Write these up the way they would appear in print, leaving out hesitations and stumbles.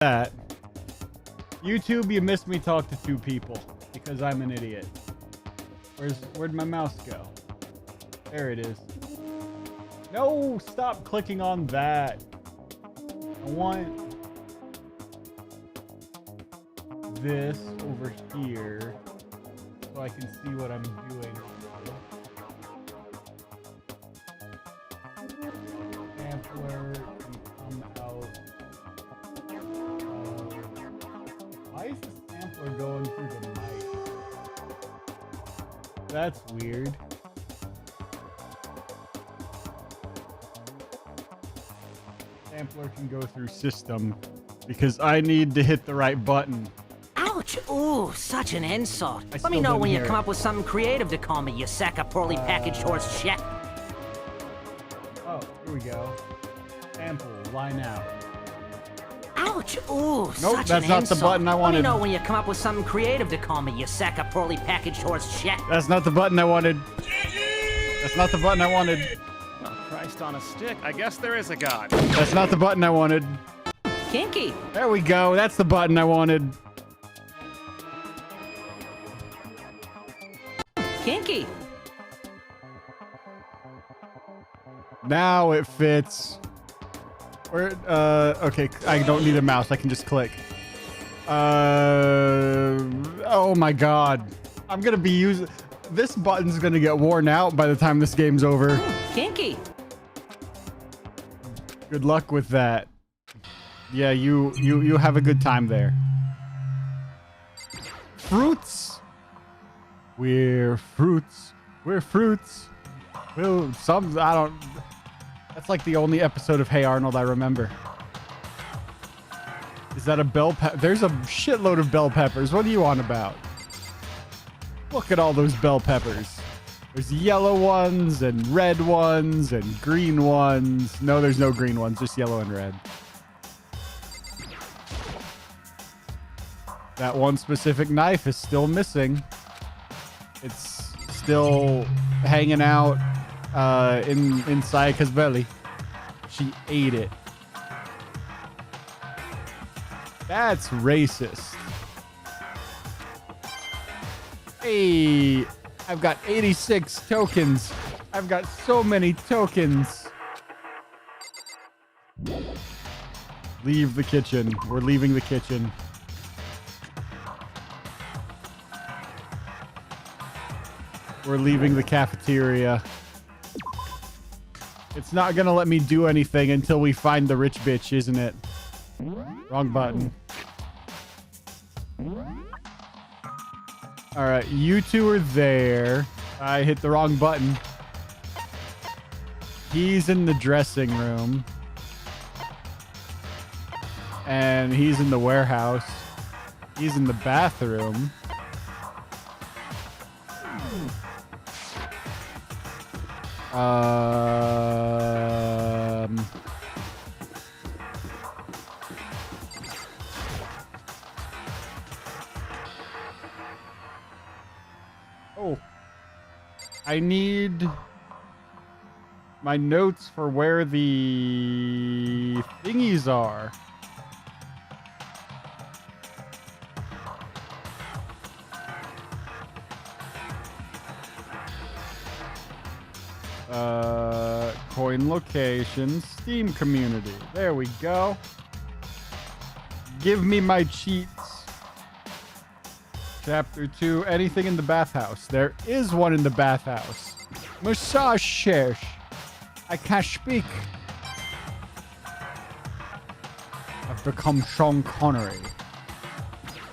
that. YouTube, you missed me talk to two people because I'm an idiot. Where'd my mouse go? There it is. No, stop clicking on that. I want this over here so I can see what I'm doing. Sampler can come out. Why is the sampler going through the mic? That's weird. Sampler can go through system because I need to hit the right button. Ouch! Ooh, such an insult. Let me know when you come up with something creative to call me, you sack of poorly packaged horse shit. Oh, here we go. Sample, line out. Ouch! Ooh, nope, such that's an not insult. the button I wanted. Let me know when you come up with something creative to call me, you sack of poorly packaged horse shit. That's not the button I wanted. That's not the button I wanted. Well, Christ on a stick. I guess there is a God. That's not the button I wanted. Kinky. There we go. That's the button I wanted. Kinky. Now it fits. Where, okay, I don't need a mouse. I can just click. Oh my God. I'm gonna be using... This button's gonna get worn out by the time this game's over. Kinky. Good luck with that. Yeah, you have a good time there. Fruits. We're fruits. We're fruits. Well, I don't... That's like the only episode of Hey Arnold I remember. Is that a bell pepper? There's a shitload of bell peppers. What are you on about? Look at all those bell peppers. There's yellow ones and red ones and green ones. No, there's no green ones, just yellow and red. That one specific knife is still missing. It's still hanging out in Sayaka's belly. She ate it. That's racist. Hey, I've got 86 tokens. I've got so many tokens. Leave the kitchen. We're leaving the kitchen. We're leaving the cafeteria. It's not gonna let me do anything until we find the rich bitch, isn't it? Wrong button. All right, you two are there. I hit the wrong button. He's in the dressing room. And he's in the warehouse. He's in the bathroom. Oh, I need my notes for where the thingies are. Coin location, Steam community. There we go. Give me my cheats. Chapter 2, anything in the bathhouse. There is one in the bathhouse. Massage chair. I can't speak. I've become Sean Connery.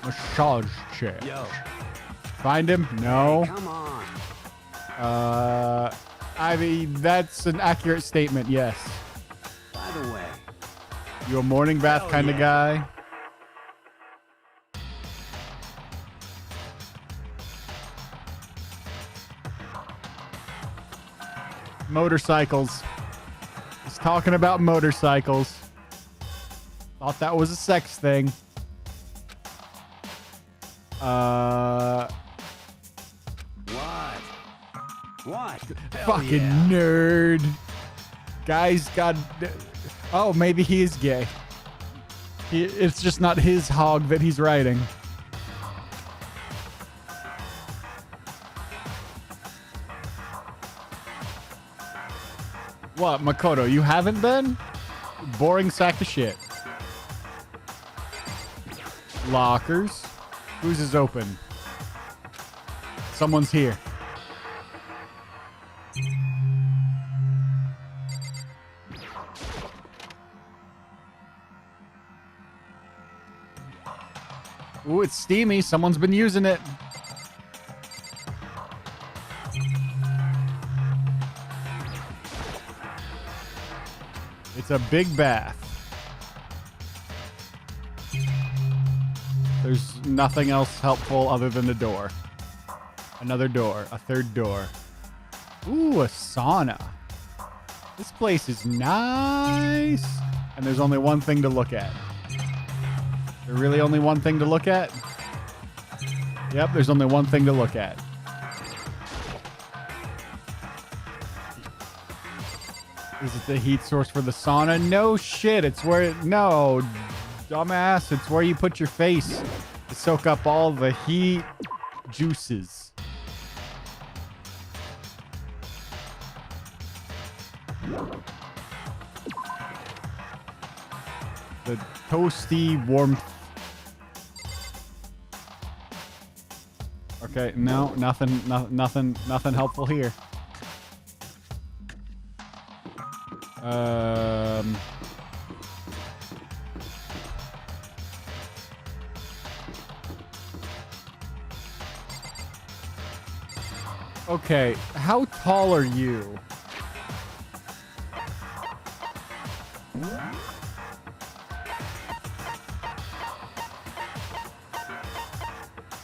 Massage chair. Yo. Find him? No. Hey, come on. I mean, that's an accurate statement, yes. By the way. You a morning bath kind of guy? Motorcycles. He's talking about motorcycles. Thought that was a sex thing. What? Fucking nerd. Guy's got... Oh, maybe he is gay. It's just not his hog that he's riding. What, Makoto? You haven't been? Boring sack of shit. Lockers. Whose is open? Someone's here. Ooh, it's steamy. Someone's been using it. It's a big bath. There's nothing else helpful other than the door. Another door. A third door. Ooh, a sauna. This place is nice. And there's only one thing to look at. There really only one thing to look at? Yep, there's only one thing to look at. Is it the heat source for the sauna? No shit, it's where... No, dumbass, it's where you put your face to soak up all the heat juices. The toasty warmth. Okay, no, nothing helpful here. Okay, how tall are you?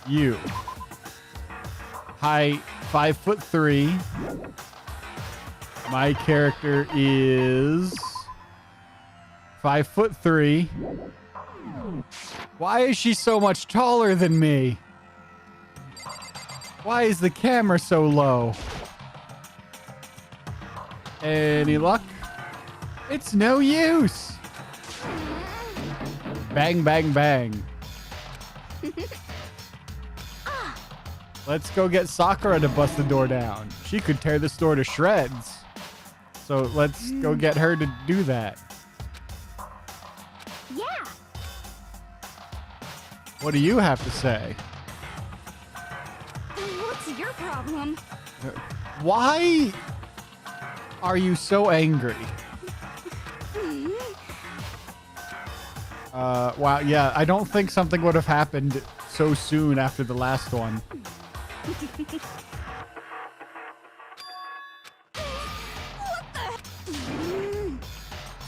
You. Height 5'3". My character is 5'3". Why is she so much taller than me? Why is the camera so low? Any luck? It's no use. Bang, bang, bang. Let's go get Sakura to bust the door down. She could tear this door to shreds. So let's go get her to do that. Yeah. What do you have to say? What's your problem? Why are you so angry? Wow, yeah, I don't think something would have happened so soon after the last one.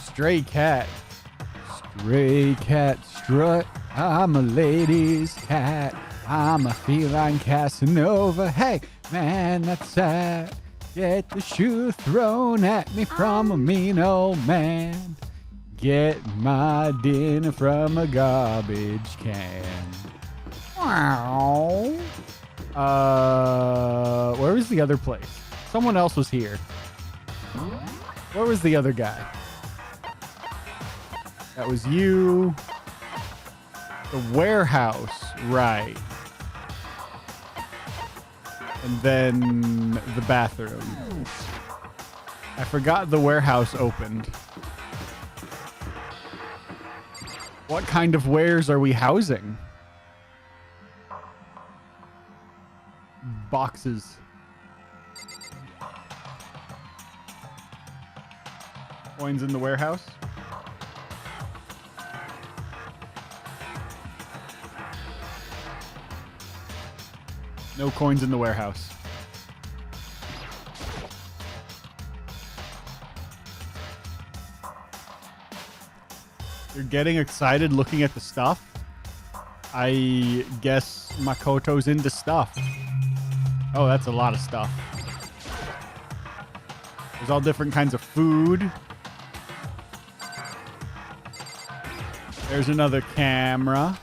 Stray cat. Stray cat strut. I'm a ladies cat. I'm a feline Casanova. Hey, man, that's sad. Get the shoe thrown at me from a mean old man. Get my dinner from a garbage can. Wow. Where was the other place? Someone else was here. Where was the other guy? That was you. The warehouse, right. And then the bathroom. I forgot the warehouse opened. What kind of wares are we housing? Boxes. Coins in the warehouse? No coins in the warehouse. You're getting excited looking at the stuff? I guess Makoto's into stuff. Oh, that's a lot of stuff. There's all different kinds of food. There's another camera.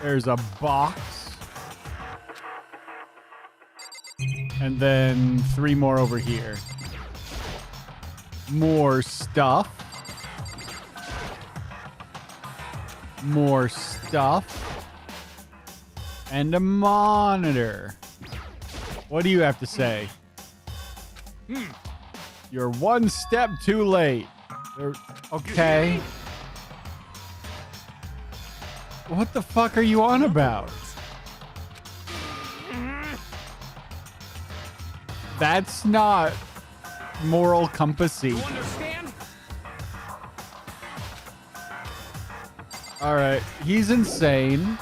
There's a box. And then 3 more over here. More stuff. More stuff. And a monitor. What do you have to say? You're one step too late. Okay. What the fuck are you on about? That's not moral compassy. You understand? All right, he's insane.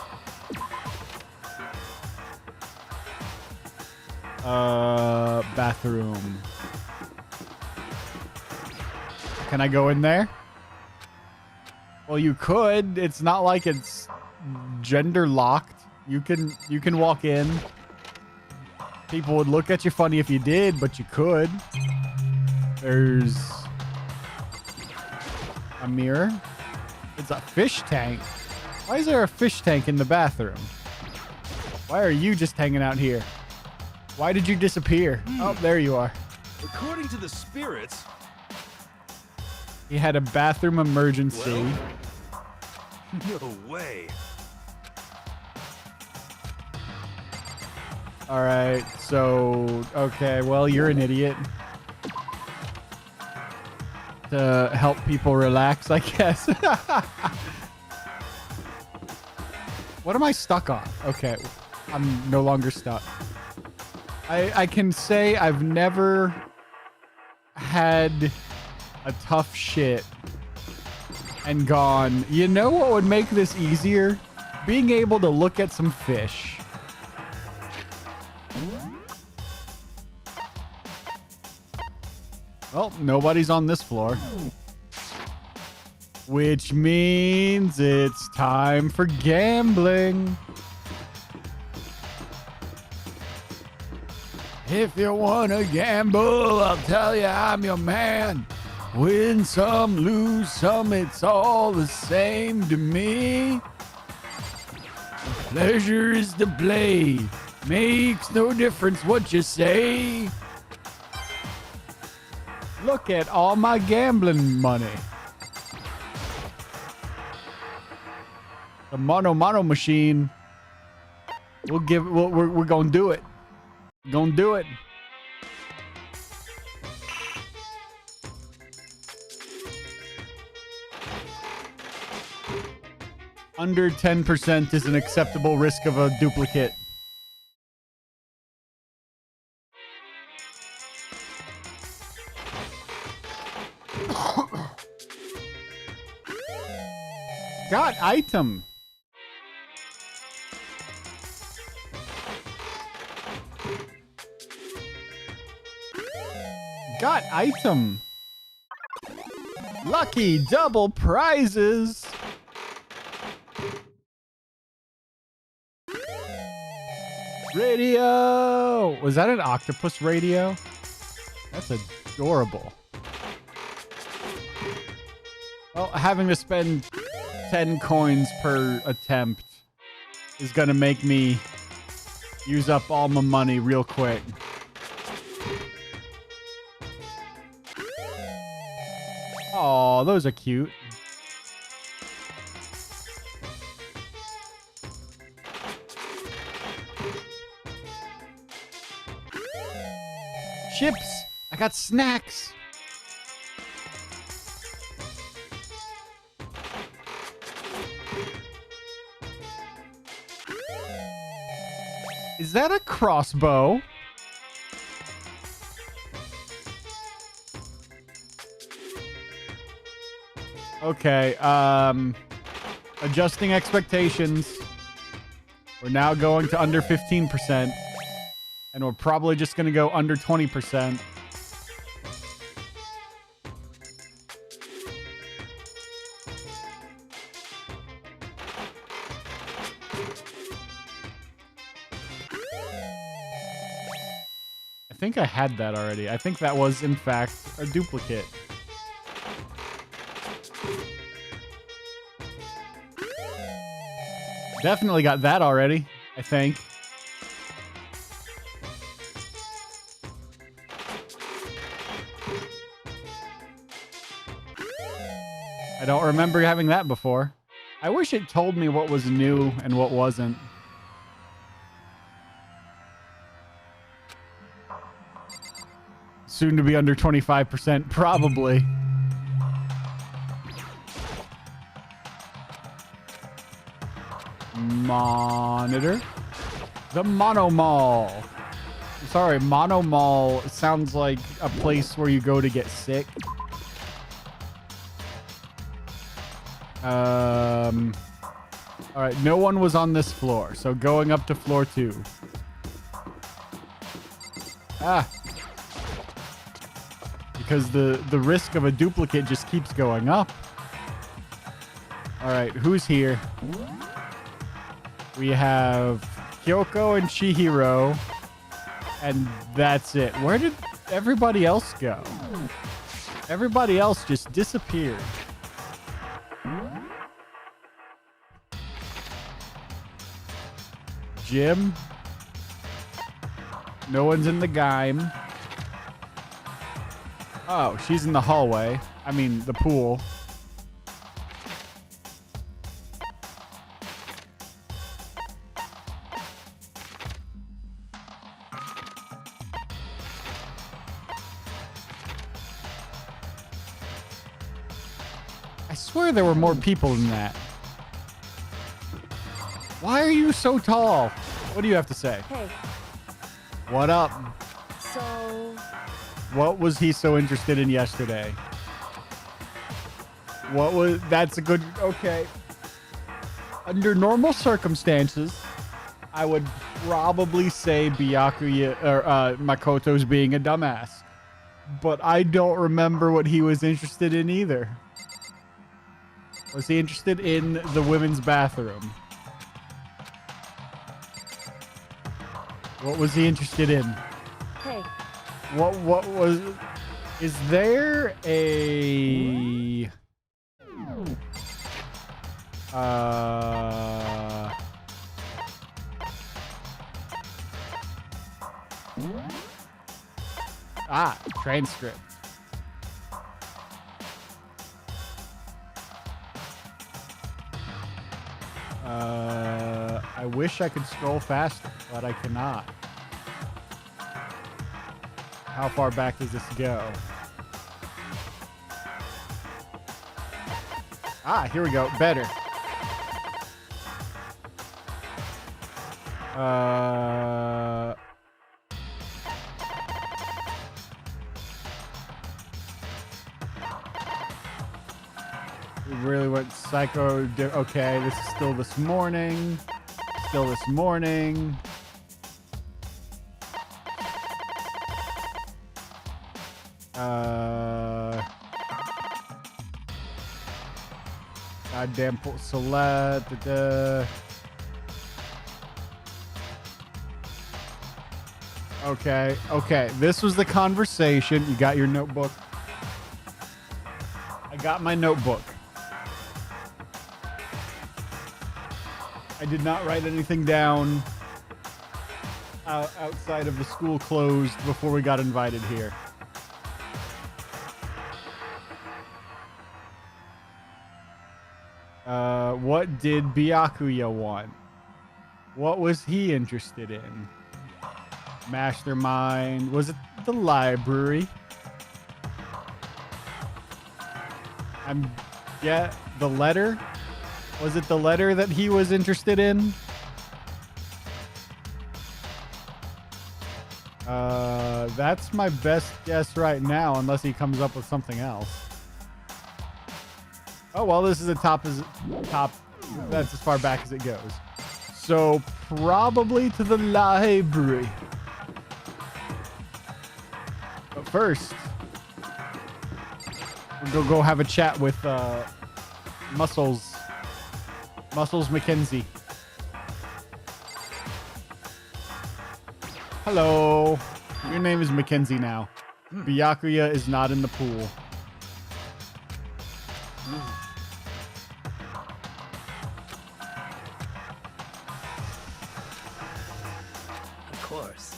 Bathroom. Can I go in there? Well, you could. It's not like it's gender locked. You can walk in. People would look at you funny if you did, but you could. There's a mirror. It's a fish tank. Why is there a fish tank in the bathroom? Why are you just hanging out here? Why did you disappear? Oh, there you are. According to the spirits, He had a bathroom emergency. no way. All right, so, okay, well, you're an idiot. To help people relax, I guess. What am I stuck on? Okay, I'm no longer stuck. I can say I've never had a tough shit and gone, you know what would make this easier? Being able to look at some fish. Well, nobody's on this floor. Which means it's time for gambling. If you want to gamble, I'll tell you I'm your man. Win some, lose some, it's all the same to me. The pleasure is to play. Makes no difference what you say. Look at all my gambling money. The mono machine. We're gonna do it. Gonna do it. Under 10% is an acceptable risk of a duplicate. Got item. Got item. Lucky double prizes. Radio. Was that an octopus radio? That's adorable. Well, having to spend 10 coins per attempt is gonna make me use up all my money real quick. Oh, those are cute. Chips! I got snacks! Is that a crossbow? Okay, adjusting expectations. We're now going to under 15%. And we're probably just going to go under 20%. I think I had that already. I think that was, in fact, a duplicate. Definitely got that already, I think. I don't remember having that before. I wish it told me what was new and what wasn't. Soon to be under 25%, probably. Monitor. The Mono Mall. Sorry, Mono Mall sounds like a place where you go to get sick. All right, no one was on this floor, so going up to floor 2. Ah. Because the risk of a duplicate just keeps going up. All right, who's here? We have Kyoko and Chihiro, and that's it. Where did everybody else go? Everybody else just disappeared. Gym. No one's in the Gaim. Oh, she's in the hallway. I mean, the pool. I swear there were more people than that. Why are you so tall? What do you have to say? Hey. What up? So... What was he so interested in yesterday? What was... That's a good... Okay. Under normal circumstances, I would probably say Byakuya or Makoto's being a dumbass. But I don't remember what he was interested in either. Was he interested in the women's bathroom? What was he interested in? Hey. What was... Is there a... transcript. I wish I could scroll faster, but I cannot. How far back does this go? Ah, here we go. Better. We really went psycho. Okay, this is still this morning. Still this morning. Goddamn Celeste. Okay. This was the conversation. You got your notebook. I got my notebook. I did not write anything down outside of the school closed before we got invited here. What did Byakuya want? What was he interested in? Mastermind. Was it the library? The letter? Was it the letter that he was interested in? That's my best guess right now, unless he comes up with something else. Oh, well, this is the top. That's as far back as it goes. So, probably to the library. But first, we'll go have a chat with Muscles Mackenzie. Hello. Your name is Mackenzie now. Byakuya is not in the pool. Of course.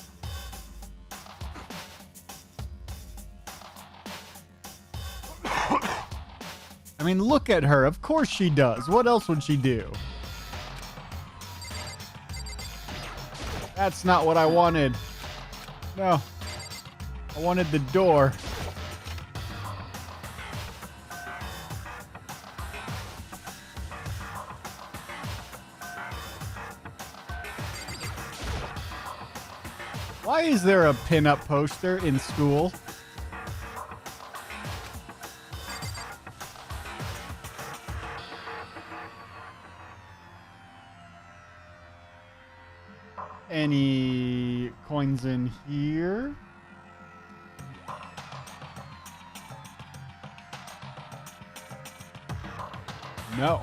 I mean, look at her. Of course she does. What else would she do? That's not what I wanted. No. I wanted the door. Why is there a pin-up poster in school? Any coins in here? No.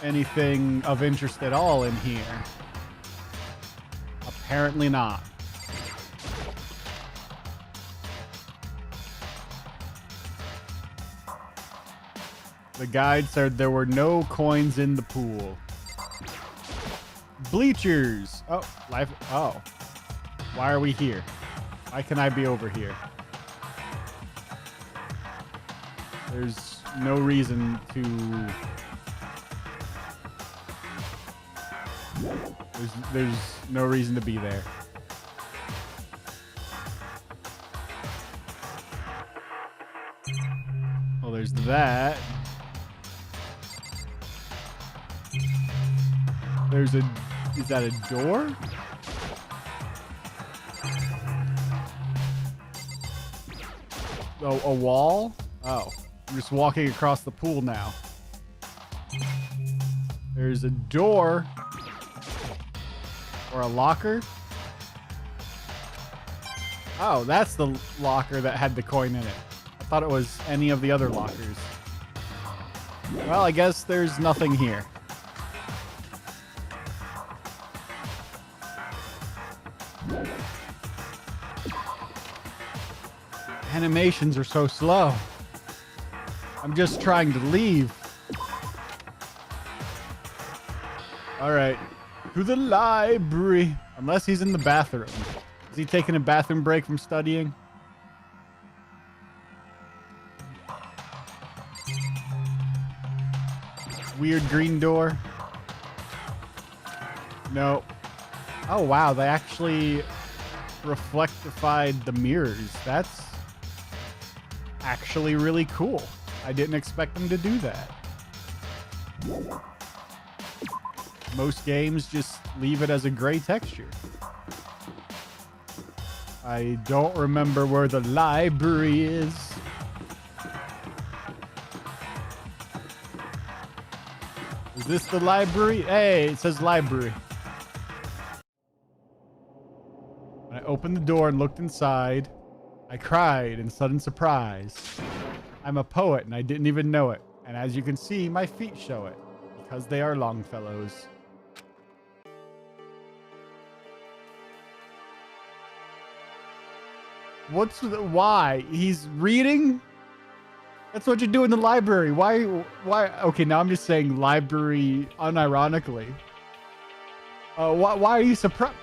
Anything of interest at all in here? Apparently not. The guide said there were no coins in the pool. Bleachers. Oh, life. Oh. Why are we here? Why can I be over here? There's no reason to... There's no reason to be there. Well, there's that. There's a... Is that a door? Oh, a wall? Oh. I'm just walking across the pool now. There's a door. Or a locker. Oh, that's the locker that had the coin in it. I thought it was any of the other lockers. Well, I guess there's nothing here. Animations are so slow. I'm just trying to leave. All right. To the library. Unless he's in the bathroom. Is he taking a bathroom break from studying? Weird green door. No. Oh, wow. They actually reflectified the mirrors. That's actually really cool. I didn't expect them to do that. Most games just leave it as a gray texture. I don't remember where the library is. Is this the library? Hey, it says library. When I opened the door and looked inside, I cried in sudden surprise. I'm a poet and I didn't even know it. And as you can see, my feet show it because they are Longfellows. Why? He's reading? That's what you do in the library. Why? Okay, now I'm just saying library unironically. Why are you surprised?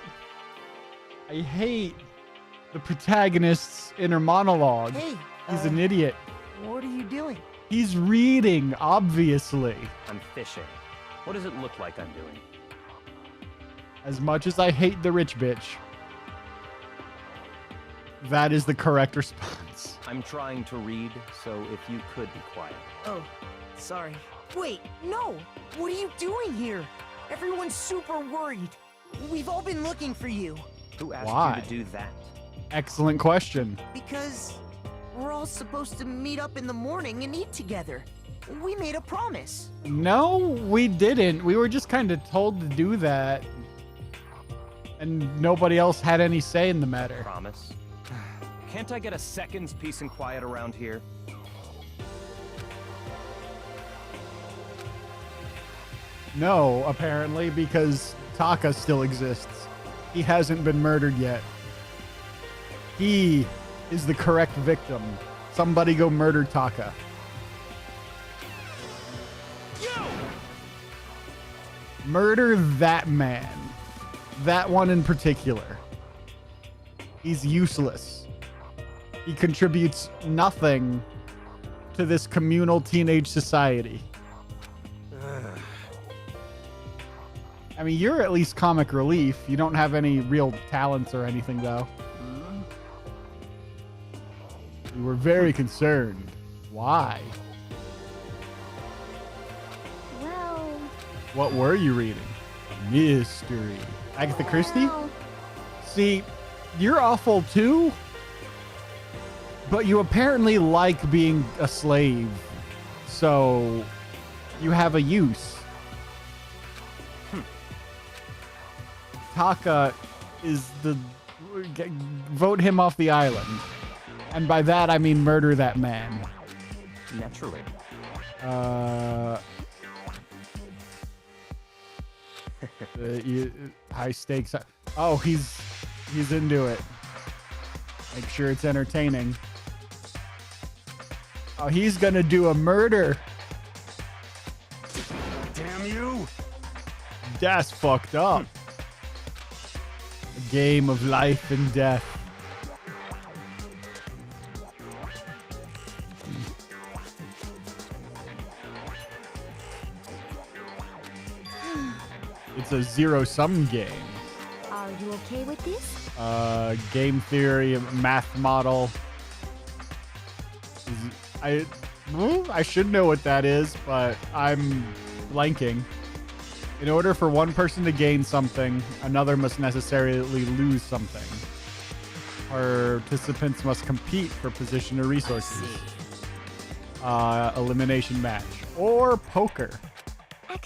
I hate the protagonist's inner monologue. Hey, he's an idiot. What are you doing? He's reading, obviously. I'm fishing. What does it look like I'm doing? As much as I hate the rich bitch, that is the correct response. I'm trying to read, so if you could be quiet. Oh, sorry. Wait, no! What are you doing here? Everyone's super worried. We've all been looking for you. Who asked Why? you to do that? Excellent question. Because we're all supposed to meet up in the morning and eat together. We made a promise. No, we didn't. We were just kind of told to do that. And nobody else had any say in the matter. Promise. Can't I get a second's peace and quiet around here? No, apparently, because Taka still exists. He hasn't been murdered yet. He is the correct victim. Somebody go murder Taka. Murder that man. That one in particular. He's useless. He contributes nothing to this communal teenage society. I mean, you're at least comic relief. You don't have any real talents or anything, though. You were very concerned. Why? Well... What were you reading? Mystery. Agatha Christie? well, See, you're awful too, but you apparently like being a slave, so you have a use. Taka is the... Vote him off the island. And by that, I mean murder that man. Naturally. High stakes. Oh, he's into it. Make sure it's entertaining. Oh, he's gonna do a murder. Damn you! That's fucked up. A game of life and death. It's a zero-sum game. are you okay with this? Game theory, math model. I should know what that is, but I'm blanking. In order for one person to gain something, another must necessarily lose something. Participants must compete for position or resources. Elimination match. Or poker.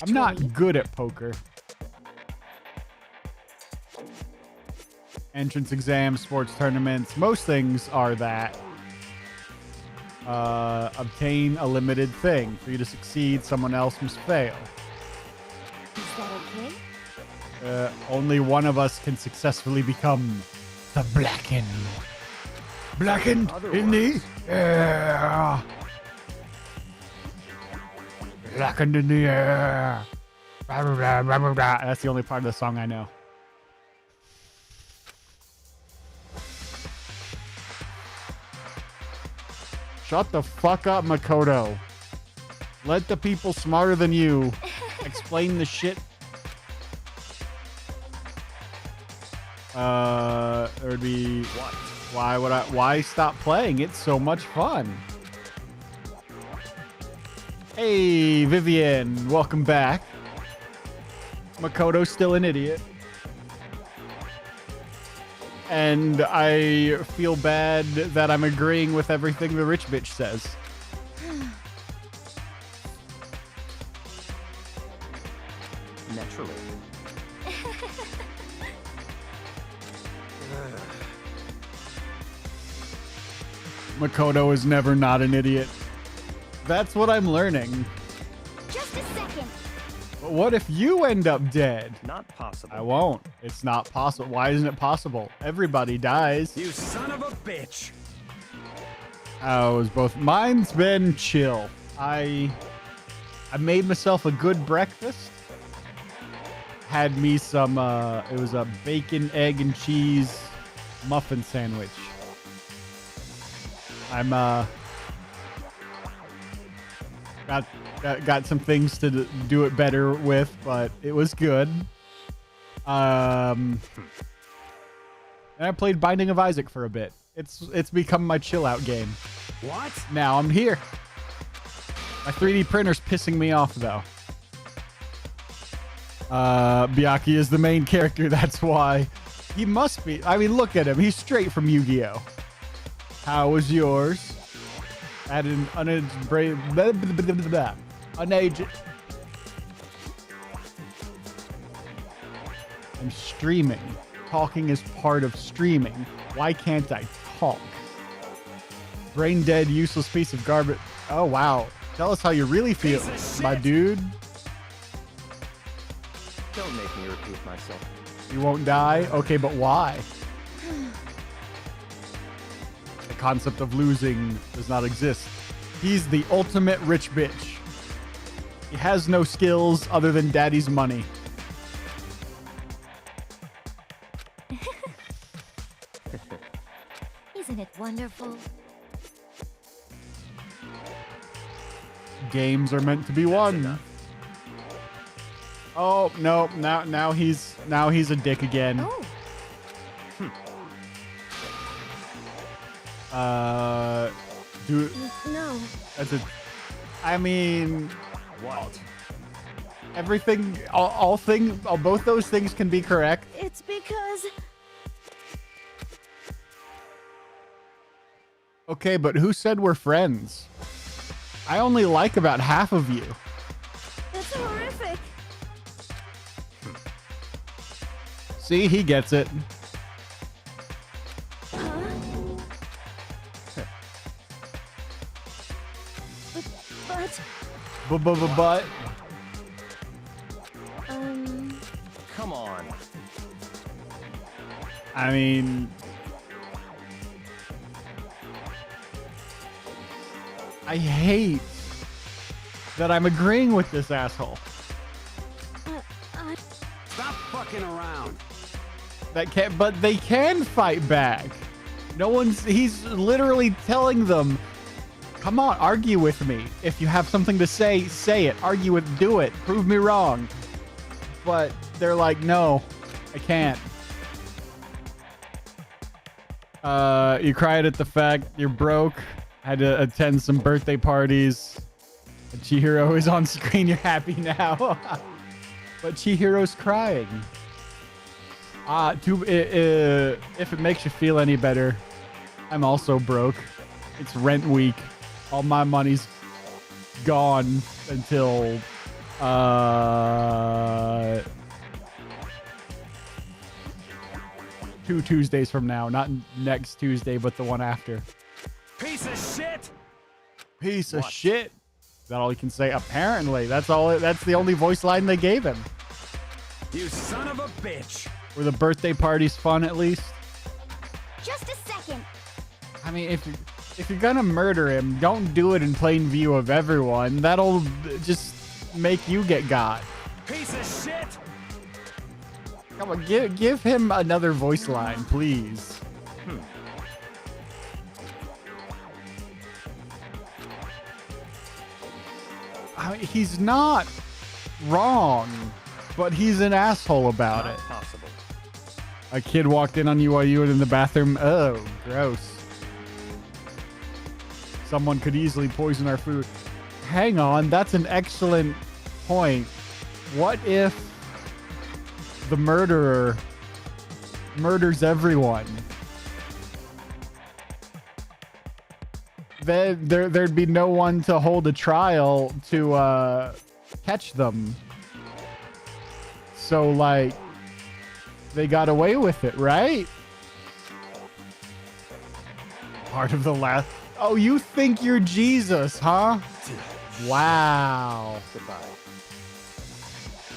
I'm not good at poker. Entrance exams, sports tournaments, most things are that. Obtain a limited thing. For you to succeed, someone else must fail. Is that okay? Only one of us can successfully become the Blackened. Blackened in the air. Blackened in the air. That's the only part of the song I know. Shut the fuck up, Makoto. Let the people smarter than you explain the shit. There would be... Why stop playing? It's so much fun. Hey, Vivian. Welcome back. Makoto's still an idiot. And I feel bad that I'm agreeing with everything the rich bitch says. Naturally. Makoto is never not an idiot. That's what I'm learning. Just a second. But what if you end up dead? Not possible. I won't. It's not possible. Why isn't it possible? Everybody dies. You son of a bitch! I was both. Mine's been chill. I made myself a good breakfast. Had me some. It was a bacon, egg, and cheese muffin sandwich. I'm got some things to do it better with, but it was good. And I played Binding of Isaac for a bit. It's become my chill out game. What? Now I'm here. My 3D printer's pissing me off though. Byakuya is the main character, that's why. He must be. I mean, look at him. He's straight from Yu-Gi-Oh! How was yours? At an unaged. I'm streaming. Talking is part of streaming. Why can't I talk? Brain dead, useless piece of garbage. Oh, wow. Tell us how you really feel, my dude. Don't make me repeat myself. You won't die? Okay, but why? The concept of losing does not exist. He's the ultimate rich bitch. He has no skills other than daddy's money. Isn't it wonderful? Games are meant to be won. Oh no! Now he's a dick again. Oh, Do no. that's a. I mean, What? everything, both those things can be correct. It's because Okay, but who said we're friends? I only like about half of you. it's horrific. See, he gets it. Huh? But, But Come on. I mean, I hate that I'm agreeing with this asshole. Stop fucking around. But they can fight back. He's literally telling them, come on, argue with me. If you have something to say, say it. Argue with, do it. Prove me wrong. But they're like, no, I can't. You cried at the fact you're broke. Had to attend some birthday parties. Chihiro is on screen. You're happy now. But Chihiro's crying. If it makes you feel any better, I'm also broke. It's rent week. All my money's gone until 2 Tuesdays from now. Not next Tuesday, but the one after. Piece of shit. Piece of shit. Is that all he can say? Apparently. That's the only voice line they gave him. You son of a bitch. Were the birthday parties fun at least? Just a second. I mean, if you're gonna murder him, don't do it in plain view of everyone. That'll just make you get got. Piece of shit. Come on, give him another voice line, please. I mean, he's not wrong, but he's an asshole about it. Possible. A kid walked in on you while you were in the bathroom. Oh, gross. Someone could easily poison our food. Hang on, that's an excellent point. What if the murderer murders everyone? Then there'd be no one to hold a trial to catch them. So, like, they got away with it, right? Part of the last... Oh, you think you're Jesus, huh? Wow. Goodbye.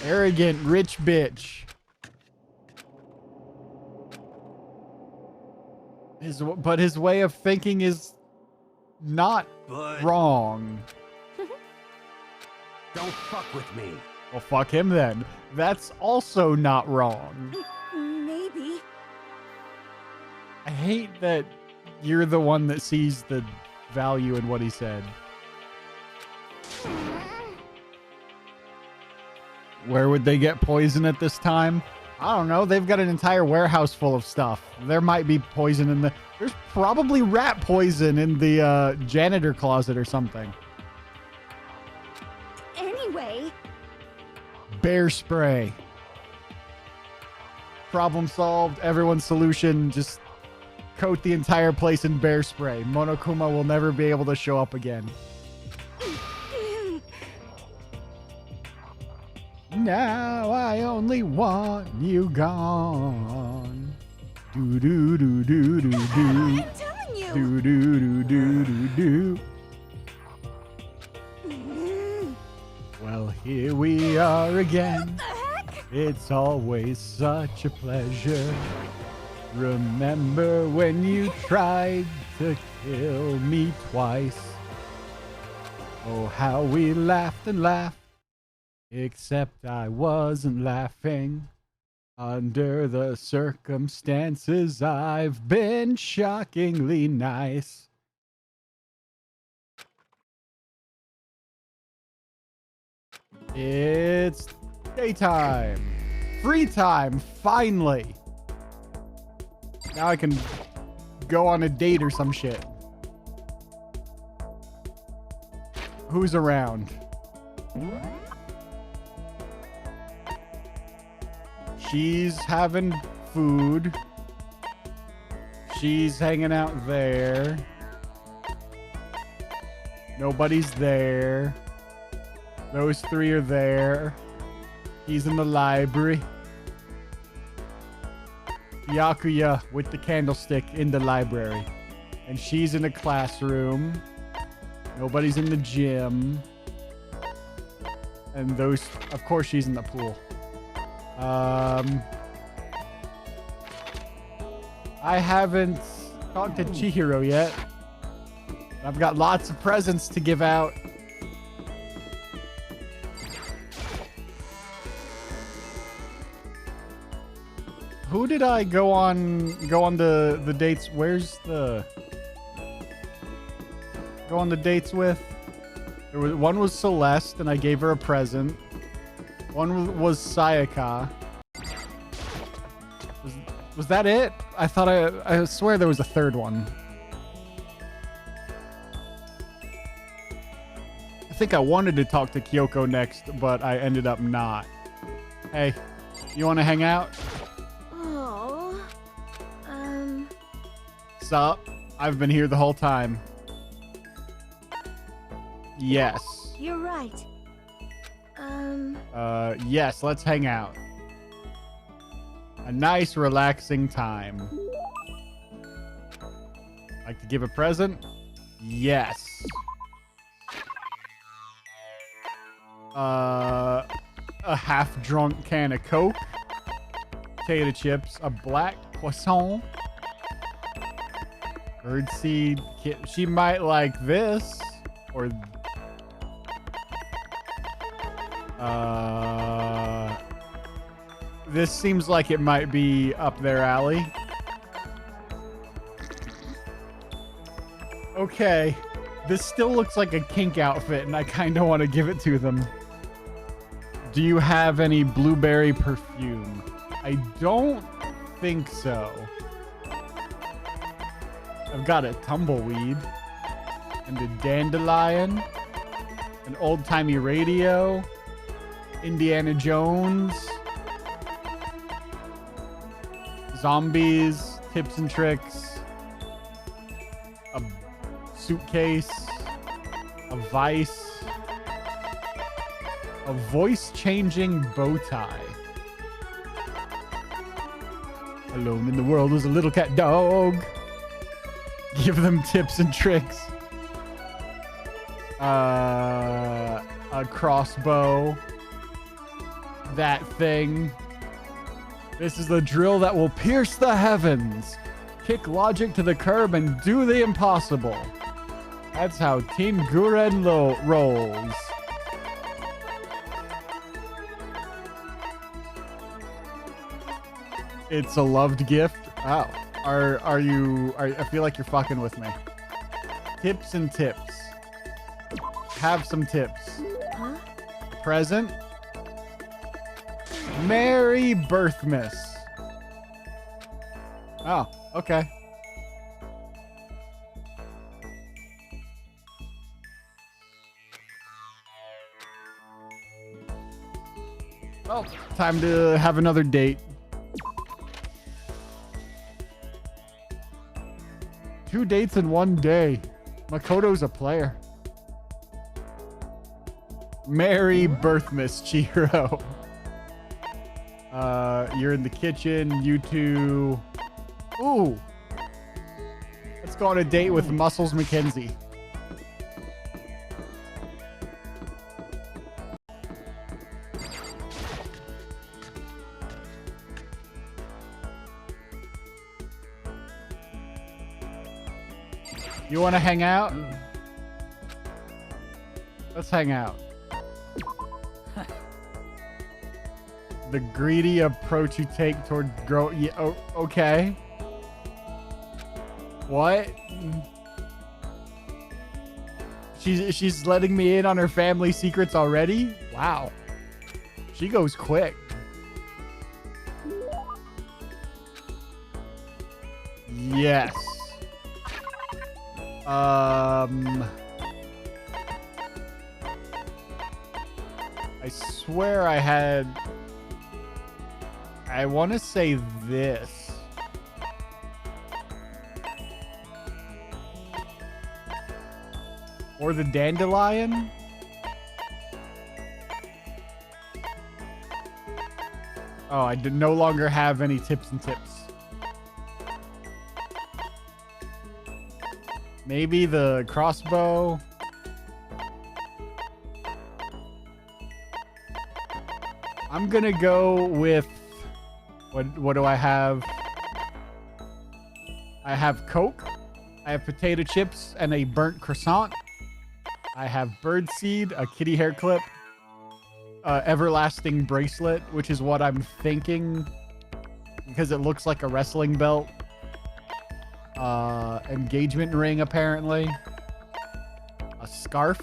Arrogant rich bitch. But his way of thinking is not wrong. Don't fuck with me. Well, fuck him then. That's also not wrong. Maybe. I hate that you're the one that sees the value in what he said. Where would they get poison at this time? I don't know. They've got an entire warehouse full of stuff. There might be poison in the... There's probably rat poison in the janitor closet or something. Anyway, Bear spray. Problem solved. Everyone's solution. Just coat the entire place in bear spray. Monokuma will never be able to show up again. Now I only want you gone. Do do do do do do. I'm telling you. Do do do do do do. Well, here we are again. It's always such a pleasure. Remember when you tried to kill me twice? Oh, how we laughed and laughed. Except I wasn't laughing. Under the circumstances, I've been shockingly nice. It's daytime. Free time, finally. Now I can go on a date or some shit. Who's around? She's having food. She's hanging out there. Nobody's there. Those three are there. He's in the library. Yakuya with the candlestick in the library. And she's in a classroom. Nobody's in the gym. And those, of course, she's in the pool. I haven't talked to Chihiro yet. I've got lots of presents to give out. Who did I go on the dates? Where's the go on the dates with? One was Celeste, and I gave her a present. One was Sayaka. Was that it? I thought I swear there was a third one. I think I wanted to talk to Kyoko next, but I ended up not. Hey, you want to hang out? Oh. Sup? I've been here the whole time. Yes. You're right. Yes, let's hang out. A nice, relaxing time. Like to give a present? Yes. A half-drunk can of Coke. Potato chips. A black croissant. Birdseed. She might like this. Or... this seems like it might be up their alley. Okay. This still looks like a kink outfit, and I kind of want to give it to them. Do you have any blueberry perfume? I don't think so. I've got a tumbleweed. And a dandelion. An old-timey radio. Indiana Jones. Zombies. Tips and tricks. A suitcase. A vice. A voice-changing bow tie. Alone in the world was a little cat dog. Give them tips and tricks. A crossbow. That thing. This is the drill that will pierce the heavens. Kick logic to the curb and do the impossible. That's how Team Guren rolls. It's a loved gift. Oh, are you? I feel like you're fucking with me. Tips and tips. Have some tips. Huh? Present. Merry Birthmas. Oh, okay. Well, time to have another date. 2 dates in 1 day. Makoto's a player. Merry Birthmas, Chihiro. You're in the kitchen. You two. Ooh. Let's go on a date with Muscles McKenzie. You want to hang out? Let's hang out. The greedy approach you take toward grow. Yeah, oh, okay. What? She's letting me in on her family secrets already? Wow. She goes quick. Yes. I swear I want to say this. Or the dandelion? Oh, I no longer have any tips and tips. Maybe the crossbow. I'm gonna go with what do I have? I have Coke. I have potato chips and a burnt croissant. I have birdseed, a kitty hair clip, everlasting bracelet, which is what I'm thinking because it looks like a wrestling belt. Engagement ring, apparently. A scarf.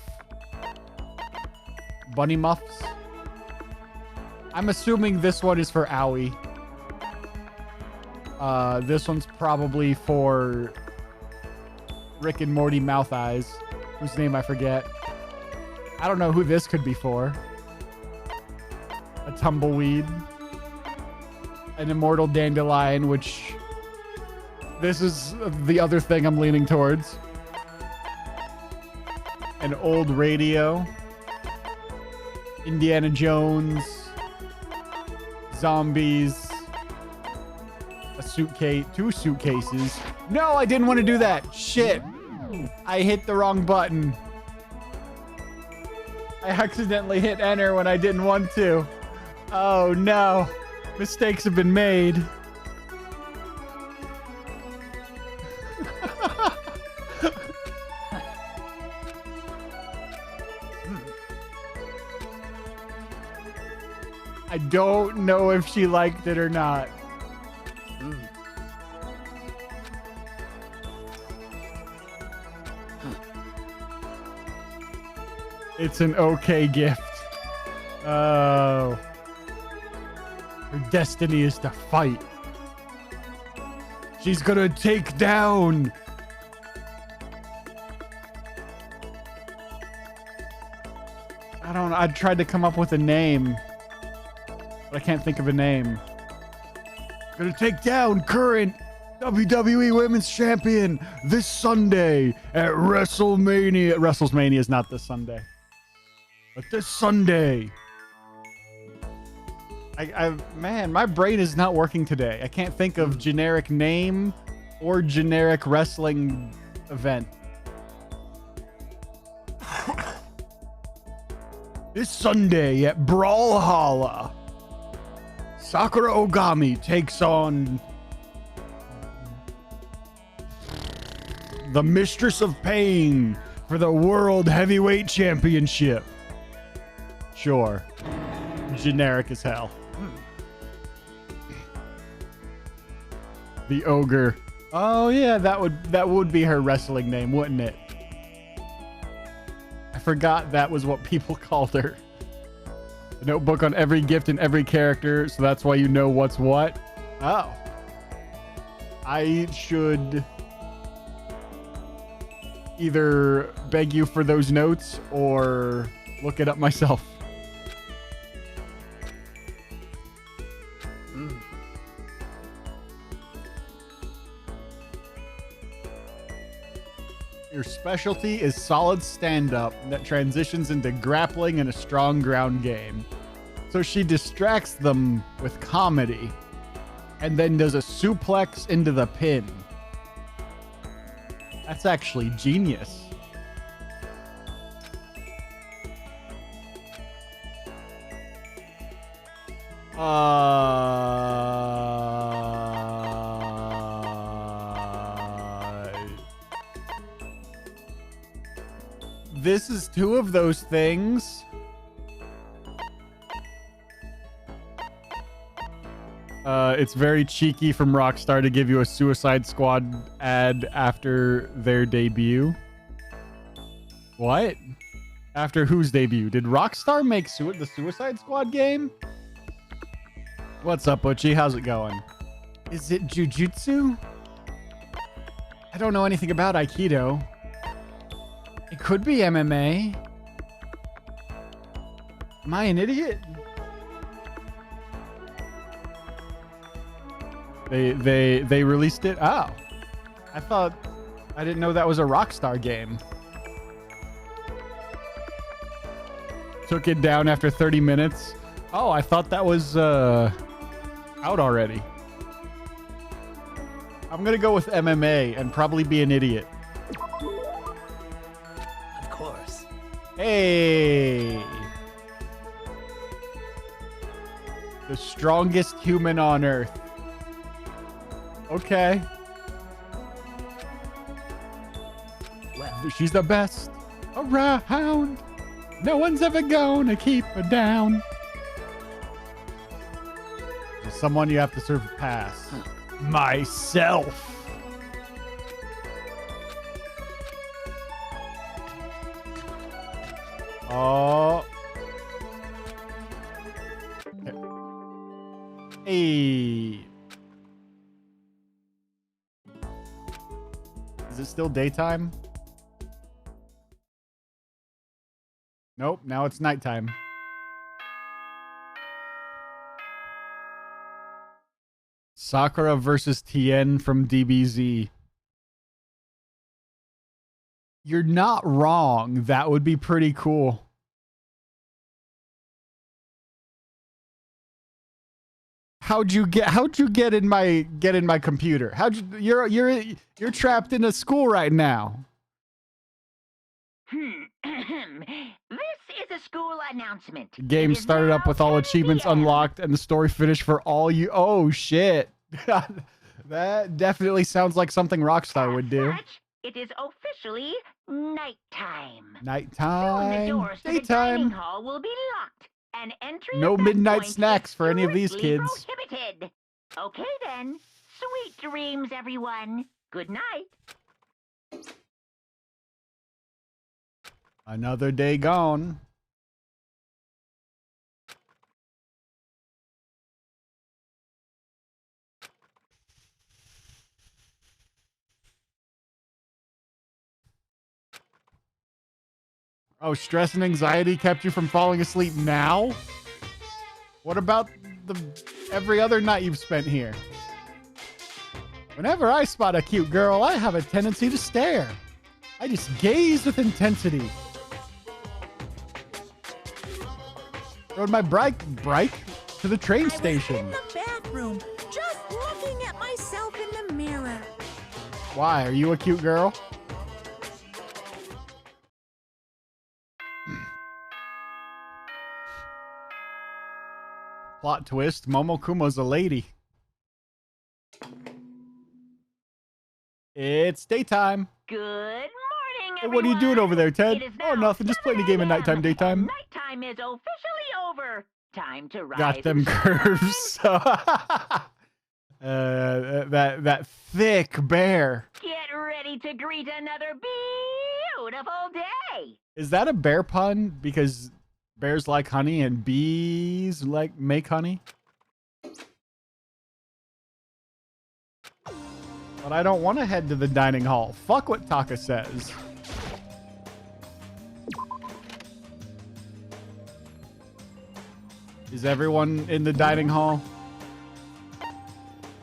Bunny muffs. I'm assuming this one is for Owie. This one's probably for Rick and Morty Mouth Eyes, whose name I forget. I don't know who this could be for. A tumbleweed. An immortal dandelion, which... This is the other thing I'm leaning towards. An old radio. Indiana Jones. Zombies. A suitcase. 2 suitcases. No, I didn't want to do that. Shit. I hit the wrong button. I accidentally hit enter when I didn't want to. Oh no. Mistakes have been made. I don't know if she liked it or not. It's an okay gift. Oh. Her destiny is to fight. She's gonna take down. I don't know. I tried to come up with a name, but I can't think of a name. Gonna take down current WWE Women's Champion this Sunday at WrestleMania. WrestleMania is not this Sunday. But this Sunday. Man, my brain is not working today. I can't think of generic name or generic wrestling event. This Sunday at Brawlhalla, Sakura Ogami takes on the Mistress of Pain for the World Heavyweight Championship. Sure. Generic as hell. The Ogre. Oh yeah, that would be her wrestling name, wouldn't it? I forgot that was what people called her. A notebook on every gift and every character, so that's why you know what's what. Oh. I should either beg you for those notes or look it up myself. Your specialty is solid stand-up that transitions into grappling and a strong ground game. So she distracts them with comedy and then does a suplex into the pin. That's actually genius. This is 2 of those things. It's very cheeky from Rockstar to give you a Suicide Squad ad after their debut. What? After whose debut? Did Rockstar make the Suicide Squad game? What's up, Butchie? How's it going? Is it Jujutsu? I don't know anything about Aikido. It could be MMA. Am I an idiot? They released it? Oh. I didn't know that was a Rockstar game. Took it down after 30 minutes. Oh, I thought that was out already. I'm gonna go with MMA and probably be an idiot. Of course. Hey! The strongest human on Earth. Okay. Well, She's the best around. No one's ever gonna keep her down. There's someone you have to serve a pass. Myself. Oh. Hey. Is it still daytime? Nope, now it's nighttime. Sakura versus Tien from DBZ. You're not wrong. That would be pretty cool. How'd you get in my computer? You're trapped in a school right now. This is a school announcement. The game started up with all achievements unlocked and the story finished for all you. Oh shit. That definitely sounds like something Rockstar would do. It is officially nighttime. Nighttime. Soon the doors to the dining hall will be locked, and entry No at that midnight point snacks is for any of these strictly kids. Prohibited. Okay then. Sweet dreams, everyone. Good night. Another day gone. Oh, stress and anxiety kept you from falling asleep now? What about every other night you've spent here? Whenever I spot a cute girl, I have a tendency to stare. I just gaze with intensity. Rode my bike to the train station. In the bathroom, just looking at myself in the mirror. Why? Are you a cute girl? Plot twist, Momokuma's a lady. It's daytime. Good morning, Hey, what are you doing over there, Ted? Oh, nothing. Just playing a game of nighttime, daytime. Nighttime is officially over. Time to rise. Got them and curves. That thick bear. get ready to greet another beautiful day. Is that a bear pun? Because bears like honey and bees make honey? But I don't want to head to the dining hall. Fuck what Taka says. Is everyone in the dining hall?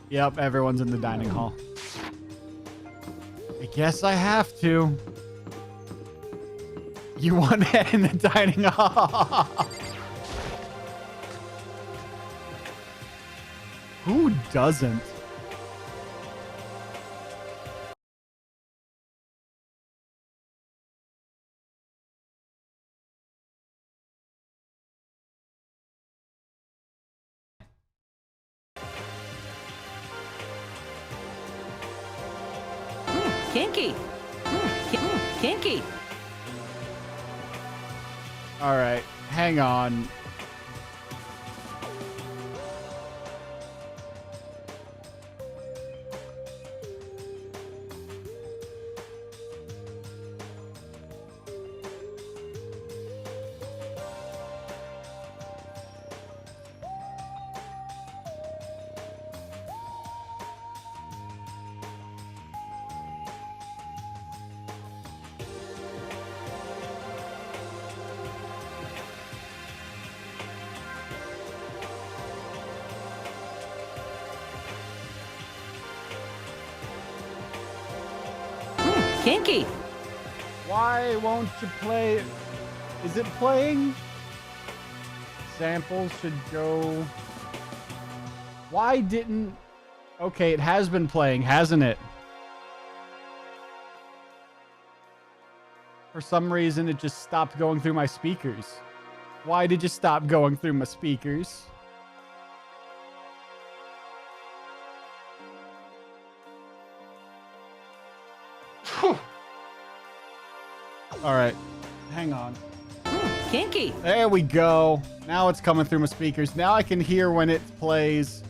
Yep, everyone's in the dining hall. I guess I have to. You want to head in the dining hall? Who doesn't? Kinky. Kinky. All right, hang on. Kinky. Why won't you play? Is it playing? Samples should go. Why didn't... Okay, it has been playing, hasn't it? For some reason, it just stopped going through my speakers. Why did you stop going through my speakers? All right, hang on. Kinky. There we go. Now it's coming through my speakers. Now I can hear when it plays.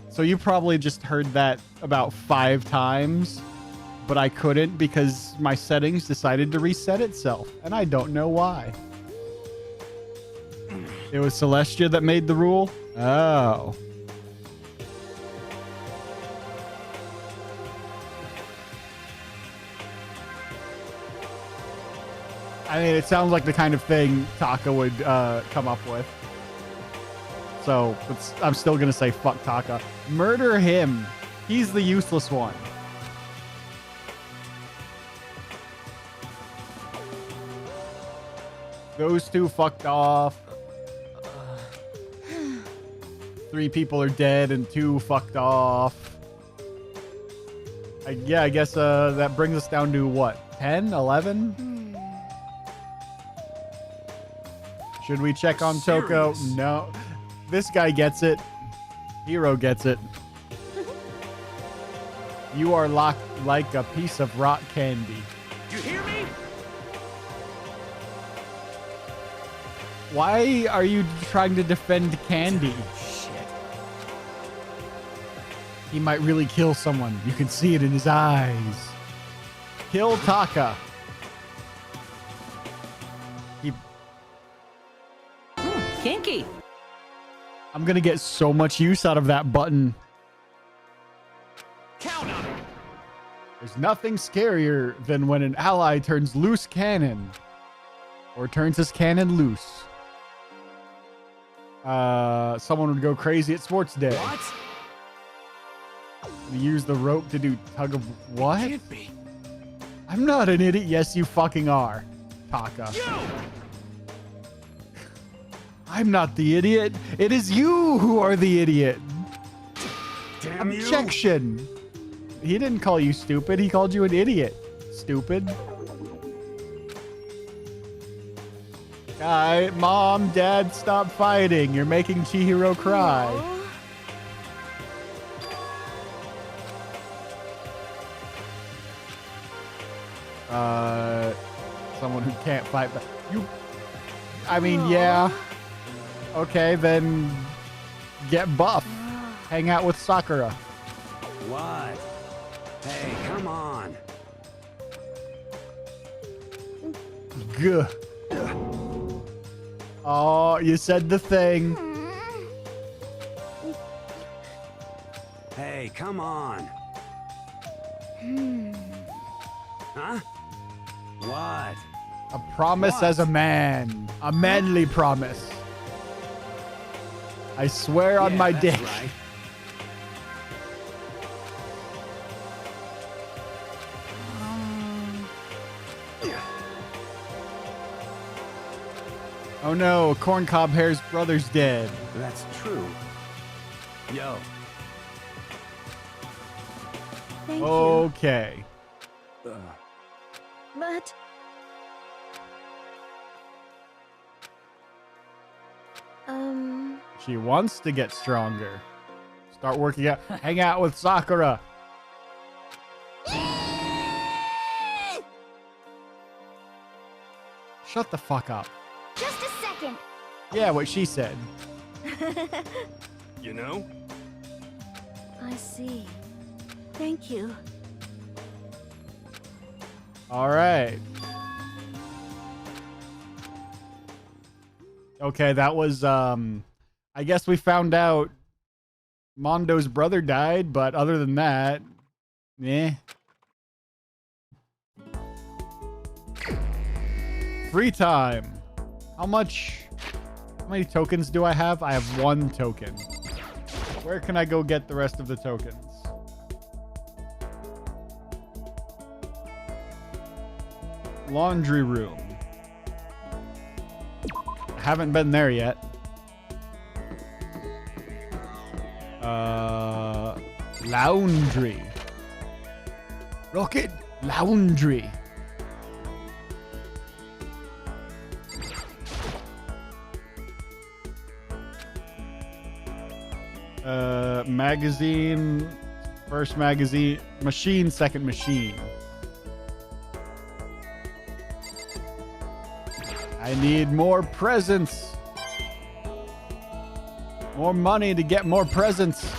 So you probably just heard that about 5 times, but I couldn't because my settings decided to reset itself, and I don't know why. It was Celestia that made the rule? Oh. I mean, it sounds like the kind of thing Taka would come up with. So, I'm still going to say fuck Taka. Murder him. He's the useless one. Those 2 fucked off. 3 people are dead and 2 fucked off. Yeah, I guess that brings us down to what? 10? 11? Should we check on Toko? No. This guy gets it. Hero gets it. You are locked like a piece of rock candy. You hear me? Why are you trying to defend Candy? Shit. He might really kill someone. You can see it in his eyes. Kill Taka. Kinky. I'm gonna get so much use out of that button. Count on it. There's nothing scarier than when an ally turns loose cannon. Or turns his cannon loose. Someone would go crazy at sports day. What? Use the rope to do tug of what? Can't be. I'm not an idiot. Yes, you fucking are, Taka. You! I'm not the idiot. It is you who are the idiot. Damn you! Objection. He didn't call you stupid. He called you an idiot. Stupid. Mom, Dad, stop fighting. You're making Chihiro cry. Someone who can't fight back. I mean, yeah. Okay, then get buff. Hang out with Sakura. What? Hey, come on. Gah. Oh, you said the thing. Hey, come on. Huh? What? A promise What? as a man. A manly promise. I swear on my that's dick. Right. Oh no, Corncob Hair's brother's dead. That's true. Yo. Thank you. Okay. But She wants to get stronger. Start working out. Hang out with Sakura. Shut the fuck up. just a second. Yeah, what she said. You know? I see. Thank you. All right. Okay, that was I guess we found out Mondo's brother died, but other than that, eh. Free time. How many tokens do I have? I have 1 token. Where can I go get the rest of the tokens? Laundry room. Haven't been there yet. Laundry. Rocket laundry. Magazine. First magazine. Machine, second machine. I need more presents. More money to get more presents.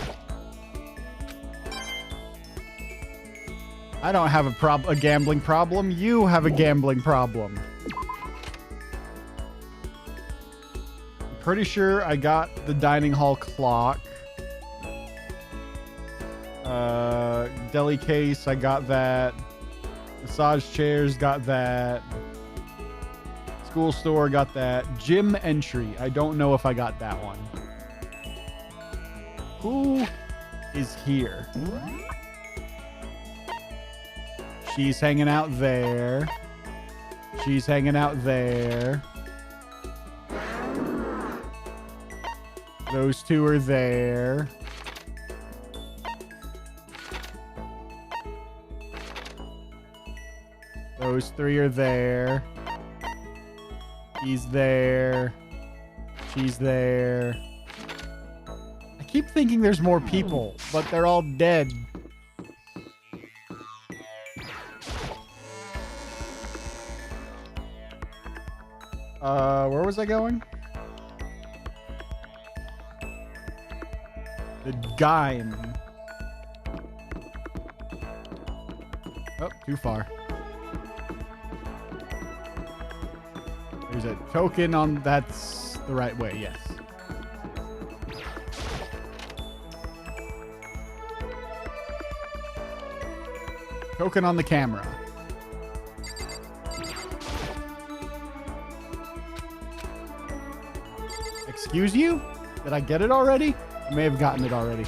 I don't have a gambling problem. You have a gambling problem. I'm pretty sure I got the dining hall clock. Deli case, I got that. Massage chairs, got that. School store, got that. Gym entry, I don't know if I got that one. Who is here? She's hanging out there. She's hanging out there. Those two are there. Those three are there. He's there. She's there. I keep thinking there's more people, but they're all dead. Where was I going? The Gime. Oh, too far. There's a token on... That's the right way, yes. Token on the camera. Excuse you? Did I get it already? I may have gotten it already.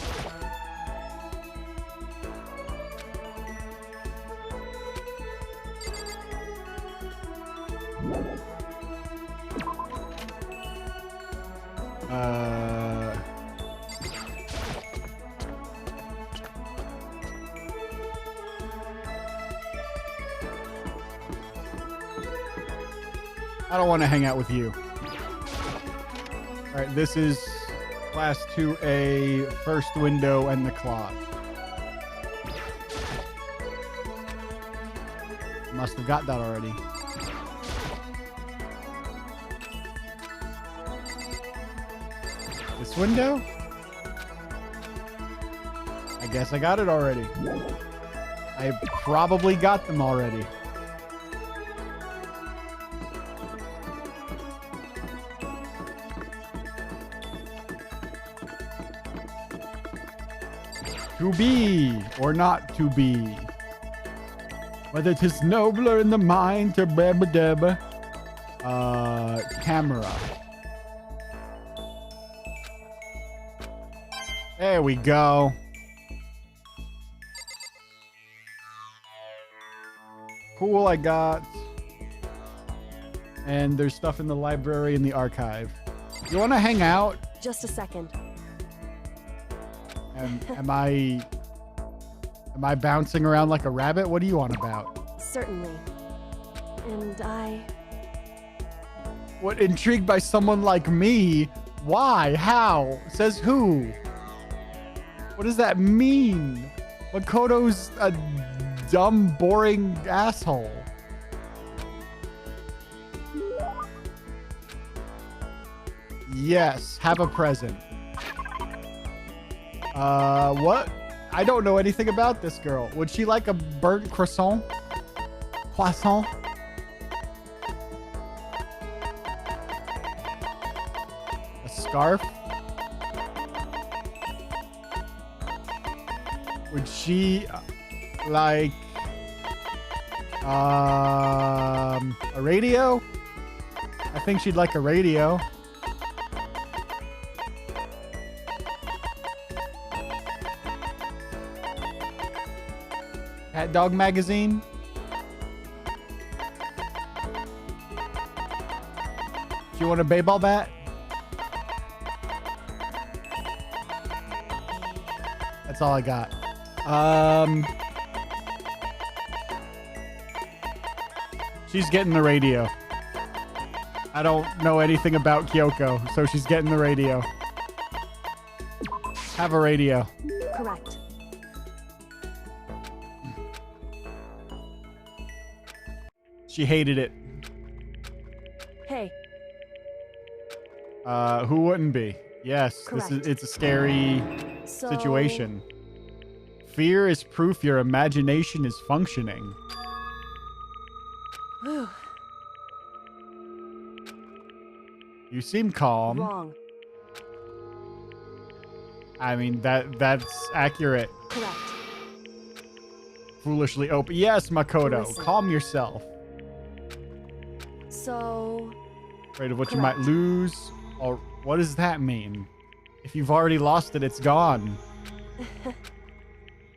I don't want to hang out with you. All right, this is class 2A, first window and the clock. Must have got that already. This window? I guess I got it already. I probably got them already. To be or not to be. Whether 'tis nobler in the mind to beba. Camera. There we go. Cool, I got. And there's stuff in the library and the archive. You want to hang out? Just a second. Am I bouncing around like a rabbit? What are you on about? Certainly. And What, intrigued by someone like me? Why? How? Says who? What does that mean? Makoto's a dumb, boring asshole. Yes, have a present. What? I don't know anything about this girl. Would she like a burnt croissant? Croissant? A scarf? Would she like a radio? I think she'd like a radio. Cat Dog magazine? you want a baseball bat? That's all I got. She's getting the radio. I don't know anything about Kyoko, so she's getting the radio. Have a radio. Correct. She hated it. Hey. Who wouldn't be? Yes, Correct. it's a scary situation. Fear is proof your imagination is functioning. Whew. You seem calm. Wrong. I mean, that's accurate. Correct. Foolishly open. Yes, Makoto. Listen. Calm yourself. So... Afraid of what you might lose? Or what does that mean? If you've already lost it, it's gone.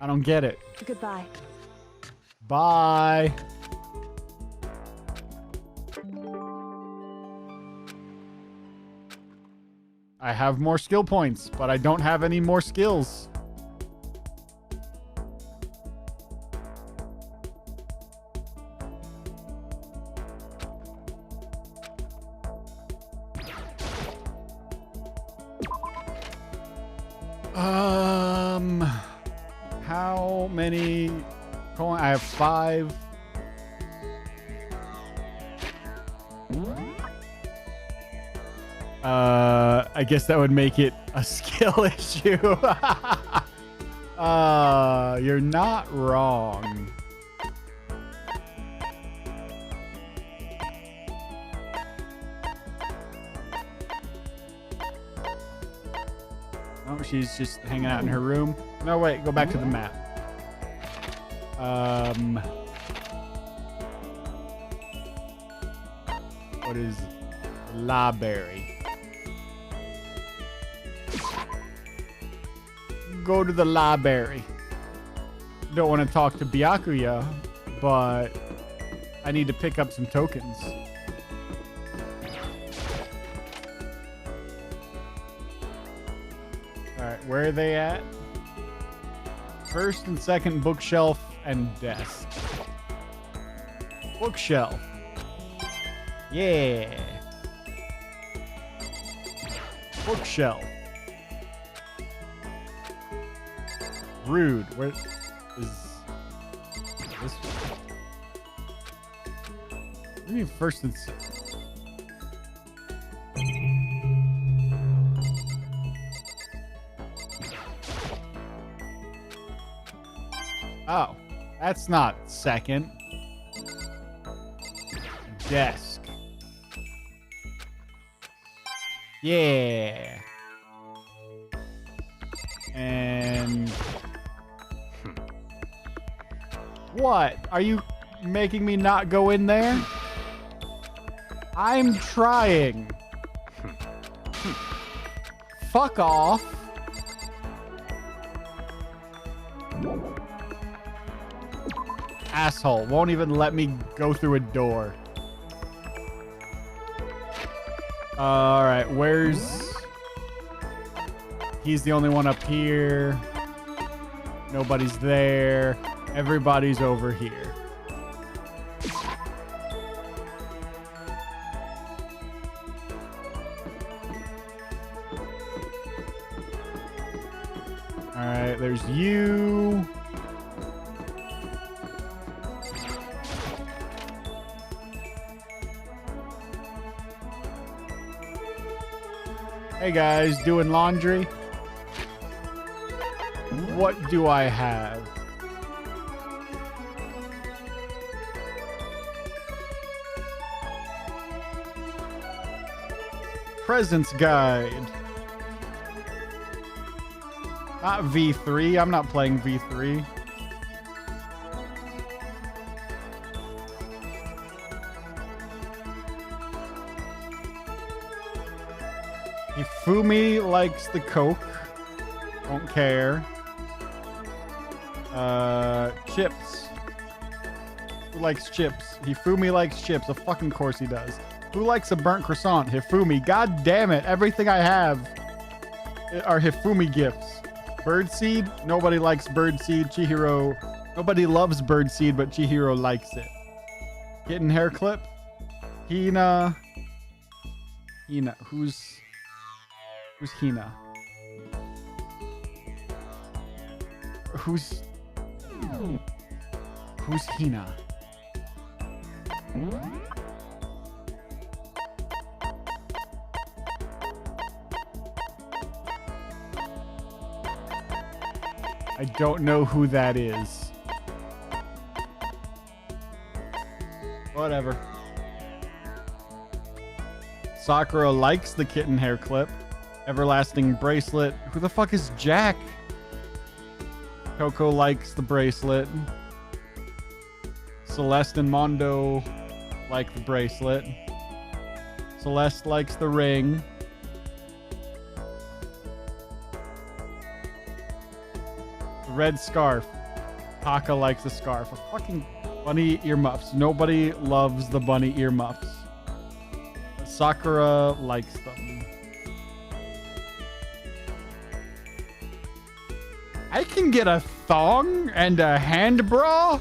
I don't get it. Goodbye. Bye. I have more skill points, but I don't have any more skills. How many coins? I have 5. I guess that would make it a skill issue. You're not wrong. Oh, she's just hanging out in her room. No, wait, go back to the map. What is library? Go to the library. Don't want to talk to Byakuya, but I need to pick up some tokens. Alright, where are they at? First and second bookshelf and desk. Bookshelf. Yeah. Bookshelf. Rude. Where is this? What do you mean first and Oh, that's not second. Desk. Yeah. And what? Are you making me not go in there? I'm trying. Fuck off. Asshole. Won't even let me go through a door. Alright, where's... He's the only one up here. Nobody's there. Everybody's over here. Alright, there's you. Hey guys, doing laundry? What do I have? Presents guide. Not V3. I'm not playing V3. Hifumi likes the Coke. Don't care. Chips. Who likes chips? Hifumi likes chips. Of fucking course he does. Who likes a burnt croissant? Hifumi. God damn it. Everything I have are Hifumi gifts. Birdseed. Nobody likes birdseed. Chihiro. Nobody loves birdseed, but Chihiro likes it. Kitten hair clip. Hina. Hina. Who's Hina? Who's Hina? I don't know who that is. Whatever. Sakura likes the kitten hair clip. Everlasting bracelet. Who the fuck is Jack? Coco likes the bracelet. Celeste and Mondo like the bracelet. Celeste likes the ring. The red scarf. Taka likes the scarf. A fucking bunny earmuffs. Nobody loves the bunny earmuffs. But Sakura likes them. I can get a thong and a hand bra?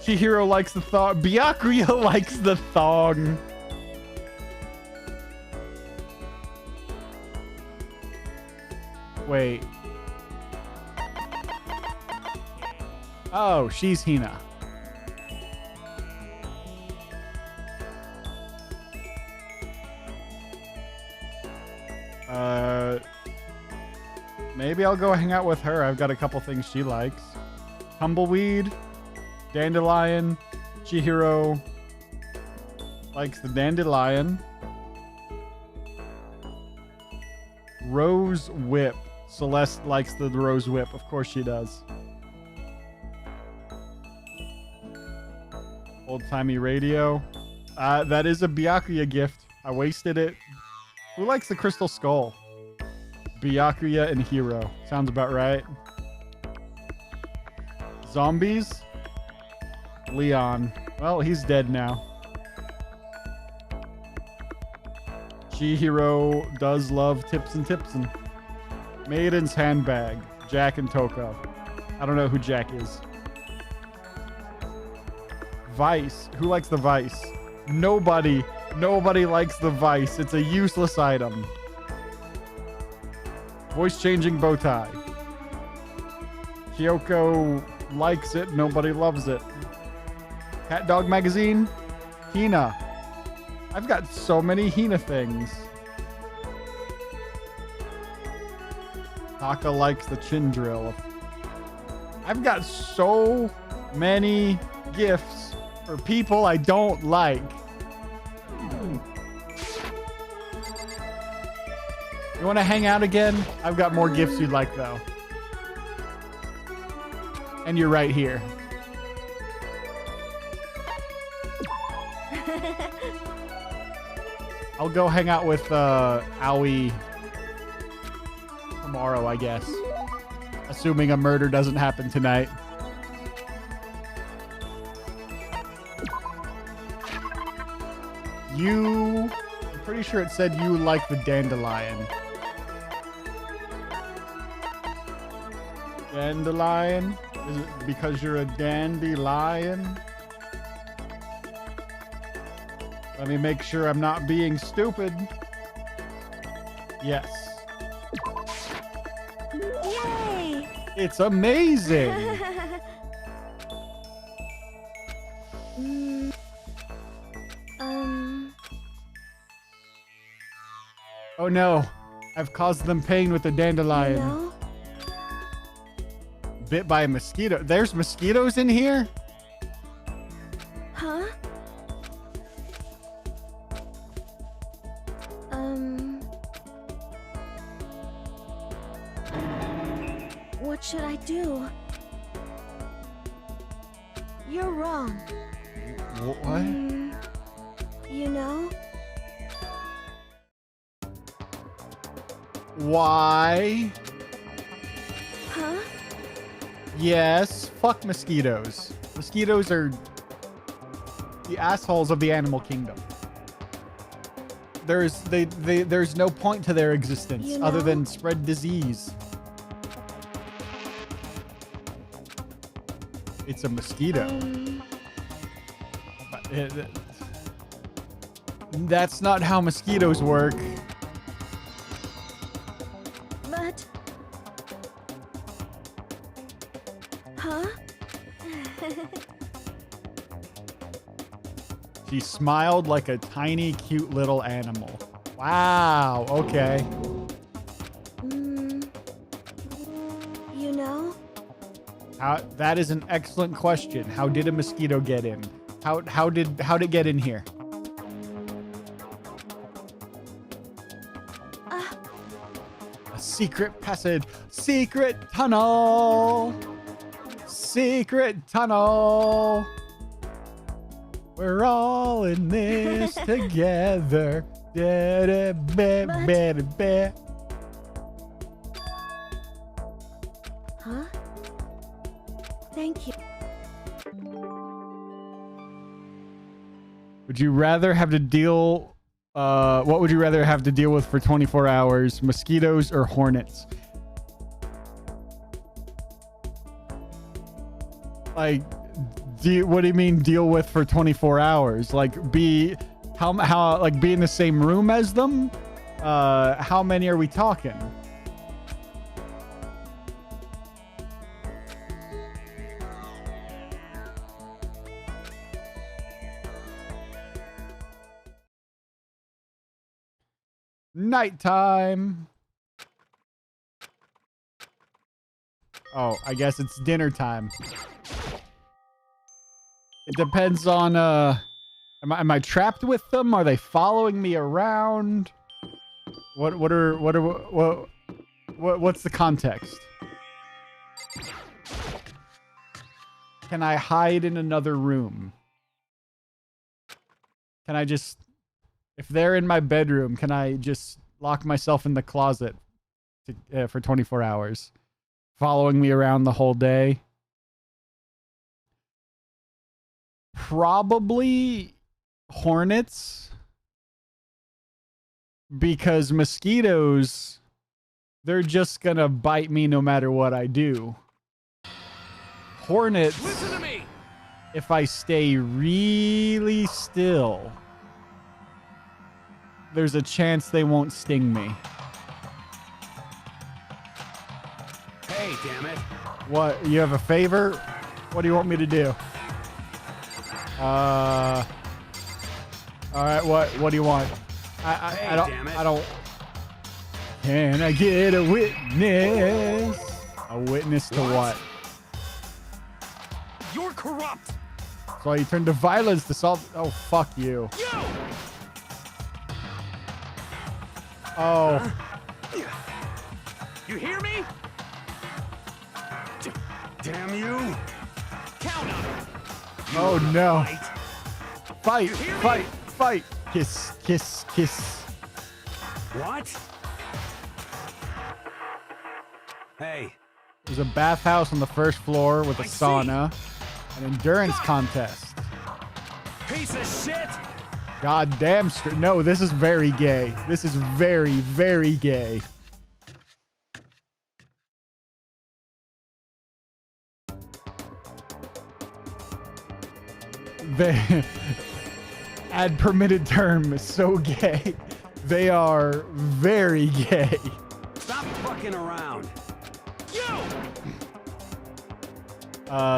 Chihiro likes the thong. Byakuya likes the thong. Wait. Oh, she's Hina. Maybe I'll go hang out with her. I've got a couple things she likes. Tumbleweed, dandelion, Chihiro likes the dandelion. Rose whip. Celeste likes the rose whip. Of course she does. Old-timey radio. That is a Byakuya gift. I wasted it. Who likes the crystal skull? Byakuya and Hiro. Sounds about right. Zombies? Leon. Well, he's dead now. Chihiro does love tips and tipsin'. Maiden's handbag. Jack and Toko. I don't know who Jack is. Vice. Who likes the vice? Nobody. Nobody likes the vice. It's a useless item. Voice changing bow tie. Kyoko likes it. Nobody loves it. Cat Dog magazine. Hina. I've got so many Hina things. Taka likes the chin drill. I've got so many gifts for people I don't like. You want to hang out again? I've got more gifts you'd like, though. And you're right here. I'll go hang out with Aoi tomorrow, I guess. Assuming a murder doesn't happen tonight. I'm pretty sure it said you like the dandelion. Dandelion? Is it because you're a dandelion? Let me make sure I'm not being stupid. Yes. Yay! It's amazing. Oh no, I've caused them pain with the dandelion. You know? Bit by a mosquito. There's mosquitoes in here? Huh? What should I do? You're wrong. What? You know? Why? Huh? Yes, fuck mosquitoes. Mosquitoes are the assholes of the animal kingdom. There's no point to their existence other than spread disease. It's a mosquito. That's not how mosquitoes work. But... Huh? She smiled like a tiny, cute little animal. Wow, okay. You know? That is an excellent question. How did a mosquito get in? How'd it get in here? A secret passage. Secret tunnel. Secret tunnel. We're all in this together. Huh? Thank you. Would you rather have to deal... what would you rather have to deal with for 24 hours? Mosquitoes or hornets? Like, what do you mean deal with for 24 hours? Like, be in the same room as them? How many are we talking? Nighttime. Oh, I guess it's dinner time. It depends on am I trapped with them? Are they following me around? What's the context? Can I hide in another room? Can I just, if they're in my bedroom, can I just lock myself in the closet for 24 hours? Following me around the whole day? Probably hornets. Because mosquitoes, they're just gonna bite me no matter what I do. Hornets, Listen to me. if I stay really still, there's a chance they won't sting me. Hey, damn it. What? You have a favor? What do you want me to do? All right. What do you want? I don't. Damn it. I don't. Can I get a witness? A witness to what? You're corrupt. So you turned to violence to solve. Oh, fuck you. Yo! Oh. You hear me? Damn you. Count on it. Oh no. Fight. You hear me? Fight. Fight. Kiss. Kiss. Kiss. What? Hey. There's a bathhouse on the first floor with a sauna. An endurance contest. Piece of shit. Goddamn straight. No, this is very gay. This is very, very gay. They add permitted term so gay. They are very gay. Stop fucking around. Yo!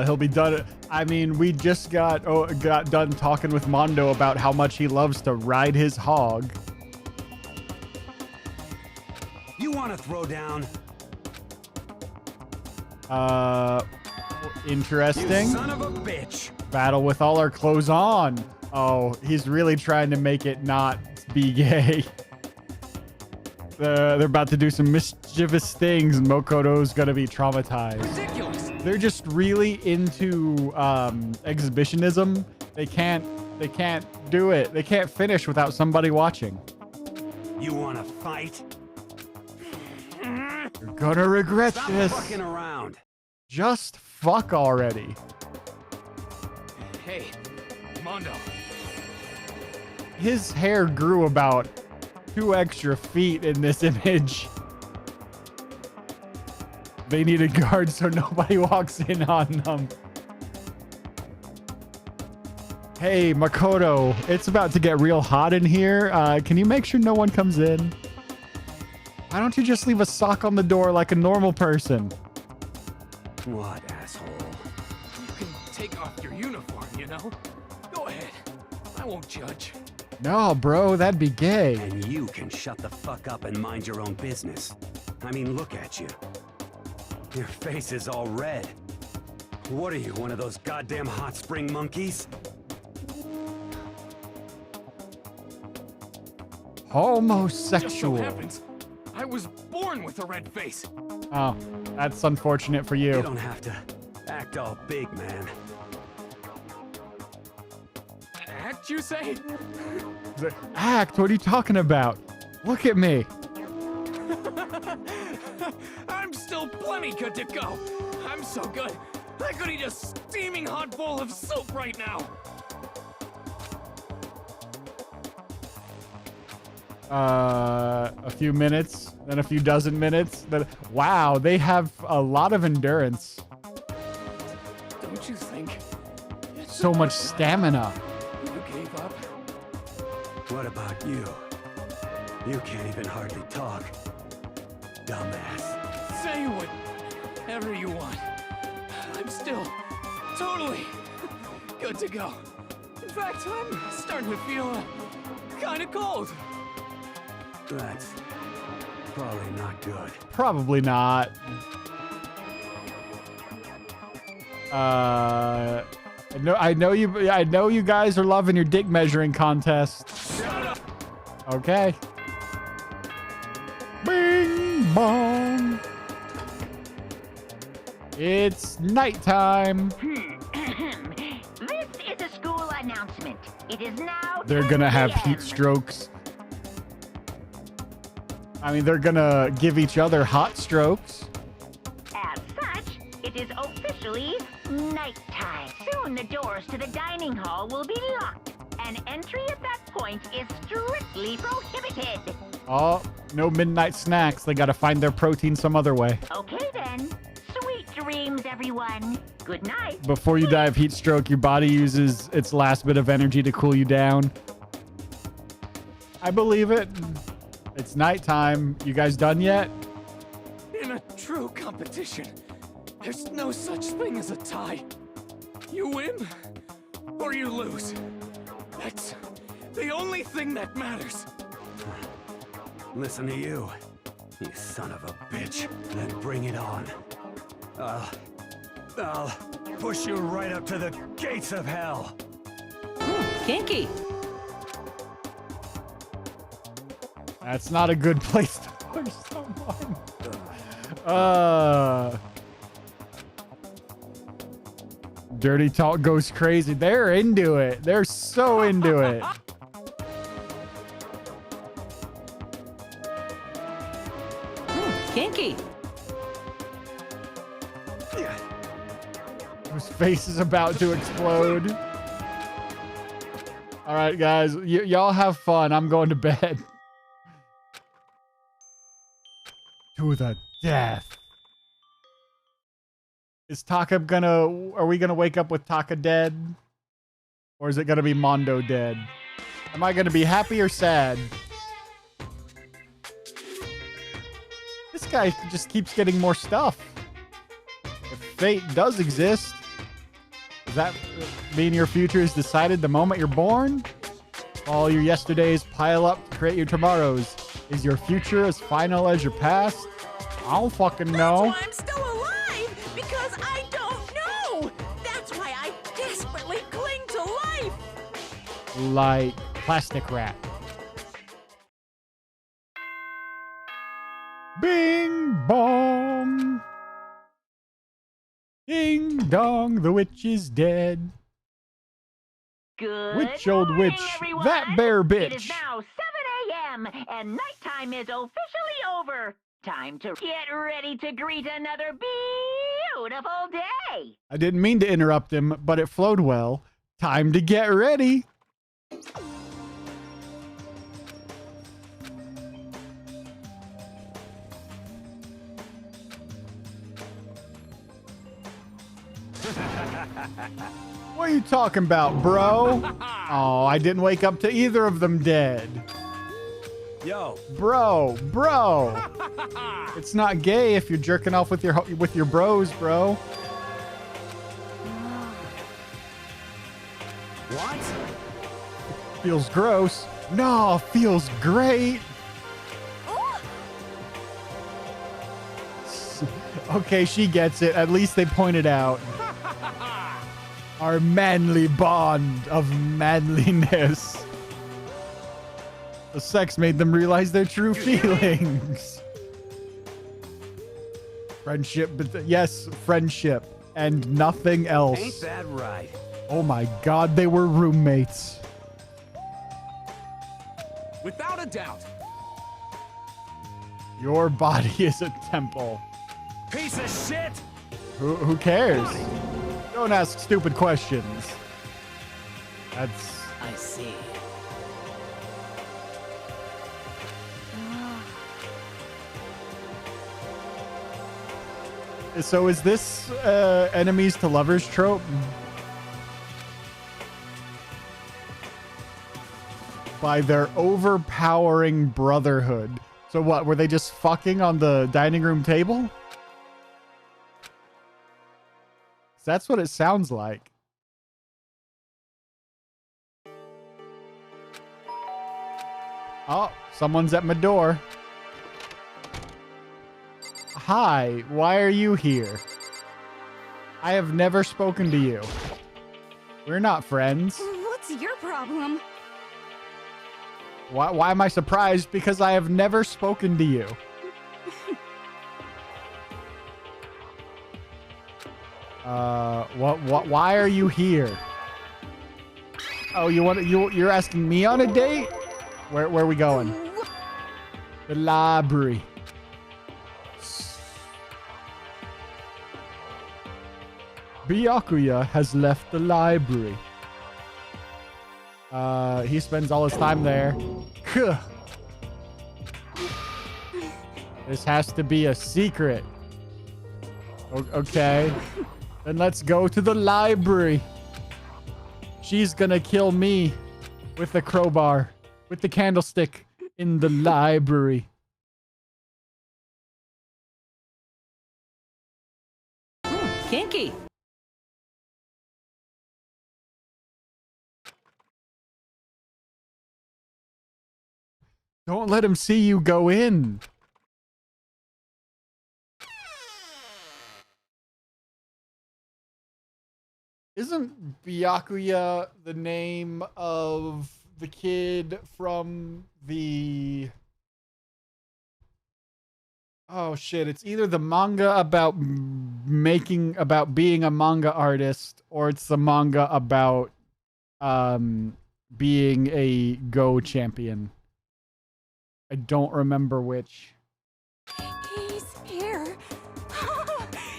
He'll be done. I mean, we just got done talking with Mondo about how much he loves to ride his hog. You want to throw down? Interesting. You son of a bitch. Battle with all our clothes on. Oh, he's really trying to make it not be gay. They're about to do some mischievous things, and Mokoto's gonna be traumatized. Ridiculous. They're just really into exhibitionism. They can't do it. They can't finish without somebody watching. You want to fight? You're gonna regret Stop this. fucking around. Just fuck already. Hey, Mondo. his hair grew about 2 extra feet in this image. They need a guard so nobody walks in on them. Hey, Makoto, it's about to get real hot in here. Can you make sure no one comes in? Why don't you just leave a sock on the door like a normal person? What, asshole? You can take off your uniform, you know? Go ahead. I won't judge. No, bro, that'd be gay. And you can shut the fuck up and mind your own business. I mean, look at you. Your face is all red. What are you, one of those goddamn hot spring monkeys? Homosexual. Just so happens, I was born with a red face. Oh, that's unfortunate for you. You don't have to act all big, man. Act, you say? Act? What are you talking about? Look at me. I'm still plenty good to go. I'm so good. I could eat a steaming hot bowl of soup right now. A few minutes, then a few dozen minutes. Then, wow, they have a lot of endurance. Don't you think? It's So much stamina. You gave up? What about you? You can't even hardly talk. Dumbass. Say whatever you want. I'm still totally good to go. In fact, I'm starting to feel kind of cold. That's probably not good. Probably not. I know you guys are loving your dick measuring contest. Shut up! Okay. Bing bong. It's nighttime. This is a school announcement. It is now. They're gonna 10 have p.m. heat strokes. I mean, they're gonna give each other hot strokes. As such, it is officially nighttime. Soon the doors to the dining hall will be locked, and entry at that point is strictly prohibited. Oh, no midnight snacks. They gotta find their protein some other way. Okay then. Sweet dreams, everyone. Good night. Before you die of heat stroke, your body uses its last bit of energy to cool you down. I believe it. It's nighttime. You guys done yet? In a true competition, there's no such thing as a tie. You win, or you lose. That's the only thing that matters. Listen to you, you son of a bitch. Then bring it on. I'll push you right up to the gates of hell. Kinky. That's not a good place to push someone. Dirty Talk goes crazy. They're into it. They're so into it. Kinky. Whose face is about to explode. All right, guys. Y'all have fun. I'm going to bed. To the death. Is Taka are we gonna wake up with Taka dead? Or is it gonna be Mondo dead? Am I gonna be happy or sad? This guy just keeps getting more stuff. If fate does exist, does that mean your future is decided the moment you're born? All your yesterdays pile up to create your tomorrows. Is your future as final as your past? I don't fucking know. That's why I'm still alive, because I don't know. That's why I desperately cling to life. Like plastic wrap. Bing bong. Ding dong, the witch is dead. Good Witch, old morning, witch, everyone. that bear It is bitch. now 7 a.m. and nighttime is officially over. Time to get ready to greet another beautiful day. I didn't mean to interrupt him, but it flowed well. Time to get ready. What are you talking about, bro? Oh, I didn't wake up to either of them dead. Yo. Bro. It's not gay if you're jerking off with your bros, bro. What? Feels gross. No, feels great. Okay, she gets it. At least they pointed out our manly bond of manliness. The sex made them realize their true feelings. Friendship, but yes, friendship and nothing else. Ain't that right? Oh my God, they were roommates. Without a doubt. Your body is a temple. Piece of shit! Who cares? Don't ask stupid questions. That's... I see. So is this enemies to lovers trope? By their overpowering brotherhood. So what, were they just fucking on the dining room table? That's what it sounds like. Oh, someone's at my door. Hi, why are you here? I have never spoken to you. We're not friends. What's your problem? Why am I surprised? Because I have never spoken to you. Why are you here? Oh, you're asking me on a date? Where are we going? The library. Byakuya has left the library. He spends all his time there. Kuh. This has to be a secret. Okay. Then let's go to the library. She's gonna kill me with the crowbar, with the candlestick in the library. Kinky. Don't let him see you go in. Isn't Byakuya the name of the kid from the... Oh shit, it's either the manga about being a manga artist, or it's the manga about being a Go champion. I don't remember which. He's here.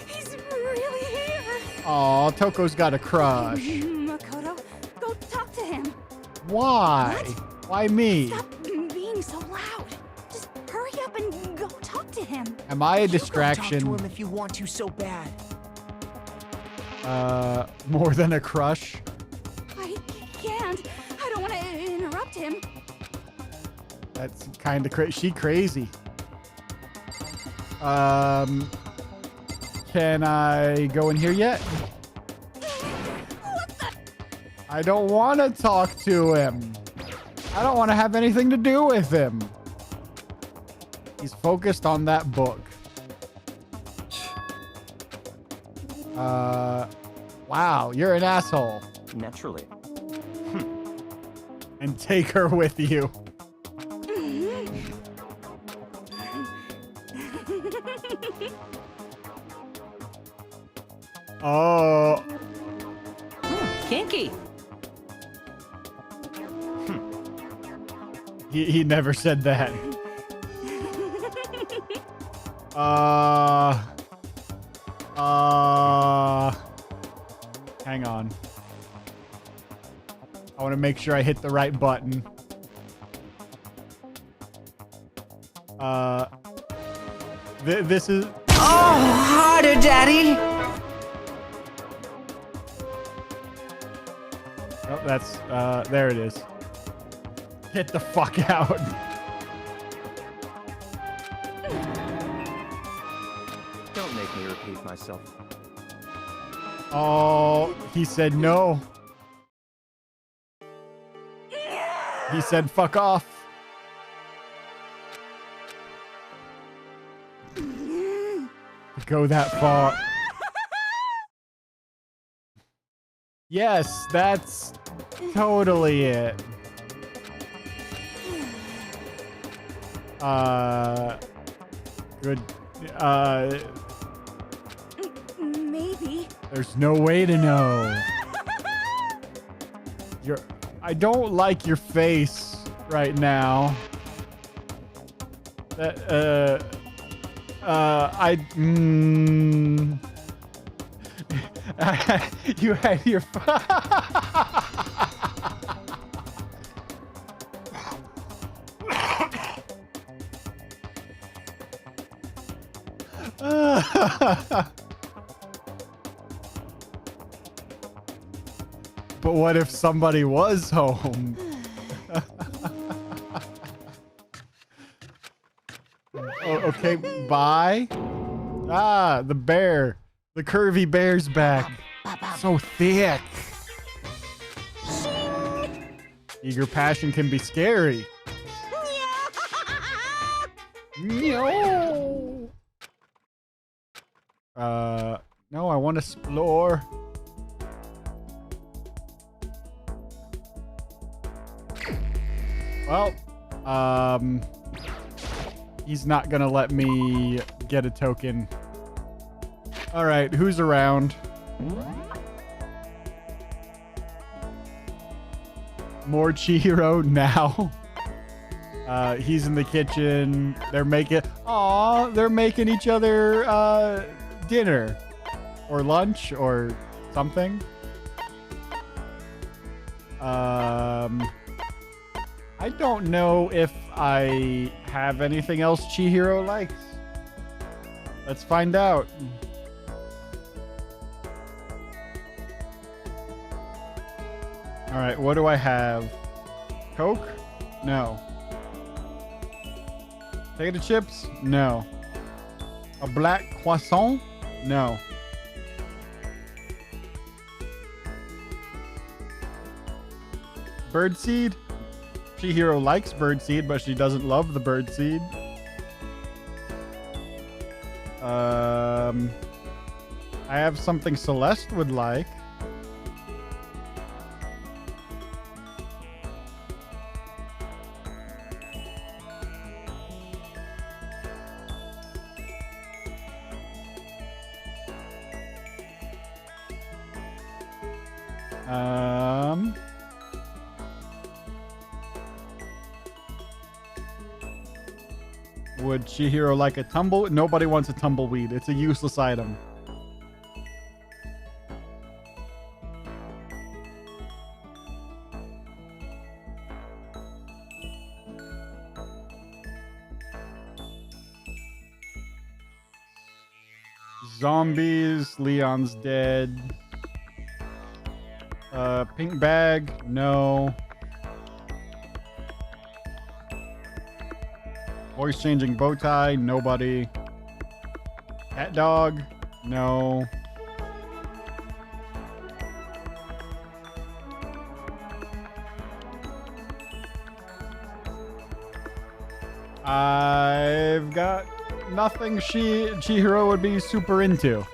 He's really here. Aw, Toko's got a crush. Makoto, go talk to him. Why? What? Why me? Stop being so loud. Just hurry up and go talk to him. Am I a You go distraction? talk to him if you want to so bad. More than a crush? I can't. I don't want to interrupt him. That's kind of crazy. She crazy. Can I go in here yet? What the? I don't want to talk to him. I don't want to have anything to do with him. He's focused on that book. Wow, you're an asshole. Naturally. And take her with you. Oh. Kinky. He never said that. Hang on. I want to make sure I hit the right button. This is... Oh, harder, Daddy. that's, there it is. Get the fuck out. Don't make me repeat myself. Oh, he said no. He said fuck off. Go that far. Yes, that's totally it. Good. Maybe. There's no way to know. I don't like your face right now. You had your. But what if somebody was home? Oh, okay, bye. Ah, the bear. The curvy bear's back. So thick. Eager passion can be scary. No. No, I want to explore. Well, he's not gonna let me get a token. All right, who's around? More Chihiro now. He's in the kitchen. They're making each other dinner or lunch or something. I don't know if I have anything else Chihiro likes. Let's find out. All right, what do I have? Coke? No. Potato chips? No. A black croissant? No. Birdseed? Chihiro likes birdseed, but she doesn't love the birdseed. I have something Celeste would like. Would Chihiro like a tumble? Nobody wants a tumbleweed. It's a useless item. Zombies. Leon's dead. Pink bag. No. Voice changing bow tie. Nobody. Cat dog. No. I've got nothing Chihiro would be super into.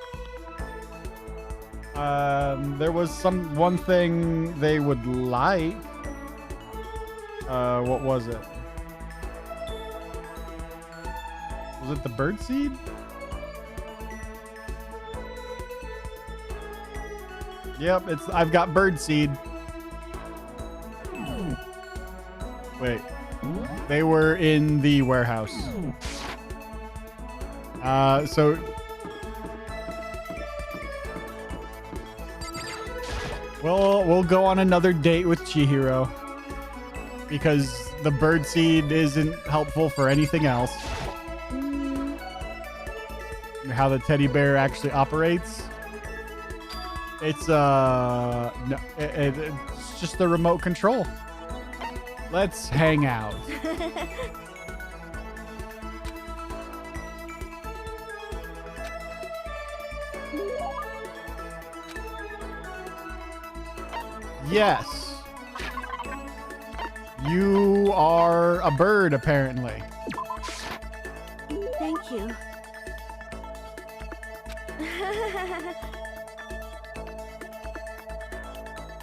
There was one thing they would like. What was it? Was it the birdseed? Yep, I've got birdseed. Wait. They were in the warehouse. So we'll go on another date with Chihiro because the birdseed isn't helpful for anything else. How the teddy bear actually operates. It's no, just the remote control. Let's hang out. Yes. You are a bird, apparently. Thank you.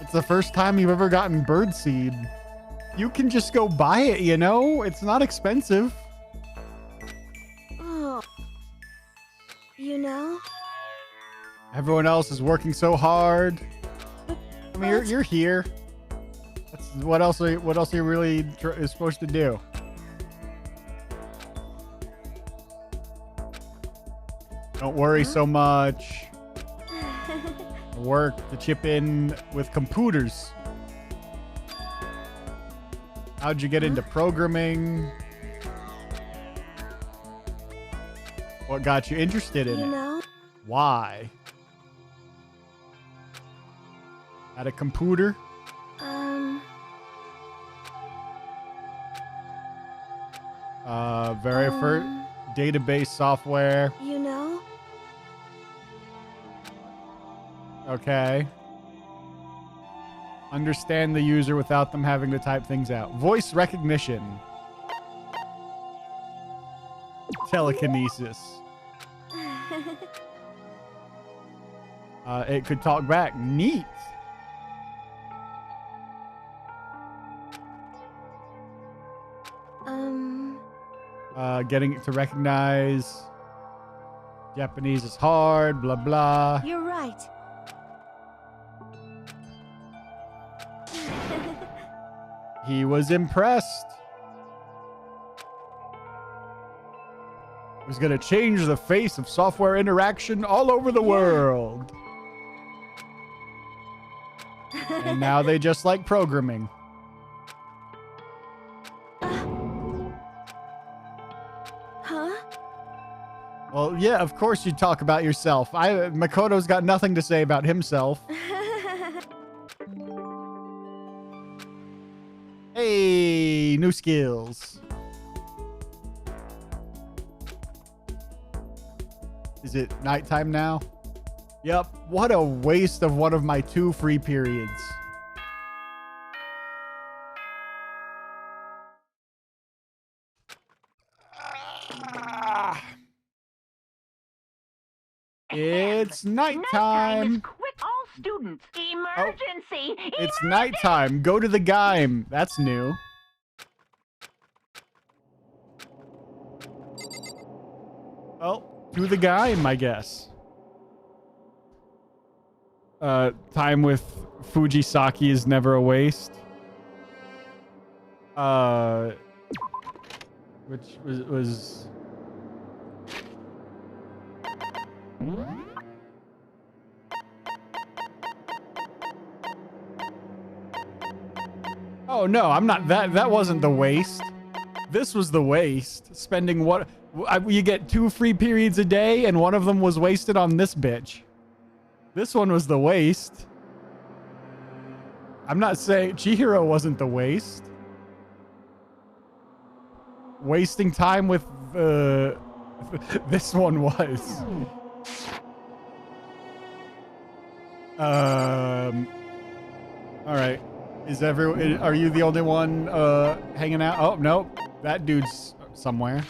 It's the first time you've ever gotten birdseed. You can just go buy it, you know? It's not expensive. Oh. You know? Everyone else is working so hard. I mean, you're here. That's what else are you really is supposed to do? Don't worry so much. Work to chip in with computers. How'd you get into programming? What got you interested in it? Know? Why? At a computer? Very first database software. You know? Okay. Understand the user without them having to type things out. Voice recognition. Telekinesis. It could talk back. Neat. Getting it to recognize Japanese is hard, blah, blah. You're right. He was impressed. It was going to change the face of software interaction all over the world. And now they just like programming. Huh? Well, yeah, of course you talk about yourself. Makoto's got nothing to say about himself. Hey, new skills. Is it nighttime now? Yep. What a waste of one of my 2 free periods. It's nighttime. Nighttime is quick. All students, emergency. It's nighttime. Go to the Gaim. That's new. Well, to the Gaim, I guess. Time with Fujisaki is never a waste. Which was Oh no, I'm not that wasn't the waste. This was the waste. Spending what you get 2 free periods a day and one of them was wasted on this bitch. This one was the waste. I'm not saying Chihiro wasn't the waste. Wasting time with this one was. All right. Are you the only one hanging out? Oh, no. That dude's somewhere.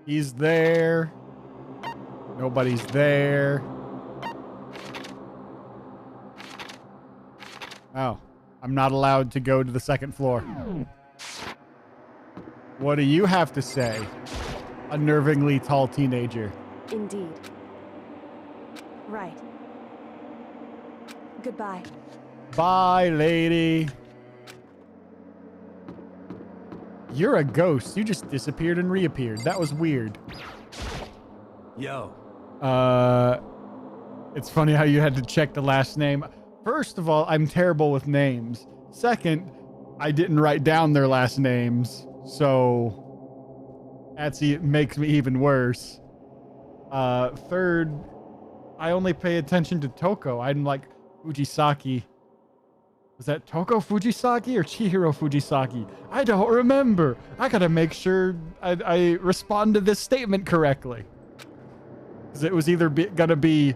He's there. Nobody's there. Oh, I'm not allowed to go to the 2nd floor. What do you have to say? Unnervingly tall teenager. Indeed. Right. Goodbye. Bye, lady. You're a ghost. You just disappeared and reappeared. That was weird. Yo. It's funny how you had to check the last name. First of all, I'm terrible with names. Second, I didn't write down their last names. So it makes me even worse. Third, I only pay attention to Toko. I'm like Fujisaki. Was that Toko Fujisaki or Chihiro Fujisaki? I don't remember. I gotta make sure I respond to this statement correctly. Because it was either gonna be,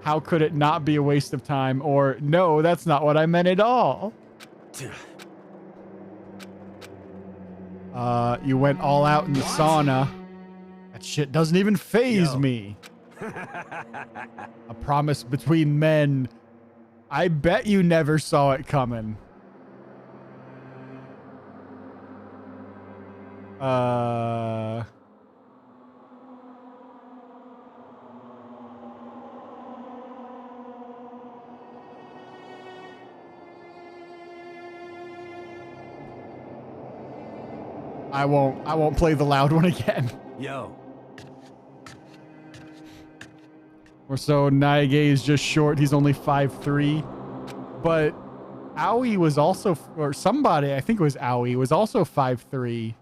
how could it not be a waste of time? Or, no, that's not what I meant at all. You went all out in the sauna. That shit doesn't even faze me. A promise between men. I bet you never saw it coming. I won't play the loud one again. Yo. Or so Naige is just short. He's only 5'3". But Aoi was also, or somebody, I think it was Aoi, was also 5'3".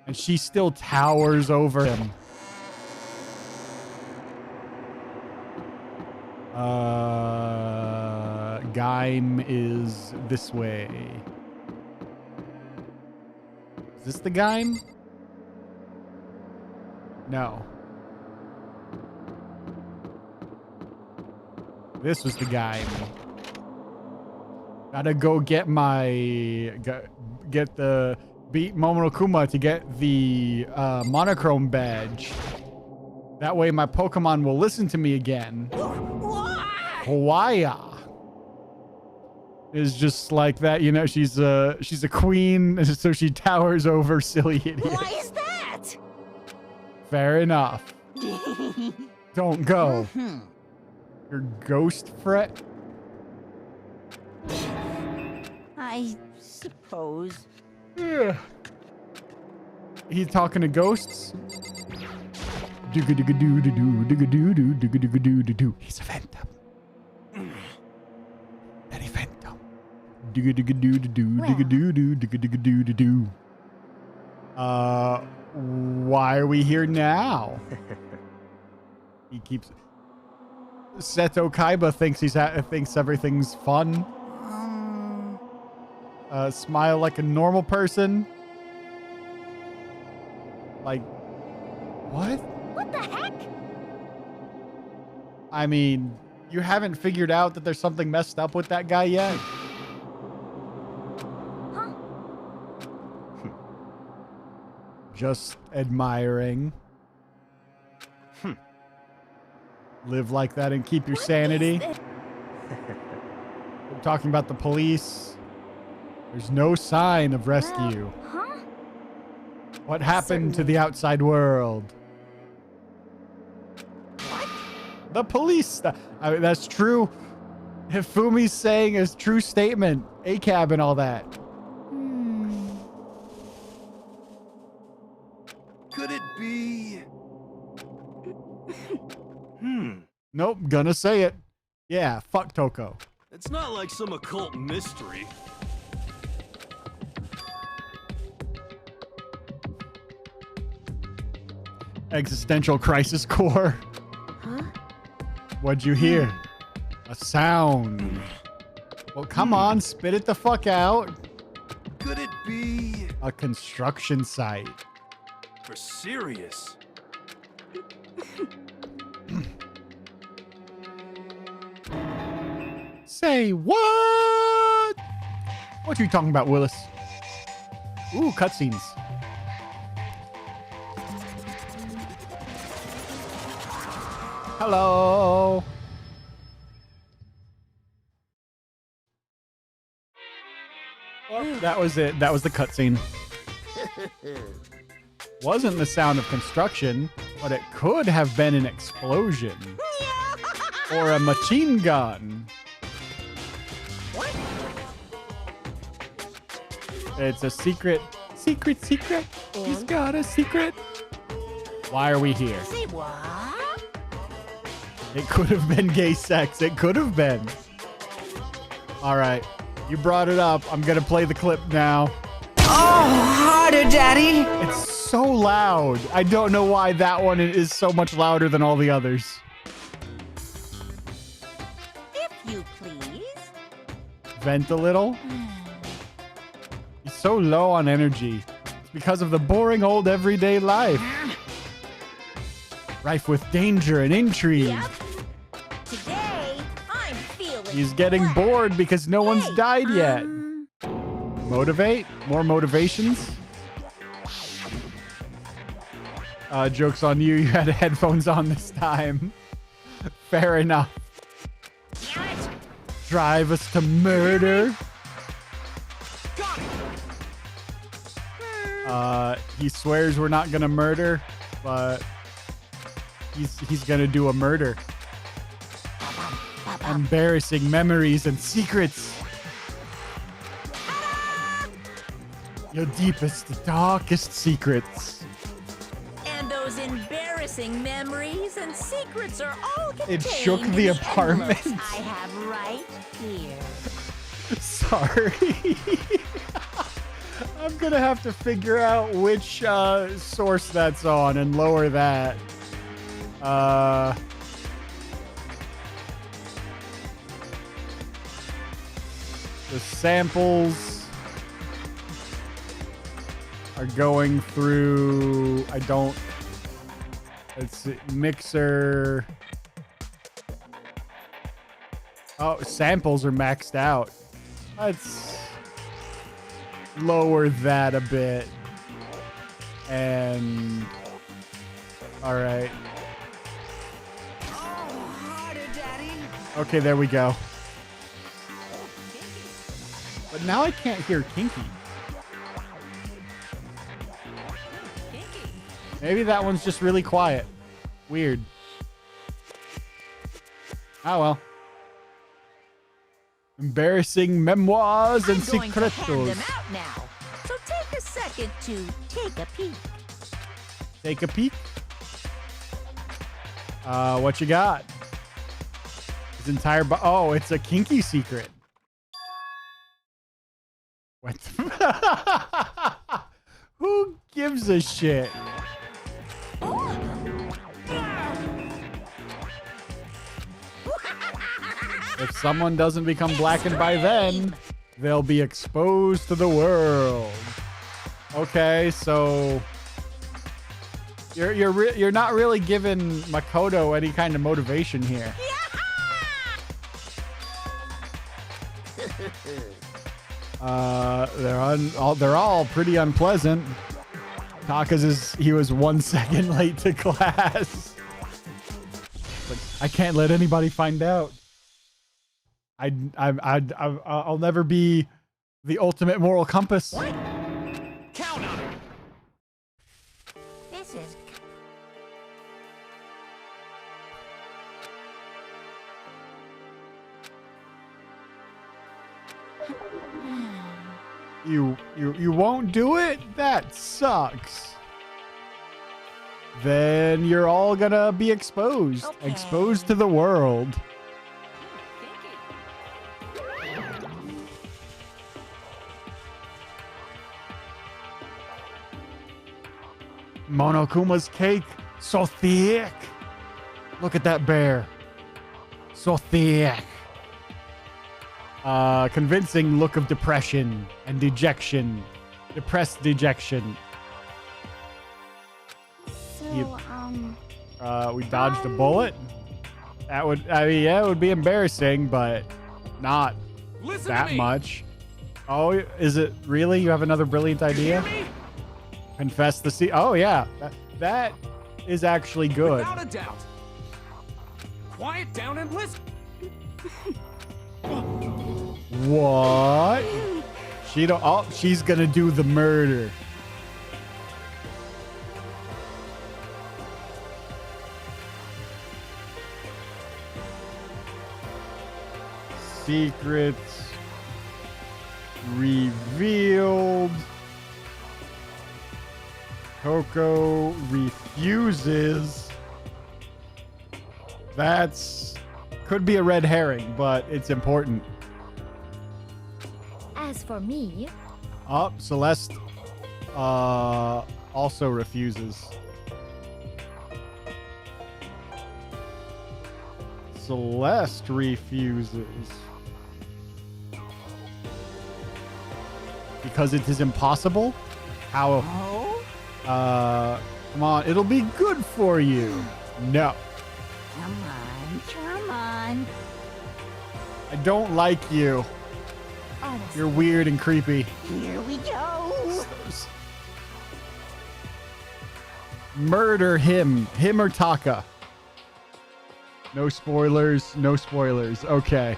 And she still towers over him. Gaim is this way. Is this the Gaim? No. This was the Gaim. Gotta go get beat Momonokuma to get the monochrome badge. That way my Pokemon will listen to me again. Hawaii is just like that, you know. She's a queen, so she towers over silly idiot. Why is that? Fair enough. Don't go. Your ghost fret. I suppose. Yeah. He's talking to ghosts. He's a phantom. Any phantom. Why are we here now? He keeps. Seto Kaiba thinks everything's fun. Smile like a normal person. Like, what? What the heck? I mean, you haven't figured out that there's something messed up with that guy yet? Huh? Just admiring. Live like that and keep your sanity. I'm talking about the police. There's no sign of rescue. Huh? What happened to the outside world? What? The police. I mean, that's true. Hifumi's saying is true statement. ACAB and all that. Could it be? Nope, gonna say it. Yeah, fuck Toko. It's not like some occult mystery. Existential crisis core. Huh? What'd you hear? A sound. Well, come on, spit it the fuck out. Could it be? A construction site. For serious? Say what? What are you talking about, Willis? Ooh, cutscenes. Hello. Oh, that was it. That was the cutscene. Wasn't the sound of construction, but it could have been an explosion. Or a machine gun. What? It's a secret. Secret. He's got a secret. Why are we here? Say what? It could have been gay sex. It could have been. All right. You brought it up. I'm going to play the clip now. Oh, harder, Daddy. It's so loud. I don't know why that one is so much louder than all the others. If you please. vent a little. He's so low on energy. It's because of the boring old everyday life. Rife with danger and intrigue. Yep. Today, I'm feeling He's getting glad. bored because no one's died yet. Motivate? More motivations? Joke's on you. You had headphones on this time. Fair enough. Drive us to murder. He swears we're not gonna murder, but he's gonna do a murder. Embarrassing memories and secrets. Your deepest, darkest secrets. And those embarrassing memories and secrets are all contained It shook in the apartment. envelopes I have right here. Sorry. I'm gonna have to figure out which source that's on and lower that. The samples are going through. Let's see, mixer. Oh, samples are maxed out. Let's lower that a bit. And all right. Okay, there we go. But now I can't hear Kinky. Maybe that one's just really quiet. Weird. Oh well. Embarrassing memoirs and I'm going to hand them secretos. out now. So take a second to take a peek. Take a peek. What you got? His entire oh, it's a Kinky secret. What? Who gives a shit? If someone doesn't become blackened by then, they'll be exposed to the world. Okay, so you're not really giving Makoto any kind of motivation here. They're all pretty unpleasant. He was 1 second late to class. But I can't let anybody find out. I'll never be the ultimate moral compass. Count on it. This is You won't do it? That sucks. Then you're all gonna be exposed. Okay. Exposed to the world. Monokuma's cake. So thick. Look at that bear. So thick. Convincing look of depression and dejection. Depressed dejection. So, We dodged a bullet. That would, yeah, it would be embarrassing, but not Listen that to me. much. Oh, is it really? You have another brilliant idea? Confess the sea. Oh, yeah. That is actually good. Without a doubt. Quiet down and listen. What? She don't. Oh, she's gonna do the murder. Secrets revealed. Coco refuses. That's could be a red herring, but it's important. as for me, Oh, Celeste also refuses. Celeste refuses. because it is impossible. How? Oh? Come on, it'll be good for you. No. Come on, come on. I don't like you. Honestly, You're weird and creepy. here we go. Murder him. Him or Taka. No spoilers. No spoilers. Okay.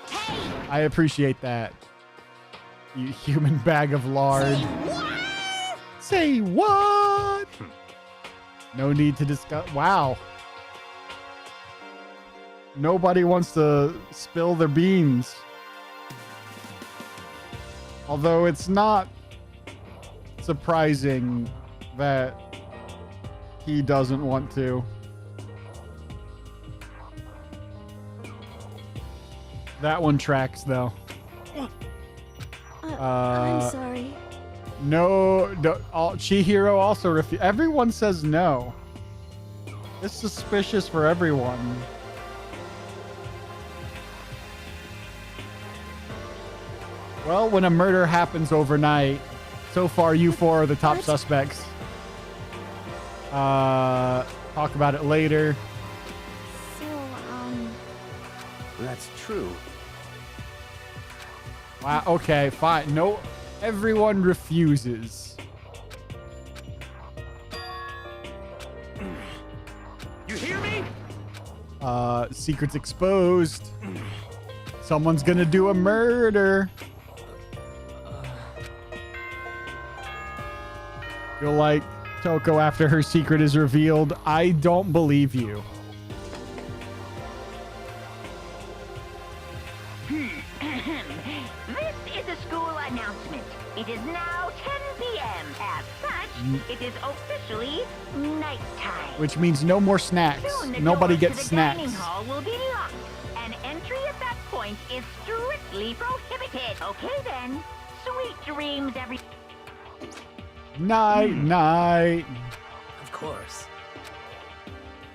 Hey! I appreciate that. You human bag of lard. Say what? Say what? No need to discuss. Wow. Nobody wants to spill their beans. Although it's not surprising that he doesn't want to. That one tracks, though. I'm sorry. No, Chihiro also refuses. Everyone says no. It's suspicious for everyone. Well, when a murder happens overnight, so far you four are the top suspects. Talk about it later. So, That's true. Wow, okay, fine. No, everyone refuses. You hear me? Secrets exposed. Someone's gonna do a murder. Feel like Toko after her secret is revealed. I don't believe you. This is a school announcement. It is now 10 p.m. As such, it is officially nighttime. Which means no more snacks. Soon the Nobody doors gets to the dining snacks. hall will be locked, and entry at that point is strictly prohibited. Okay then. Sweet dreams, every. Night, night. Of course.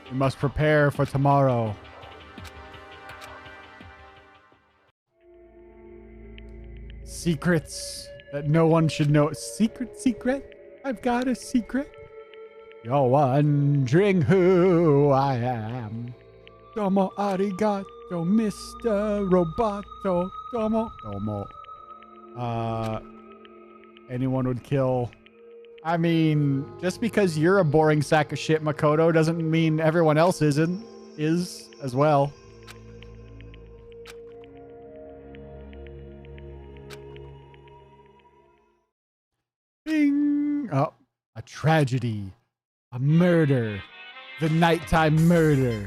We must prepare for tomorrow. Secrets that no one should know. Secret? I've got a secret. You're wondering who I am. Domo arigato, Mr. Roboto. Domo. Anyone would kill. I mean, just because you're a boring sack of shit, Makoto, doesn't mean everyone else is as well. Bing! Oh, a tragedy. A murder. The nighttime murder.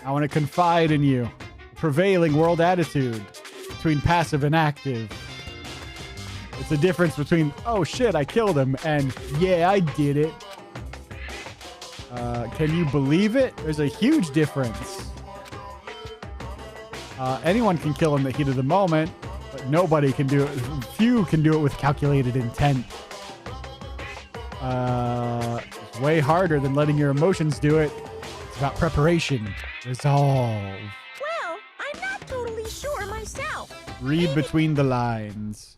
I want to confide in you. Prevailing world attitude between passive and active. It's the difference between, oh shit, I killed him, and yeah, I did it. Can you believe it? There's a huge difference. Anyone can kill in the heat of the moment, but nobody can do it. Few can do it with calculated intent. It's way harder than letting your emotions do it. It's about preparation, resolve. Well, I'm not totally sure myself. Read between the lines.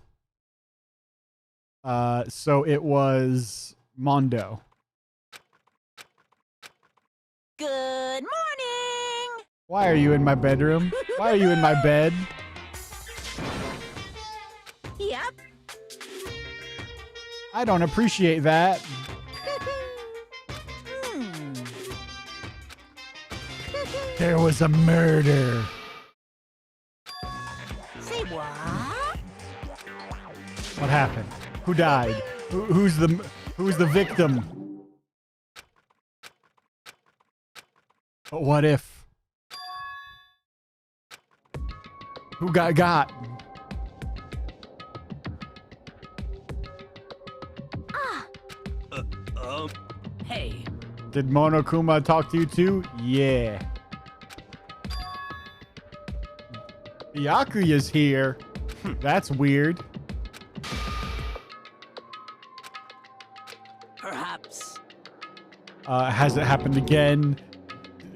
So it was Mondo. Good morning! Why are you in my bedroom? Why are you in my bed? Yep. I don't appreciate that. There was a murder. Say what? What happened? Who died? Who's the victim? But what if? Who got? Hey. Did Monokuma talk to you too? Yeah. Byakuya's here. That's weird. Perhaps. Has it happened again?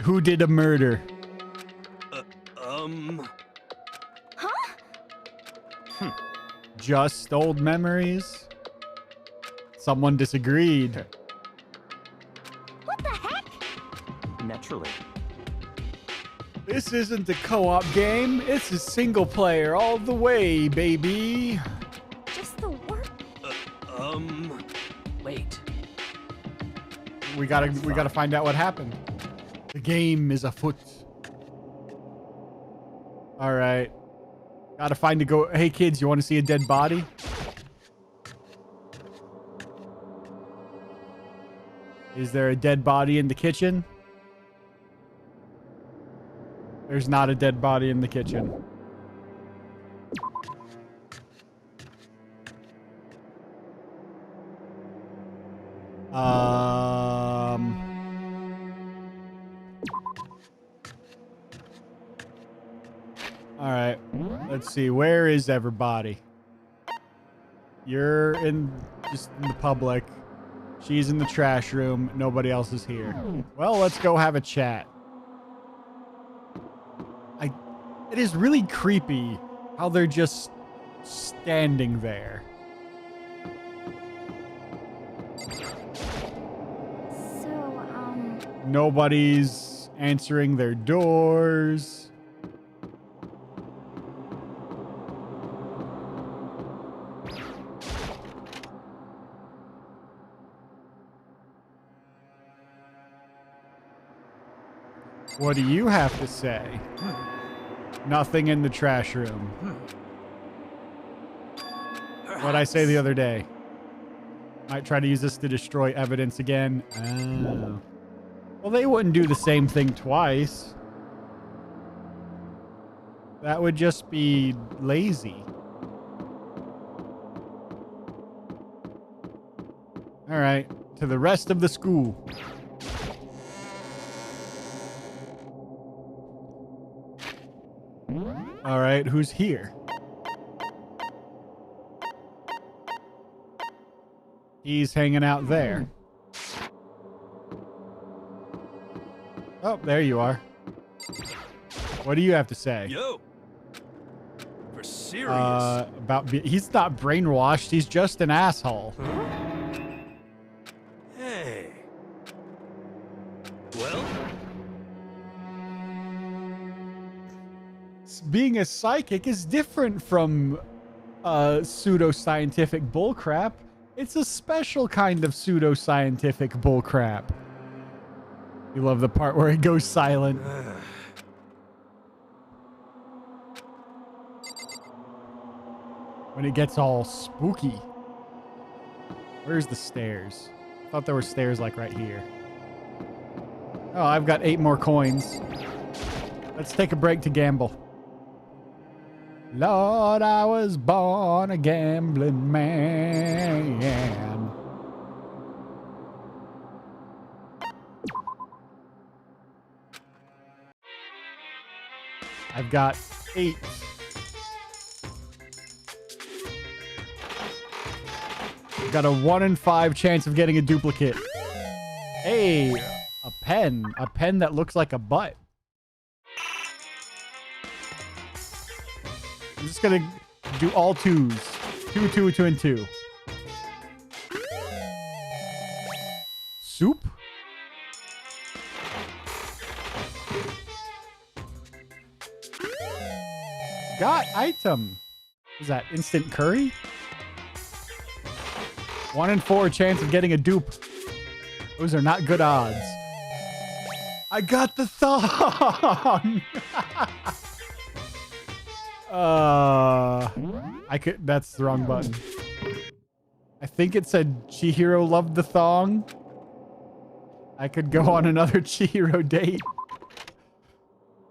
Who did a murder? just old memories? Someone disagreed. What the heck? Naturally. This isn't a co-op game. It's a single player all the way, baby. Just the work. Wait. We gotta find out what happened. The game is afoot. All right. Gotta find a go. Hey kids, you want to see a dead body? Is there a dead body in the kitchen? There's not a dead body in the kitchen. All right. Let's see. Where is everybody? You're just in the public. She's in the trash room. Nobody else is here. Well, let's go have a chat. It is really creepy how they're just standing there. So, Nobody's answering their doors. What do you have to say? Nothing in the trash room. What'd I say the other day? Might try to use this to destroy evidence again. Oh. Well, they wouldn't do the same thing twice. That would just be lazy. All right, to the rest of the school. All right, who's here? He's hanging out there. Oh, there you are. What do you have to say? Yo. For serious. He's not brainwashed. He's just an asshole. Hey. Well, being a psychic is different from pseudoscientific bullcrap. It's a special kind of pseudoscientific bullcrap. You love the part where it goes silent. When it gets all spooky. Where's the stairs? I thought there were stairs like right here. Oh, I've got 8 more coins. Let's take a break to gamble. Lord, I was born a gambling man. I've got 8. I've got a 1 in 5 chance of getting a duplicate. Hey, a pen. A pen that looks like a butt. I'm just gonna do all 2s. 2, 2, 2, and 2. Soup? Got item. Is that instant curry? 1 in 4 chance of getting a dupe. Those are not good odds. I got the thong! That's the wrong button. I think it said Chihiro loved the thong. I could go on another Chihiro date.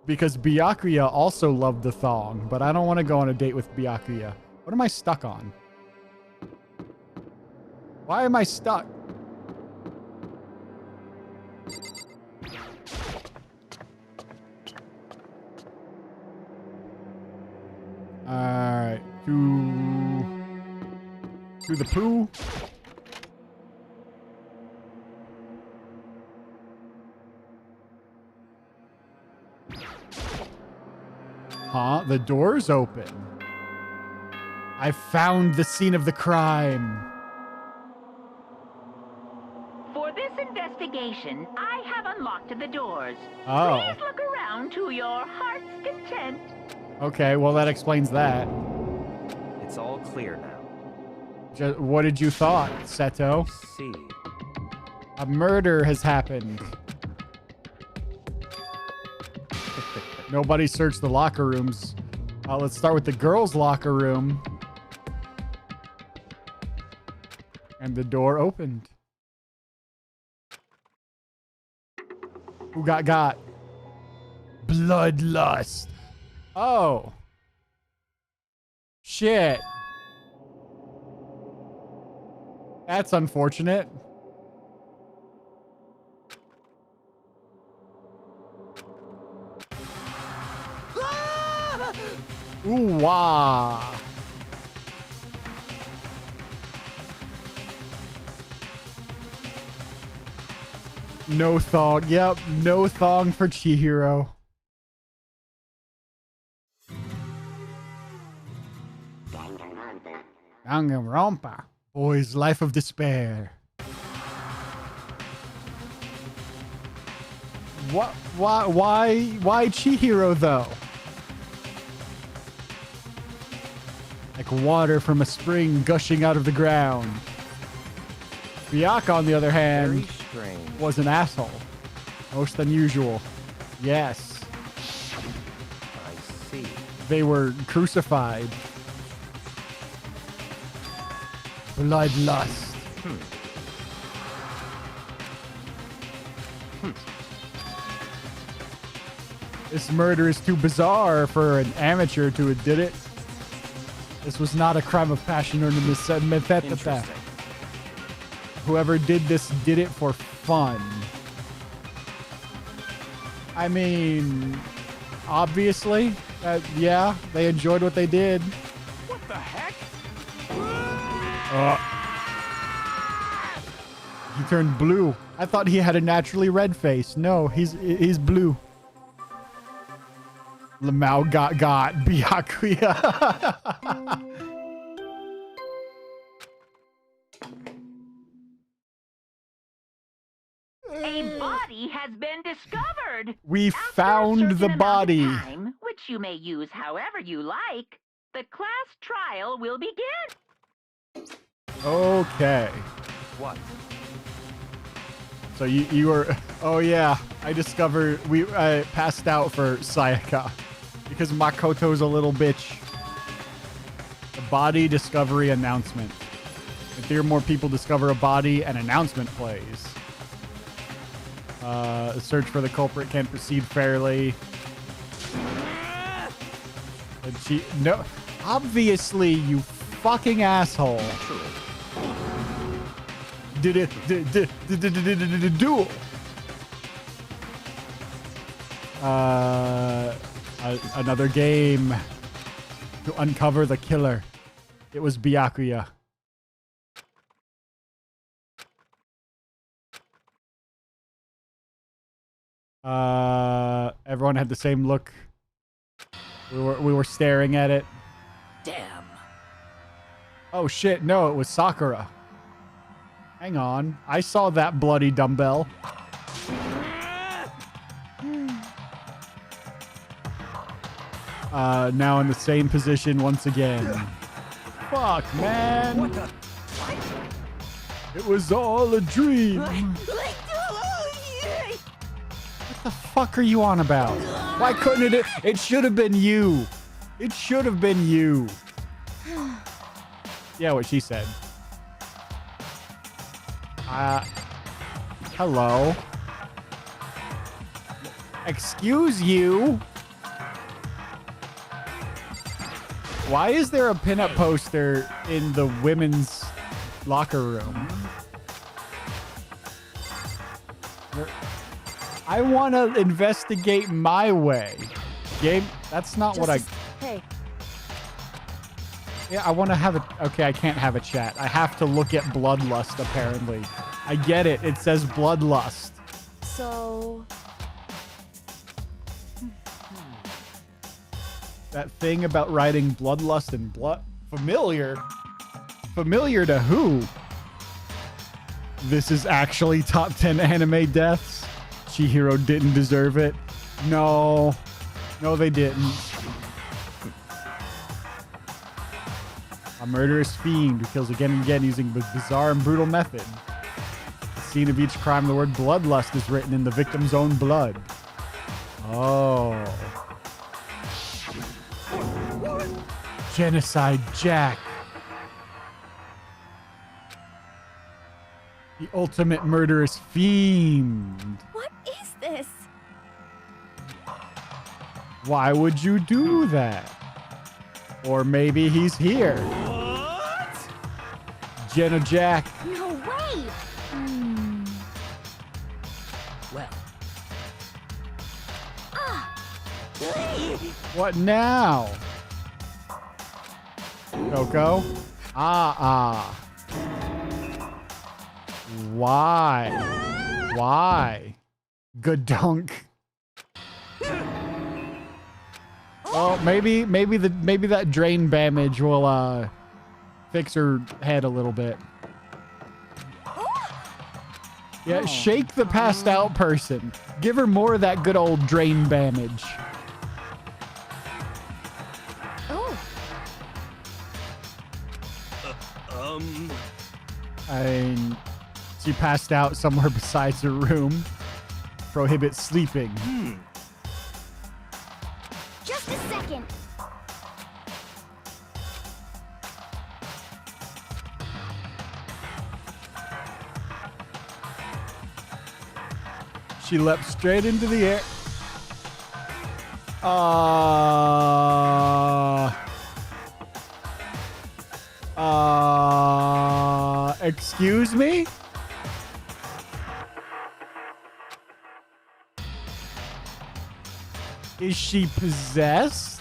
Because Byakuya also loved the thong, but I don't want to go on a date with Byakuya. What am I stuck on? Why am I stuck? Alright, to the poo. Huh? The door's open. I found the scene of the crime. For this investigation, I have unlocked the doors. Oh. Please look around to your heart's content. Okay, well that explains that. It's all clear now. What did you thought, Seto? See. A murder has happened. Nobody searched the locker rooms. Let's start with the girls' locker room. And the door opened. Who got? Bloodlust. Oh. Shit. That's unfortunate. Ooh, wah. No thong. Yep, no thong for Chihiro. Dangan Ronpa. Boy's life of despair. What? Why Chihiro though? Like water from a spring gushing out of the ground. Byakuya, on the other hand, was an asshole. Most unusual. Yes. I see. They were crucified. Bloodlust. This murder is too bizarre for an amateur to have did it. This was not a crime of passion or method. Whoever did this did it for fun. I mean, obviously, yeah, they enjoyed what they did. What the heck? He turned blue. I thought he had a naturally red face. No, he's blue. Lamau got Byakuya. A body has been discovered. We found the body. Time, which you may use however you like. The class trial will begin. Okay. What? So you were... Oh yeah, I discovered... We passed out for Sayaka. Because Makoto's a little bitch. The body discovery announcement. If 3 or more people discover a body, an announcement plays. A search for the culprit can proceed fairly. And no, obviously, you fucking asshole. Did it duel? Another game to uncover the killer. It was Byakuya. Everyone had the same look. We were staring at it. Damn. Oh shit, no, it was Sakura. Hang on. I saw that bloody dumbbell. Now in the same position once again. Fuck, man. What the? It was all a dream. What the fuck are you on about? Why couldn't it? It should have been you. It should have been you. Yeah, what she said. Hello. Excuse you. Why is there a pinup poster in the women's locker room? I want to investigate my way. Game, that's not what I... Hey. Yeah, I want to have a... Okay, I can't have a chat. I have to look at Bloodlust, apparently. I get it. It says Bloodlust. So... That thing about writing Bloodlust and blood... Familiar? Familiar to who? This is actually top 10 anime deaths. Chihiro didn't deserve it. No. No, they didn't. A murderous fiend who kills again and again using a bizarre and brutal method. At the scene of each crime, the word bloodlust is written in the victim's own blood. Oh. Genocide Jack. The ultimate murderous fiend. What is this? Why would you do that? Or maybe he's here. What? Jenna Jack. No way! Well. What now? Coco? Why? Why? Good dunk. Oh, maybe that drain damage will fix her head a little bit. Yeah, shake the passed out person. Give her more of that good old drain damage. Oh. She passed out somewhere besides her room. Prohibit sleeping. Just a second. She leapt straight into the air. Excuse me? Is she possessed?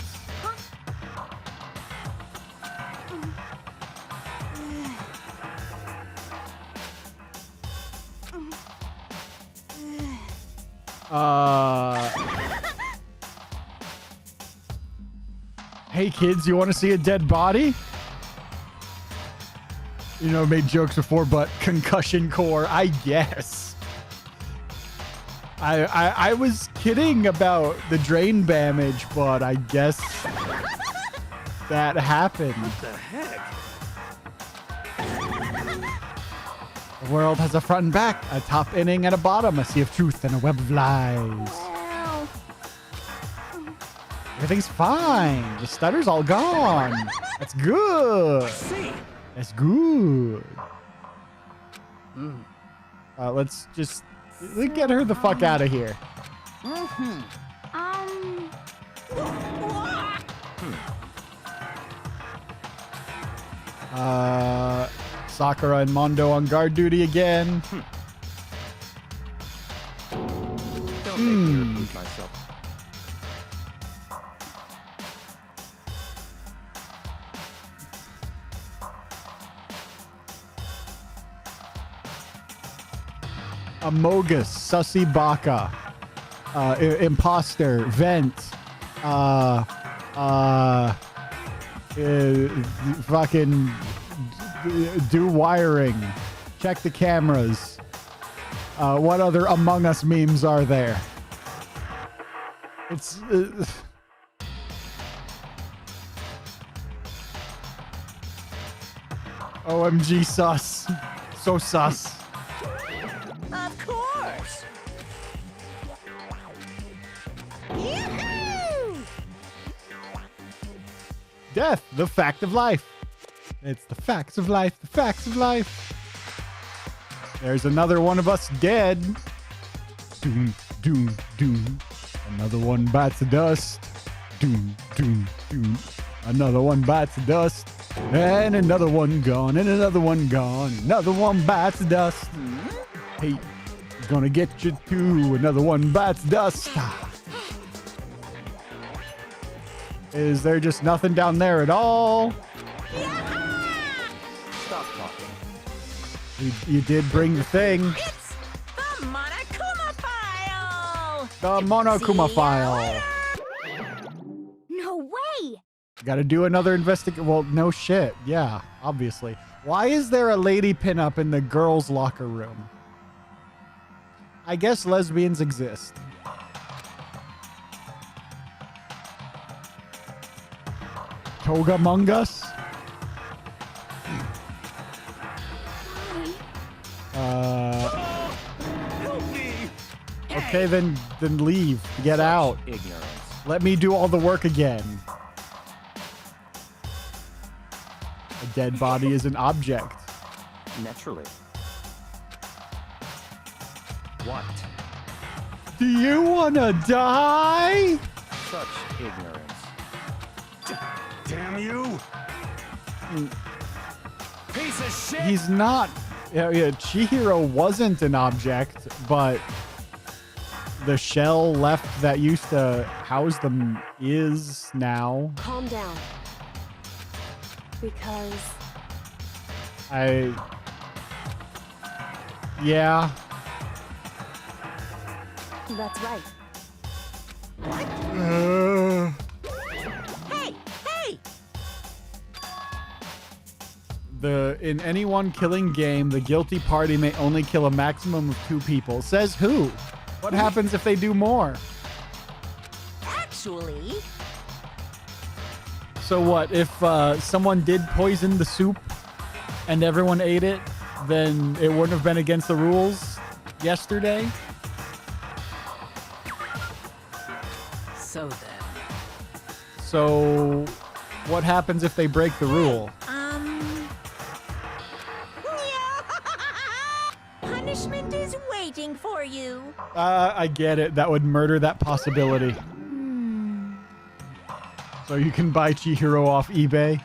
Hey kids, you want to see a dead body? You know, made jokes before, but concussion core, I guess. I was kidding about the drain damage, but I guess that happened. What the heck? The world has a front and back, a top inning and a bottom, a sea of truth and a web of lies. Well. Everything's fine. The stutter's all gone. That's good. That's good. Let's just get her the fuck out of here. Sakura and Mondo on guard duty again. Don't make me repeat myself. Amogus, Sussy Baka, Imposter, Vent, fucking do wiring, check the cameras. What other Among Us memes are there? It's OMG sus. So sus. Of course. Yoo-hoo! Death, the fact of life. It's the facts of life, the facts of life. There's another one of us dead. Doom, doom, doom. Another one bites the dust. Doom, doom, doom. Another one bites the dust. And another one gone, and another one gone. Another one bites the dust. Hey, gonna get you too. Another one bites dust. Is there just nothing down there at all? Stop talking. You did bring the thing. It's the Monokuma file. The Monokuma file. No way! Got to do another investigation. Well, no shit. Yeah, obviously. Why is there a lady pinup in the girls' locker room? I guess lesbians exist. Toga Among Us? Okay, then leave. Get out. Ignorance. Let me do all the work again. A dead body is an object. Naturally. What? Do you wanna die? Such ignorance. Damn you! Piece of shit! He's not. Yeah, Chihiro wasn't an object, but the shell left that used to house them is now. Calm down. Because... Yeah. That's right. Hey! Hey! In any one killing game, the guilty party may only kill a maximum of 2 people. Says who? What happens if they do more? Actually... So what, if someone did poison the soup and everyone ate it, then it wouldn't have been against the rules yesterday? So then... So what happens if they break the rule? Punishment is waiting for you. I get it. That would murder that possibility. So you can buy Chihiro off eBay.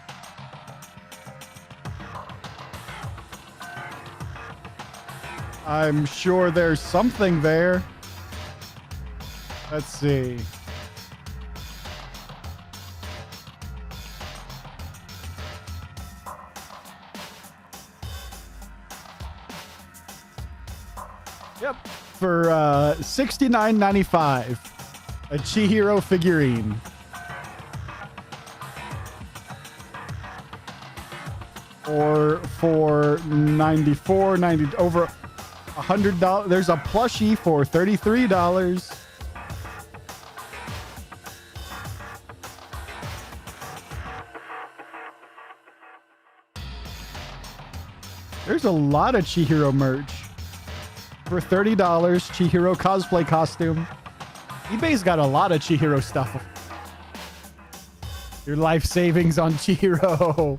I'm sure there's something there. Let's see. Yep. For $69.95, a Chihiro figurine. Or for $94.90, over $100. There's a plushie for $33. There's a lot of Chihiro merch. For $30, Chihiro cosplay costume. eBay's got a lot of Chihiro stuff. Your life savings on Chihiro.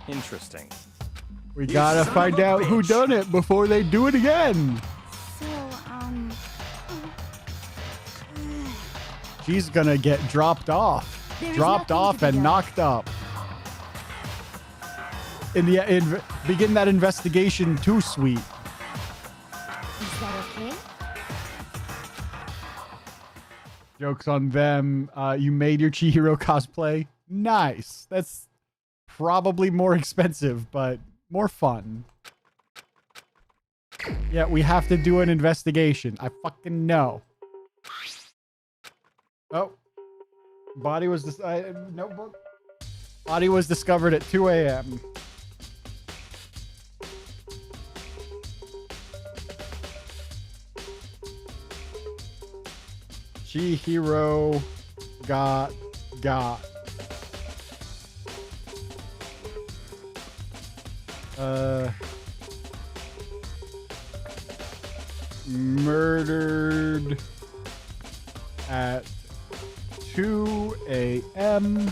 Interesting. We gotta find out who done it before they do it again. So, She's gonna get dropped off. Dropped off and knocked up. Begin that investigation too, sweet. is that okay? Joke's on them. You made your Chihiro cosplay. Nice. That's probably more expensive, but more fun. Yeah, we have to do an investigation. I fucking know. Oh. Body was notebook. Body was discovered at 2 a.m. Chihiro got murdered at 2 a.m.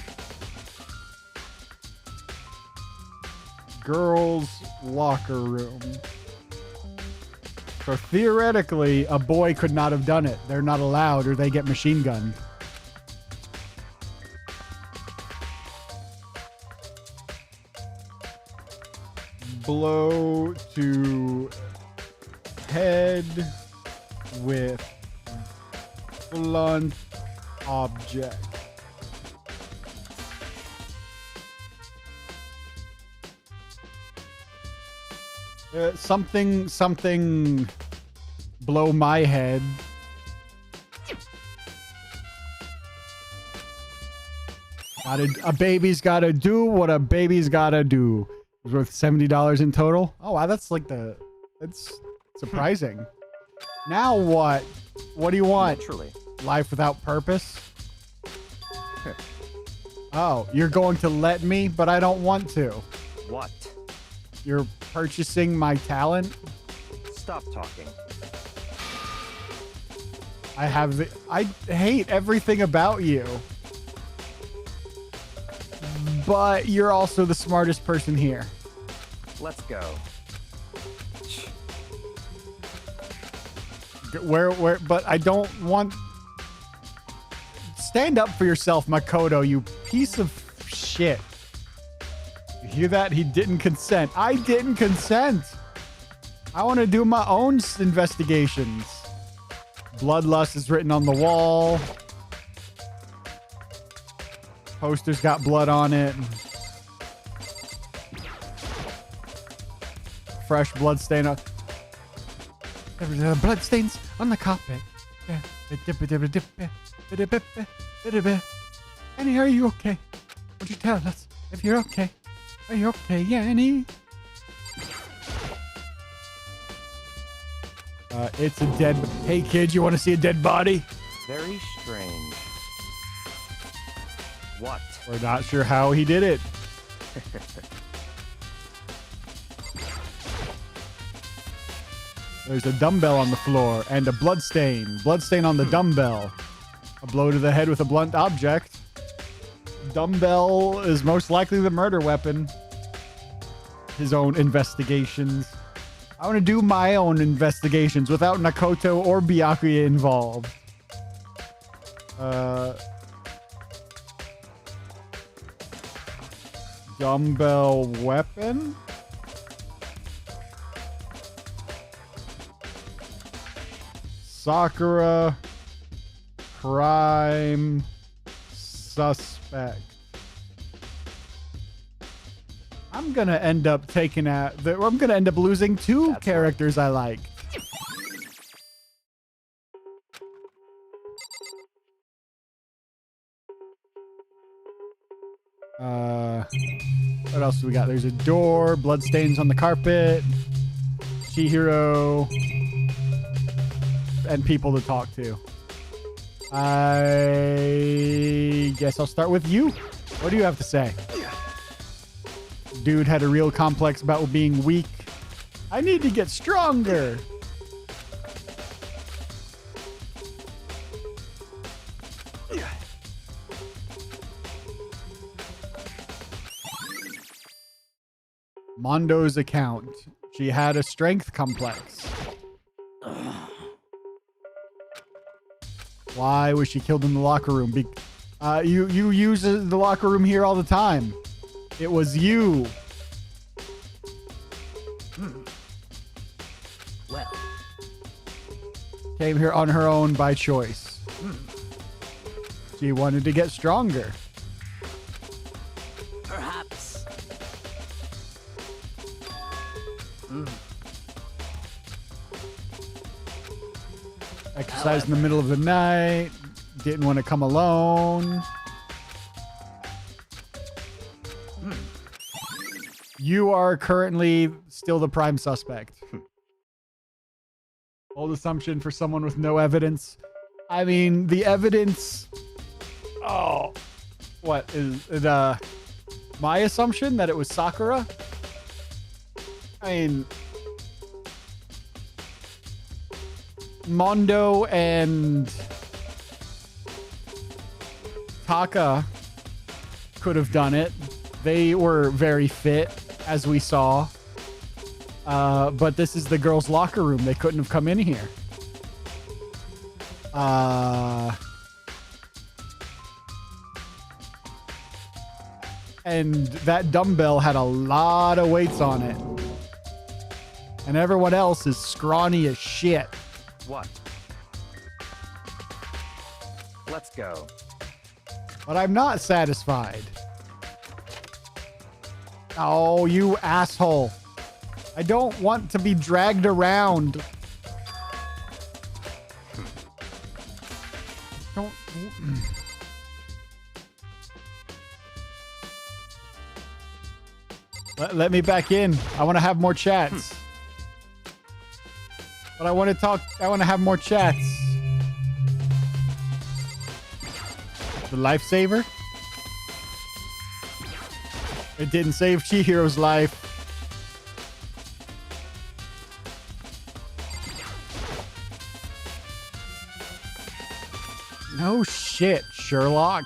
Girls' locker room. So theoretically, a boy could not have done it. They're not allowed, or they get machine gunned. Blow to head with blunt object. Something blow my head. A baby's gotta do what a baby's gotta do. It was worth $70 in total. Oh wow, that's surprising. Now what? What do you want? Naturally. Life without purpose? Oh, you're going to let me, but I don't want to. What? You're purchasing my talent? Stop talking. I hate everything about you. But you're also the smartest person here. Let's go. But I don't want... Stand up for yourself, Makoto, you piece of shit. You hear that? He didn't consent. I didn't consent. I want to do my own investigations. Bloodlust is written on the wall. Poster's got blood on it. Fresh blood stain on... Blood stains on the carpet. Annie, are you okay? Would you tell us if you're okay? Are you okay, Annie? It's a dead... Hey, kid, you want to see a dead body? Very strange. What? We're not sure how he did it. There's a dumbbell on the floor and a blood stain. Blood stain on the dumbbell. A blow to the head with a blunt object. Dumbbell is most likely the murder weapon. His own investigations. I want to do my own investigations without Nakoto or Byakuya involved. Dumbbell weapon? Sakura prime suspect. I'm gonna end up I'm gonna end up losing two characters I like. What else do we got? There's a door, bloodstains on the carpet, Chihiro, and people to talk to. I guess I'll start with you. What do you have to say? Dude had a real complex about being weak. I need to get stronger. Mondo's account. She had a strength complex. Why was she killed in the locker room? You use the locker room here all the time. It was you. Well. Came here on her own by choice. She wanted to get stronger. Perhaps. Exercise in the middle of the night. Didn't want to come alone. You are currently still the prime suspect. Bold assumption for someone with no evidence. I mean, the evidence... Oh. What? Is it my assumption that it was Sakura? I mean... Mondo and Taka could have done it. They were very fit, as we saw. But this is the girls' locker room. They couldn't have come in here. And that dumbbell had a lot of weights on it. And everyone else is scrawny as shit. What? Let's go. But I'm not satisfied. Oh, you asshole. I don't want to be dragged around. Don't... Let me back in. I want to have more chats. But I want to talk. I want to have more chats. The lifesaver? It didn't save Chihiro's life. No shit, Sherlock.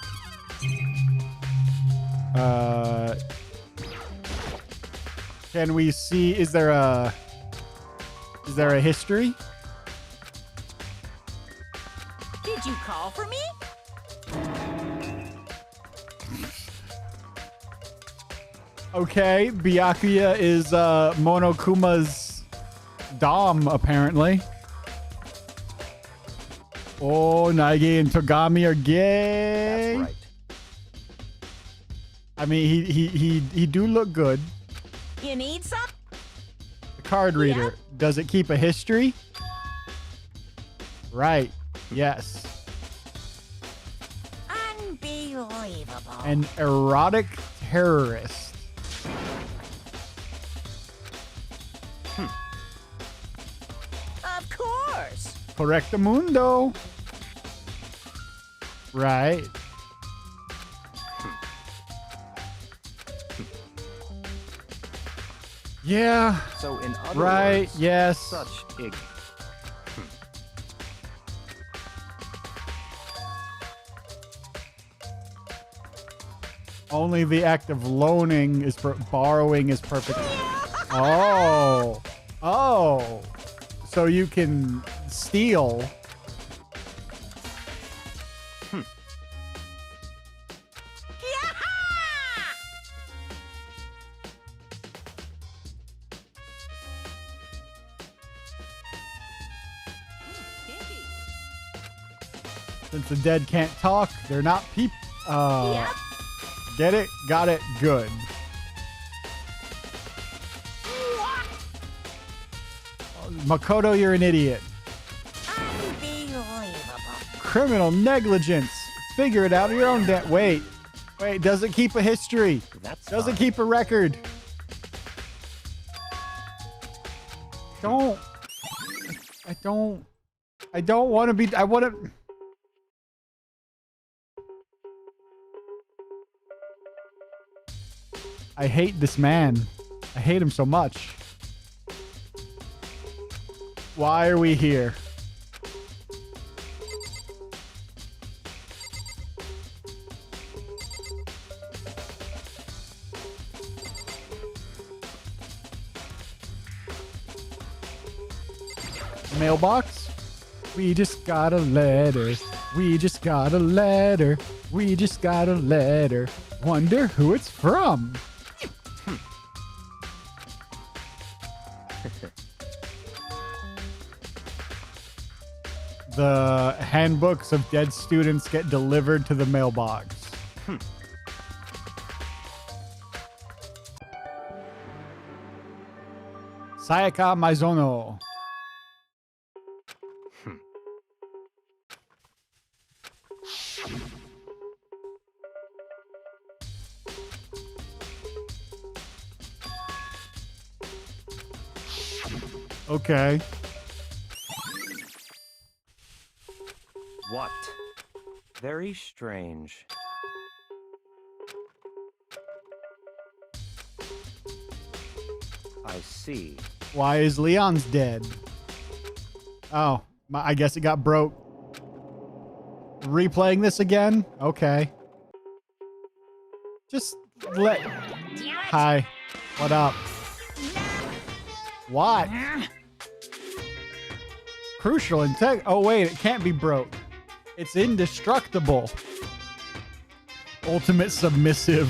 Can we see, is there a history? Did you call for me? Okay, Byakuya is Monokuma's dom, apparently. Oh, Naegi and Togami are gay. That's right. I mean, he do look good. You need some? The card reader. Yeah. Does it keep a history? Right. Yes. Unbelievable. An erotic terrorist. Of course. Correctamundo. Right. Yeah. So in other Right. words, Yes. such ig. Only the act of loaning is borrowing is perfect. Oh. Oh. So you can steal. Since the dead can't talk, they're not people. Yep. Get it? Got it? Good. Makoto, you're an idiot. Unbelievable. Criminal negligence. Figure it out on your own. Wait. Does it keep a history? That's Does it fine. keep a record? I don't want to be. I want to. I hate this man. I hate him so much. Why are we here? Mailbox? We just got a letter. We just got a letter. We just got a letter. Wonder who it's from. The handbooks of dead students get delivered to the mailbox. Sayaka Maizono. Okay. What? Very strange. I see. Why is Leon's dead? Oh, I guess it got broke. Replaying this again? Okay. Just let... Hi. What up? What? Crucial integ... Oh, wait. It can't be broke. It's indestructible. Ultimate submissive.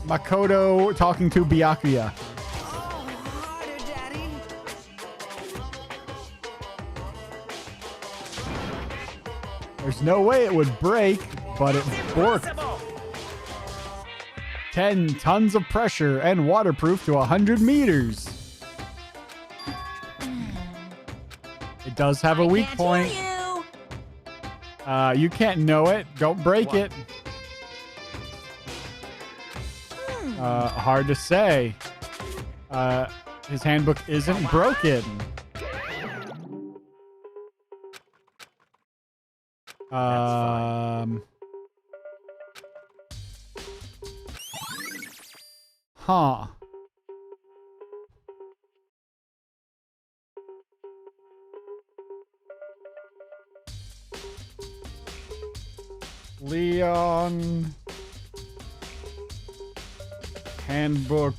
Makoto talking to Byakuya. There's no way it would break, but it worked. 10 tons of pressure and waterproof to 100 meters. It does have a weak point. You can't know it. Don't break it. Hard to say. His handbook isn't broken. Huh. Leon handbook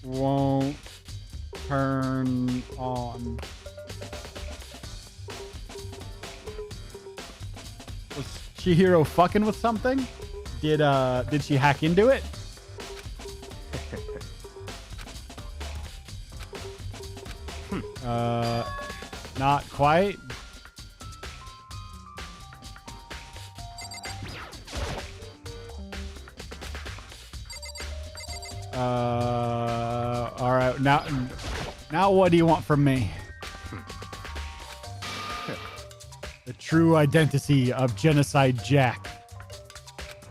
won't turn on. Was Chihiro fucking with something? Did she hack into it? Not quite. All right. Now what do you want from me? The true identity of Genocide Jack.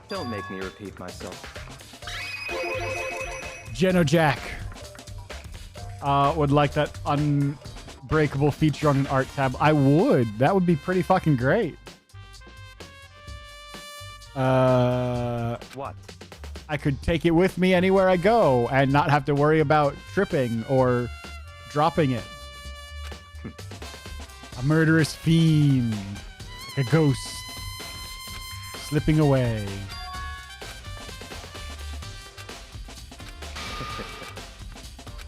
Don't make me repeat myself. Geno Jack. Would like that unbreakable feature on an art tab. I would. That would be pretty fucking great. What? I could take it with me anywhere I go and not have to worry about tripping or dropping it. A murderous fiend. Like a ghost. Slipping away.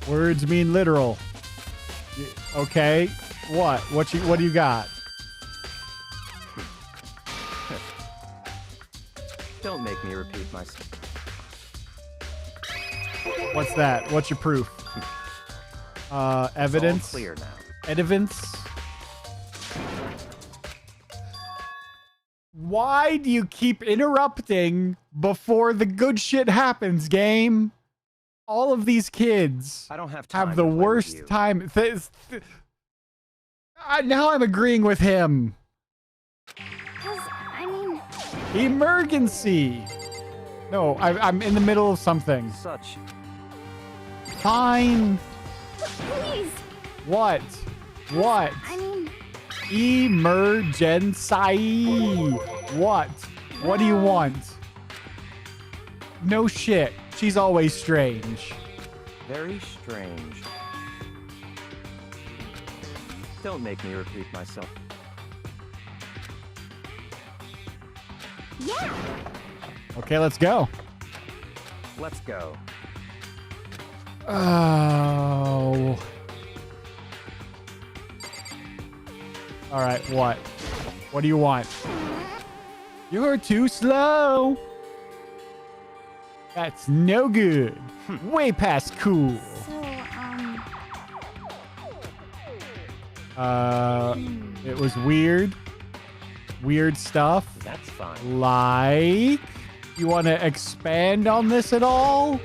Words mean literal. Okay. What? What do you got? Don't make me repeat myself. What's that? What's your proof? Evidence. It's all clear now. Evidence. Why do you keep interrupting before the good shit happens, game? All of these kids I don't have time have the to play with worst you. time. Now I'm agreeing with him. I mean... Emergency. No, I'm in the middle of something. Such. Fine. Please. What? What? I mean... Emergency. What? What do you want? No shit. She's always strange. Very strange. Don't make me repeat myself. Yeah. Okay, let's go. Let's go. Oh. All right, what? What do you want? You're too slow. That's no good. Way past cool. So, It was weird. Weird stuff. That's fine. Like, you want to expand on this at all?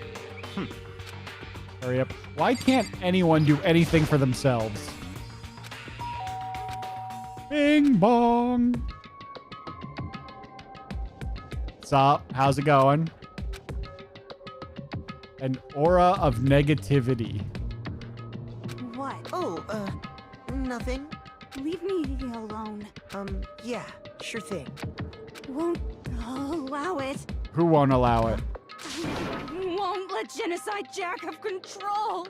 Hurry up. Why can't anyone do anything for themselves? Bing bong. What's up? How's it going? An aura of negativity. What? Oh, nothing. leave me alone. Yeah, sure thing. Won't allow it. Who won't allow it? Won't let Genocide Jack have control.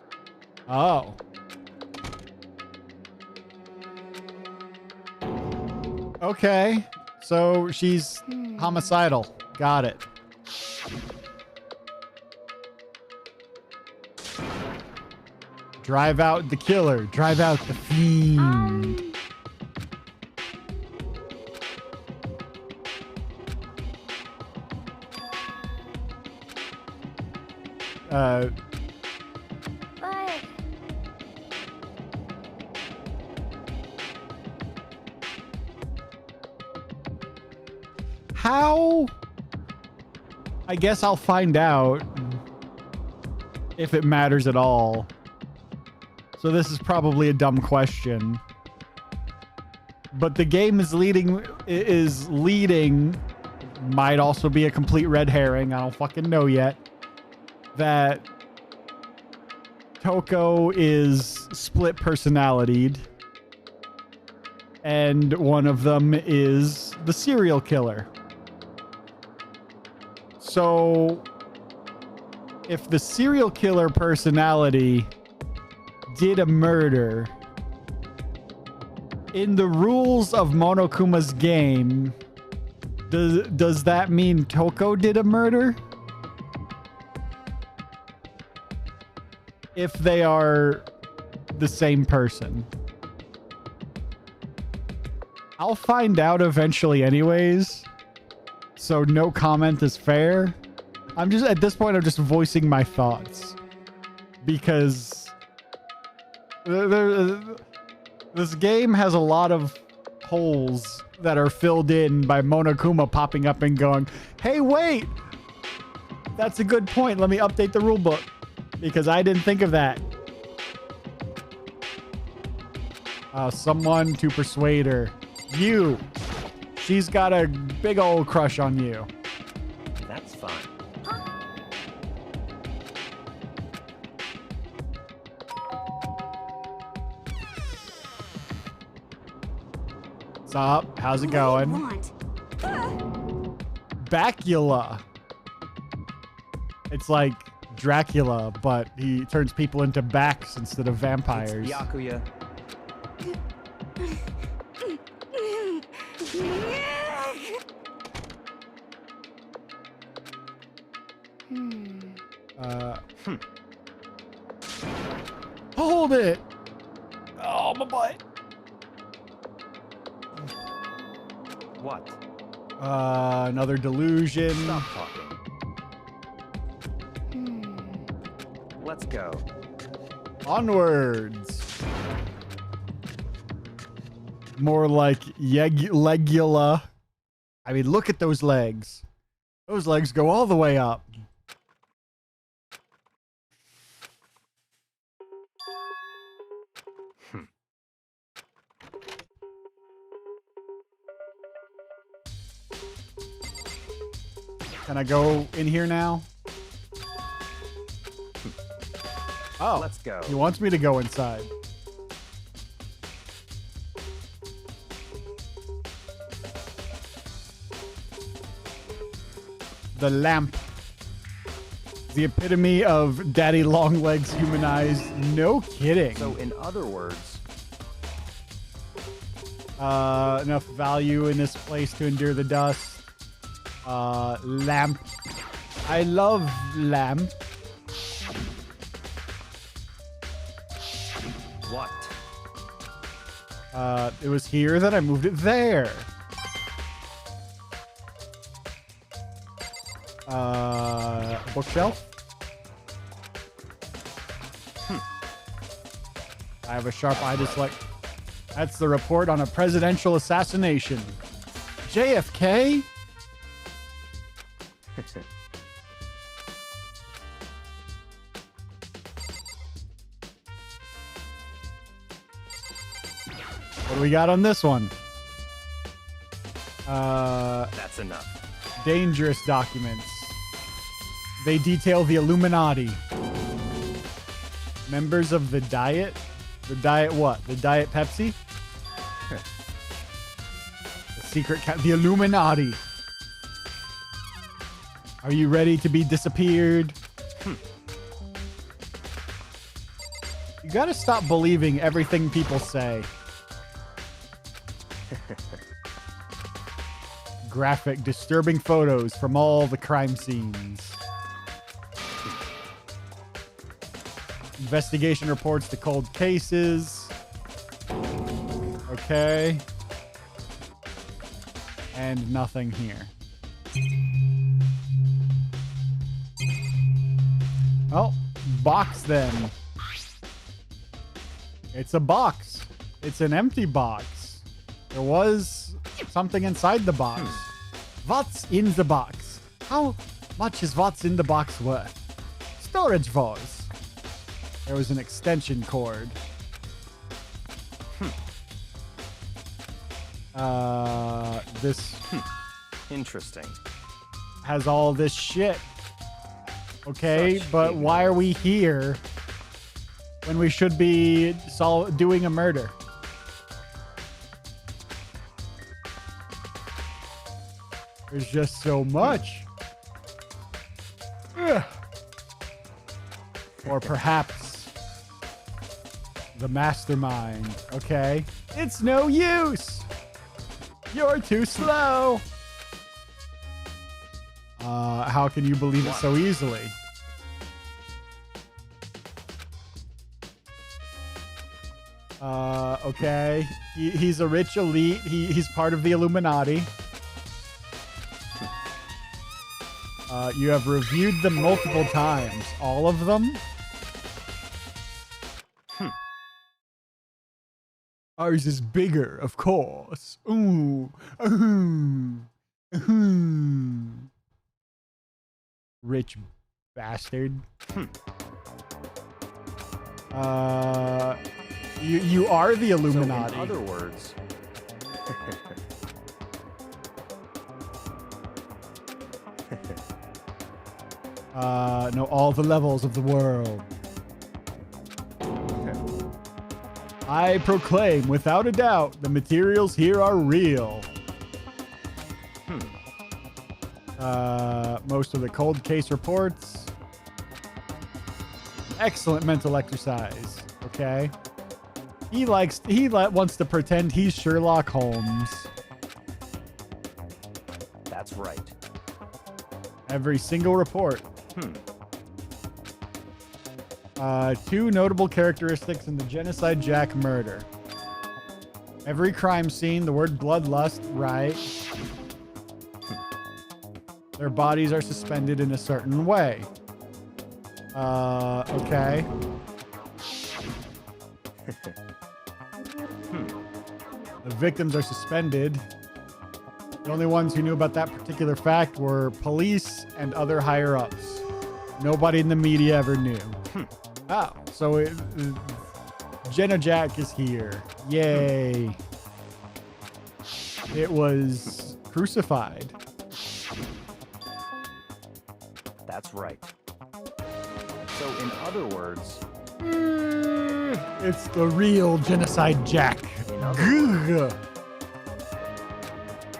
Oh. Okay. So she's homicidal. Got it. Drive out the killer. Drive out the fiend. But How? I guess I'll find out if it matters at all. So this is probably a dumb question. but the game is leading, might also be a complete red herring. I don't fucking know yet. That Toko is split personalitied. And one of them is the serial killer. So, if the serial killer personality did a murder, in the rules of Monokuma's game, does that mean Toko did a murder? If they are the same person. I'll find out eventually anyways. So no comment is fair. I'm just, at this point, I'm just voicing my thoughts. Because this game has a lot of holes that are filled in by Monokuma popping up and going, hey, wait! That's a good point. Let me update the rulebook. Because I didn't think of that. Someone to persuade her. You. She's got a big old crush on you. That's fine. What's up? How's it going? Bacula. It's like Dracula, but he turns people into backs instead of vampires. It's Byakuya. Hold it! Oh, my butt. What? Another delusion. Stop talking. Let's go. Onwards. More like legula. I mean, look at those legs. Those legs go all the way up. Can I go in here now? Oh, let's go. He wants me to go inside. The lamp. The epitome of Daddy Longlegs humanized. No kidding. So, in other words, enough value in this place to endure the dust. Lamp. I love lamp. What? It was here, then I moved it there. Bookshelf. I have a sharp eye dislike. That's the report on a presidential assassination. JFK? What do we got on this one? That's enough. Dangerous documents. They detail the Illuminati. Members of the Diet? The Diet what? The Diet Pepsi? The secret the Illuminati. Are you ready to be disappeared? You gotta stop believing everything people say. Graphic, disturbing photos from all the crime scenes. Investigation reports to cold cases. Okay. And nothing here. Oh, box then. It's a box. It's an empty box. There was something inside the box. What's in the box? How much is what's in the box worth? Storage vase. There was an extension cord. This Interesting. has all this shit. Okay, Such but why are we here when we should be doing a murder? There's just so much. Ugh. Or perhaps the mastermind. Okay. It's no use. You're too slow. How can you believe it so easily? Okay. He's a rich elite. He's part of the Illuminati. You have reviewed them multiple times. All of them? Ours is bigger, of course. Ooh. Rich bastard. You are the Illuminati. So in other words, know all the levels of the world. I proclaim, without a doubt, the materials here are real. Most of the cold case reports. Excellent mental exercise. Okay. He wants to pretend he's Sherlock Holmes. that's right. Every single report. Two notable characteristics in the Genocide Jack murder. Every crime scene, the word bloodlust, right? Their bodies are suspended in a certain way. Okay. The victims are suspended. The only ones who knew about that particular fact were police and other higher-ups. Nobody in the media ever knew. Oh, so Jenna Jack is here. Yay. It was crucified. That's right. So in other words, It's the real Genocide Jack. in other words,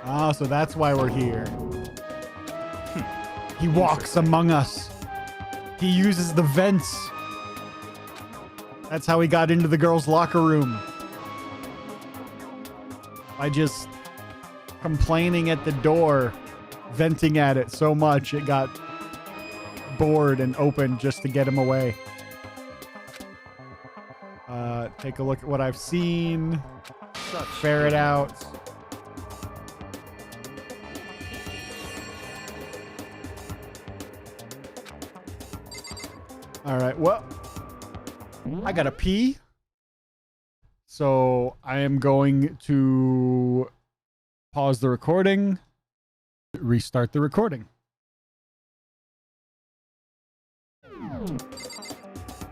Ah, so that's why we're here. He walks among us. He uses the vents. That's how he got into the girls' locker room. By just complaining at the door, venting at it so much it got bored and opened just to get him away. Take a look at what I've seen. such Ferret out. All right, well, I gotta pee. So I am going to pause the recording, restart the recording.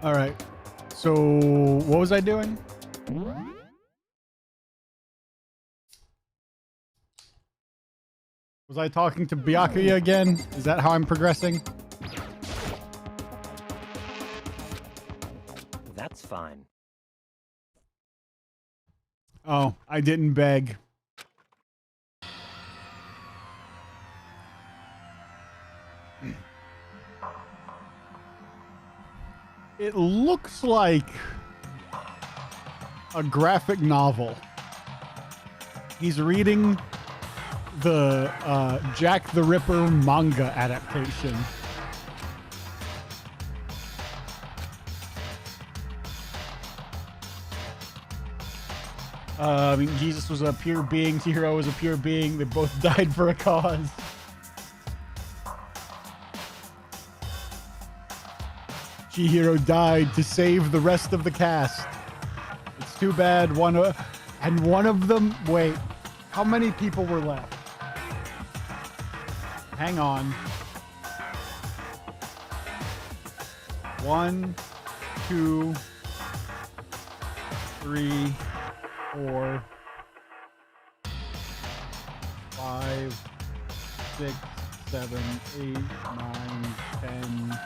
All right, so what was I doing? Was I talking to Byakuya again? Is that how I'm progressing? That's fine. Oh, I didn't beg. It looks like a graphic novel. He's reading the Jack the Ripper manga adaptation. I mean, Jesus was a pure being, Chihiro was a pure being. They both died for a cause. Chihiro died to save the rest of the cast. It's too bad one of them, wait, how many people were left? Hang on. 1, 2, 3, 4, 6, 7, 8, 9, 10.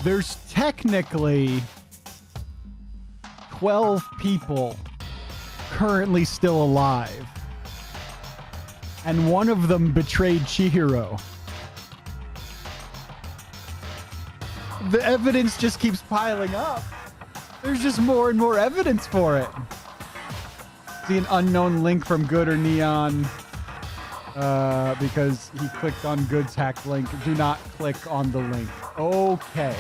There's technically 12 people currently still alive. And one of them betrayed Chihiro. The evidence just keeps piling up. There's just more and more evidence for it. See an unknown link from Good or Neon because he clicked on Good's hacked link. Do not click on the link. Okay.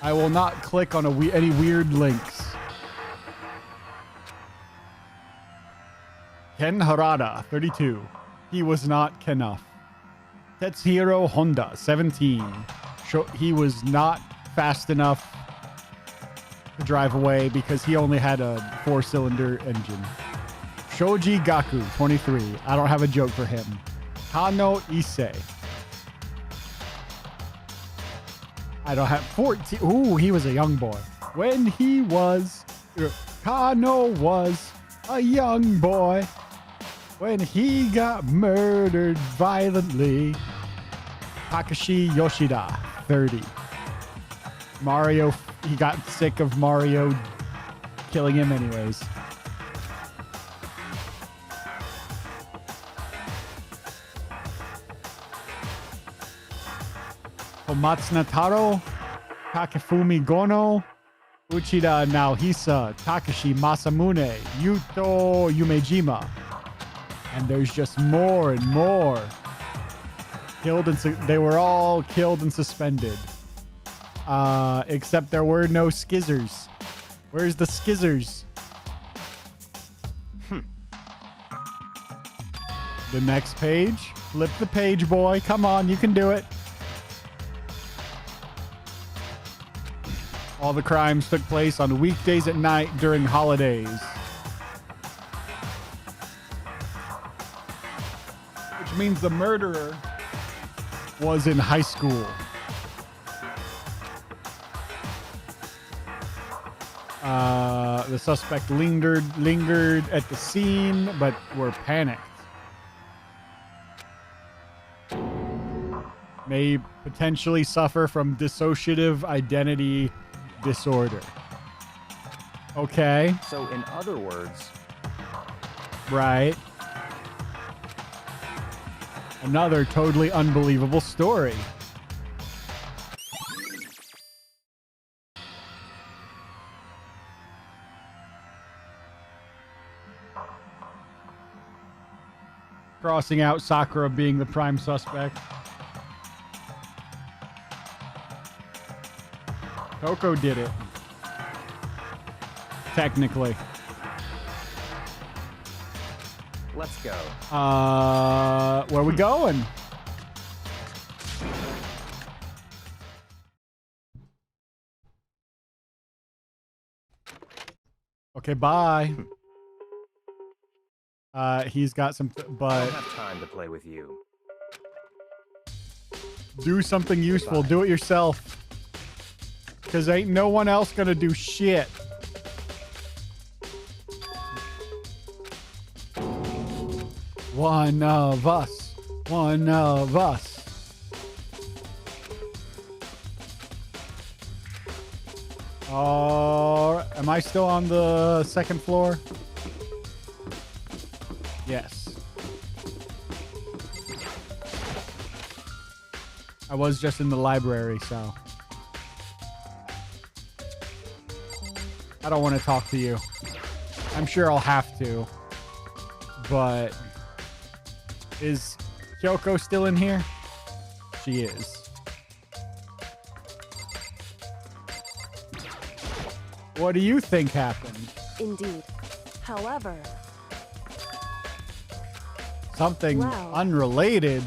I will not click on any weird links. Ken Harada, 32. He was not Kenough. Tetsuhiro Honda, 17. He was not fast enough to drive away because he only had a 4-cylinder engine. Shoji Gaku, 23. I don't have a joke for him. Kano Issei. I don't have 14. Ooh, he was a young boy. When he was... Kano was a young boy. When he got murdered violently. Takashi Yoshida, 30. Mario, he got sick of Mario killing him anyways. Komatsuna Taro, Takefumi Gono, Uchida Naohisa, Takashi Masamune, Yuto Yumejima. And there's just more and more. They were all killed and suspended. Except there were no skizzers. Where's the skizzers? The next page. Flip the page, boy. Come on, you can do it. All the crimes took place on weekdays at night during holidays. Which means the murderer was in high school. The suspect lingered at the scene, but were panicked. May potentially suffer from dissociative identity disorder. Okay. So, in other words... Right. Another totally unbelievable story. Crossing out Sakura being the prime suspect. Coco did it. Technically. Let's go. Where are we going? Okay, bye. He's got some, but I don't have time to play with you. Do something useful. Goodbye. Do it yourself. Because ain't no one else gonna do shit. One of us. One of us. Am I still on the second floor? Yes. I was just in the library, so. I don't want to talk to you. I'm sure I'll have to. But is Kyoko still in here? She is. What do you think happened? Indeed. However... Something well, unrelated?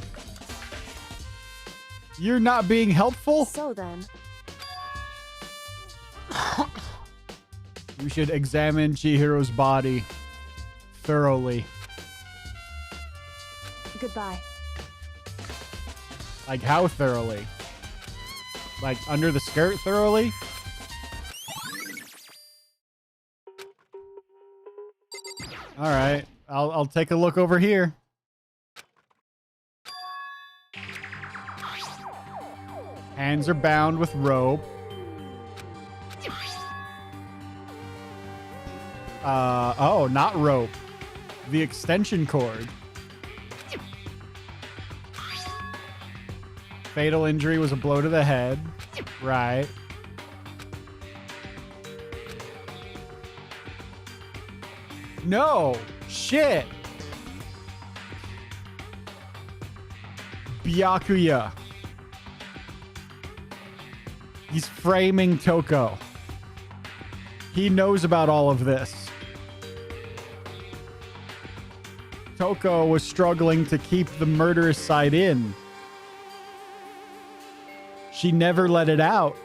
You're not being helpful? So then... You should examine Chihiro's body thoroughly. Goodbye. Like how thoroughly? Like under the skirt thoroughly? All right. I'll take a look over here. Hands are bound with rope. Oh, not rope. The extension cord. Fatal injury was a blow to the head. Right. No. Shit. Byakuya. He's framing Toko. He knows about all of this. Toko was struggling to keep the murderous side in. She never let it out.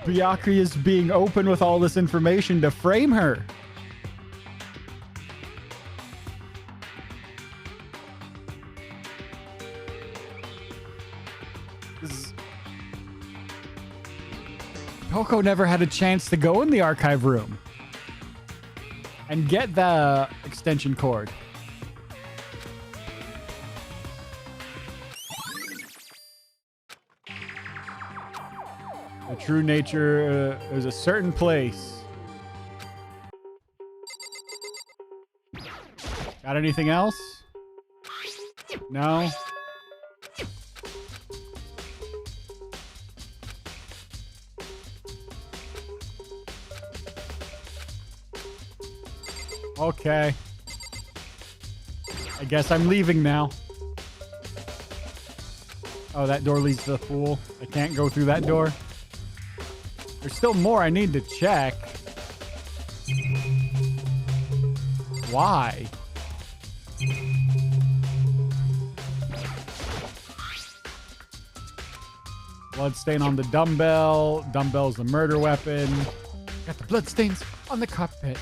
Byakuya is being open with all this information to frame her. Toko never had a chance to go in the archive room and get the extension cord. The true nature is a certain place. Got anything else? No? Okay. I guess I'm leaving now. Oh, that door leads to the pool. I can't go through that door. There's still more I need to check. Why? Bloodstain on the dumbbell. Dumbbell's a murder weapon. Got the bloodstains on the cockpit.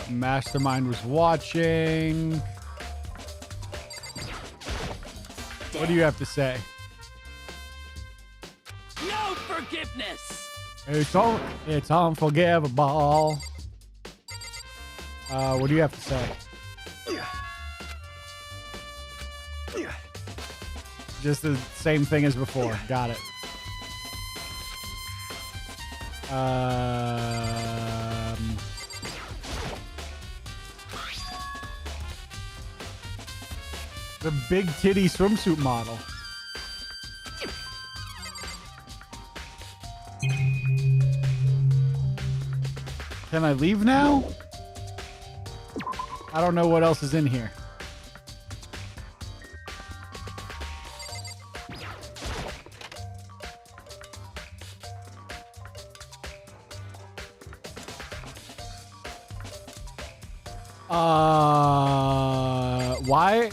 Mastermind was watching. What do you have to say? No forgiveness. It's unforgivable. What do you have to say? Just the same thing as before. Got it. The big titty swimsuit model. Can I leave now? I don't know what else is in here. Why?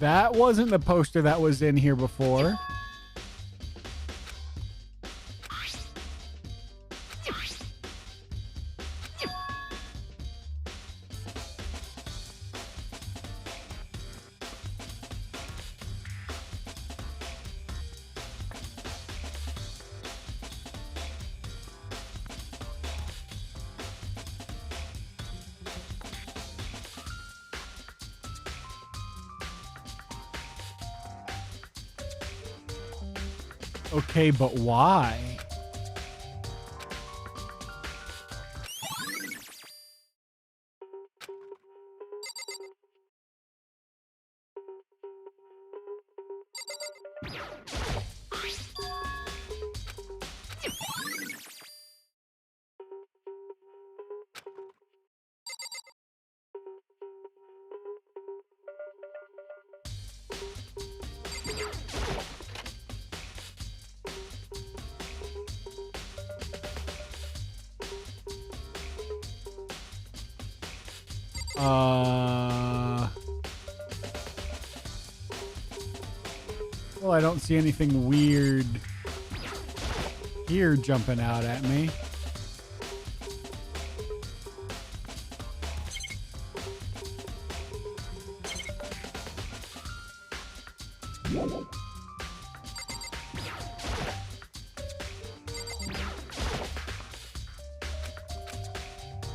That wasn't the poster that was in here before. Okay, but why? Well, I don't see anything weird here jumping out at me.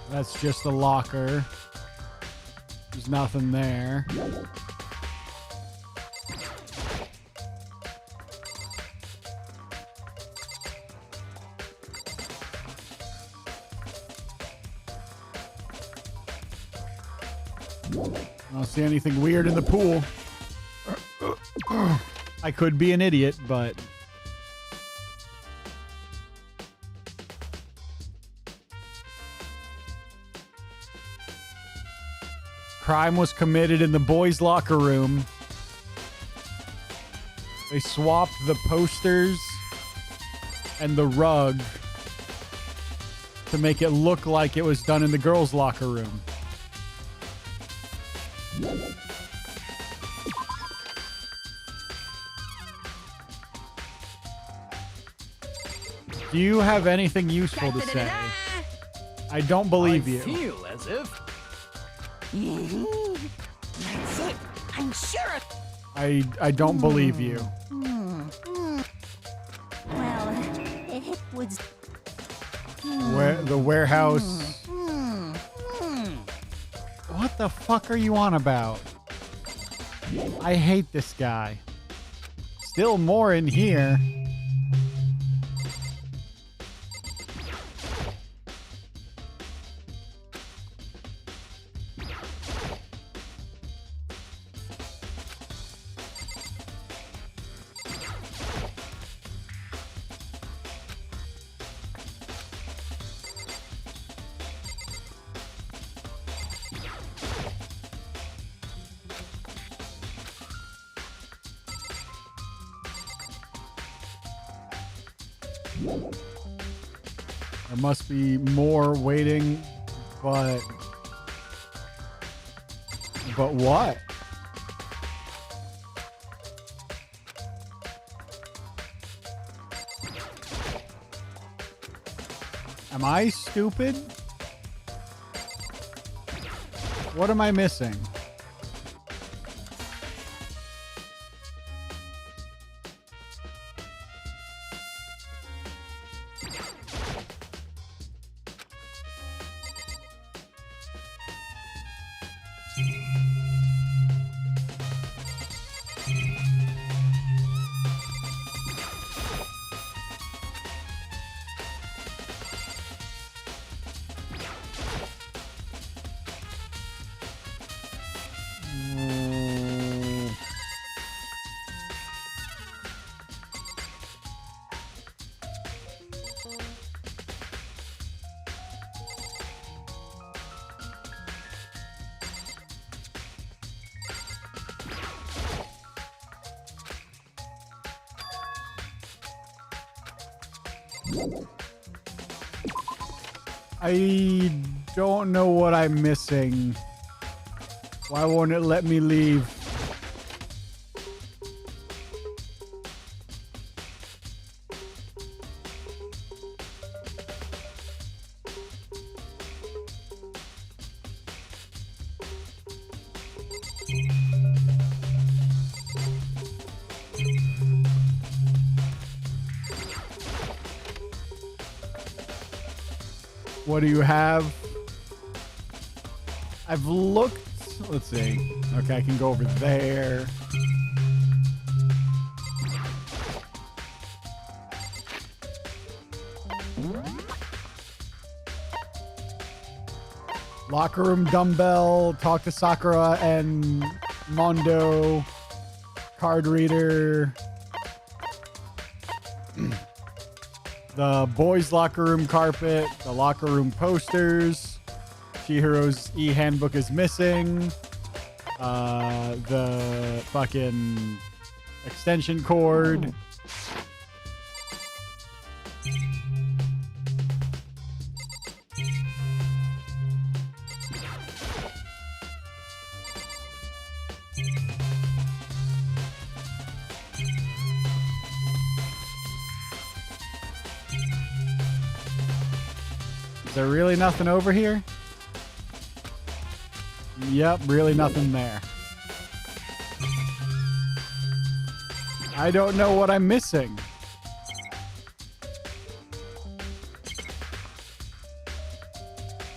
That's just a locker. There's nothing there. I don't see anything weird in the pool. I could be an idiot, but... Crime was committed in the boys' locker room. They swapped the posters and the rug to make it look like it was done in the girls' locker room. Do you have anything useful to say? I don't believe you. I feel as if... That's it. I'm sure. I don't believe you. Well, it was... Where the warehouse... What the fuck are you on about? I hate this guy. Still more in here. There must be more waiting, but what? Am I stupid? What am I missing? I don't know what I'm missing. Why won't it let me leave? What do you have? I've looked. Let's see. Okay, I can go over there. Locker room dumbbell. Talk to Sakura and Mondo. Card reader. The boys' locker room carpet, the locker room posters, Chihiro's e-handbook is missing, the fucking extension cord. Is there really nothing over here? Yep, really nothing there. I don't know what I'm missing.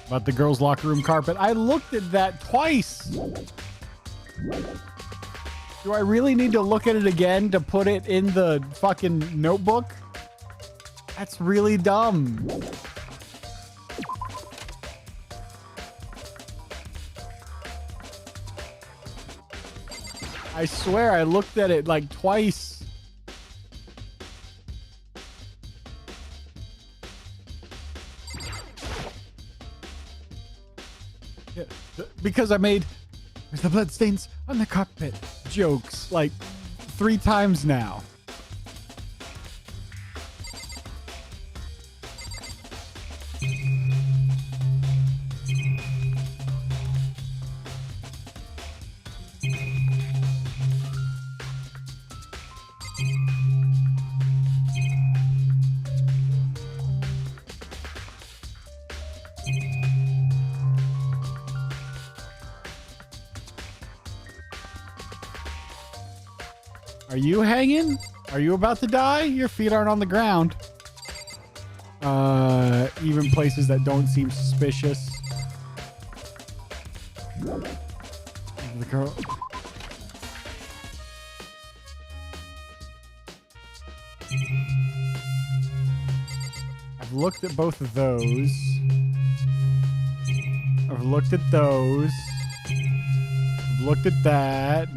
About the girls' locker room carpet. I looked at that twice. Do I really need to look at it again to put it in the fucking notebook? That's really dumb. I swear I looked at it like twice. Yeah, because I made there's the bloodstains on the carpet jokes like 3 times now. Are you hanging? Are you about to die? Your feet aren't on the ground. Even places that don't seem suspicious. The girl. I've looked at both of those. I've looked at those. I've looked at that.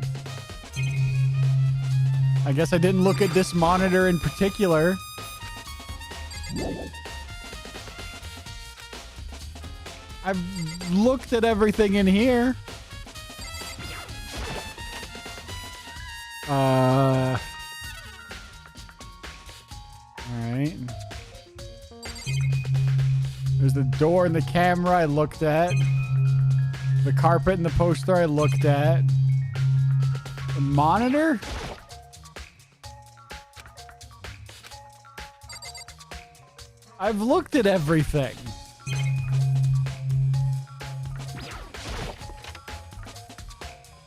I guess I didn't look at this monitor in particular. I've looked at everything in here. All right. There's the door and the camera I looked at. The carpet and the poster I looked at. The monitor? I've looked at everything.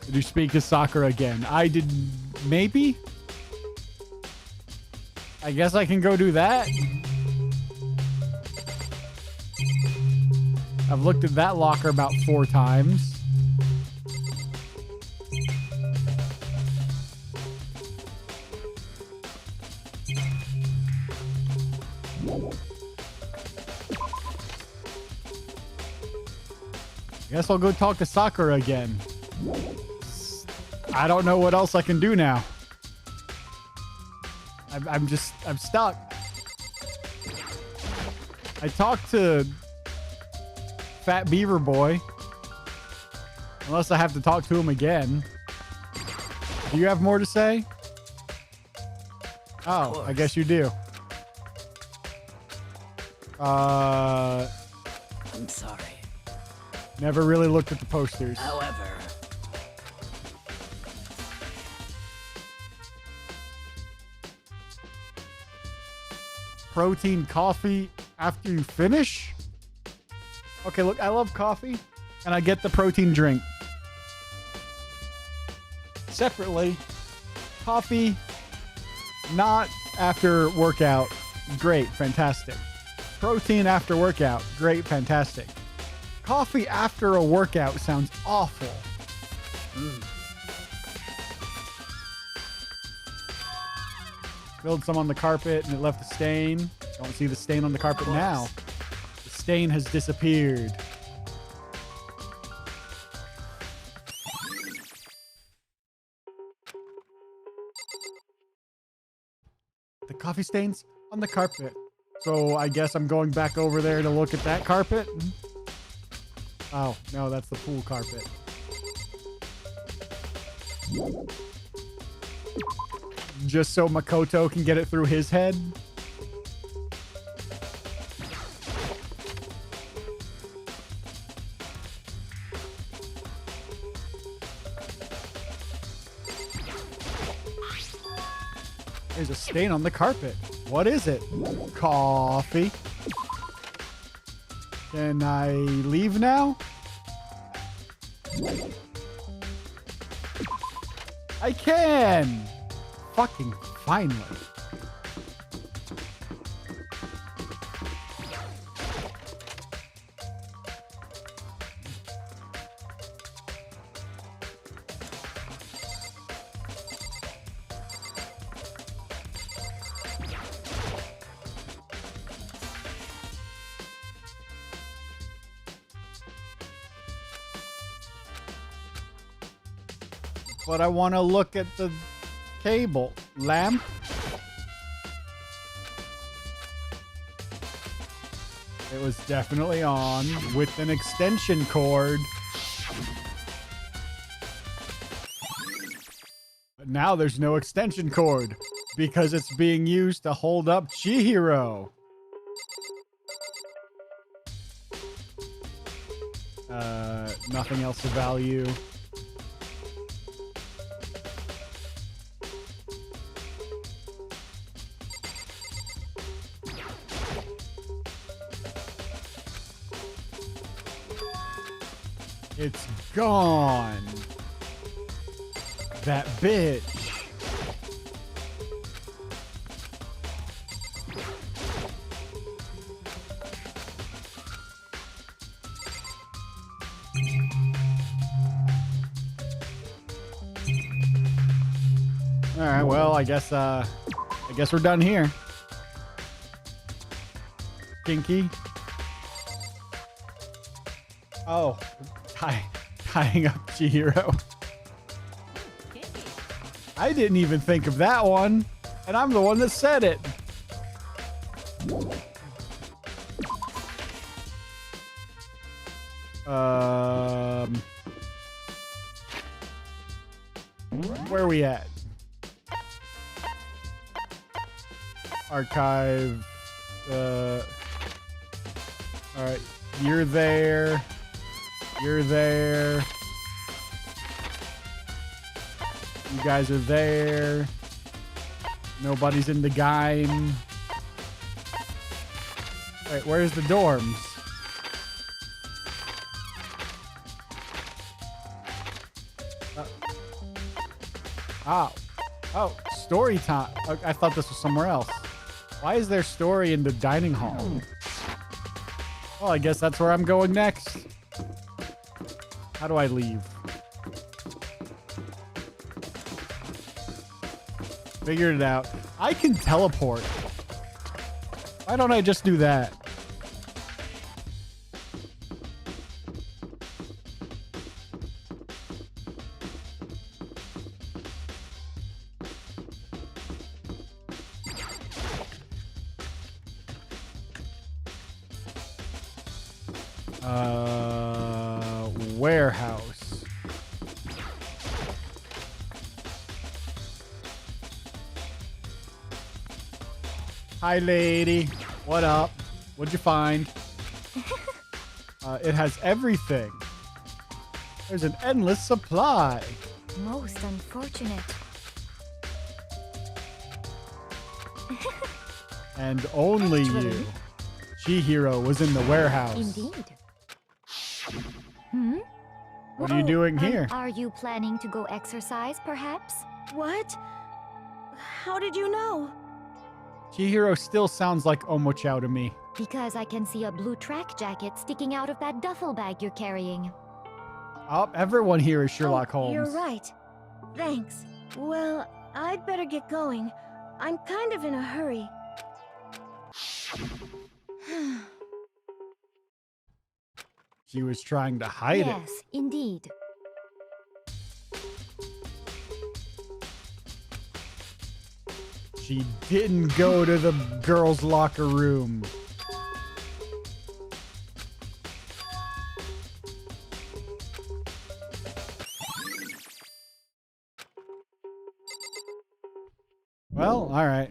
Did you speak to Sakura again? I did. Maybe? I guess I can go do that. I've looked at that locker about 4 times. Guess I'll go talk to Sakura again. I don't know what else I can do now. I'm stuck. I talked to Fat Beaver Boy. Unless I have to talk to him again. Do you have more to say? Oh, I guess you do. I'm sorry. Never really looked at the posters. However, protein coffee after you finish? Okay, look, I love coffee, and I get the protein drink. Separately, coffee, not after workout. Great, fantastic. Protein after workout. Great, fantastic. Coffee after a workout sounds awful. Spilled some on the carpet and it left a stain. Don't see the stain on the carpet now. The stain has disappeared. The coffee stains on the carpet. So I guess I'm going back over there to look at that carpet. Oh, no, that's the pool carpet. Just so Makoto can get it through his head. There's a stain on the carpet. What is it? Coffee. Can I leave now? I can! Fucking finally. But I want to look at the cable lamp. It was definitely on with an extension cord. But now there's no extension cord because it's being used to hold up Chihiro. Nothing else of value. It's gone. That bitch. All right, well, I guess we're done here. Kinky. Oh, tying up Chihiro. I didn't even think of that one, and I'm the one that said it. Where are we at? Archive. All right, you're there. You're there. You guys are there. Nobody's in the game. Wait, where's the dorms? Oh, story time. I thought this was somewhere else. Why is there story in the dining hall? Well, I guess that's where I'm going next. How do I leave? Figured it out. I can teleport. Why don't I just do that? Warehouse. Hi, lady. What up? What'd you find? It has everything. There's an endless supply. Most unfortunate. And only you. Chihiro was in the warehouse. Indeed. Hmm? What are you doing here? Are you planning to go exercise, perhaps? What? How did you know? Chihiro still sounds like Omochao to me. Because I can see a blue track jacket sticking out of that duffel bag you're carrying. Oh, everyone here is Sherlock Holmes. You're right. Thanks. Well, I'd better get going. I'm kind of in a hurry. She was trying to hide it. Yes, indeed. She didn't go to the girls' locker room. Well, all right.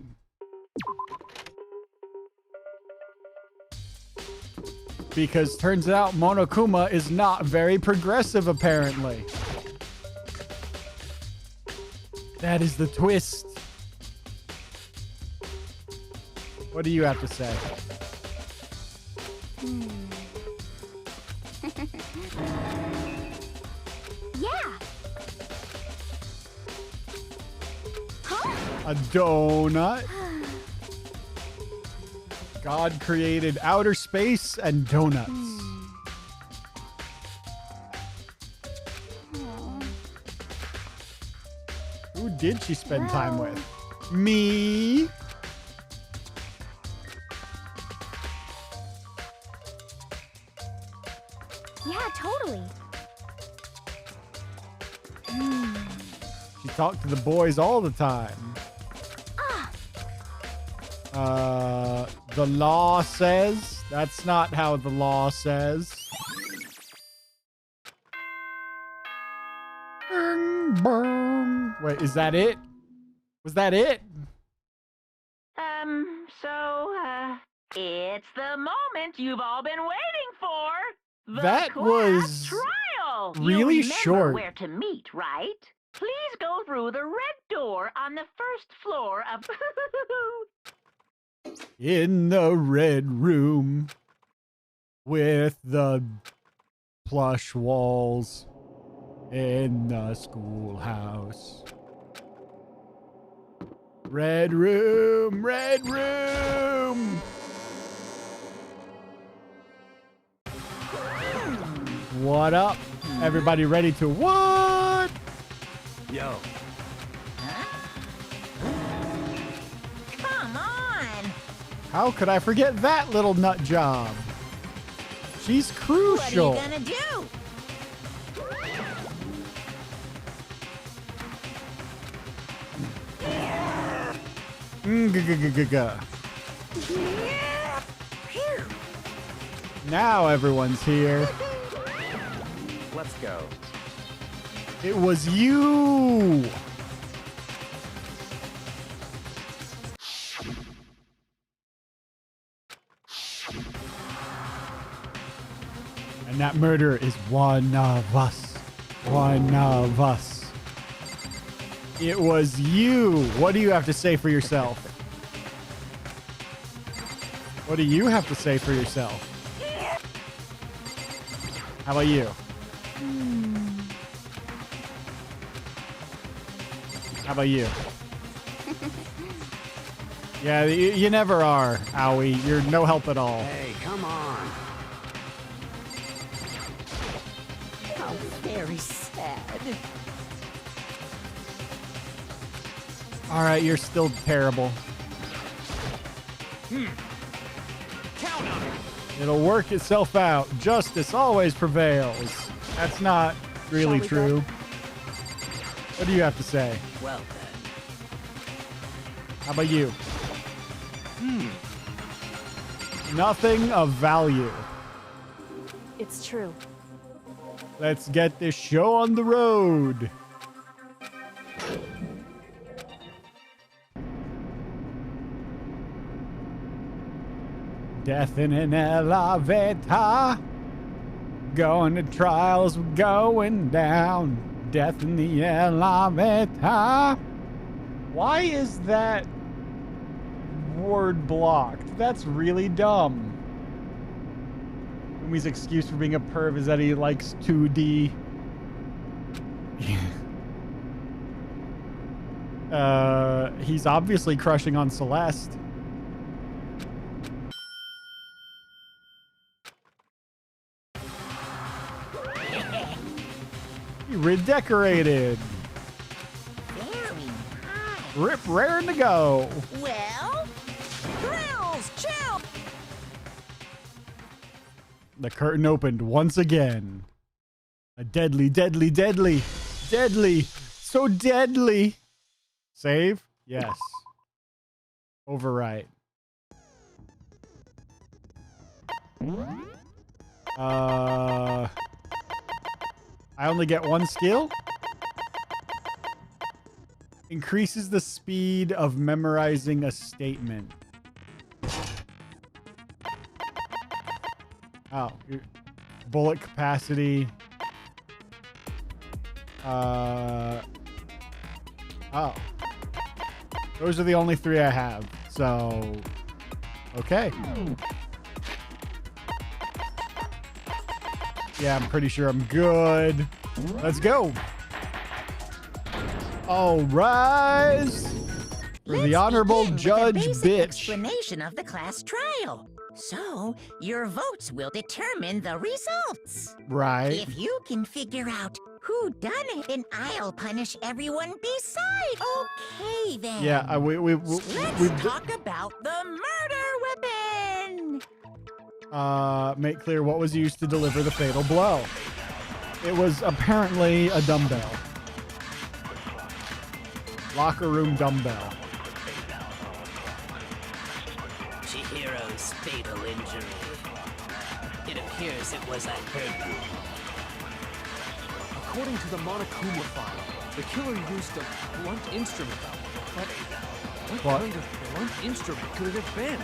Because turns out Monokuma is not very progressive, apparently. That is the twist. What do you have to say? A donut. God created outer space and donuts. Who did she spend time with? Me. Yeah, totally. She talked to the boys all the time. The law says. That's not how the law says. Wait, is that it? Was that it? It's the moment you've all been waiting for. The That class was trial. really you remember short. Where to meet, right? Please go through the red door on the first floor of. In the red room with the plush walls in the schoolhouse. Red room, red room. What up? Everybody ready to what? Yo. Come on. How could I forget that little nut job? She's crucial. What are you gonna do? Now everyone's here. Let's go. It was you. And that murderer is one of us. One of us. It was you. What do you have to say for yourself? What do you have to say for yourself? How about you? How about you? Yeah, you never are, Owie. You're no help at all. Hey, come on. How very sad. All right, you're still terrible. Count on it. It'll work itself out. Justice always prevails. That's not really true. What do you have to say? Well then. How about you? Nothing of value. It's true. Let's get this show on the road. Death in an elevator. Going to trials, we're going down. Death in the elevator. Why is that word blocked? That's really dumb. Umi's excuse for being a perv is that he likes 2D. He's obviously crushing on Celeste. He redecorated. Very nice. Rip raring to go. Well, thrills, chill. The curtain opened once again. A deadly, so deadly. Save? Yes. Overwrite. I only get one skill? Increases the speed of memorizing a statement. Oh, bullet capacity. Oh. Those are the only three I have. So, okay. Yeah, I'm pretty sure I'm good. Let's go. All rise. Let's the Honorable begin with a Judge basic Bitch. explanation of the class trial. So, your votes will determine the results. Right. If you can figure out who done it, then I'll punish everyone beside. Okay, then. Yeah, Let's talk about the murder weapon. Make clear what was used to deliver the fatal blow. It was apparently a dumbbell. Locker room dumbbell. Chihiro's fatal injury. It appears it was a head wound. According to the Monokuma file, the killer used a blunt instrument. But what kind of blunt instrument could it have been?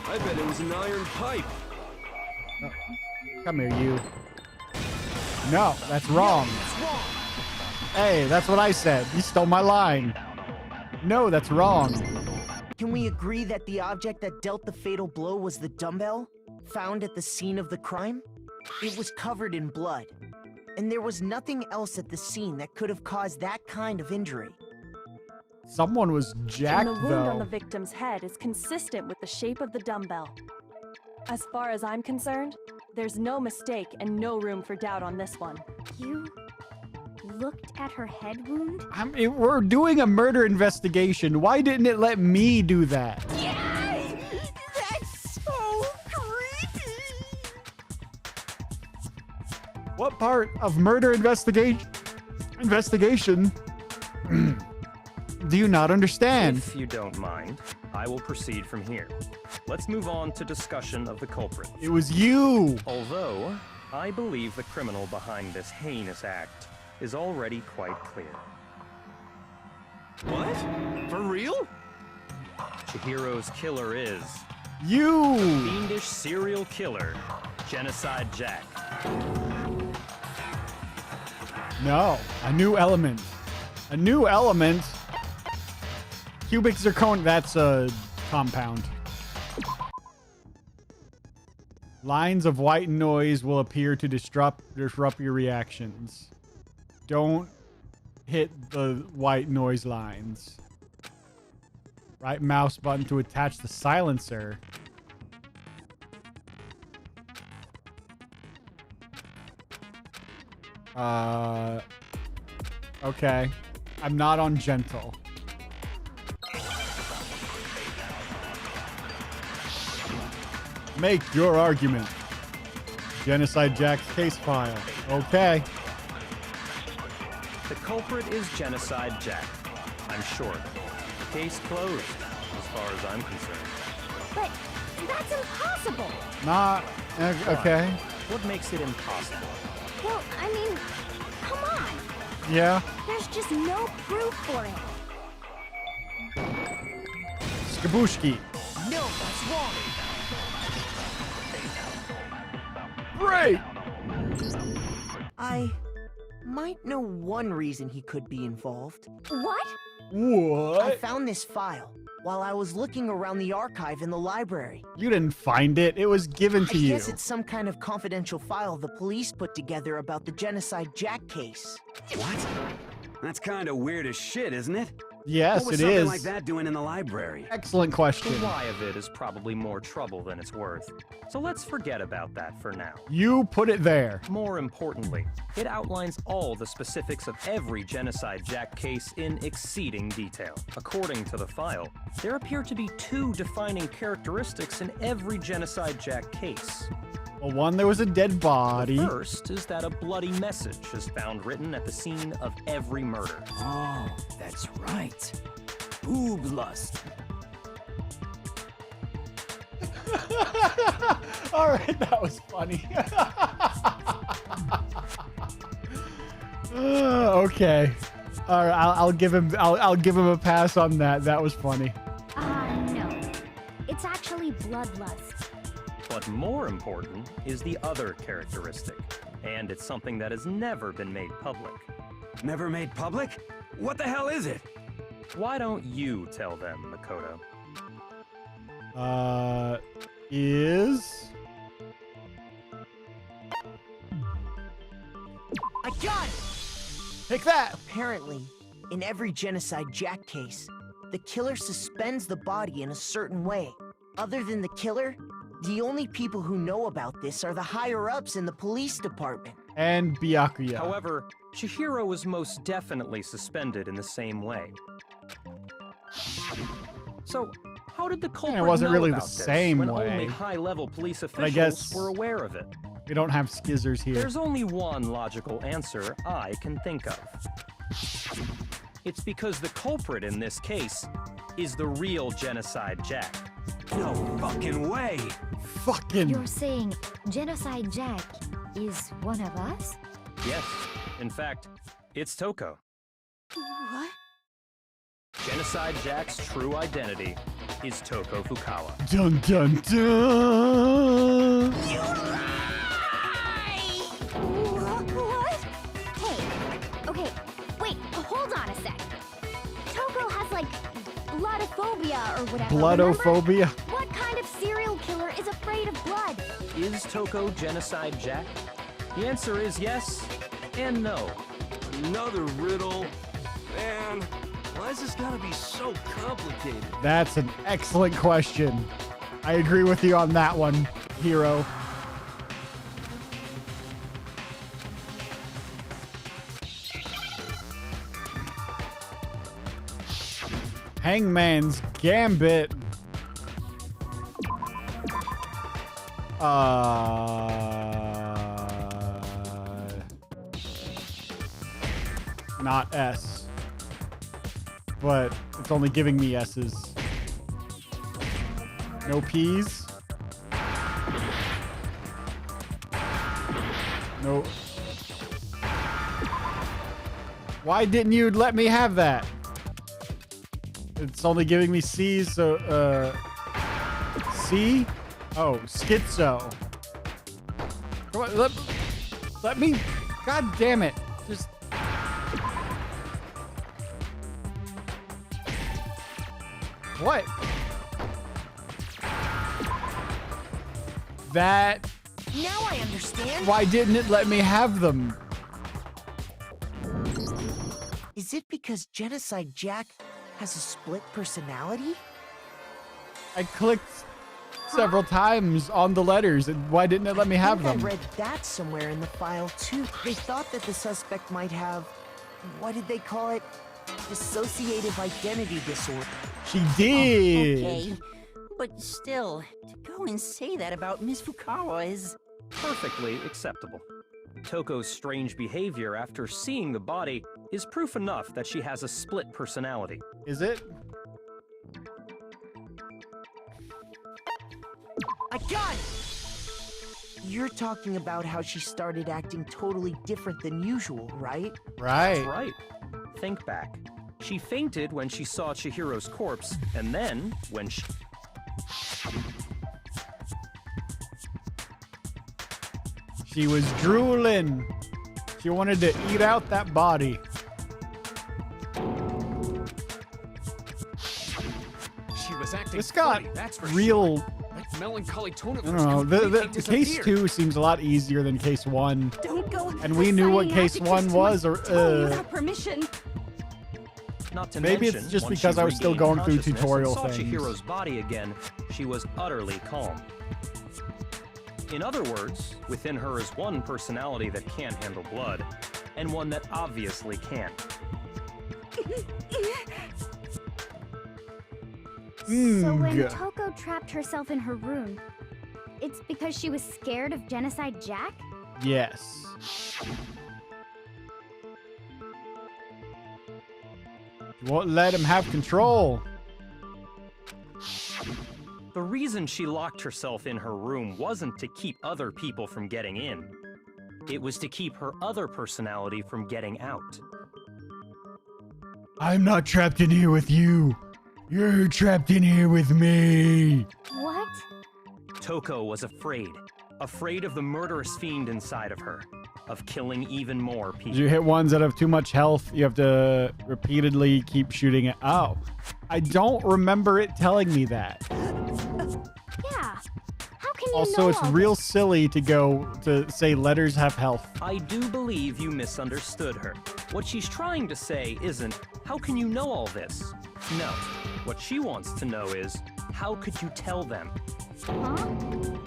I bet it was an iron pipe. Oh, come here, you. No, that's wrong. Hey, that's what I said. You stole my line. No, that's wrong. Can we agree that the object that dealt the fatal blow was the dumbbell found at the scene of the crime? It was covered in blood, and there was nothing else at the scene that could have caused that kind of injury. Someone was jacked, And the wound on the though. victim's head is consistent with the shape of the dumbbell. As far as I'm concerned, there's no mistake and no room for doubt on this one. You looked at her head wound? I mean, we're doing a murder investigation. Why didn't it let me do that? Yes! That's so creepy! What part of murder investigation do you not understand? If you don't mind, I will proceed from here. Let's move on to discussion of the culprit. It was you. Although, I believe the criminal behind this heinous act is already quite clear. What? For real? Chihiro's killer is You. fiendish serial killer, Genocide Jack. No, a new element. A new element. Cubic zircon. That's a compound. Lines of white noise will appear to disrupt your reactions. Don't hit the white noise lines. Right mouse button to attach the silencer. Okay. I'm not on gentle. Make your argument. Genocide Jack's case file. Okay. The culprit is Genocide Jack. I'm sure. Case closed, as far as I'm concerned. But that's impossible. Not okay. What makes it impossible? Well, I mean, come on. Yeah. There's just no proof for it. Skabushki. No, that's wrong. Great. I might know one reason he could be involved. What? What? I found this file while I was looking around the archive in the library. You didn't find it. It was given to I you. guess it's some kind of confidential file the police put together about the Genocide Jack case. What? That's kind of weird as shit, isn't it? Yes, what was it something is. like that doing in the library? Excellent question. The why of it is probably more trouble than it's worth. So let's forget about that for now. You put it there. More importantly, it outlines all the specifics of every Genocide Jack case in exceeding detail. According to the file, there appear to be two defining characteristics in every Genocide Jack case. Well, one, there was a dead body. The first is that a bloody message is found written at the scene of every murder. Oh, that's right. Boob lust. All right, that was funny. Okay. All right, I'll give him. I'll give him a pass on that. That was funny. No. It's actually bloodlust. But more important is the other characteristic, and it's something that has never been made public. Never made public? What the hell is it? Why don't you tell them, Makoto? Is I got it! take that. Apparently, in every Genocide Jack case, the killer suspends the body in a certain way. Other than the killer, the only people who know about this are the higher-ups in the police department. And Byakuya. However, Chihiro was most definitely suspended in the same way. So, how did the culprit it wasn't know really the about this same when way. only high-level police But I officials guess were aware of it? we don't have skizzers here. There's only one logical answer I can think of. It's because the culprit in this case is the real Genocide Jack. No fucking way! Fucking... You're saying Genocide Jack is one of us? Yes, in fact, it's Toko. What? Genocide Jack's true identity is Toko Fukawa. Dun dun dun! What? Hey, okay, wait, hold on a sec. Toko has like bloodophobia or whatever. Bloodophobia? Remember? What kind of serial killer is afraid of blood? Is Toko Genocide Jack? The answer is yes and no. Another riddle. Man, why's this gotta be so complicated? That's an excellent question. I agree with you on that one, Hero. Hangman's Gambit. Not S. But it's only giving me S's. No P's. No. Why didn't you let me have that? It's only giving me C's, so, C? Oh, schizo. Come on, let me, god damn it. Just. What? That. Now I understand. Why didn't it let me have them? Is it because Genocide Jack has a split personality? I clicked several times on the letters, and why didn't it let me have them? I read that somewhere in the file too. They thought that the suspect might have, what did they call it? Dissociative identity disorder. She did. Okay, but still, to go and say that about Miss Fukawa is perfectly acceptable. Toko's strange behavior after seeing the body is proof enough that she has a split personality. Is it? I got it! You're talking about how she started acting totally different than usual, right? Right. That's right. Think back. She fainted when she saw Chihiro's corpse, and then when she... She was drooling. She wanted to eat out that body. She was acting This got funny, that's for real. Sure. That melancholy tone of I don't know. The case 2 seems a lot easier than case 1. Don't go. And we knew what case signing 1 was, or without permission. Not to maybe mention, it's just once because she I was still regained going through consciousness tutorial and saw things. Chihiro's body again, she was utterly calm. In other words, within her is one personality that can't handle blood, and one that obviously can't. So when Toko trapped herself in her room, it's because she was scared of Genocide Jack? Yes. You won't let him have control. The reason she locked herself in her room wasn't to keep other people from getting in. It was to keep her other personality from getting out. I'm not trapped in here with you. You're trapped in here with me. What? Toko was afraid. Afraid of the murderous fiend inside of her. Of killing even more people. You hit ones that have too much health, you have to repeatedly keep shooting it. Oh, I don't remember it telling me that. Yeah. How can you Also, know it's all real this? silly to go to say letters have health. I do believe you misunderstood her. What she's trying to say isn't, how can you know all this? No. What she wants to know is, how could you tell them?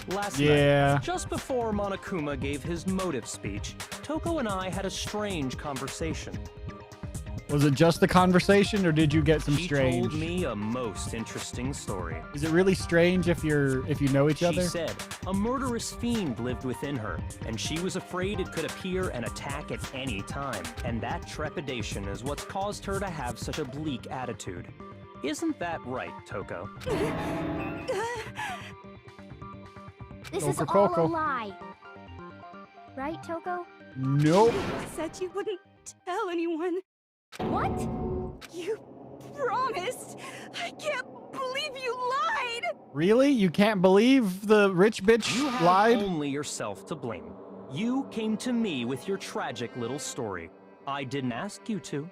Last Yeah. night, just before Monokuma gave his motive speech, Toko and I had a strange conversation. Was it just a conversation, or did you get some She strange? told me a most interesting story. Is it really strange if you know each other? She said a murderous fiend lived within her, and she was afraid it could appear and attack at any time. And that trepidation is what's caused her to have such a bleak attitude. Isn't that right, Toko? This is Coco, all Coco. a lie. Right, Toko? Nope. You said you wouldn't tell anyone. What? You promised. I can't believe you lied. Really? You can't believe the rich bitch You have lied? only yourself to blame. You came to me with your tragic little story. I didn't ask you to.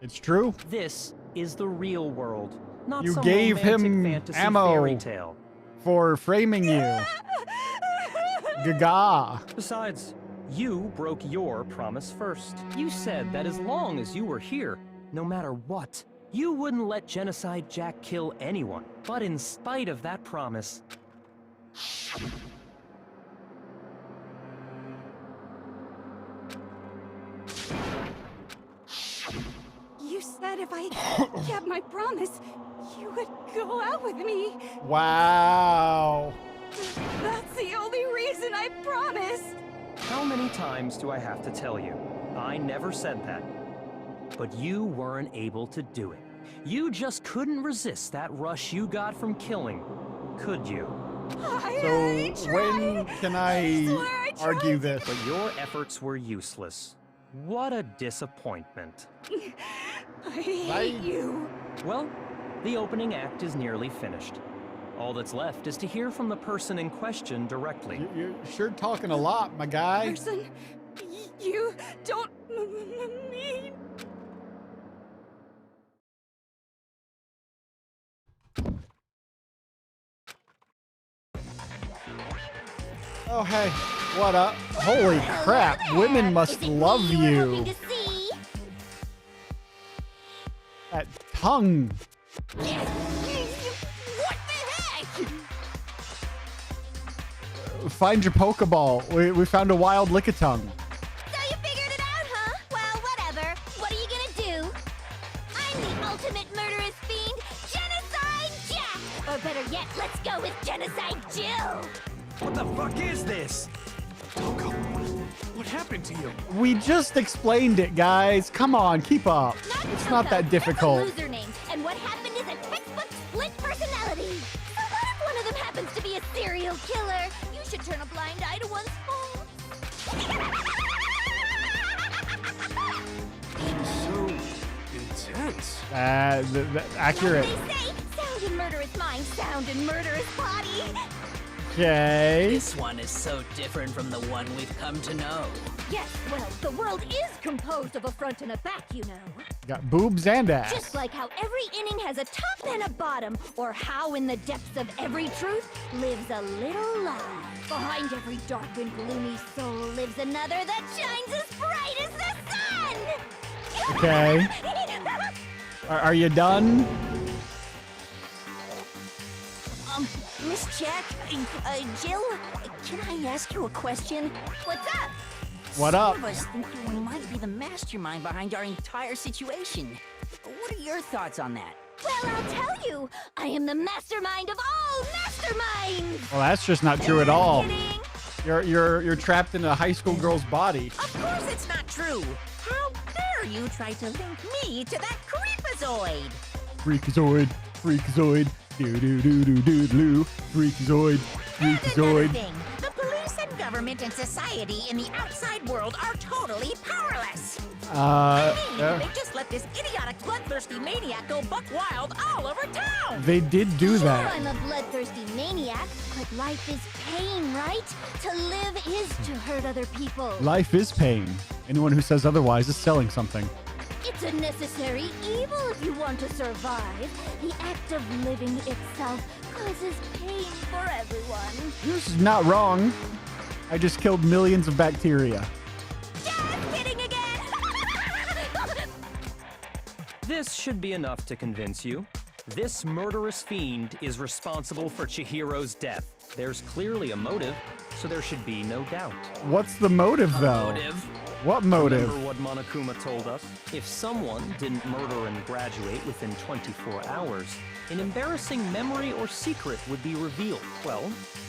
It's true. This is the real world, not You some gave romantic him fantasy ammo. fairy tale. For framing you. Gaga. Besides, you broke your promise first. You said that as long as you were here, no matter what, you wouldn't let Genocide Jack kill anyone. But in spite of that promise, You said if I kept my promise, you would go out with me. Wow. That's the only reason I promised. how many times do I have to tell you? I never said that. But you weren't able to do it. You just couldn't resist that rush you got from killing, could you? So when can I argue this? But your efforts were useless. What a disappointment. I hate you. Well, the opening act is nearly finished. All that's left is to hear from the person in question directly. You're sure talking a lot, my guy. Person, you don't mean. Oh, hey. What up? Holy crap. Women must love you. That tongue. What the heck? Find your Pokeball. We found a wild Lickitung. So you figured it out, huh? Well, whatever. What are you gonna do? I'm the ultimate murderous fiend, Genocide Jack! Or better yet, let's go with Genocide Jill! What the fuck is this? Toko, what happened to you? We just explained it, guys. Come on, keep up. It's not that difficult. That's a loser name, and what happened is a textbook split personality. So what if one of them happens to be a serial killer? You should turn a blind eye to one's faults. So intense. Accurate. They say, sound in murderous mind, sound in murderous body. Okay. This one is so different from the one we've come to know. Yes, well, the world is composed of a front and a back, you know. Got boobs and ass. Just like how every inning has a top and a bottom, or how in the depths of every truth lives a little lie. Behind every dark and gloomy soul lives another that shines as bright as the sun! Okay. Are you done? Miss Jack, Jill, can I ask you a question? What's up? What up? Some of us think you might be the mastermind behind our entire situation. What are your thoughts on that? Well, I'll tell you. I am the mastermind of all masterminds! Well, that's just not true at all. Kidding. You're trapped in a high school girl's body. Of course it's not true. How dare you try to link me to that creepazoid? Freakazoid, freakazoid, doo doo doo doo doo doo, freakazoid, Another freakazoid. thing, the police and government and society in the outside world are totally powerless. They just let this idiotic, bloodthirsty maniac go buck wild all over town. They did do Sure, that. I'm a bloodthirsty maniac, but life is pain, right? To live is to hurt other people. Life is pain. Anyone who says otherwise is selling something. It's a necessary evil if you want to survive. The act of living itself causes pain for everyone. This is not wrong. I just killed millions of bacteria. Just kidding again! This should be enough to convince you. This murderous fiend is responsible for Chihiro's death. There's clearly a motive, so there should be no doubt. What's the motive, though? What motive? Remember what Monokuma told us? If someone didn't murder and graduate within 24 hours, an embarrassing memory or secret would be revealed. Well,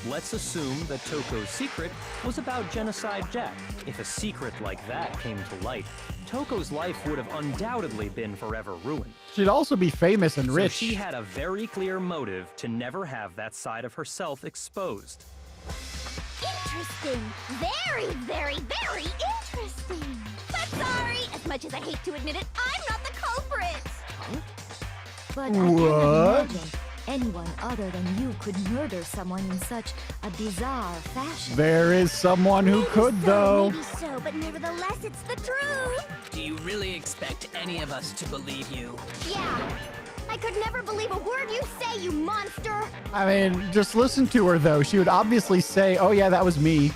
let's assume that Toko's secret was about Genocide Jack. If a secret like that came to light, Toko's life would have undoubtedly been forever ruined. She'd also be famous and rich. So she had a very clear motive to never have that side of herself exposed. Interesting. Very, very, very interesting. But sorry, as much as I hate to admit it, I'm not the culprit. But What? I can't imagine anyone other than you could murder someone in such a bizarre fashion. There is someone who could, though. Maybe so, but nevertheless, it's the truth. Do you really expect any of us to believe you? Yeah. I could never believe a word you say, you monster. I mean, just listen to her, though. She would obviously say, oh, yeah, that was me.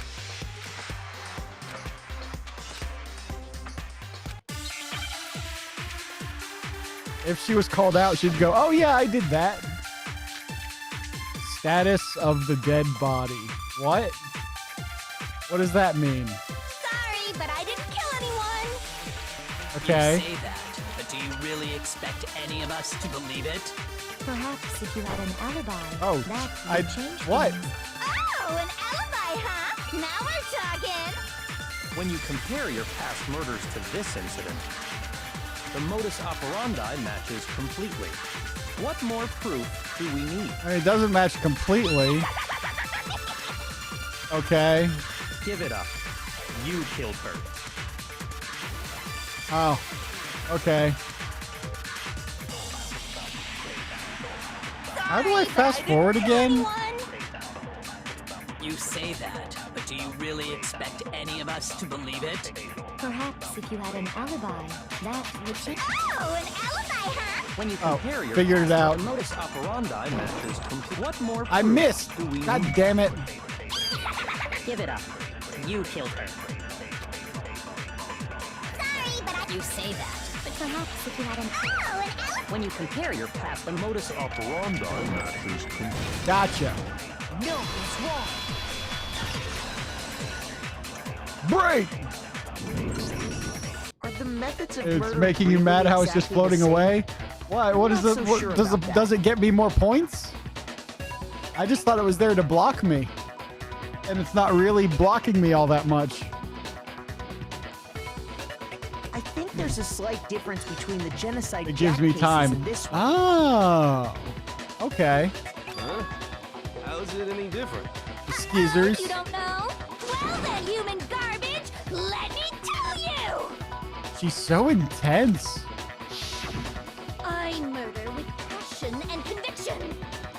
If she was called out, she'd go, oh, yeah, I did that. Status of the dead body. What? What does that mean? Sorry, but I didn't kill anyone. Okay. You say that, but do you really expect any of us to believe it? Perhaps if you had an alibi, Oh, that I... would change What? things. Oh, an alibi, huh? Now we're talking. When you compare your past murders to this incident, the modus operandi matches completely. What more proof do we need? I mean, it doesn't match completely. Okay. Give it up. You killed her. Oh. Okay. How do I fast forward again? You say that, but do you really expect any of us to believe it? Perhaps if you had an alibi, that would change. Oh, an alibi, huh? When you Oh, compare your figured it past, out. the modus operandi matches completely. What more I proof missed. do we God need? damn it. Give it up. You killed her. Sorry, but You say that, but Perhaps if you had an... Oh, an alibi. When you compare your past, The modus operandi matches completely. Gotcha. No, it's wrong. Break! Are the methods of It's murder making you really mad how it's just exactly floating the same? away? Why? What is not it? so What, sure does about that. does it get me more points? I just thought it was there to block me. And it's not really blocking me all that much. I think there's a slight difference between the genocide It gives Jack me cases time. and this one. Oh. Okay. Huh? How's it any different? Skeezers. You don't know? Well then, human garbage, let me tell you! She's so intense. I murder with passion and conviction.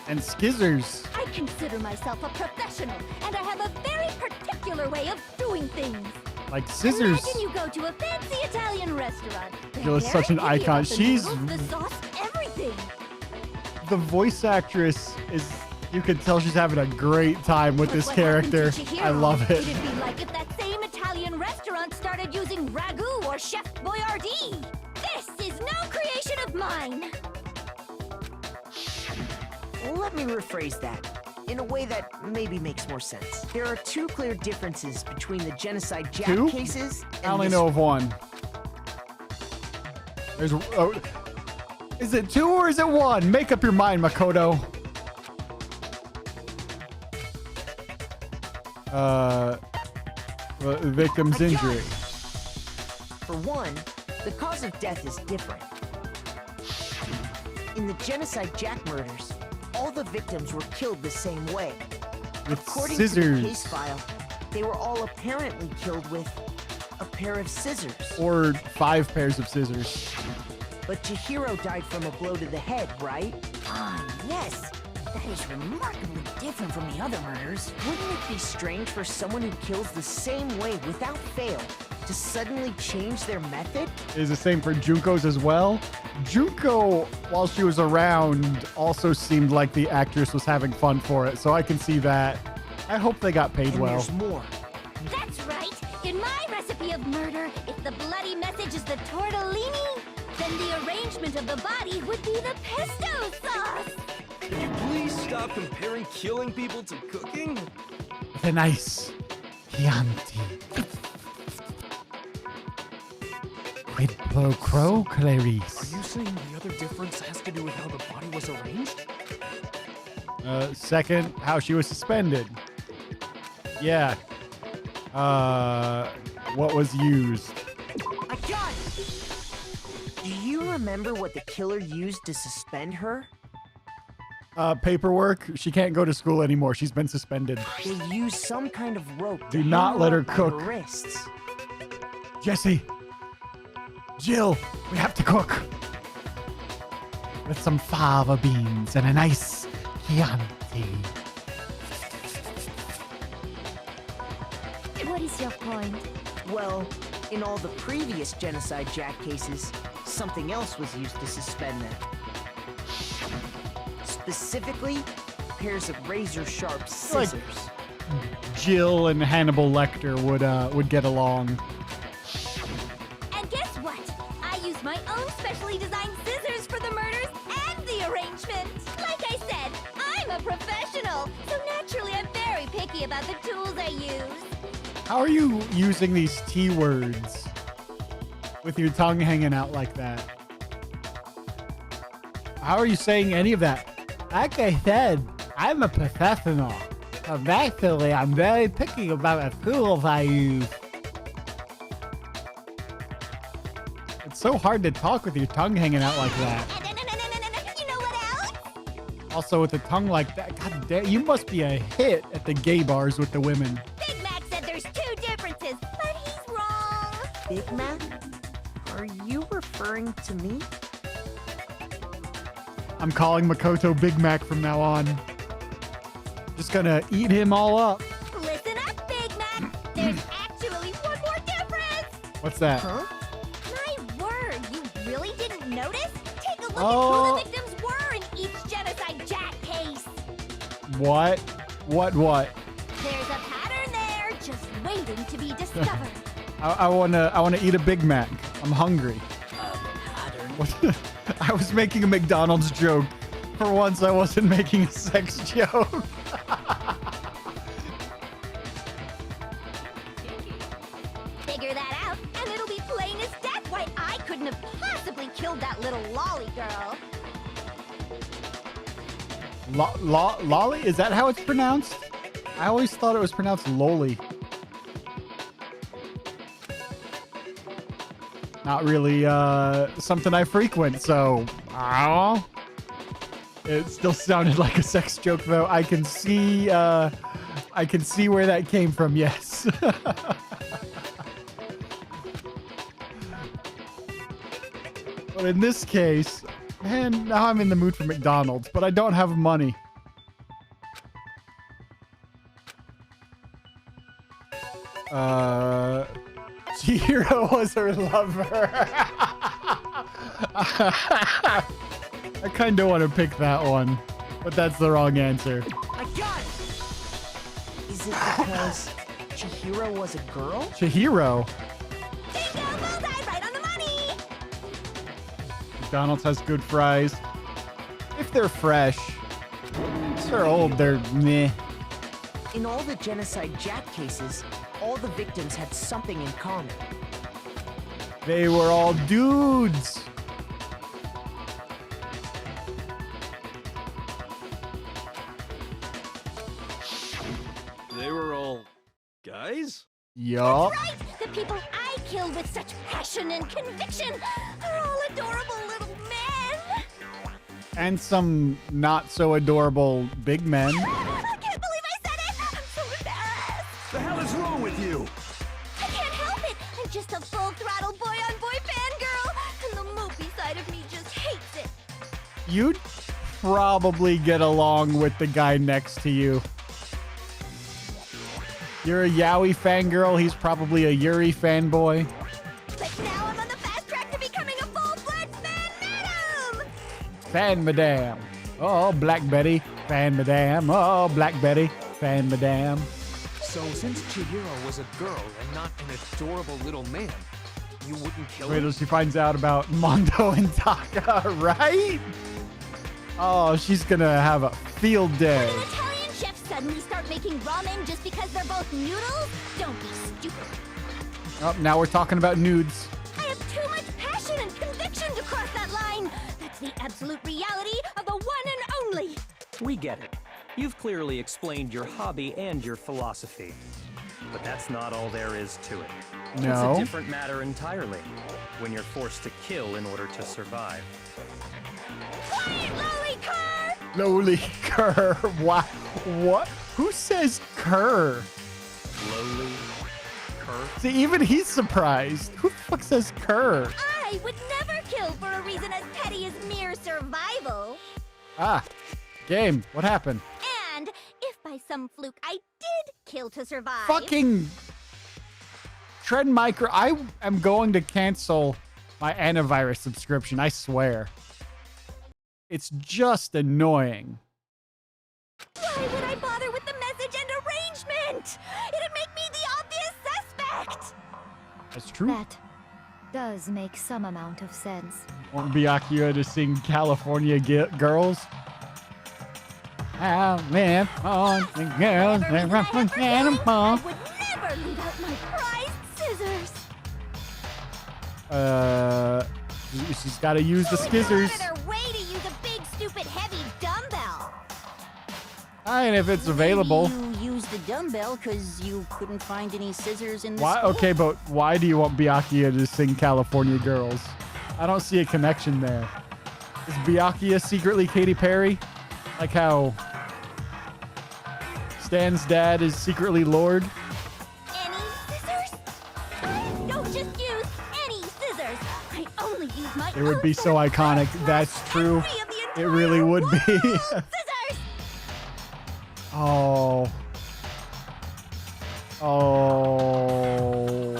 And skizzers. I consider myself a professional, and I have a very particular way of doing things. Like scissors. Imagine you go to a fancy Italian restaurant. The Jill is hair, such an the icon. the She's- noodles, the sauce, everything. The voice actress is... You can tell she's having a great time with But this what happened to character. Chihiro? I love it. It'd be like if that same Italian restaurant started using ragu or Chef Boyardee. This is no creation of mine. Let me rephrase that in a way that maybe makes more sense. There are two clear differences between the genocide Jack Two? cases and I only this know of one. There's... Oh, is it two or is it one? Make up your mind, Makoto. Victim's injury. For one, the cause of death is different. In the genocide Jack murders, all the victims were killed the same way. With According to the scissors. case file, they were all apparently killed with a pair of scissors. Or 5 pairs of scissors. But Chihiro died from a blow to the head, right? Ah, yes. That is remarkably different from the other murders. Wouldn't it be strange for someone who kills the same way without fail to suddenly change their method? Is the same for Junko's as well. Junko, while she was around, also seemed like the actress was having fun for it, so I can see that. I hope they got paid And well. there's more. That's right. In my recipe of murder, if the bloody message is the tortellini, then the arrangement of the body would be the pesto sauce. Can you please stop comparing killing people to cooking? The nice Chianti. Quid pro quo, Clarice. Are you saying the other difference has to do with how the body was arranged? Second, how she was suspended. Yeah. What was used? I got it! Do you remember what the killer used to suspend her? Paperwork. She can't go to school anymore. She's been suspended. They used some kind of rope. Do to not hang let her up by cook. wrists. Jesse. Jill, we have to cook. With some fava beans and a nice Chianti. What is your point? Well, in all the previous Genocide Jack cases, something else was used to suspend them. Specifically, pairs of razor-sharp scissors. Jill and Hannibal Lecter would get along. And guess what? I used my own specially designed scissors for the murders and the arrangement. Like I said, I'm a professional, so naturally I'm very picky about the tools I use. How are you using these T words with your tongue hanging out like that? How are you saying any of that? Like I said, I'm a professional. Actually, I'm very picky about the tools I use. It's so hard to talk with your tongue hanging out like that. You know what else? Also, with a tongue like that, god damn, you must be a hit at the gay bars with the women. Big Mac said there's two differences, but he's wrong. Big Mac? Are you referring to me? I'm calling Makoto Big Mac from now on. Just gonna eat him all up. Listen up, Big Mac. There's actually one more difference. What's that? Huh? My word, you really didn't notice? Take a look Oh. at who the victims were in each Genocide Jack case. What? What? There's a pattern there, just waiting to be discovered. I wanna eat a Big Mac. I'm hungry. What? I was making a McDonald's joke. For once, I wasn't making a sex joke. Figure that out, and it'll be plain as death why I couldn't have possibly killed that little lolly girl. Lolly? Is that how it's pronounced? I always thought it was pronounced Loli. Not really something I frequent, so I don't know. It still sounded like a sex joke, though. I can see where that came from. Yes. But in this case, man, now I'm in the mood for McDonald's, but I don't have money. Chihiro was her lover. I kind of want to pick that one, but that's the wrong answer. I got it! Is it because Chihiro was a girl? Chihiro? Bingo, bullseye, right on the money! McDonald's has good fries. If they're fresh. If they're old, they're meh. In all the Genocide Jack cases, all the victims had something in common. They were all dudes. They were all guys? Yup. That's right! The people I killed with such passion and conviction are all adorable little men! And some not so adorable big men. I can't believe I said it! I'm so embarrassed! The hell is wrong with you? I can't help it! I'm just a full-throttle boy-on-boy fangirl, and the mopey side of me just hates it. You'd probably get along with the guy next to you. You're a Yowie fangirl. He's probably a Yuri fanboy. But now I'm on the fast track to becoming a full-fledged fan madam! Fan madam. Oh, Black Betty. Fan madam. Oh, Black Betty. Fan madam. So since Chihiro was a girl and not an adorable little man, you wouldn't kill Wait her? till she finds out about Mondo and Taka, right? Oh, she's gonna have a field day. When an Italian chef suddenly start making ramen just because they're both noodles? Don't be stupid. Oh, now we're talking about nudes. I have too much passion and conviction to cross that line. That's the absolute reality of the one and only. We get it. You've clearly explained your hobby and your philosophy. But that's not all there is to it. No. It's a different matter entirely, when you're forced to kill in order to survive. Quiet, lowly cur! Lowly cur. What? Who says cur? Lowly cur? See, even he's surprised. Who the fuck says cur? I would never kill for a reason as petty as mere survival. Ah, game. What happened? And if by some fluke I did kill to survive... Fucking Trend Micro. I am going to cancel my antivirus subscription. I swear. It's just annoying. Why would I bother with the message and arrangement? It'd make me the obvious suspect. That's true. That does make some amount of sense. Want Byakuya to sing California Girls? Oh, man, on the girls, they're up on I would never leave out my prized scissors. She's got to use the skizzers. Their way to use a big, stupid, heavy dumbbell. And if it's available. You used the dumbbell because you couldn't find any scissors in the Why? school? Okay, but why do you want Byakuya to sing California Girls? I don't see a connection there. Is Byakuya secretly Katy Perry? Like how Stan's dad is secretly Lord? Any scissors? I don't just use any scissors. I only use my It would be so iconic. That's true. It really would be. scissors. Oh. Oh.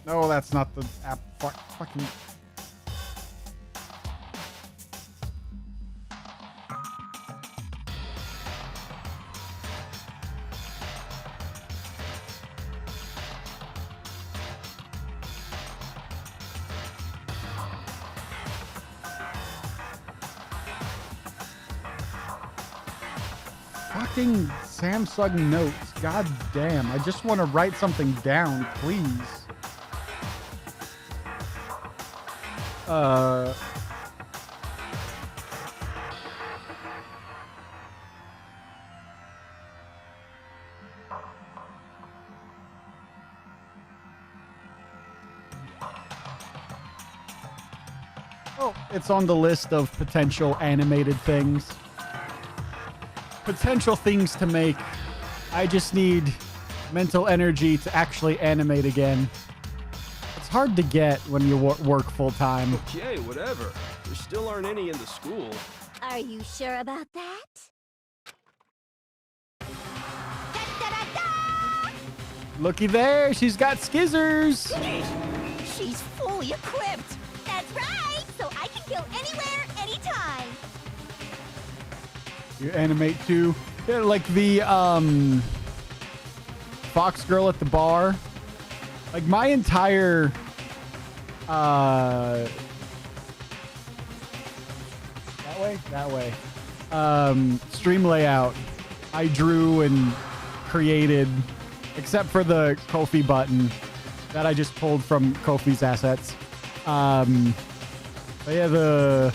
No, that's not the app. Fucking. Fucking Samsung Notes. God damn. I just want to write something down, please. Oh, it's on the list of potential animated things. Potential things to make. I just need mental energy to actually animate again. It's hard to get when you work full time. Okay, whatever. There still aren't any in the school. Are you sure about that? Looky there, she's got skizzers. She's fully equipped. That's right. So I can kill anywhere, anytime. You animate too. Yeah, like the Fox girl at the bar. Like my entire that way. Stream layout I drew and created, except for the Ko-fi button that I just pulled from Ko-fi's assets. But yeah, the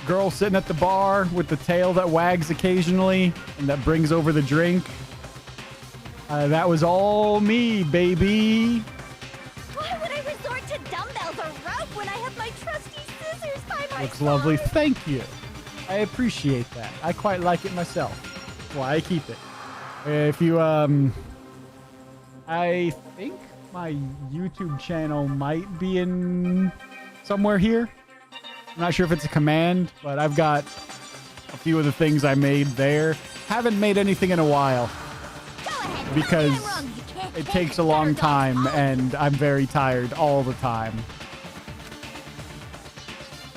girl sitting at the bar with the tail that wags occasionally and that brings over the drink. That was all me, baby. Why would I resort to dumbbells or rope when I have my trusty scissors by my Looks side? lovely. Thank you. I appreciate that. I quite like it myself. Well, I keep it. If you, I think my YouTube channel might be in somewhere here. I'm not sure if it's a command, but I've got a few of the things I made there. Haven't made anything in a while because it takes a long time and I'm very tired all the time.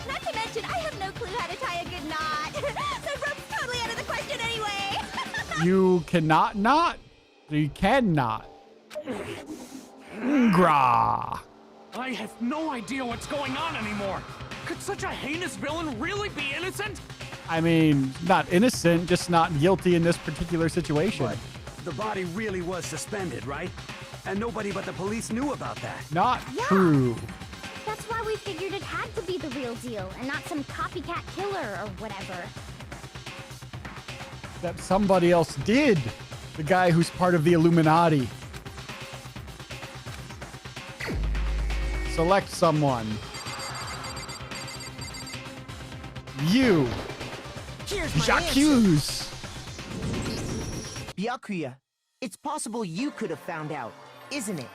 Not to mention, I have no clue how to tie a good knot. So rope's totally out of the question anyway. You cannot not. You cannot. Gra. I have no idea what's going on anymore. Could such a heinous villain really be innocent? I mean, not innocent, just not guilty in this particular situation. But the body really was suspended, right? And nobody but the police knew about that. Not true. That's why we figured it had to be the real deal and not some copycat killer or whatever. That somebody else did. The guy who's part of the Illuminati. Select someone. You. Here's my Jacques. Byakuya, it's possible you could have found out, isn't it?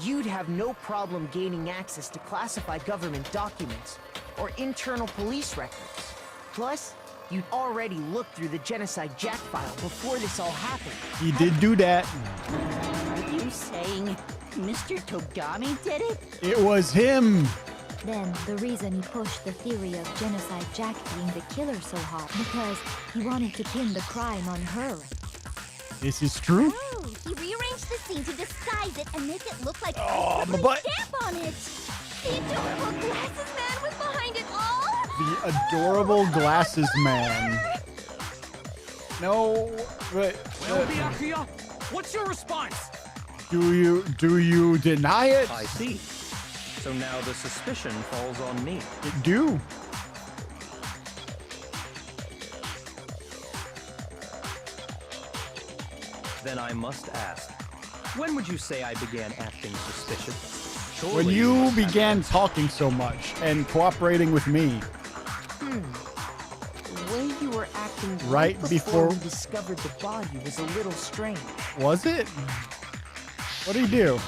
You'd have no problem gaining access to classified government documents or internal police records. Plus, you'd already looked through the Genocide Jack file before this all happened. He did do that. Are you saying Mr. Togami did it? It was him. Then, the reason he pushed the theory of Genocide Jack being the killer so hard, because he wanted to pin the crime on her. This is true. Oh, he rearranged the scene to disguise it and make it look like Oh, a my butt. stamp on it. The adorable glasses man was behind it all. The adorable glasses man. No, but Well, Byakuya, what's your response? do you deny it? I see. So now the suspicion falls on me. It do. Then I must ask, when would you say I began acting suspicious? Surely When you must have began answered. talking so much and cooperating with me. The way you were acting Right before- we discovered the body was a little strange. Was it? What did he do?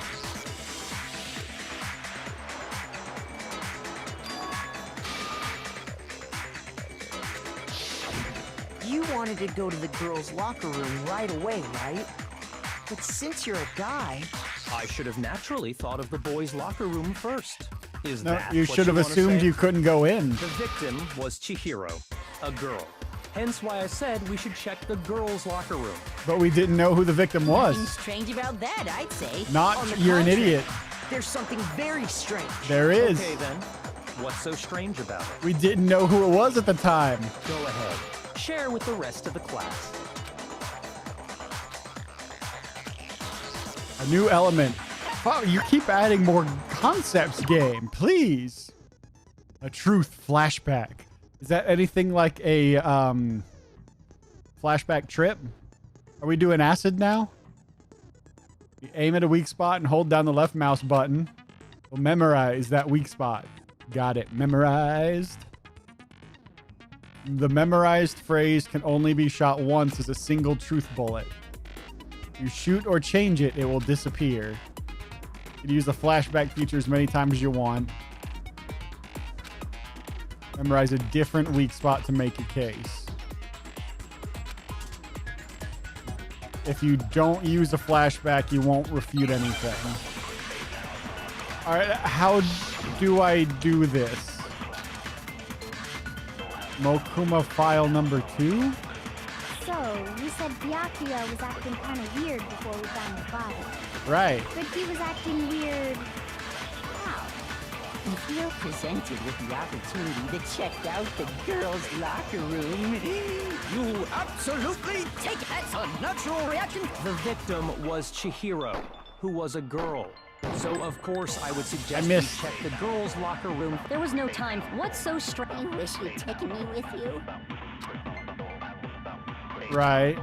You wanted to go to the girls' locker room right away, right? But since you're a guy, I should have naturally thought of the boys' locker room first. Is No, that you what should have wanna assumed say? you couldn't go in. The victim was Chihiro, a girl. Hence why I said we should check the girls' locker room. But we didn't know who the victim Nothing was. strange about that, I'd say. Not On the you're an contrary. idiot. there's something very strange. There is. Okay then, what's so strange about it? We didn't know who it was at the time. Go ahead, share with the rest of the class. A new element. Wow, you keep adding more concepts, game. Please. A truth flashback. Is that anything like a flashback trip? Are we doing acid now? You aim at a weak spot and hold down the left mouse button. We'll memorize that weak spot. Got it. Memorized. The memorized phrase can only be shot once as a single truth bullet. You shoot or change it, it will disappear. You can use the flashback feature as many times as you want. Memorize a different weak spot to make your case. If you don't use a flashback, you won't refute anything. All right, how do I do this? Mokuma file number 2? So, you said Byakuya was acting kind of weird before we found the body. Right. But he was acting weird... how? If you're presented with the opportunity to check out the girls' locker room, you absolutely take it. That's a natural reaction. The victim was Chihiro, who was a girl. So, of course, I would suggest you missed. check the girls' locker room. There was no time. What's so strange? I wish you'd taken me with you. Right.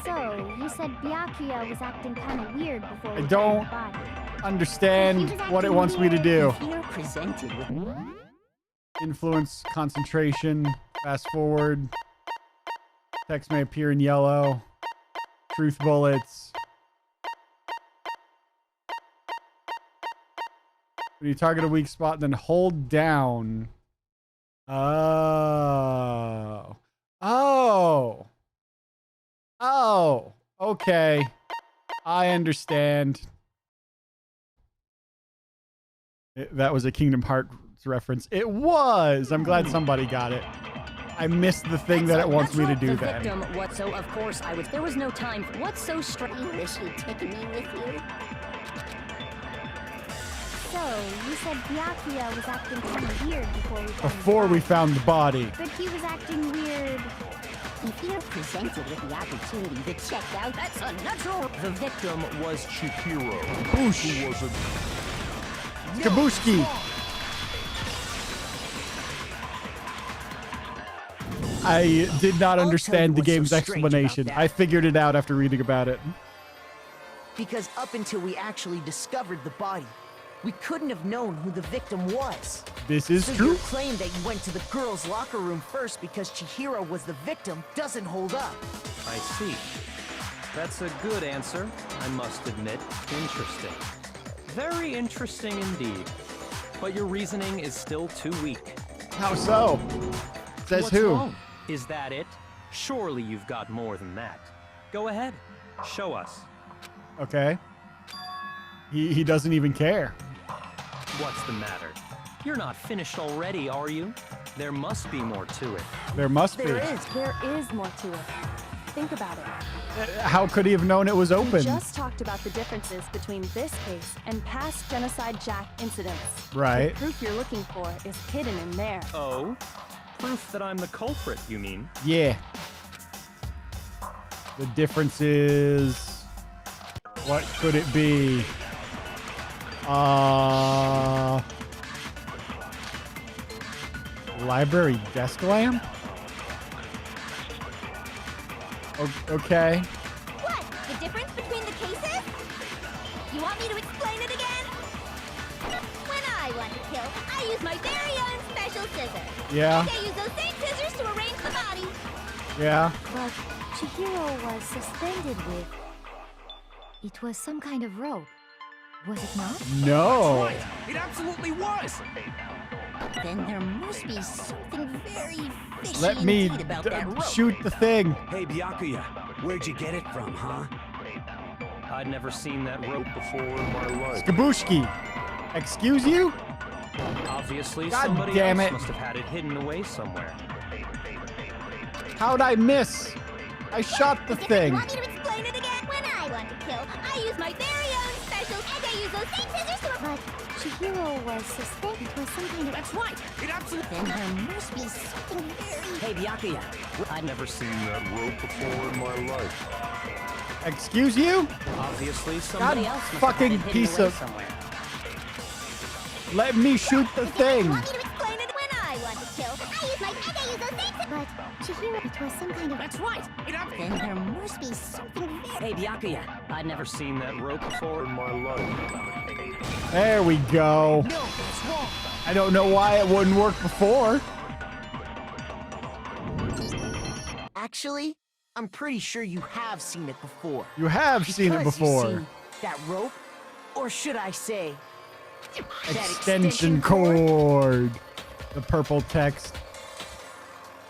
So, you said Byakuya was acting kind of weird before we I found don't the body. understand what it wants me to do. If you're presented with... Influence, concentration, fast forward. Text may appear in yellow. Truth bullets. When you target a weak spot, then hold down. Oh. Oh. Oh. Okay. I understand. That was a Kingdom Hearts reference. It was! I'm glad somebody got it. I missed the thing that it wants me to do then. What so? Of course I was. There was no time. What's so strange? You wish you'd taken me with you. So, you said Byakuya was acting kind of weird Before we found the body. But he was acting weird. If you're presented with the opportunity to check out, That's unnatural. The victim was Chihiro. Boosh. Who wasn't. Kabushki. I did not understand the game's explanation. I figured it out after reading about it. Because up until we actually discovered the body, we couldn't have known who the victim was. This is so true. Your claim that you went to the girls' locker room first because Chihiro was the victim doesn't hold up. I see. That's a good answer, I must admit. Interesting. Very interesting indeed. But your reasoning is still too weak. How so? Says What's who? Wrong? Is that it? Surely you've got more than that. Go ahead. Show us. Okay. He doesn't even care. What's the matter? You're not finished already, are you? There must be more to it. There must be. There is more to it. Think about it. How could he have known it was open? We just talked about the differences between this case and past Genocide Jack incidents. Right. The proof you're looking for is hidden in there. Oh? Proof that I'm the culprit, you mean? Yeah. The difference is... What could it be? Library desk lamp? Okay. What? The difference between the cases? You want me to explain it again? When I want to kill, I use my very own special scissors. Yeah. I use those same scissors to arrange the body. Yeah. But Chihiro was suspended with... It was some kind of rope. Was it not? No. That's right. It absolutely was. Then there must be something very fishy Let me indeed about that rope. shoot the thing. Hey, Byakuya, where'd you get it from, huh? I'd never seen that rope before in my life. Skabushki. Excuse you? Obviously, God somebody damn else it. must have had it hidden away somewhere. How'd I miss? I shot the thing. You want me to explain it again? When I want to kill, I use my very own special, and I use those same scissors to... But Chihiro was suspended. It was some kind of... That's right. It absolutely... Then there must be something very... Hey, Byakuya. I'd never seen that rope before in my life. Excuse you? Obviously, somebody God else must fucking have had it piece hidden away of... somewhere. Let me shoot the thing. You want me to explain it? When I want to kill, I use my... And I use those same... But Chihiro, it was some kind of... That's right. It absolutely... Then there must be something very... Hey, Byakuya. I'd never seen that rope before in my life. There we go. No, that's wrong. I don't know why it wouldn't work before. Actually, I'm pretty sure you have seen it before. You have seen it Because before. You see that rope? Or should I say... that Extension cord. The purple text.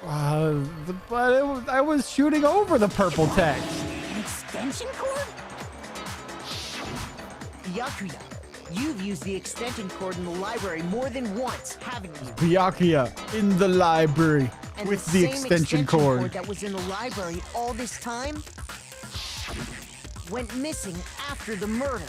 But I was shooting over the purple text. An extension cord? Byakuya, you've used the extension cord in the library more than once, haven't you? Byakuya in the library And with the the same extension cord. that was in the library all this time went missing after the murder.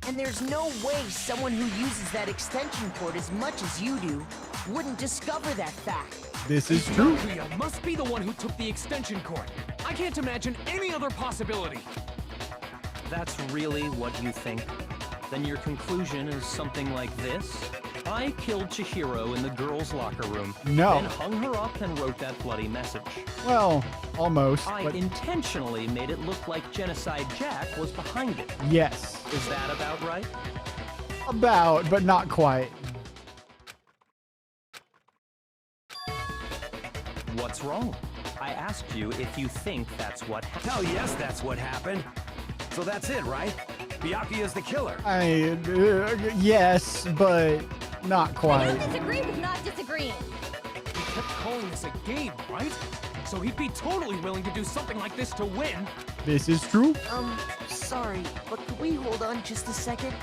And there's no way someone who uses that extension cord as much as you do wouldn't discover that fact. This is true. Byakuya must be the one who took the extension cord. I can't imagine any other possibility. That's really what you think? Then your conclusion is something like this? I killed Chihiro in the girls' locker room. No. Then hung her up and wrote that bloody message. Well, almost. I But intentionally made it look like Genocide Jack was behind it. yes. Is that about right? About, but not quite. What's wrong? I asked you if you think that's what happened. Hell yes, that's what happened. So that's it, right? Byakuya's the killer. Yes, but not quite. I don't disagree with not disagreeing. He kept calling this a game, right? So he'd be totally willing to do something like this to win. This is true. Sorry, but could we hold on just a second?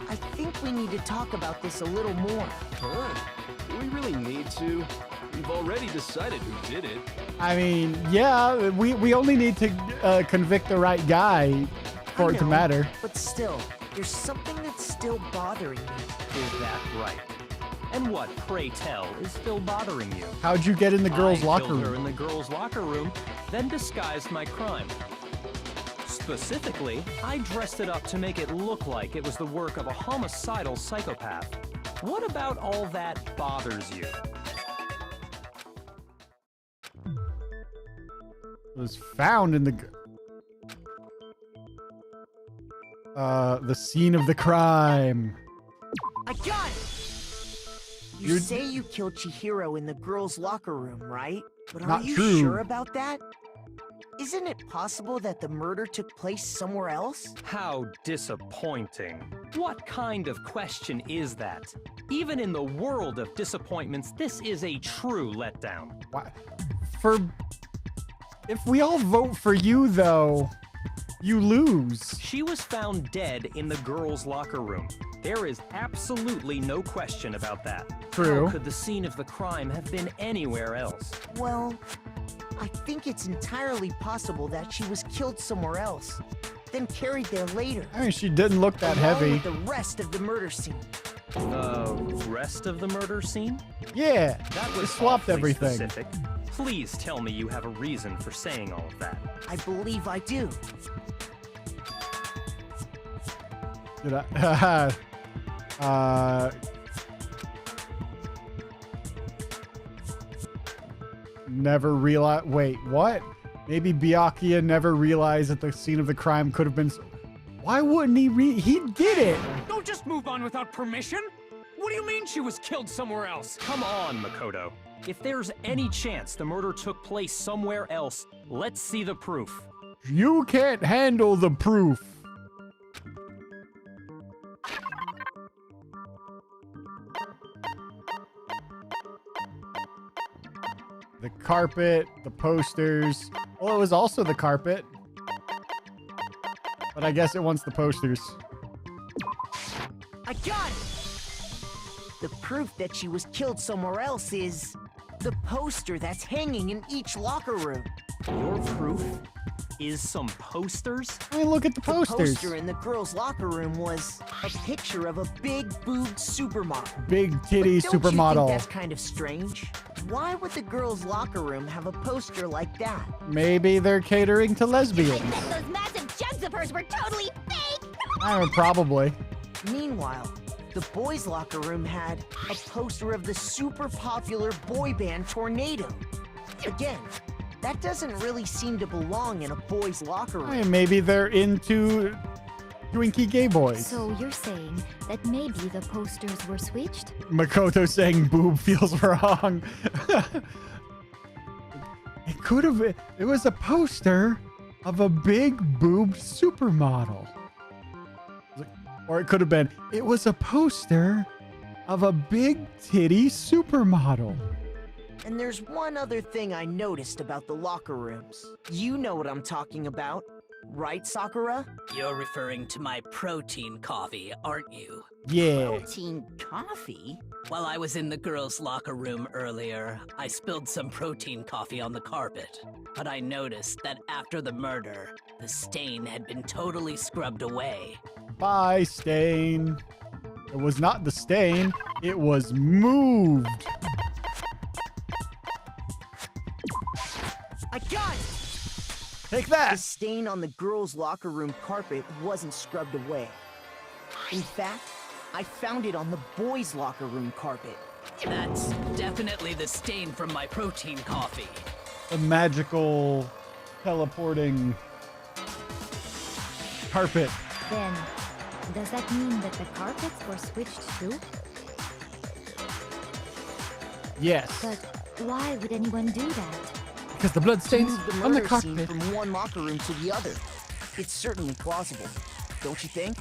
I think we need to talk about this a little more. Huh? Do we really need to? We've already decided who did it. I mean, yeah, we only need to convict the right guy for it to matter. But still, there's something that's still bothering me. Is that right? And what, pray tell, is still bothering you? How'd you get in the girls' locker I killed her room? in the girls' locker room, then disguised my crime. Specifically, I dressed it up to make it look like it was the work of a homicidal psychopath. What about all that bothers you? It was found in the scene of the crime. I got it! You say you killed Chihiro in the girls' locker room, right? But are Not you true. sure about that? Isn't it possible that the murder took place somewhere else? How disappointing. What kind of question is that? Even in the world of disappointments, this is a true letdown. Why? If we all vote for you, though, you lose. She was found dead in the girls' locker room. There is absolutely no question about that. True. How could the scene of the crime have been anywhere else? Well, I think it's entirely possible that she was killed somewhere else, then carried there later. I mean, she didn't look that along heavy. with the rest of the murder scene. The rest of the murder scene? Yeah, That was just swapped awfully everything. Specific. Please tell me you have a reason for saying all of that. I believe I do. Did I? Never realized. Wait, what? Maybe Byakuya never realized that the scene of the crime could have been. Why wouldn't he? He did it. Don't just move on without permission. What do you mean she was killed somewhere else? Come on, Makoto. If there's any chance the murder took place somewhere else, let's see the proof. You can't handle the proof. The carpet, the posters. Well, it was also the carpet. But I guess it wants the posters. I got it! The proof that she was killed somewhere else is the poster that's hanging in each locker room. Your proof is some posters? I mean, look at the posters. The poster in the girls' locker room was a picture of a big-boobed supermodel. Big titty But don't you supermodel. think that's kind of strange? Why would the girls' locker room have a poster like that? Maybe they're catering to lesbians. Those massive jugs of hers were totally fake! I mean, probably. Meanwhile, the boys' locker room had a poster of the super popular boy band Tornado. Again, that doesn't really seem to belong in a boys' locker room. I mean, maybe they're into Twinkie gay boys. So you're saying that maybe the posters were switched? Makoto saying boob feels wrong. It could have been. It was a poster of a big boobed supermodel. Or it could have been, it was a poster of a big titty supermodel. And there's one other thing I noticed about the locker rooms. You know what I'm talking about, right, Sakura? You're referring to my protein coffee, aren't you? Yeah. Protein coffee? While I was in the girls' locker room earlier, I spilled some protein coffee on the carpet. But I noticed that after the murder, the stain had been totally scrubbed away. Bye, stain. It was not the stain. It was moved. I got it! Take that! The stain on the girls' locker room carpet wasn't scrubbed away. In fact, I found it on the boys' locker room carpet. That's definitely the stain from my protein coffee. A magical teleporting carpet. Then, does that mean that the carpets were switched too? Yes. But why would anyone do that? because the blood stains Move the on the murder scene carpet. from one locker room to the other. It's certainly plausible, don't you think?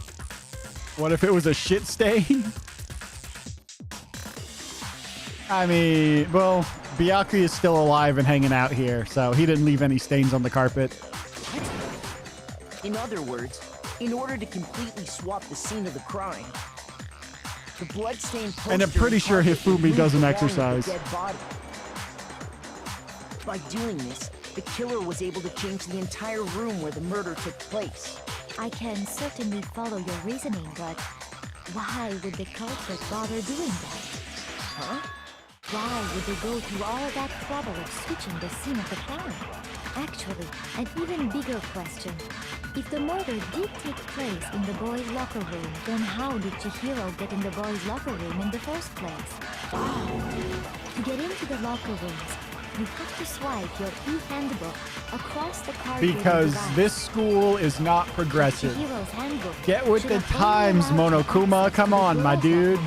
What if it was a shit stain? I mean, well, Byakuya is still alive and hanging out here, so he didn't leave any stains on the carpet. In other words, in order to completely swap the scene of the crime, the bloodstained poster And I'm pretty sure carpet Hifumi moved doesn't along with the exercise. dead body. By doing this, the killer was able to change the entire room where the murder took place. I can certainly follow your reasoning, but why would the culprit bother doing that? Huh? Why would they go through all that trouble of switching the scene of the crime? Actually, an even bigger question. If the murder did take place in the boys' locker room, then how did Chihiro get in the boys' locker room in the first place? To get into the locker rooms, you have to swipe your e-handbook across the card. Because this school is not progressive. Chihiro's handbook Get with should the have only times, allowed Monokuma. Come on, my dude.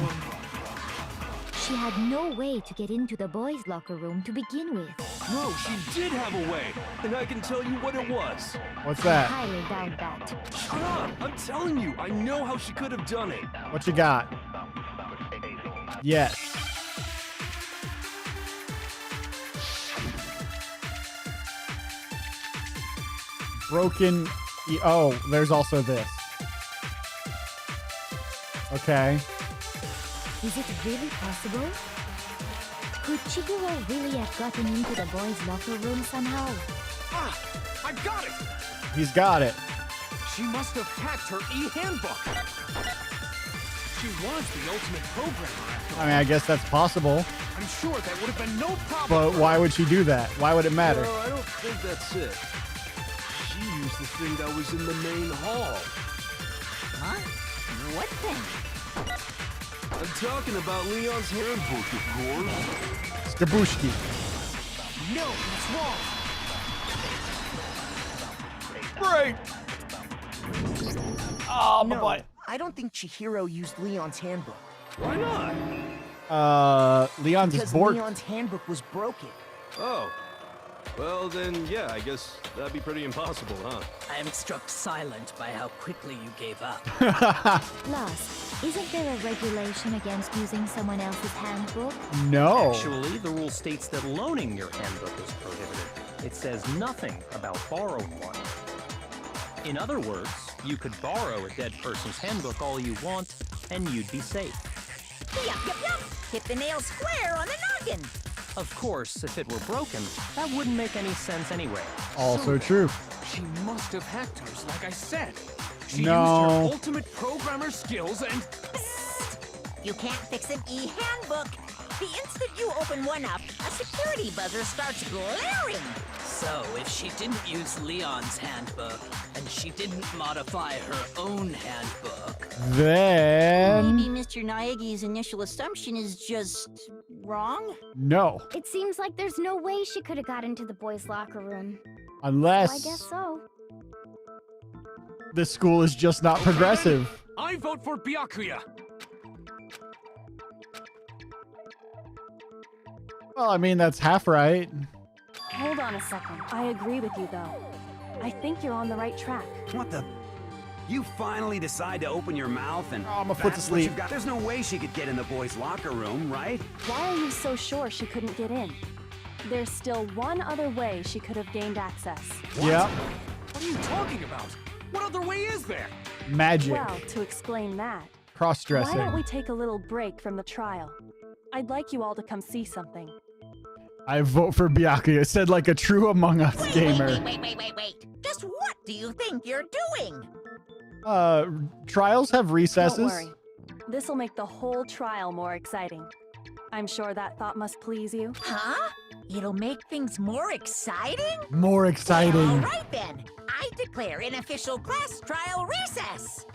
She had no way to get into the boys' locker room to begin with. No, she did have a way, and I can tell you what it was. What's that? I highly doubt that. Shut up! I'm telling you, I know how she could have done it. What you got? Yes. Broken. Oh, there's also this. Okay. Is it really possible? Could Chihiro really have gotten into the boys' locker room somehow? Ah! I got it! He's got it. She must have hacked her e-handbook. She was the ultimate programmer after all. I mean, I guess that's possible. I'm sure that would have been no problem. But why would she do that? Why would it matter? No, I don't think that's it. She used the thing that was in the main hall. Huh? What thing? I'm talking about Leon's handbook, of course. Skabushki. No, that's wrong. Right. Oh, my No, butt. I don't think Chihiro used Leon's handbook. Why not? Leon's Because board. Leon's handbook was broken. Oh. Well, then, yeah, I guess that'd be pretty impossible, huh? I am struck silent by how quickly you gave up. Plus, isn't there a regulation against using someone else's handbook? No. Actually, the rule states that loaning your handbook is prohibited. It says nothing about borrowing one. In other words, you could borrow a dead person's handbook all you want, and you'd be safe. Yup. Hit the nail square on the noggin. Of course, if it were broken, that wouldn't make any sense anyway. Also true. She must have hacked hers, like I said. She No. used her ultimate programmer skills and... You can't fix an e-handbook. The instant you open one up, a security buzzer starts glaring. So, if she didn't use Leon's handbook, and she didn't modify her own handbook... Then... Maybe Mr. Naegi's initial assumption is just... wrong? No. It seems like there's no way she could have got into the boys' locker room. Unless... I guess so. This school is just not progressive. I vote for Byakuya. Well, I mean, that's half right. Hold on a second. I agree with you, though. I think you're on the right track. What the? You finally decide to open your mouth and Oh, my foot's that's what asleep. you got. There's no way she could get in the boys' locker room, right? Why are you so sure she couldn't get in? There's still one other way she could have gained access. Yeah. What are you talking about? What other way is there? Magic. Well, to explain that, why Cross-dressing. don't we take a little break from the trial? I'd like you all to come see something. I vote for Byakuya. It said like a true Among Us gamer. Wait. Just what do you think you're doing? Trials have recesses. Don't worry. This'll make the whole trial more exciting. I'm sure that thought must please you. Huh? It'll make things more exciting? More exciting. All right then. I declare an official class trial recess.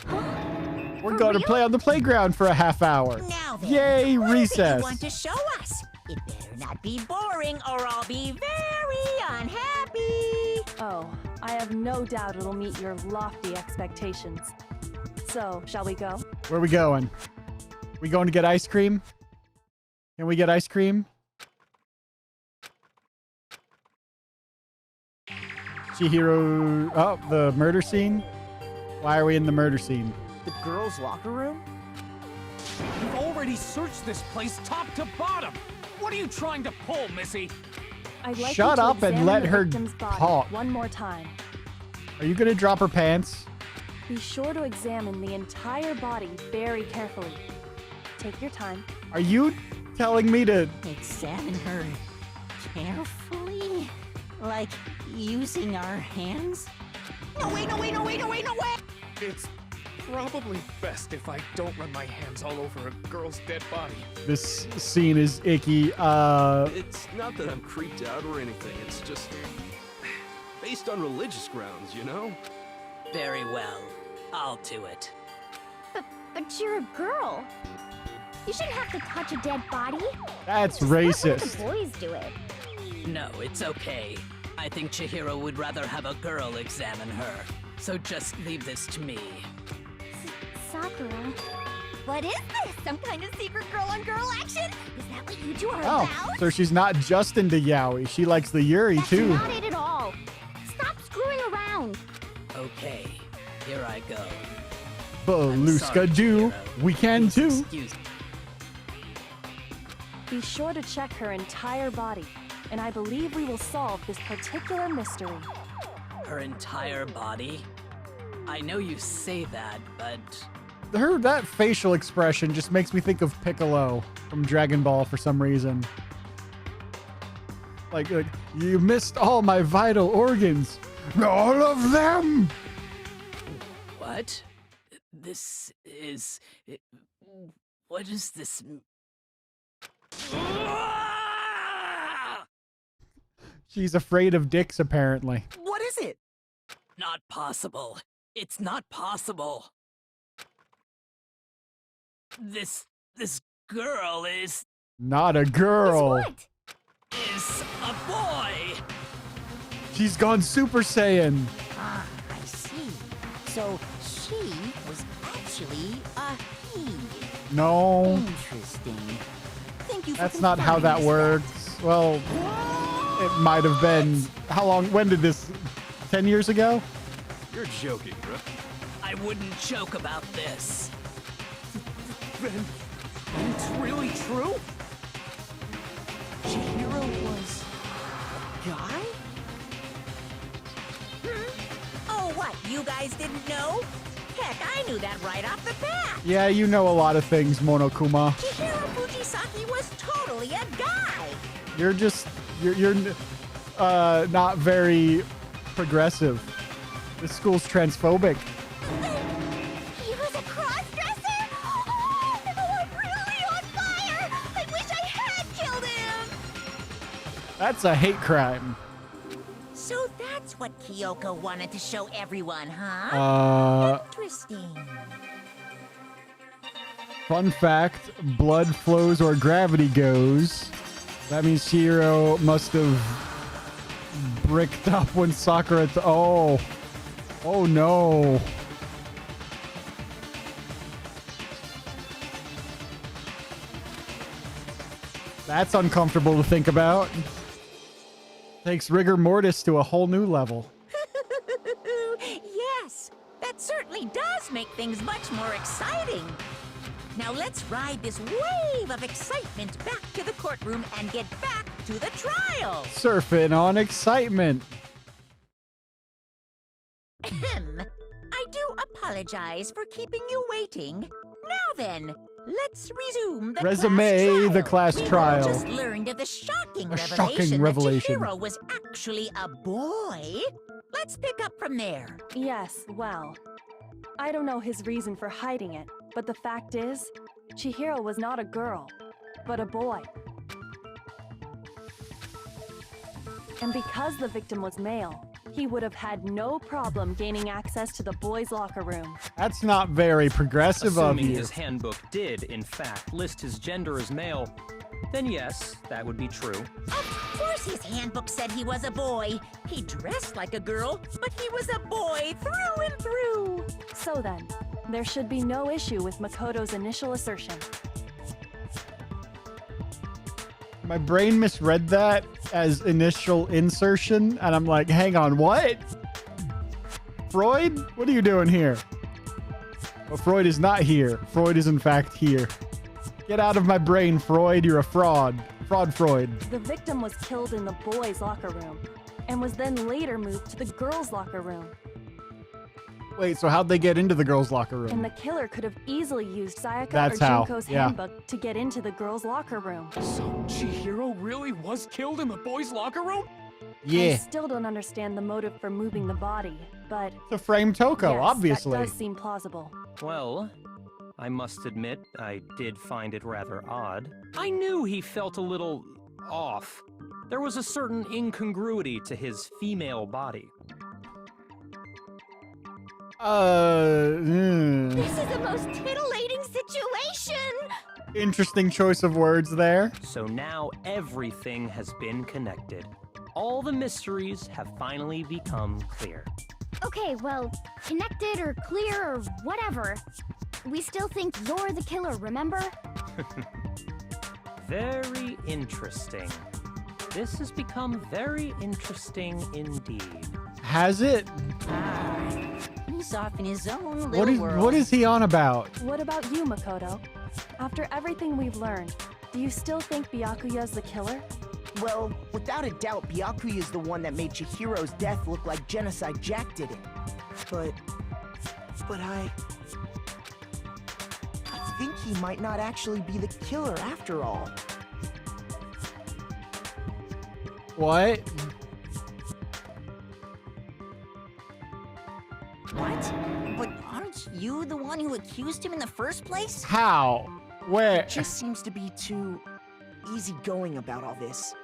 We're going to play on the playground for a half hour. Now then, Yay, what is it recess. you want to show us? It better not be boring or I'll be very unhappy. Oh, I have no doubt it'll meet your lofty expectations. So, shall we go? Where are we going? We going to get ice cream? Can we get ice cream? Chihiro... Oh, the murder scene? Why are we in the murder scene? The girls' locker room? We've already searched this place top to bottom. What are you trying to pull, Missy? I'd like Shut you to up and examine let the her victim's body talk. one more time. Are you gonna drop her pants? Be sure to examine the entire body very carefully. Take your time. Are you telling me to... Examine her carefully? Like using our hands? No, wait, no, wait, no, wait, no, wait, no, wait! It's probably best if I don't run my hands all over a girl's dead body. This scene is icky. It's not that I'm creeped out or anything. It's just based on religious grounds, you know? Very well. I'll do it. But you're a girl. You shouldn't have to touch a dead body. That's Just let racist. the boys do it. No, it's okay. I think Chihiro would rather have a girl examine her. So just leave this to me. Sakura. What is this? Some kind of secret girl-on-girl action? Is that what you two are Oh, about? so she's not just into yaoi. She likes the yuri, That's too. not it at all. Stop screwing around. Okay, here I go. Beluska do. We can, too. Excuse me. Be sure to check her entire body, and I believe we will solve this particular mystery. Her entire body? I know you say that, but... That facial expression just makes me think of Piccolo from Dragon Ball for some reason. Like you missed all my vital organs. All of them! What? This is... What is this... She's afraid of dicks, apparently. What is it? Not possible. It's not possible. This girl is Not a girl. is a boy. She's gone Super Saiyan. Ah, I see. So she was actually a he. No. Interesting. Thank you for That's not how that confirming this, works. Well, it might have been. How long? When did this? 10 years ago? You're joking, bro. I wouldn't joke about this. Then it's really true? Chihiro was a guy? Oh, what? You guys didn't know? Heck, I knew that right off the bat. Yeah, you know a lot of things, Monokuma. Chihiro Fujisaki was totally a guy. You're just you're not very progressive. This school's transphobic. He was a cross-dresser? Oh, I'm really on fire! I wish I had killed him! That's a hate crime. So that's what Kyoko wanted to show everyone, huh? Interesting. Fun fact, blood flows where gravity goes. That means Chihiro must have bricked up when Sakura... Oh no. That's uncomfortable to think about. Takes rigor mortis to a whole new level. Yes, that certainly does make things much more exciting. Now let's ride this wave of excitement back to the courtroom and get back to the trial. Surfing on excitement. I do apologize for keeping you waiting. Now then, let's resume the Resume the class We trial. just learned of the shocking A revelation shocking revelation. that Chihiro was actually a boy. Let's pick up from there. Yes, well, I don't know his reason for hiding it, but the fact is, Chihiro was not a girl, but a boy. And because the victim was male, he would have had no problem gaining access to the boys' locker room. That's not very progressive of Assuming you. his handbook did, in fact, list his gender as male, then yes, that would be true. Of course his handbook said he was a boy. He dressed like a girl, but he was a boy through and through. So then, there should be no issue with Makoto's initial assertion. My brain misread that as initial insertion, and I'm like, hang on, what? Freud? What are you doing here? Well, Freud is not here. Freud is in fact here. Get out of my brain, Freud. You're a fraud. Fraud Freud. The victim was killed in the boys' locker room and was then later moved to the girls' locker room. Wait, so how'd they get into the girls' locker room? And the killer could have easily used Sayaka That's or how, Junko's yeah. handbook to get into the girls' locker room. So Chihiro really was killed in the boys' locker room? Yeah. I still don't understand the motive for moving the body, but... To frame Toko, yes, obviously. that does seem plausible. Well, I must admit, I did find it rather odd. I knew he felt a little off. There was a certain incongruity to his female body. This is the most titillating situation! Interesting choice of words there. So now everything has been connected. All the mysteries have finally become clear. Okay, well, connected or clear or whatever. We still think you're the killer, remember? Very interesting. This has become very interesting indeed. Has it? He's off in his own little world. What is he on about? What about you, Makoto? After everything we've learned, do you still think Byakuya's the killer? Well, without a doubt, Byakuya is the one that made Chihiro's death look like Genocide Jack did it. But I think he might not actually be the killer after all. What? What? But aren't you the one who accused him in the first place? How? Where? It just seems to be too easygoing about all this.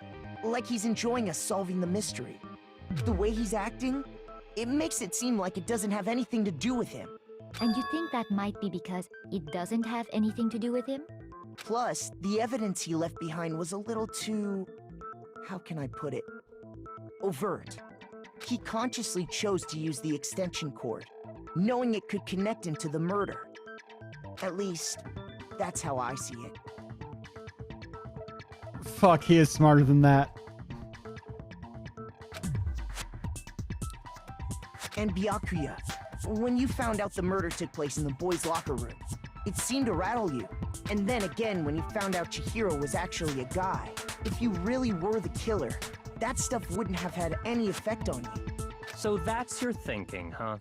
Like he's enjoying us solving the mystery. The way he's acting, it makes it seem like it doesn't have anything to do with him. And you think that might be because it doesn't have anything to do with him? Plus, the evidence he left behind was a little too... how can I put it? Overt. He consciously chose to use the extension cord, knowing it could connect him to the murder. At least, that's how I see it. Fuck, he is smarter than that. And Byakuya, when you found out the murder took place in the boys' locker room, it seemed to rattle you. And then again, when you found out Chihiro was actually a guy, if you really were the killer, that stuff wouldn't have had any effect on you. So that's your thinking, huh?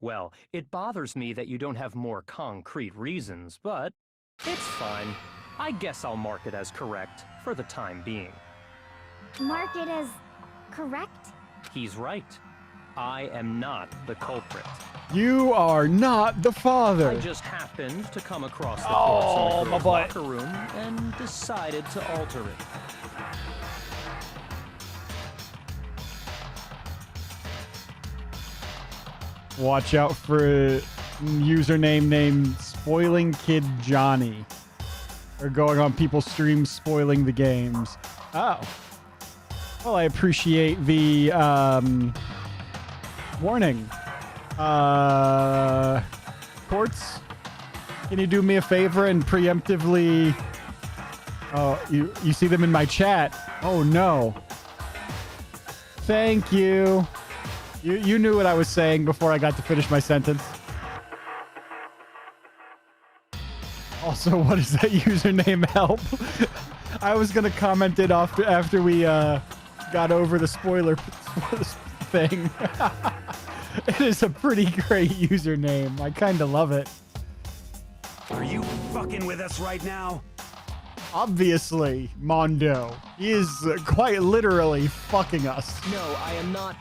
Well, it bothers me that you don't have more concrete reasons, but it's fine. I guess I'll mark it as correct for the time being. Mark it as correct? He's right. I am not the culprit. You are not the father. I just happened to come across the corpse in the girls' locker room and decided to alter it. Watch out for a username named Spoiling Kid Johnny. Or going on people's streams spoiling the games. Oh. Well, I appreciate the warning. Courts, can you do me a favor and preemptively... Oh, you see them in my chat. Oh, no. Thank you. You knew what I was saying before I got to finish my sentence. Also, what does that username help? I was going to comment it after we got over the spoiler thing. It is a pretty great username. I kind of love it. Are you fucking with us right now? Obviously, Mondo. He is quite literally fucking us. No, I am not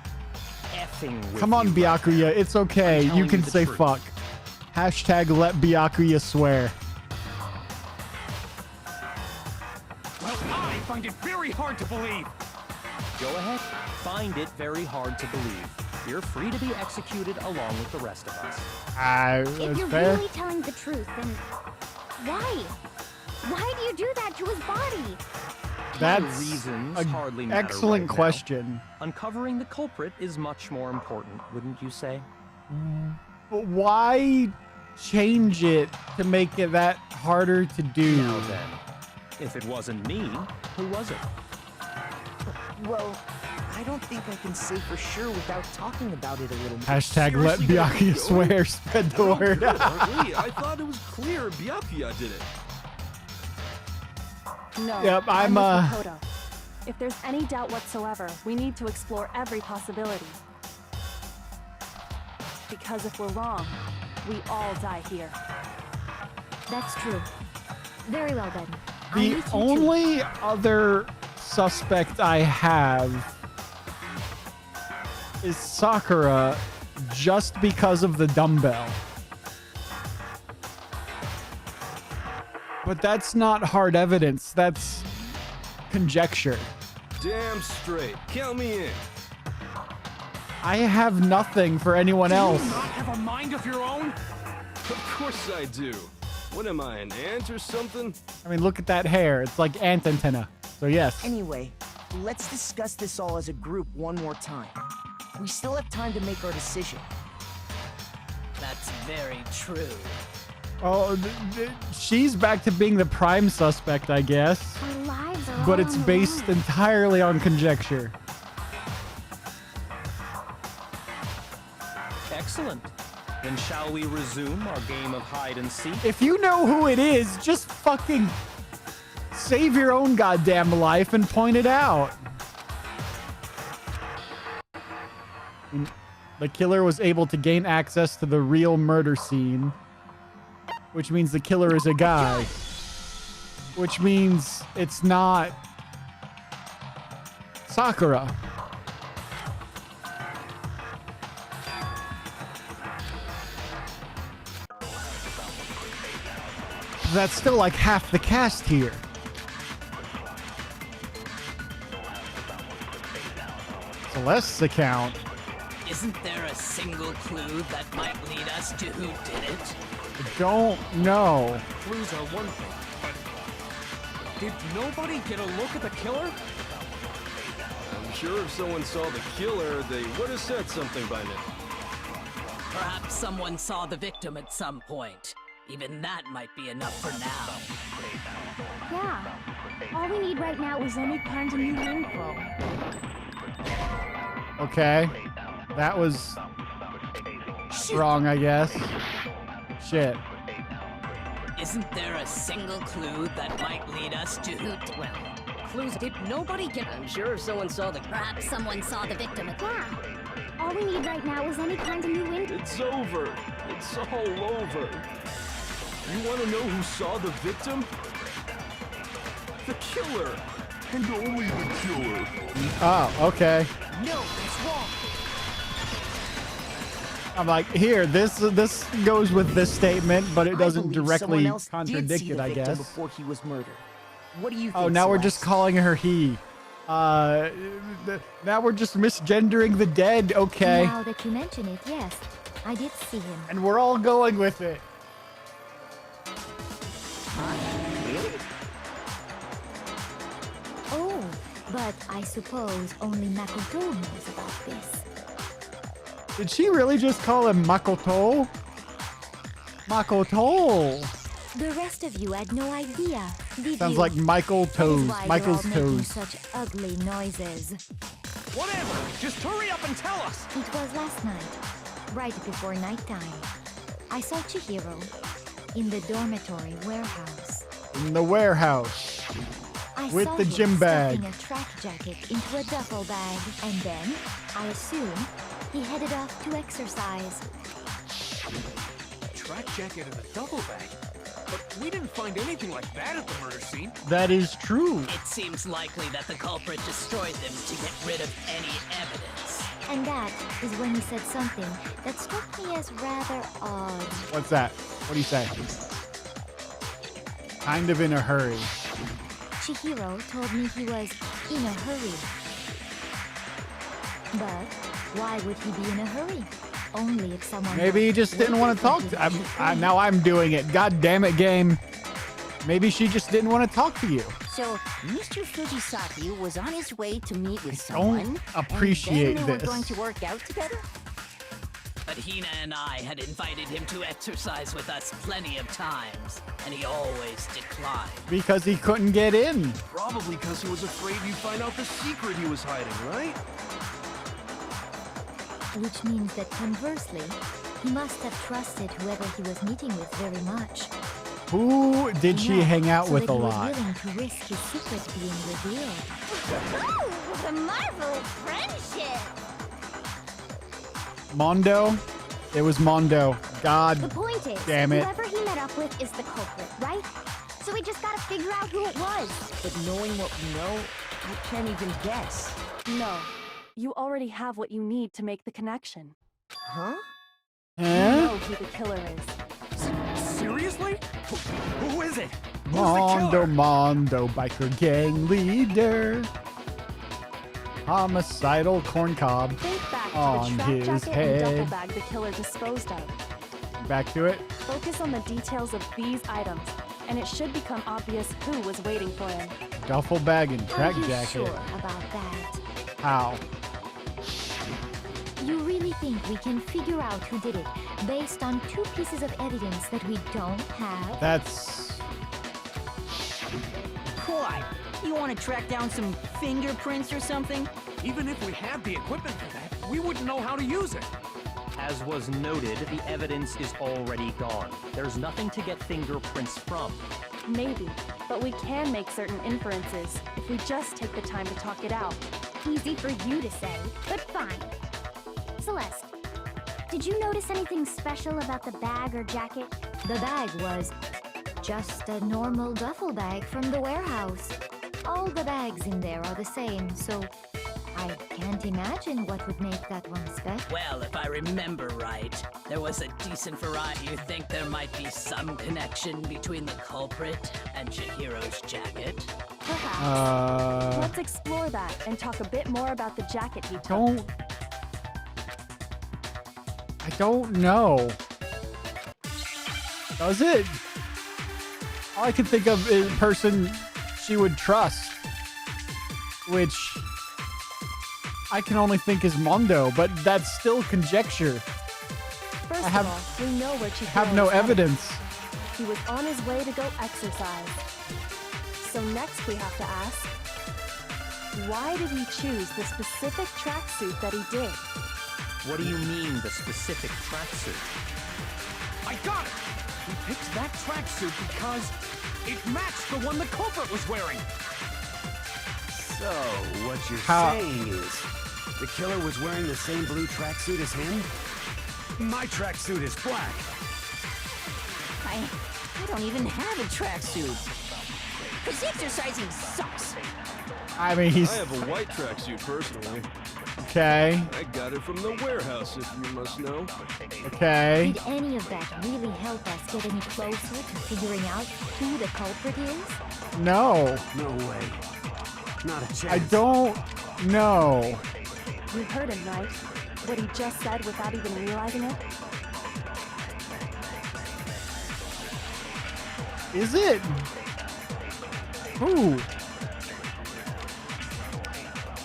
effing with Come on, you. Byakuya. It's okay. You can say truth. fuck. Hashtag let Byakuya swear. Well, I find it very hard to believe. Go ahead. Find it very hard to believe. You're free to be executed along with the rest of us. If That's you're fair. really telling the truth, then why? Why do you do that to his body? That's reasons an hardly matter excellent right now. question. Uncovering the culprit is much more important, wouldn't you say? But why change it to make it that harder to do? Now then, if it wasn't me, Who was it? Well, I don't think I can say for sure without talking about it a little more. Hashtag let Byakuya swear. Spread the word. Wait, I thought it was clear Byakuya did it. No. Yep, I'm with Makoto. If there's any doubt whatsoever, we need to explore every possibility. Because if we're wrong, we all die here. That's true. Very well then. The only other suspect I have is Sakura, just because of the dumbbell. But that's not hard evidence. That's conjecture. Damn straight. Count me in. I have nothing for anyone else. Do you not have a mind of your own? Of course I do. What am I, an ant or something? I mean, look at that hair. It's like ant antenna. So yes. Anyway, let's discuss this all as a group one more time. We still have time to make our decision. That's very true. Oh, she's back to being the prime suspect, I guess. Our lives are But all it's on the based line. entirely on conjecture. Excellent. Then shall we resume our game of hide and seek? If you know who it is, just fucking save your own goddamn life and point it out. The killer was able to gain access to the real murder scene, which means the killer is a guy, which means it's not Sakura. That's still like half the cast here. Celeste's account. Isn't there a single clue that might lead us to who did it? I don't know. Clues are one thing, but did nobody get a look at the killer? I'm sure if someone saw the killer, they would have said something by now. Perhaps someone saw the victim at some point. Even that might be enough for now. Yeah. All we need right now is any kind of new info. Okay. That was wrong, I guess. Shit. Isn't there a single clue that might lead us to who? Well, clues. Did nobody get? I'm sure if someone saw the. Perhaps someone saw the victim. Yeah. All we need right now is any kind of new info. It's over. It's all over. You want to know who saw the victim? The killer. And only the killer. Oh, okay. No, that's wrong. I'm like, here, this goes with this statement, but it doesn't I believe directly someone else did contradict see it, the I victim guess. before he was murdered. What do you think? Oh, now we're Celeste? just calling her he. Now we're just misgendering the dead. Okay. Now that you mention it, yes, I did see him. And we're all going with it. Really? Oh, but I suppose only Makoto knows about this. Did she really just call him Makoto? Makoto. The rest of you had no idea, did Sounds you? like Michael That is Toes. why Michael's you're all making Toes. such ugly noises. Whatever! Just hurry up and tell us! It was last night, right before nighttime. I saw Chihiro in the dormitory warehouse. In the warehouse. I With saw the him gym bag. stuffing a track jacket into a duffel bag, and then, I assume, he headed off to exercise. A track jacket and a duffel bag? But we didn't find anything like that at the murder scene. That is true. It seems likely that the culprit destroyed them to get rid of any evidence. And that is when he said something that struck me as rather odd. What's that? What do you say? Kind of in a hurry. Chihiro told me he was in a hurry. But why would he be in a hurry? Only if someone... Maybe he just didn't want to talk to now I'm doing it. God damn it, game. Maybe she just didn't want to talk to you. So, Mr. Fujisaki was on his way to meet with Don't someone. appreciate and then they this. were going to work out together? But Hina and I had invited him to exercise with us plenty of times, and he always declined. Because he couldn't get in. Probably because he was afraid you'd find out the secret he was hiding, right? Which means that conversely, he must have trusted whoever he was meeting with very much. Who did she hang out with a lot? Willing to risk his secret being revealed. Ooh, the marvelous friendship! Mondo? It was Mondo. God The point is, damn it. whoever he met up with is the culprit, right? So we just gotta figure out who it was. But knowing what we know, I can't even guess. No. You already have what you need to make the connection. Huh? You know who the killer is. Seriously? Who is it? Mondo, biker gang leader. Homicidal corncob Think back on to the track his jacket and duffel head. bag the killer disposed of. Back to it. Focus on the details of these items, and it should become obvious who was waiting for him. Duffel bag and track Are you jacket. sure about that? How? You really think we can figure out who did it based on 2 pieces of evidence that we don't have? That's... Why? You want to track down some fingerprints or something? Even if we had the equipment for that, we wouldn't know how to use it. As was noted, the evidence is already gone. There's nothing to get fingerprints from. Maybe, but we can make certain inferences if we just take the time to talk it out. Easy for you to say, but fine. Celeste, did you notice anything special about the bag or jacket? The bag was just a normal duffel bag from the warehouse. All the bags in there are the same, so I can't imagine what would make that one special. Well, if I remember right, there was a decent variety. You think there might be some connection between the culprit and Chihiro's jacket? Perhaps. Let's explore that and talk a bit more about the jacket he took. I don't know. Does it? All I can think of is a person she would trust, which I can only think is Mondo, but that's still conjecture. First I have, of all, we know where Chihiro have no was headed. evidence. He was on his way to go exercise. So next we have to ask, why did he choose the specific tracksuit that he did? What do you mean, the specific tracksuit? I got it! He picked that tracksuit because it matched the one the culprit was wearing. So, what you're How- saying is, the killer was wearing the same blue tracksuit as him? My tracksuit is black. I don't even have a tracksuit. Because exercising sucks. I mean, he's... I have a white tracksuit personally. Okay. I got it from the warehouse, if you must know. Okay. Did any of that really help us get any closer to figuring out who the culprit is? No. No way. Not a chance. I don't know. You heard him, right? What he just said without even realizing it? Is it? Who?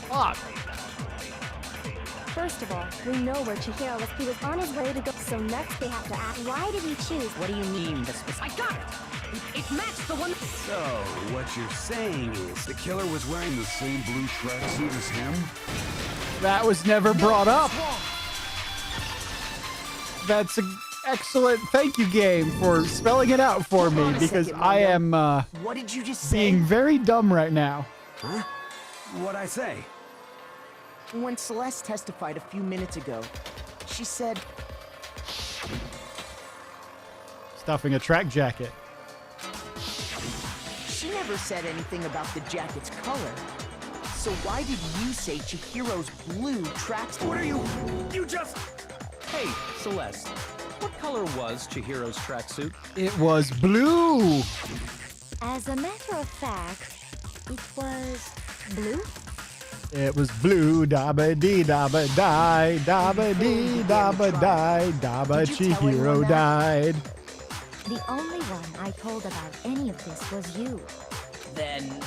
Fuck. First of all, we know where Chihiro was. He was on his way to go. So next we have to ask, why did he choose? What do you mean, the specific? I got it! It matched the one... So, what you're saying is, the killer was wearing the same blue tracksuit as him? That was never brought up. That's an excellent thank you, game, for spelling it out for me, because I am What did you just say? being very dumb right now. Huh? What'd I say? When Celeste testified a few minutes ago, she said... Stuffing a track jacket. She never said anything about the jacket's color. So why did you say Chihiro's blue tracksuit? What are you... You just... Hey, Celeste. What color was Chihiro's tracksuit? It was blue. As a matter of fact, it was blue. It was blue, dabba dee dabba die, dabba dee dabba die, dabba Chihiro died. The only one I told about any of this was you. Then,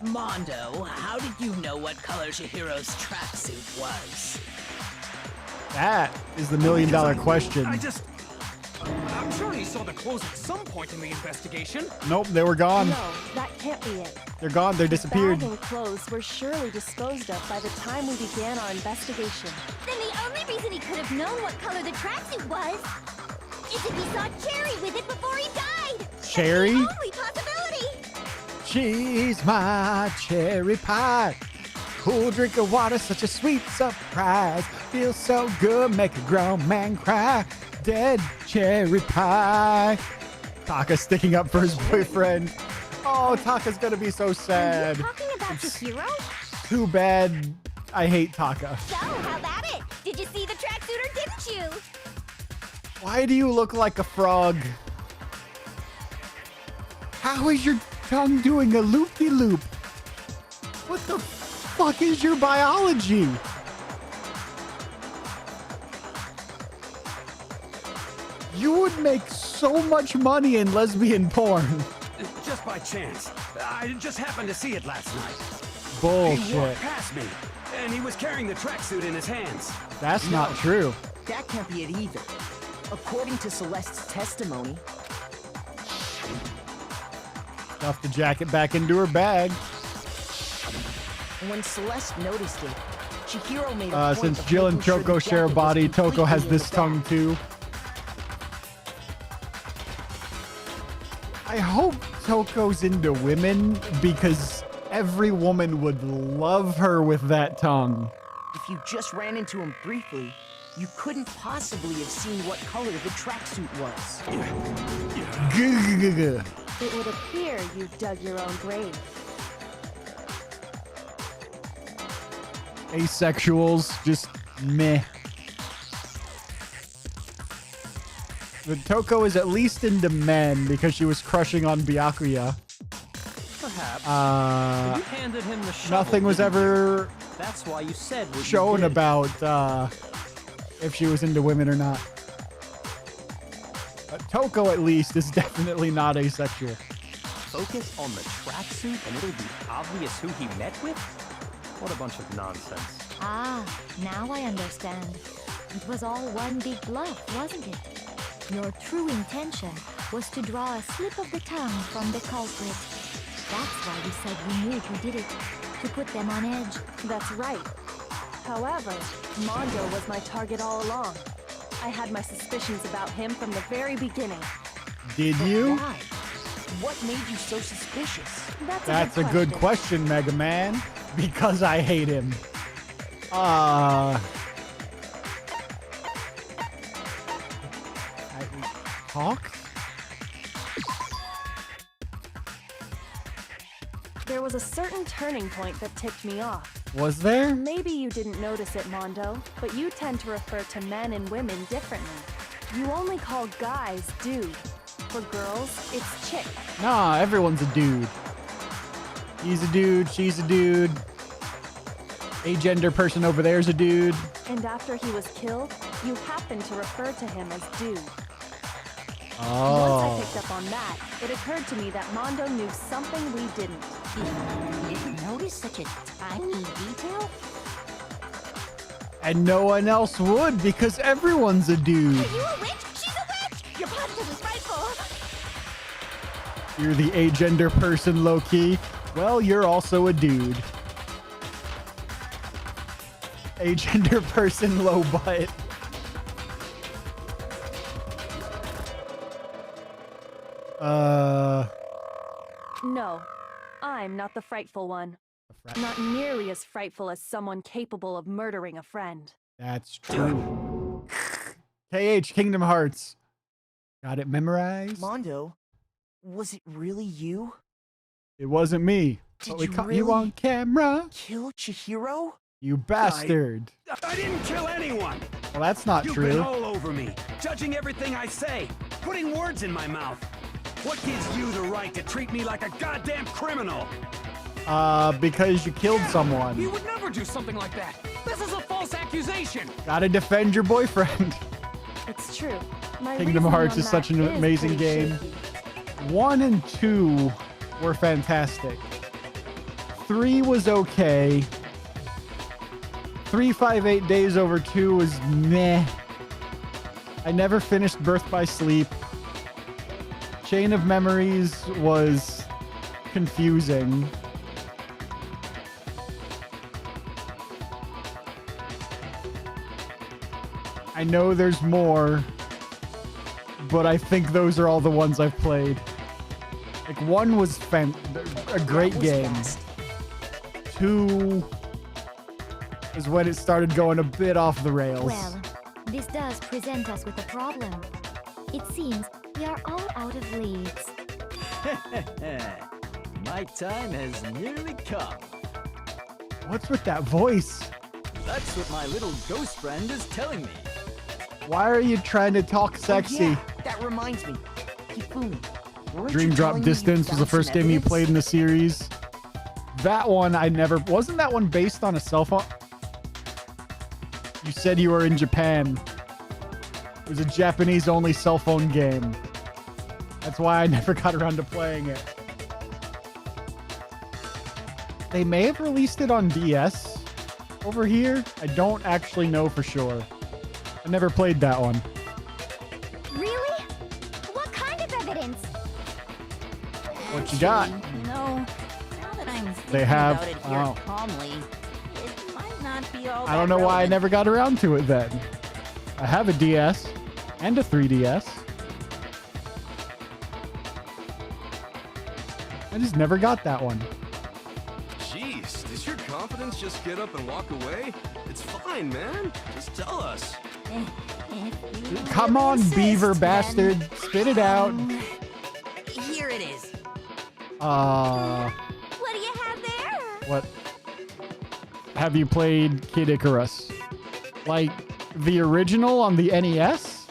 Mondo, how did you know what color Chihiro's tracksuit was? That is the million-dollar question. I'm sure he saw the clothes at some point in the investigation. Nope, they were gone. No, that can't be it. They're gone. They disappeared. The bag and clothes were surely disposed of by the time we began our investigation. Then the only reason he could have known what color the tracksuit was is if he saw Cherry with it before he died. Cherry? That's the only possibility. She's my cherry pie. Cool drink of water, such a sweet surprise. Feels so good, make a grown man cry. Dead cherry pie. Taka sticking up for his boyfriend. Oh, Taka's gonna be so sad. Are you talking about Chihiro? Too bad. I hate Taka. So, how about it? Did you see the tracksuit or didn't you? Why do you look like a frog? How is your tongue doing a loop-de-loop? What the fuck is your biology? You would make so much money in lesbian porn. Just by chance. I just happened to see it last night. Bullshit. He walked past me, and he was carrying the tracksuit in his hands. That's not true. That can't be it either. According to Celeste's testimony, Stuffed the jacket back into her bag. when Celeste noticed it, Chihiro made a point Since of Jill and making sure the Toko share a jacket was body, Toko completely has in this the tongue bag. too. I hope Toko's into women because every woman would love her with that tongue. If you just ran into him briefly, you couldn't possibly have seen what color the tracksuit was. It would appear you dug your own grave. Asexuals, just meh. But Toko is at least into men because she was crushing on Byakuya. Perhaps. Uh, you handed him the shovel, Nothing was didn't you? ever That's why you said what you shown did. about if she was into women or not. But Toko, at least, is definitely not asexual. Focus on the tracksuit and it'll be obvious who he met with? What a bunch of nonsense. Ah, now I understand. It was all one big bluff, wasn't it? Your true intention was to draw a slip of the tongue from the culprit. That's why you said you knew who did it, to put them on edge. That's right. However, Mondo was my target all along. I had my suspicions about him from the very beginning. Did you? Why? What made you so suspicious? That's a good question, Mega Man. Because I hate him. Talk? There was a certain turning point that tipped me off. Was there? Maybe you didn't notice it, Mondo, but you tend to refer to men and women differently. You only call guys dude. For girls, it's chick. Nah, everyone's a dude. He's a dude, she's a dude. A gender person over there's a dude. And after he was killed, you happened to refer to him as dude. Oh. Once I picked up on that, it occurred to me that Mondo knew something we didn't. You didn't notice such a tiny detail? And no one else would because everyone's a dude. Are you a witch? She's a witch! You're positively frightful! You're the agender person, low-key. Well, you're also a dude. Agender person, low butt. No, I'm not the frightful one. Not nearly as frightful as someone capable of murdering a friend. That's true. KH, Kingdom Hearts. Got it memorized? Mondo, was it really you? It wasn't me. Did But we you caught you really on camera. Kill Chihiro? You bastard. I didn't kill anyone. Well, that's not You've true. been all over me, judging everything I say, putting words in my mouth. What gives you the right to treat me like a goddamn criminal? Because you killed someone. He would never do something like that. This is a false accusation. Gotta defend your boyfriend. It's true. My Kingdom reasoning Hearts on is such that an is amazing pretty game. shaky. 1 and 2 were fantastic. 3 was okay. 358 Days Over 2 was meh. I never finished Birth by Sleep. Chain of Memories was confusing. I know there's more, but I think those are all the ones I've played. Like, 1 was a great game. 2 is when it started going a bit off the rails. Well, this does present us with a problem. It seems we are all out of leads. My time has nearly come. What's with that voice? That's what my little ghost friend is telling me. Why are you trying to talk sexy? Oh, yeah, that reminds me. Hifumi, weren't Dream you Drop telling me Distance you was the found first some game you evidence? played in the series. That one I never... Wasn't that one based on a cell phone? You said you were in Japan. It was a Japanese-only cell phone game. That's why I never got around to playing it. They may have released it on DS over here. I don't actually know for sure. I never played that one. Really? What kind of evidence? What you got? You know, now that I'm thinking They have... about it here Oh. calmly, it might not be all I don't know why I never got around to it then. I have a DS and a 3DS. I just never got that one. Jeez, does your confidence just get up and walk away? It's fine, man. Just tell us. Come on, beaver bastard. Spit it out. Here it is. What do you have there? What? Have you played Kid Icarus? Like, the original on the NES?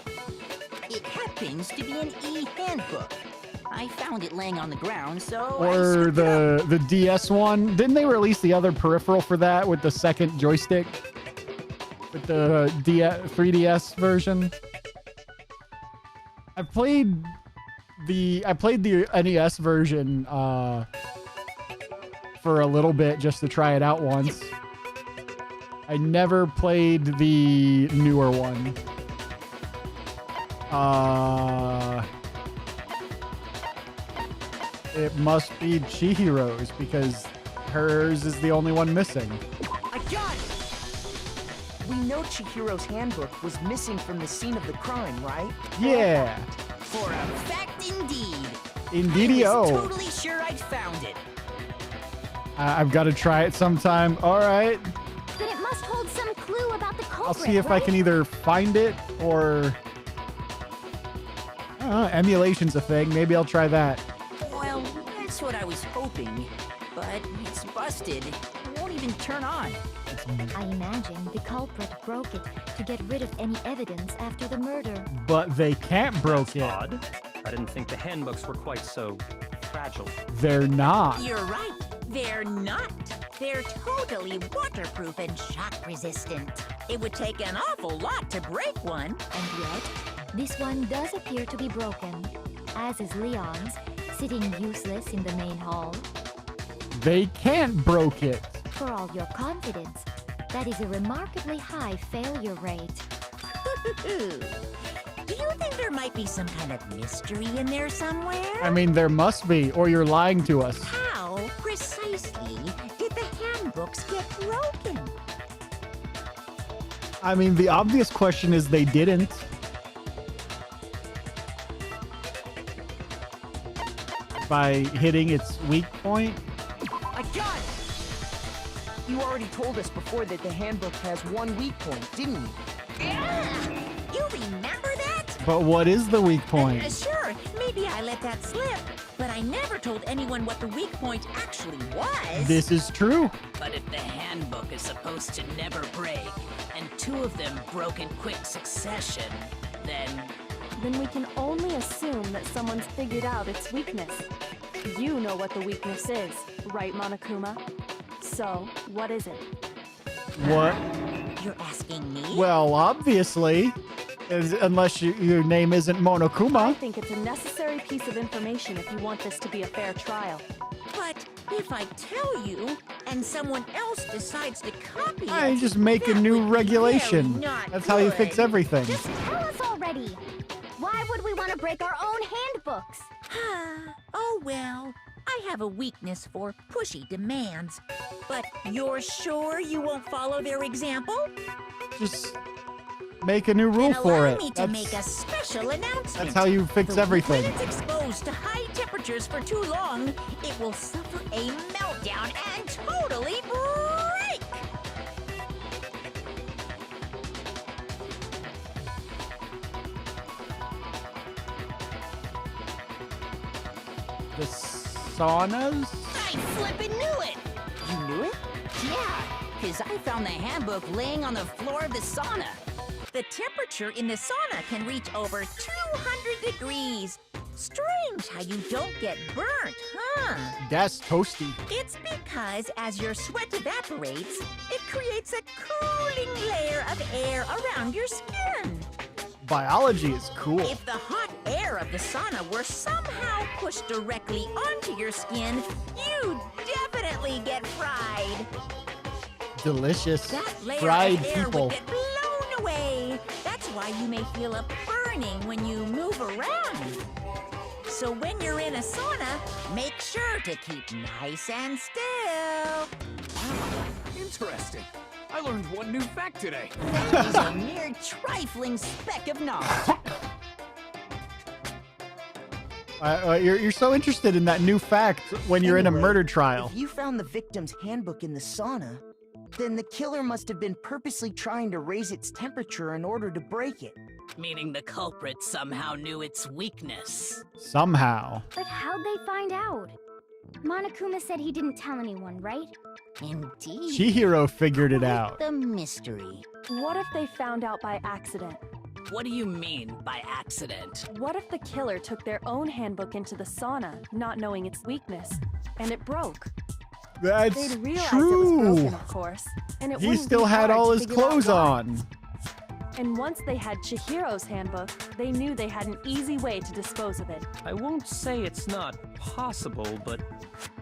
It happens to be an e-handbook. I found it laying on the ground, so Or the DS one? Didn't they release the other peripheral for that with the second joystick? With the 3DS version? I played the NES version for a little bit just to try it out once. I never played the newer one. It must be Chihiro's because hers is the only one missing. I got it! We know Chihiro's handbook was missing from the scene of the crime, right? Yeah. For a fact, indeed. Indeedio. I was totally sure I'd found it. I've got to try it sometime. All right. Then it must hold some clue about the culprit, I'll see if I right? can either find it or... I don't know, emulation's a thing. Maybe I'll try that. Well, that's what I was hoping. But it's busted. It won't even turn on. I imagine the culprit broke it to get rid of any evidence after the murder. But they can't broke it. Odd. I didn't think the handbooks were quite so fragile. They're not. You're right. They're not. They're totally waterproof and shock resistant. It would take an awful lot to break one. And yet, this one does appear to be broken, as is Leon's, sitting useless in the main hall. They can't broke it. For all your confidence, that is a remarkably high failure rate. Do you think there might be some kind of mystery in there somewhere? I mean, there must be, or you're lying to us. How precisely did the handbooks get broken? I mean, the obvious question is they didn't. By hitting its weak point. I got it! You already told us before that the handbook has one weak point, didn't you? Yeah! You remember that? But what is the weak point? Sure, maybe I let that slip. But I never told anyone what the weak point actually was. This is true. But if the handbook is supposed to never break, and two of them broke in quick succession, then we can only assume that someone's figured out its weakness. You know what the weakness is, right, Monokuma? So, what is it? What? You're asking me? Well, obviously. Unless your name isn't I Monokuma. think it's a necessary piece of information if you want this to be a fair trial. But if I tell you, and someone else decides to copy it, I just make a new regulation. That's how you fix everything. Just tell us already. Why would we want to break our own handbooks? Oh well, I have a weakness for pushy demands. But you're sure you won't follow their example? Just make a new rule for Allow it. me to make a special announcement. That's how you fix everything. When it's exposed to high temperatures for too long, it will suffer a meltdown and totally break. The saunas? I flippin' knew it! You knew it? Yeah, because I found the handbook laying on the floor of the sauna. The temperature in the sauna can reach over 200 degrees. Strange how you don't get burnt, huh? That's toasty. It's because as your sweat evaporates, it creates a cooling layer of air around your skin. Biology is cool. If the hot air of the sauna were somehow pushed directly onto your skin, you'd definitely get fried. Delicious. That layer Fried of air people. would get blown away. That's why you may feel a burning when you move around. So when you're in a sauna, make sure to keep nice and still. Interesting. I learned one new fact today. That is a mere trifling speck of knowledge. You're so interested in that new fact when you're in a murder trial. If you found the victim's handbook in the sauna, then the killer must have been purposely trying to raise its temperature in order to break it. Meaning the culprit somehow knew its weakness. Somehow. But how'd they find out? Monokuma said he didn't tell anyone, right? Indeed. Chihiro figured it out. The mystery. What if they found out by accident? What do you mean by accident? What if the killer took their own handbook into the sauna, not knowing its weakness, and it broke? That's They'd realize true. it was broken, of course, and it He wouldn't still be had hard all to his figure out clothes why. on. And once they had Chihiro's handbook, they knew they had an easy way to dispose of it. I won't say it's not possible, but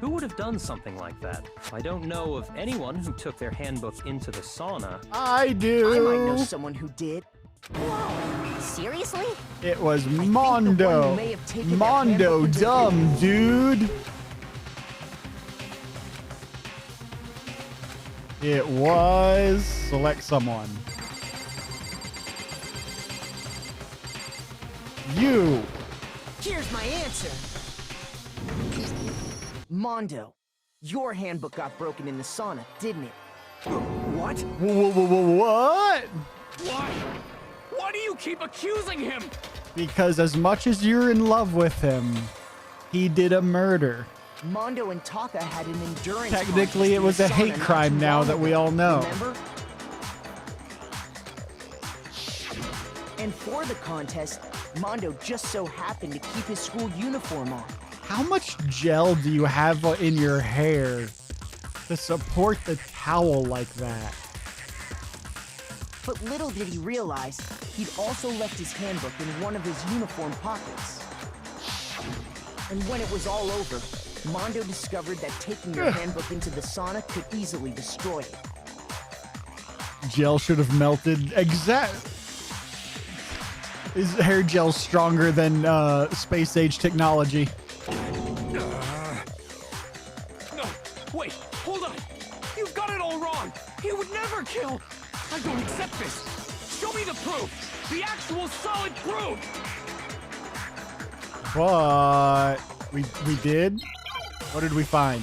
who would have done something like that? I don't know of anyone who took their handbook into the sauna. I do. I might know someone who did. Whoa, seriously? It was one who Mondo. may have taken that Mondo, handbook into dumb dude. It was. Select someone. You. Here's my answer. Mondo, your handbook got broken in the sauna, didn't it? What? What? Why? Why do you keep accusing him? Because as much as you're in love with him, he did a murder. Mondo and Taka had an endurance Technically, contest it in was the a sauna hate not crime too now long that we ago, all know. Remember? And for the contest, Mondo just so happened to keep his school uniform on. How much gel do you have in your hair to support the towel like that? But little did he realize, he'd also left his handbook in one of his uniform pockets. And when it was all over, Mondo discovered that taking your handbook into the sauna could easily destroy it. Gel should have melted. Is hair gel stronger than space age technology? No, wait, hold on. You've got it all wrong. He would never kill. I don't accept this. Show me the proof. The actual solid proof. But we did. What did we find?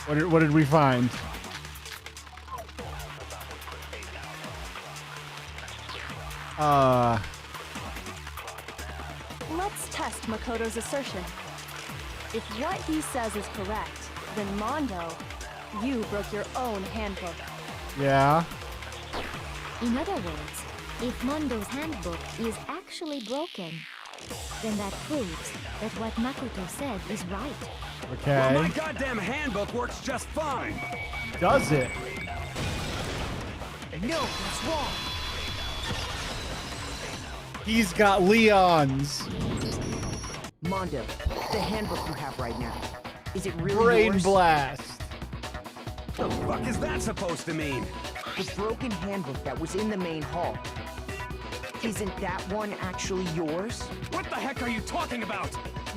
What did we find? Let's test Makoto's assertion. If what he says is correct, then Mondo, you broke your own handbook. Yeah. In other words, if Mondo's handbook is actually broken, then that proves that what Makoto said is right. Okay. Well, my goddamn handbook works just fine. Does it? No, what's wrong? He's got Leon's. Mondo, the handbook you have right now. Is it really Brain yours? blast. The fuck is that supposed to mean? The broken handbook that was in the main hall. Isn't that one actually yours? What the heck are you talking about?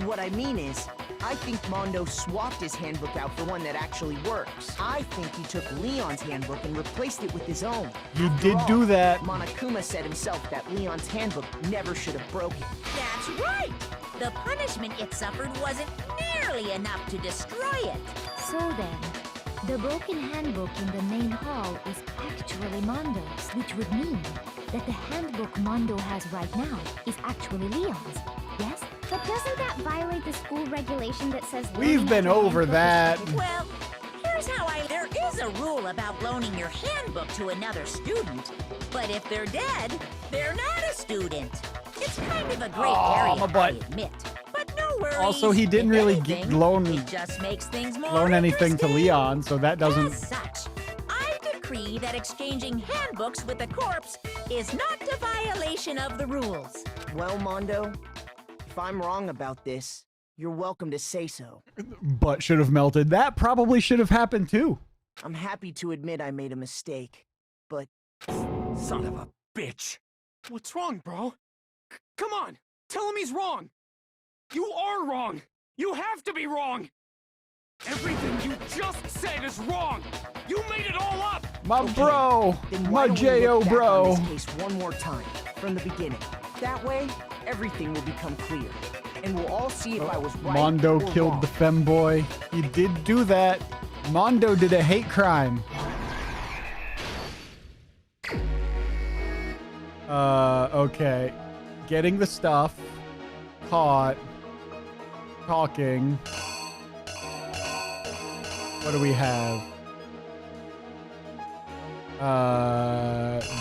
What I mean is, I think Mondo swapped his handbook out for one that actually works. I think he took Leon's handbook and replaced it with his own. You did do that. Monokuma said himself that Leon's handbook never should have broken. That's right! The punishment it suffered wasn't nearly enough to destroy it. So then, the broken handbook in the main hall is actually Mondo's, which would mean that the handbook Mondo has right now is actually Leon's. Yes? But doesn't that violate the school regulation that says We've been over that. Well, here's how there is a rule about loaning your handbook to another student, but if they're dead, they're not a student. It's kind of a gray area, my butt. I admit. But no worries. Also, he didn't If really anything, loan it just makes things more anything to interesting. Leon, so that doesn't. As such, I decree that exchanging handbooks with a corpse is not a violation of the rules. Well, Mondo, if I'm wrong about this, you're welcome to say so. Butt should have melted. That probably should have happened too. I'm happy to admit I made a mistake, but... Son of a bitch. What's wrong, bro? Come on, tell him he's wrong. You are wrong. You have to be wrong. Everything you just said is wrong. You made it all up. My bro, Then why my don't we Jo look back bro. on this case one more time, from the beginning. That way, everything will become clear, and we'll all see if I was right Mondo or killed wrong. the femboy. He did do that. Mondo did a hate crime. Okay. Getting the stuff. Caught. Talking. What do we have?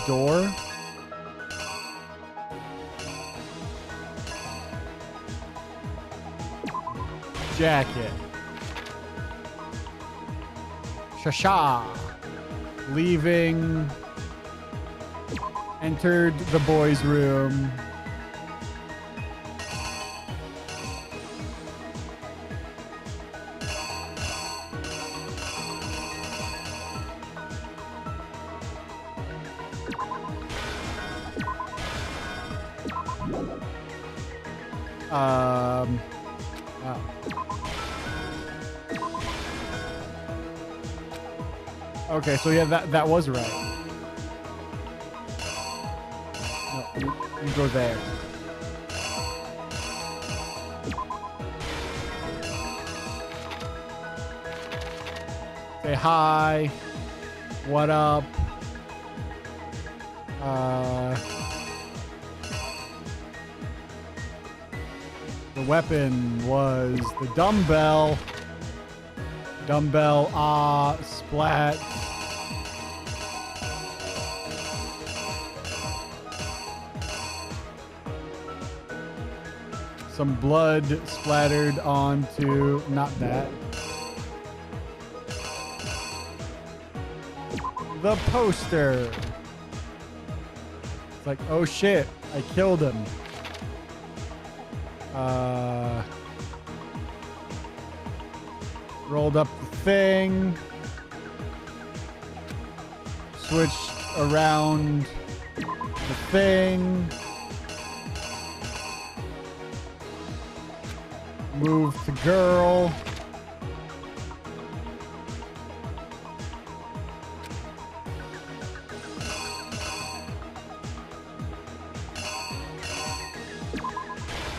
Door. Jacket. Shasha. Leaving. Entered the boys' room. Oh. Okay, so yeah, that was right. No, you go there. Say hi. What up? The weapon was the dumbbell. Dumbbell, splat. Some blood splattered onto, not that. The poster. It's like, oh shit, I killed him. Rolled up the thing. Switched around the thing. Moved to girl.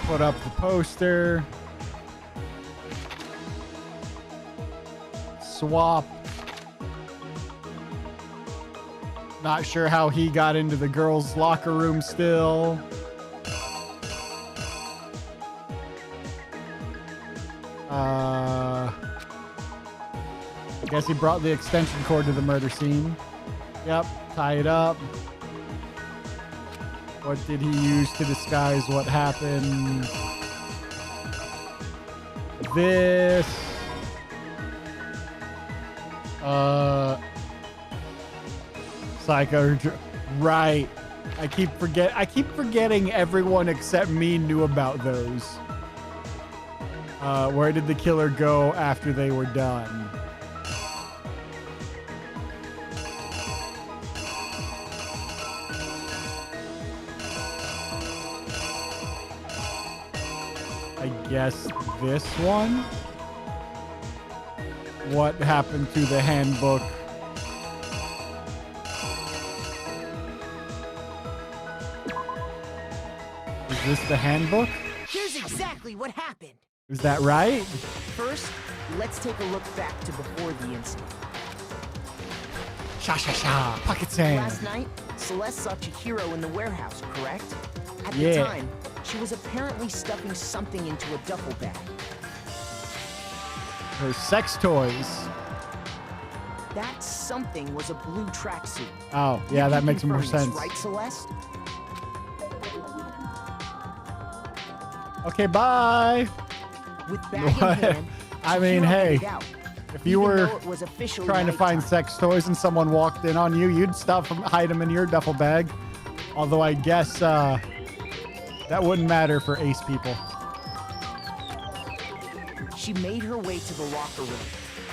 Put up the poster. Swap. Not sure how he got into the girls' locker room still. I guess he brought the extension cord to the murder scene. Yep, tie it up. What did he use to disguise what happened? This. Psycho. Right. I keep forgetting everyone except me knew about those. Where did the killer go after they were done? I guess this one? What happened to the handbook? Is this the handbook? Here's exactly what happened. Is that right? First, let's take a look back to before the incident. Sha, pocket sand. Last night, Celeste saw Chihiro in the warehouse, correct? At the Yeah. time, she was apparently stuffing something into a duffel bag. Her sex toys. That something was a blue tracksuit. Oh, yeah, You that can makes more confirm this, sense. right, Celeste? Okay, bye. With bag in hand, I mean, Chihiro hey, headed out. if you Even were though it was officially trying to find nighttime. sex toys and someone walked in on you, you'd stuff them, hide them in your duffel bag. Although I guess that wouldn't matter for ace people. She made her way to the locker room.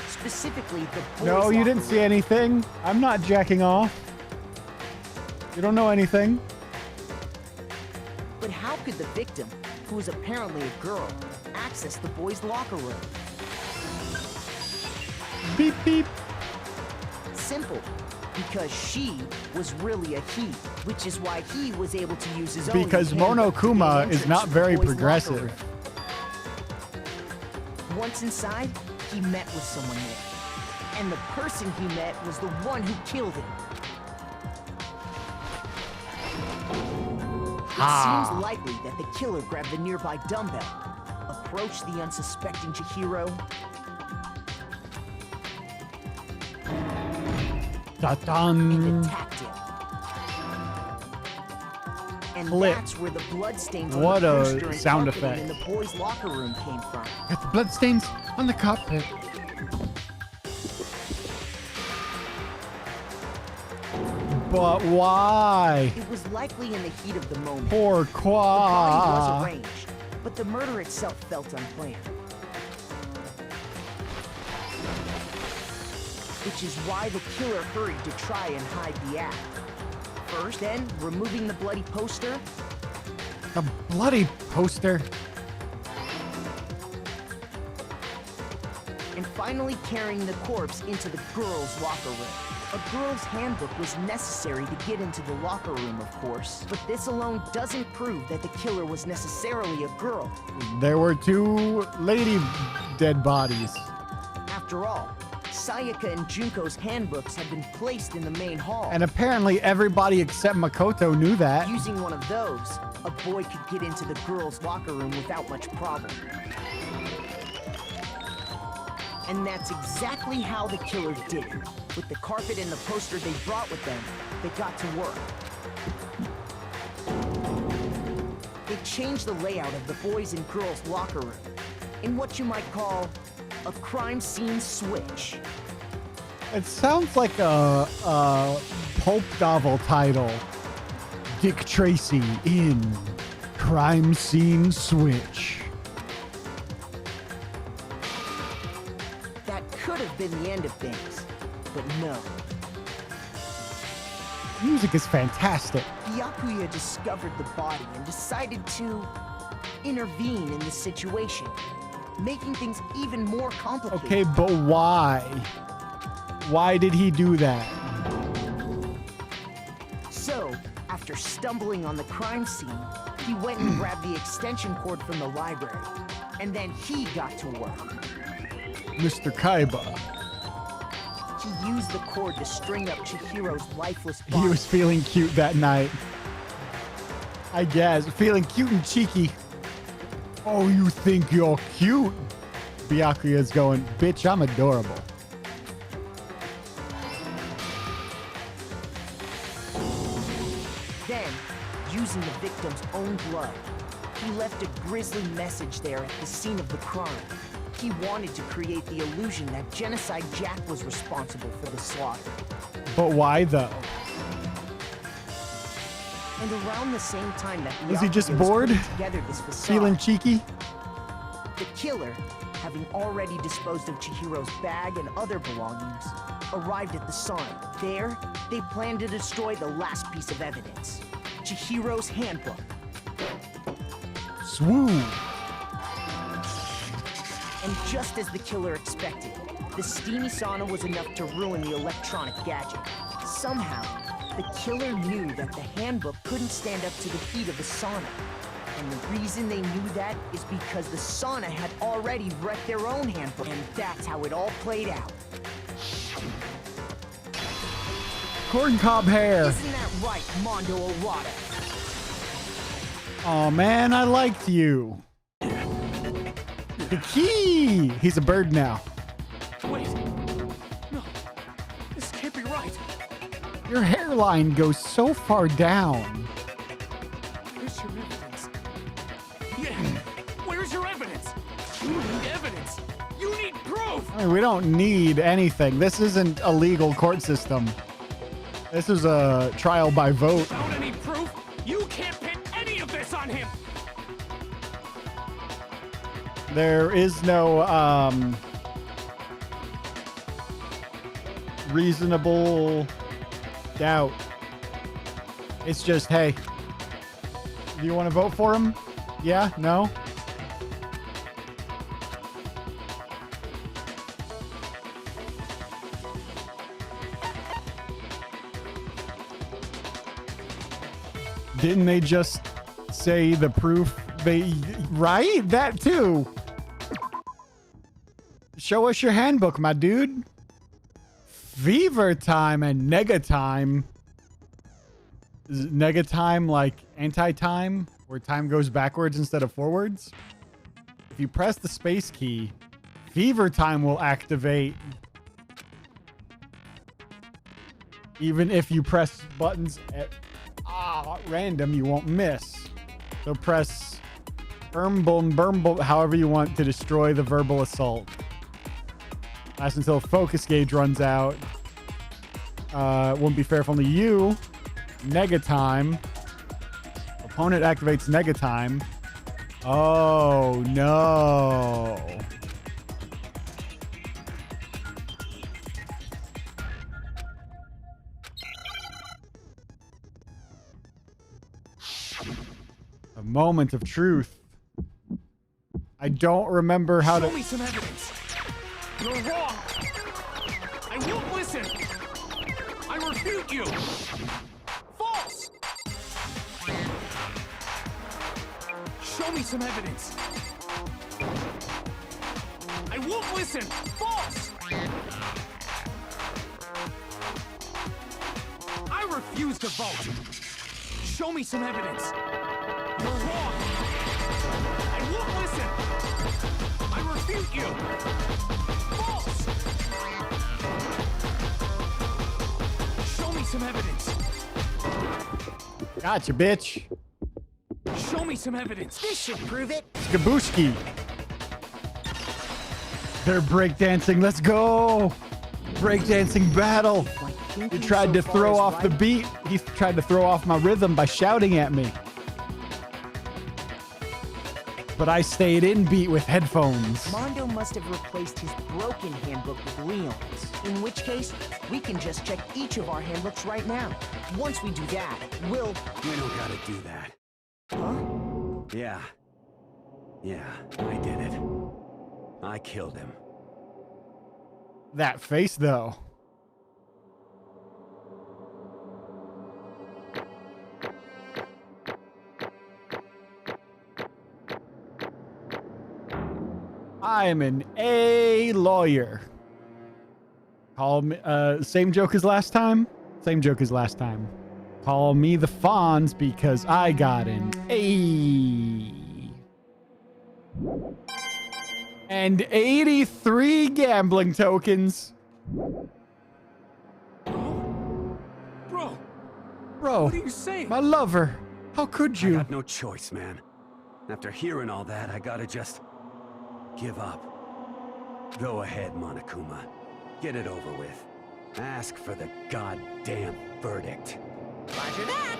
Specifically, the boys' No, you locker didn't see room. anything. I'm not jacking off. You don't know anything. But how could the victim, who is apparently a girl, access the boys' locker room? Beep, beep. Simple. Because she was really a he, which is why he was able to use his own. Because handbook to gain Monokuma entrance is not to the very boys' locker progressive. room. Once inside, he met with someone there. And the person he met was the one who killed him. It seems likely that the killer grabbed the nearby dumbbell, approached the unsuspecting Chihiro, and attacked him. And Clip. that's where the bloodstains What on the a poster and sound carpeting in effect. the boys' locker room came from. Got the bloodstains on the carpet. But why? It was likely in the heat of the moment. Pourquoi? The body was arranged, but the murder itself felt unplanned. Which is why the killer hurried to try and hide the act. First, then, removing the bloody poster, The bloody poster. and finally carrying the corpse into the girls' locker room. A girl's handbook was necessary to get into the locker room, of course, but this alone doesn't prove that the killer was necessarily a girl. There were two lady dead bodies. After all, Sayaka and Junko's handbooks had been placed in the main hall. And apparently everybody except Makoto knew that. Using one of those, a boy could get into the girls' locker room without much problem. And that's exactly how the killer did it. With the carpet and the poster they brought with them, they got to work. They changed the layout of the boys' and girls' locker room in what you might call a crime scene switch. It sounds like a pulp novel title. Dick Tracy in Crime Scene Switch. That could have been the end of things, but no. Music is fantastic. Byakuya discovered the body and decided to intervene in the situation, making things even more complicated. Okay, but why? Why did he do that? So, after stumbling on the crime scene, he went and grabbed the extension cord from the library, and then he got to work. Mr. Kaiba. He used the cord to string up Chihiro's lifeless body. He was feeling cute that night. I guess. Feeling cute and cheeky. Oh, you think you're cute? Byakuya's going, bitch, I'm adorable. Then, using the victim's own blood, he left a grisly message there at the scene of the crime. He wanted to create the illusion that Genocide Jack was responsible for the slaughter. But why though? And around the same time that Was he just Byakuya was bored? putting together this facade, Feeling cheeky? The killer, having already disposed of Chihiro's bag and other belongings, arrived at the sauna. There, they planned to destroy the last piece of evidence, Chihiro's handbook. Swoon. And just as the killer expected, the steamy sauna was enough to ruin the electronic gadget. Somehow, the killer knew that the handbook couldn't stand up to the heat of the sauna. And the reason they knew that is because the sauna had already wrecked their own handbook. And that's how it all played out. Corncob hair. Isn't that right, Mondo Owada? Oh man, I liked you. The key! He's a bird now. Wait. No. This can't be right. Your hairline goes so far down. Where's your evidence? Yeah. Where's your evidence? You need evidence. You need proof. I mean, we don't need anything. This isn't a legal court system. This is a trial by vote. Without any proof, you can't pin any of this on him. There is no reasonable doubt. It's just, hey, do you want to vote for him? Yeah? No? Didn't they just say the proof? Right? That too. Show us your handbook, my dude. Fever time and nega time. Is nega time like anti-time, where time goes backwards instead of forwards? If you press the space key, fever time will activate. Even if you press buttons at random, you won't miss. So press Bermbum, however you want to destroy the verbal assault. Lasts until focus gauge runs out. Won't be fair if only you. Nega time. Opponent activates nega time. Oh, no. A moment of truth. I don't remember how to... Show me some evidence. You're wrong. I won't listen. I refute you. False. Show me some evidence. I won't listen. False. I refuse to vote. Show me some evidence. You're wrong. I won't listen. I refute you. False. Show me some evidence. Gotcha, bitch. Show me some evidence. This should prove it. Skabushki. They're breakdancing. Let's go. Breakdancing battle. He tried to throw off the beat. He tried to throw off my rhythm by shouting at me. But I stayed in beat with headphones. Mondo must have replaced his broken handbook with Leon's. In which case, we can just check each of our handbooks right now. Once we do that, we'll... We don't gotta do that. Huh? Yeah. Yeah, I did it. I killed him. That face, though. I'm an A lawyer. Call me, same joke as last time? Same joke as last time. Call me the Fonz because I got an A. And 83 gambling tokens. Bro. Bro. What are you saying? My lover. How could you? I got no choice, man. After hearing all that, I gotta just give up. Go ahead, Monokuma. Get it over with. Ask for the goddamn verdict. Roger that.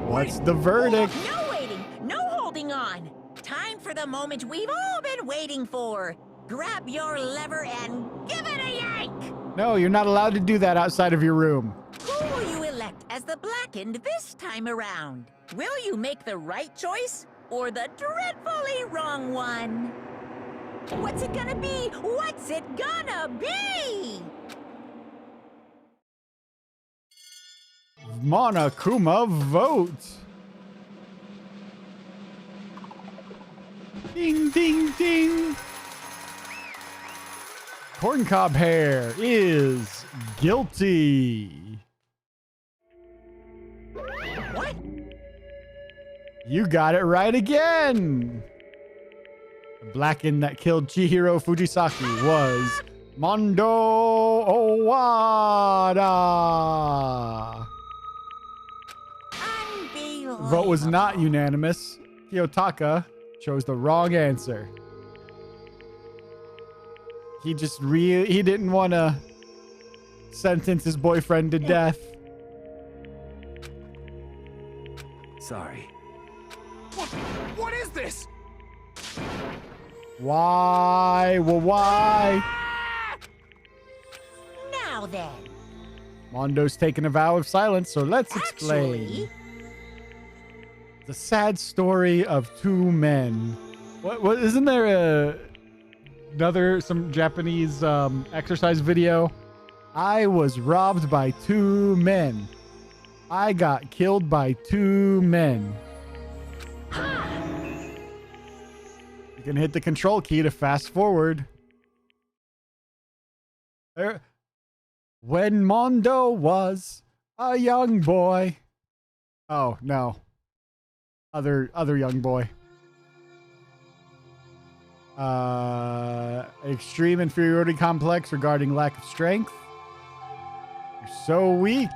What's the verdict? No waiting. No holding on. Time for for the moment we've all been waiting for. Grab your lever and give it a yank! No, you're not allowed to do that outside of your room. Who will you elect as the Blackened this time around? Will you make the right choice or the dreadfully wrong one? What's it gonna be? What's it gonna be? Monokuma vote. Ding, ding, ding. Corncob Hair is guilty. What? You got it right again. The Blackened that killed Chihiro Fujisaki was Mondo Owada. Unbelievable. Vote was not unanimous. Kiyotaka chose the wrong answer. He didn't want to sentence his boyfriend to death. Sorry. What is this? Why? Well, why? Now then. Mondo's taken a vow of silence, so let's explain. Actually, The sad story of two men. What isn't there some Japanese exercise video? I was robbed by two men. I got killed by two men. You can hit the control key to fast forward. When Mondo was a young boy. Oh, no. Other young boy. Extreme inferiority complex regarding lack of strength. You're so weak.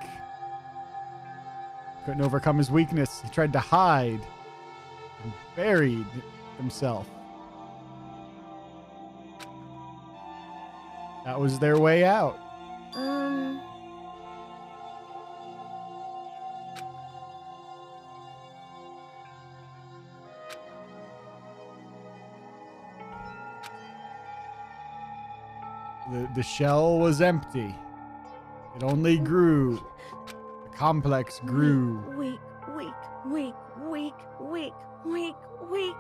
Couldn't overcome his weakness. He tried to hide and buried himself. That was their way out. The shell was empty. It only grew. The complex grew. Weak, weak, weak, weak, weak, weak, weak.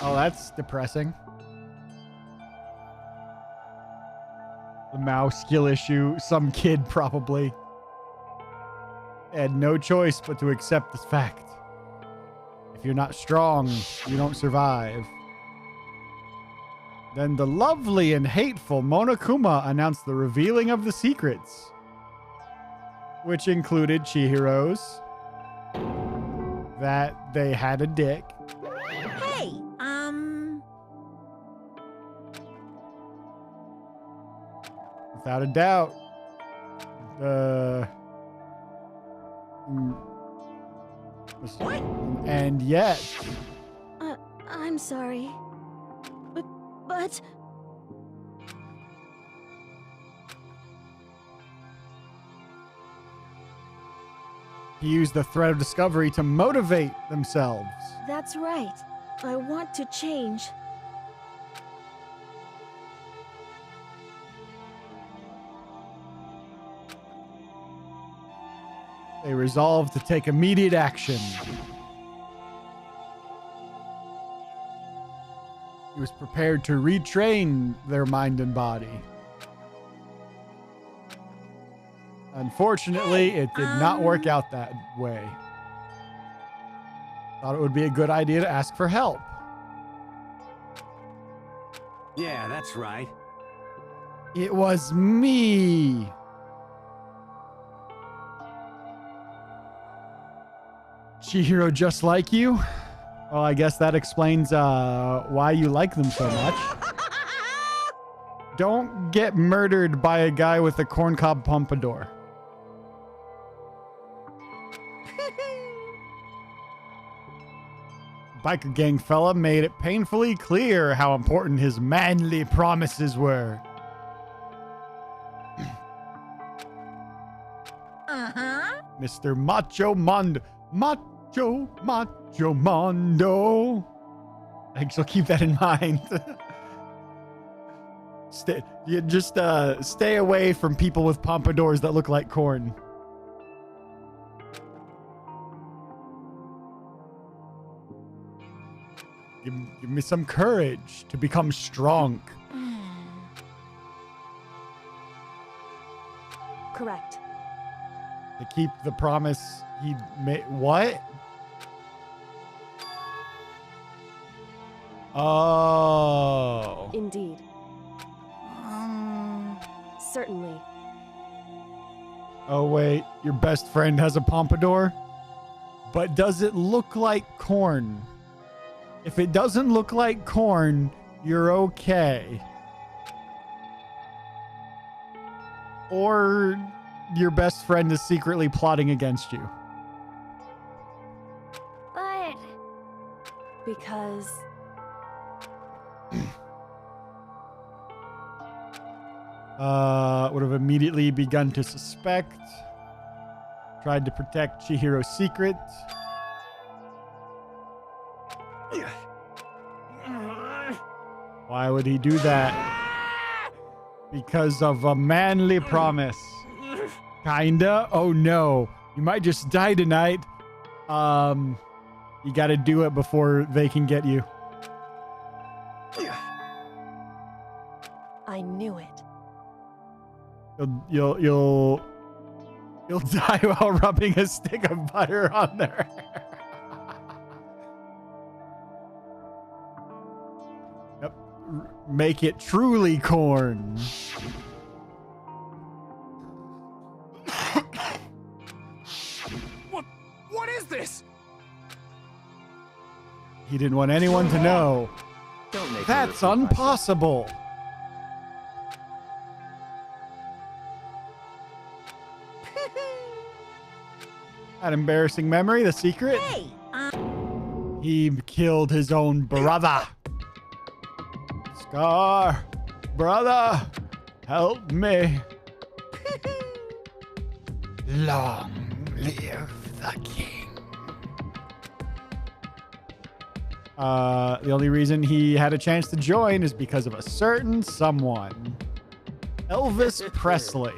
Oh, that's depressing. The mouse skill issue. Some kid probably had no choice but to accept this fact. If you're not strong, you don't survive. Then the lovely and hateful Monokuma announced the revealing of the secrets, which included Chihiro's, that they had a dick. hey, Without a doubt. And yet. I'm sorry. But... He used the threat of discovery to motivate themselves. That's right. I want to change. They resolved to take immediate action. He was prepared to retrain their mind and body. Unfortunately, it did not work out that way. Thought it would be a good idea to ask for help. Yeah, that's right. It was me. Chihiro just like you? Well, I guess that explains why you like them so much. Don't get murdered by a guy with a corncob pompadour. Biker gang fella made it painfully clear how important his manly promises were. Mr. Macho Mondo. Macho Mondo. I think she'll keep that in mind. Stay away from people with pompadours that look like corn. Give me some courage to become strong. Correct. To keep the promise he made. What? Oh. Indeed. Certainly. Oh, wait. Your best friend has a pompadour? But does it look like corn? If it doesn't look like corn, you're okay. Or your best friend is secretly plotting against you. But... Because... Would have immediately begun to suspect. Tried to protect Chihiro's secret. Why would he do that? Because of a manly promise. Kinda? Oh no. You might just die tonight. You gotta do it before they can get you. I knew it. You'll die while rubbing a stick of butter on there. Yep. Make it truly corn. What is this? He didn't want anyone to know. Don't make That's impossible. That embarrassing memory, the secret? Hey, He killed his own brother. Scar, brother, help me. Long live the king. The only reason he had a chance to join is because of a certain someone. Elvis Presley.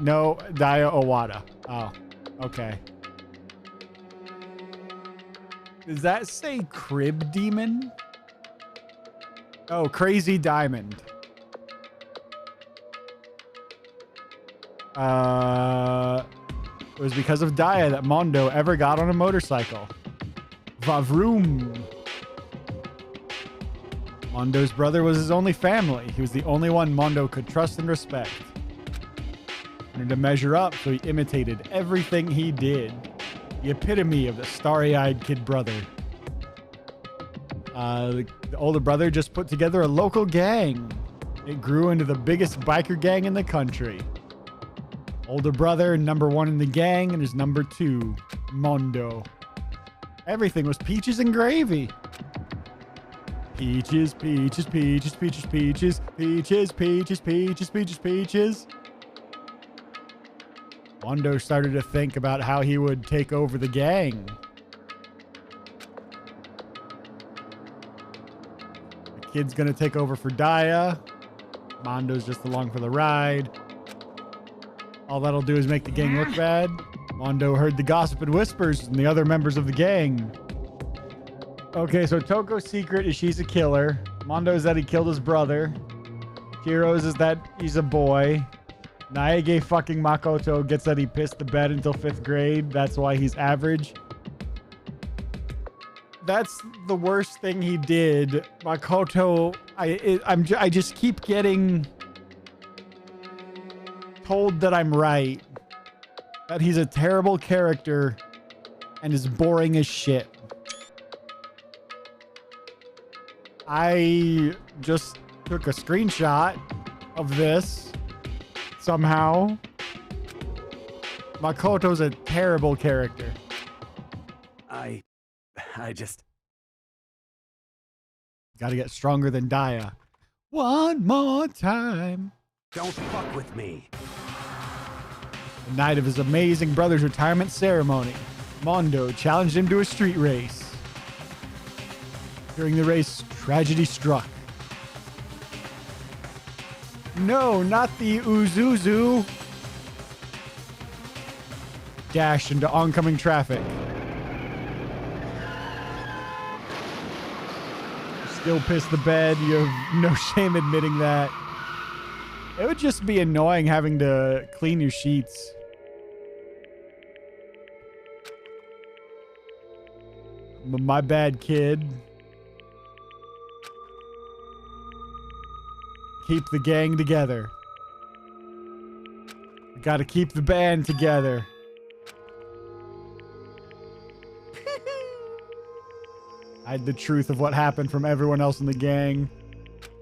No, Daya Owada. Oh, okay. Does that say Crib Demon? Oh, Crazy Diamond. It was because of Daya that Mondo ever got on a motorcycle. Vavroom. Mondo's brother was his only family. He was the only one Mondo could trust and respect. Wanted to measure up, so he imitated everything he did. The epitome of the starry-eyed kid brother. The older brother just put together a local gang. It grew into the biggest biker gang in the country. Older brother, number one in the gang, and his number two, Mondo. Everything was peaches and gravy. Peaches, peaches, peaches, peaches, peaches, peaches, peaches, peaches, peaches, peaches. Mondo started to think about how he would take over the gang. The kid's gonna take over for Daya. Mondo's just along for the ride. All that'll do is make the gang look bad. Mondo heard the gossip and whispers from the other members of the gang. Okay, so Toko's secret is she's a killer. Mondo's that he killed his brother. Hiro's is that he's a boy. Naege fucking Makoto gets that he pissed the bed until 5th grade. That's why he's average. That's the worst thing he did. Makoto, I just keep getting told that I'm right. That he's a terrible character and is boring as shit. I just took a screenshot of this somehow. Makoto's a terrible character. I just... Gotta get stronger than Daya. One more time. Don't fuck with me. The night of his amazing brother's retirement ceremony, Mondo challenged him to a street race. During the race, tragedy struck. No, not the Uzuzu. Dashed into oncoming traffic. Still pissed the bed. You have no shame admitting that. It would just be annoying having to clean your sheets. My bad, kid. Keep the gang together. We gotta keep the band together. Hide the truth of what happened from everyone else in the gang.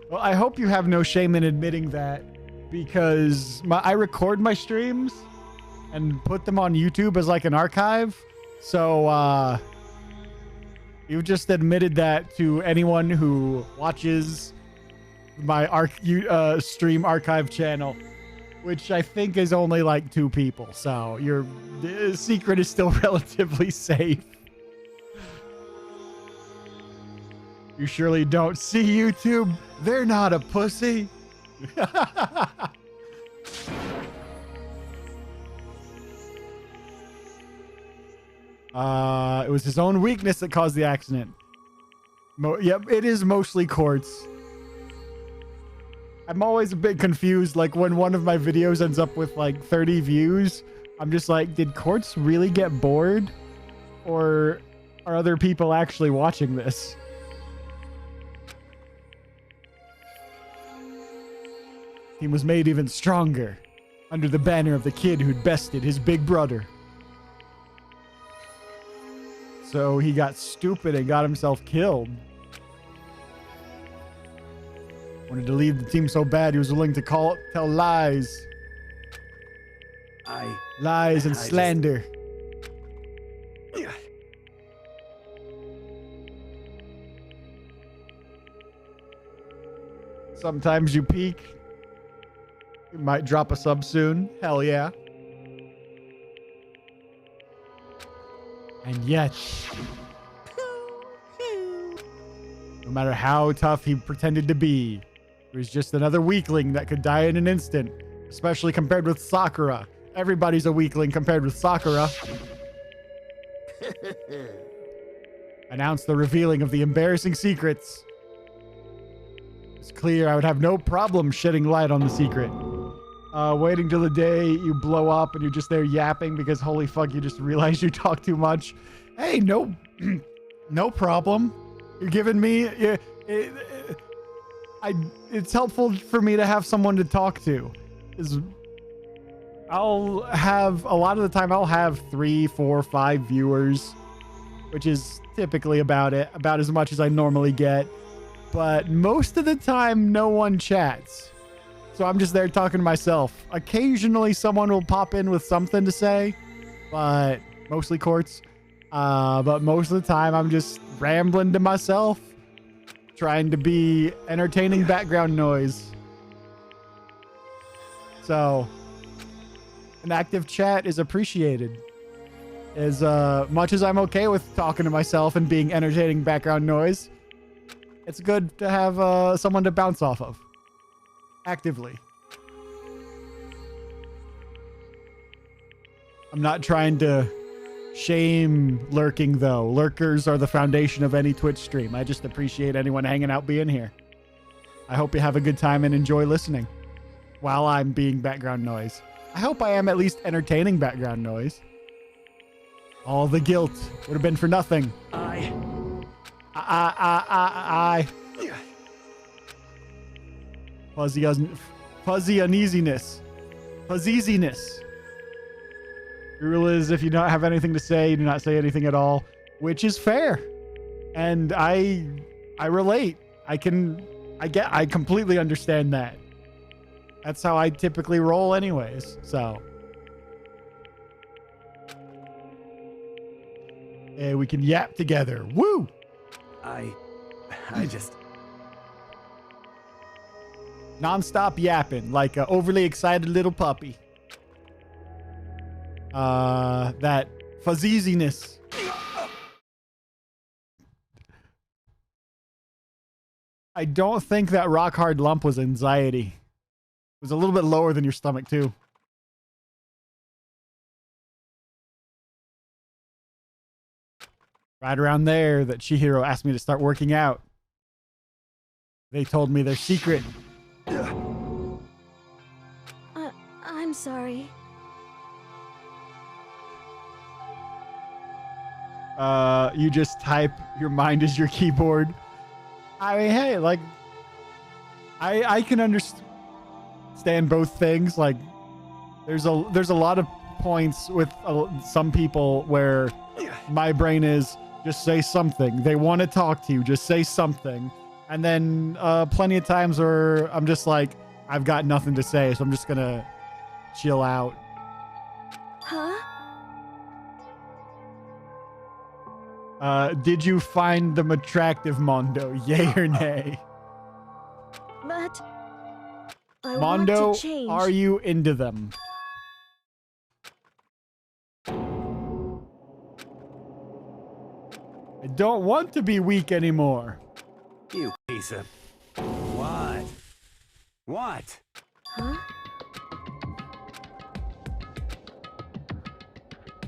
Well, I hope you have no shame in admitting that, because I record my streams and put them on YouTube as like an archive. So, you've just admitted that to anyone who watches my stream archive channel, which I think is only like 2 people. So your secret is still relatively safe. You surely don't see YouTube. They're not a pussy. It was his own weakness that caused the accident. Yep, it is mostly Quartz. I'm always a bit confused, like when one of my videos ends up with like 30 views, I'm just like, did Quartz really get bored? Or are other people actually watching this? He was made even stronger under the banner of the kid who'd bested his big brother. So he got stupid and got himself killed. Wanted to leave the team so bad he was willing to tell lies. Lies and slander. Sometimes you peak. You might drop a sub soon. Hell yeah. And yet, no matter how tough he pretended to be, he was just another weakling that could die in an instant, especially compared with Sakura. Everybody's a weakling compared with Sakura. Announced the revealing of the embarrassing secrets. It's clear I would have no problem shedding light on the secret. Waiting till the day you blow up and you're just there yapping because holy fuck, you just realize you talk too much. Hey, no, no problem. You're giving me, it's helpful for me to have someone to talk to. I'll have, a lot of the time I'll have 3, 4, 5 viewers, which is typically about as much as I normally get. But most of the time, no one chats. So I'm just there talking to myself. Occasionally someone will pop in with something to say, but mostly Quartz. But most of the time I'm just rambling to myself, trying to be entertaining background noise. So an active chat is appreciated. As much as I'm okay with talking to myself and being entertaining background noise, it's good to have someone to bounce off of. Actively. I'm not trying to shame lurking, though. Lurkers are the foundation of any Twitch stream. I just appreciate anyone hanging out being here. I hope you have a good time and enjoy listening while I'm being background noise. I hope I am at least entertaining background noise. All the guilt would have been for nothing. Fuzzy uneasiness. Fuzziness. The rule is if you don't have anything to say, you do not say anything at all, which is fair. And I relate. I completely understand that. That's how I typically roll anyways, so. Hey, we can yap together. Woo! I just... Non-stop yapping like an overly excited little puppy. That fuzziness. I don't think that rock hard lump was anxiety. It was a little bit lower than your stomach too. Right around there that Chihiro asked me to start working out. They told me their secret. I'm sorry. You just type, your mind is your keyboard. I mean, hey, like, I can understand both things. Like, there's a lot of points with some people where my brain is just say something. They want to talk to you, just say something. And then plenty of times where I'm just like, I've got nothing to say, so I'm just gonna chill out. Huh? Did you find them attractive, Mondo? Yay or nay? But I Mondo, want to change. are you into them? I don't want to be weak anymore. You piece of... What? What? Huh?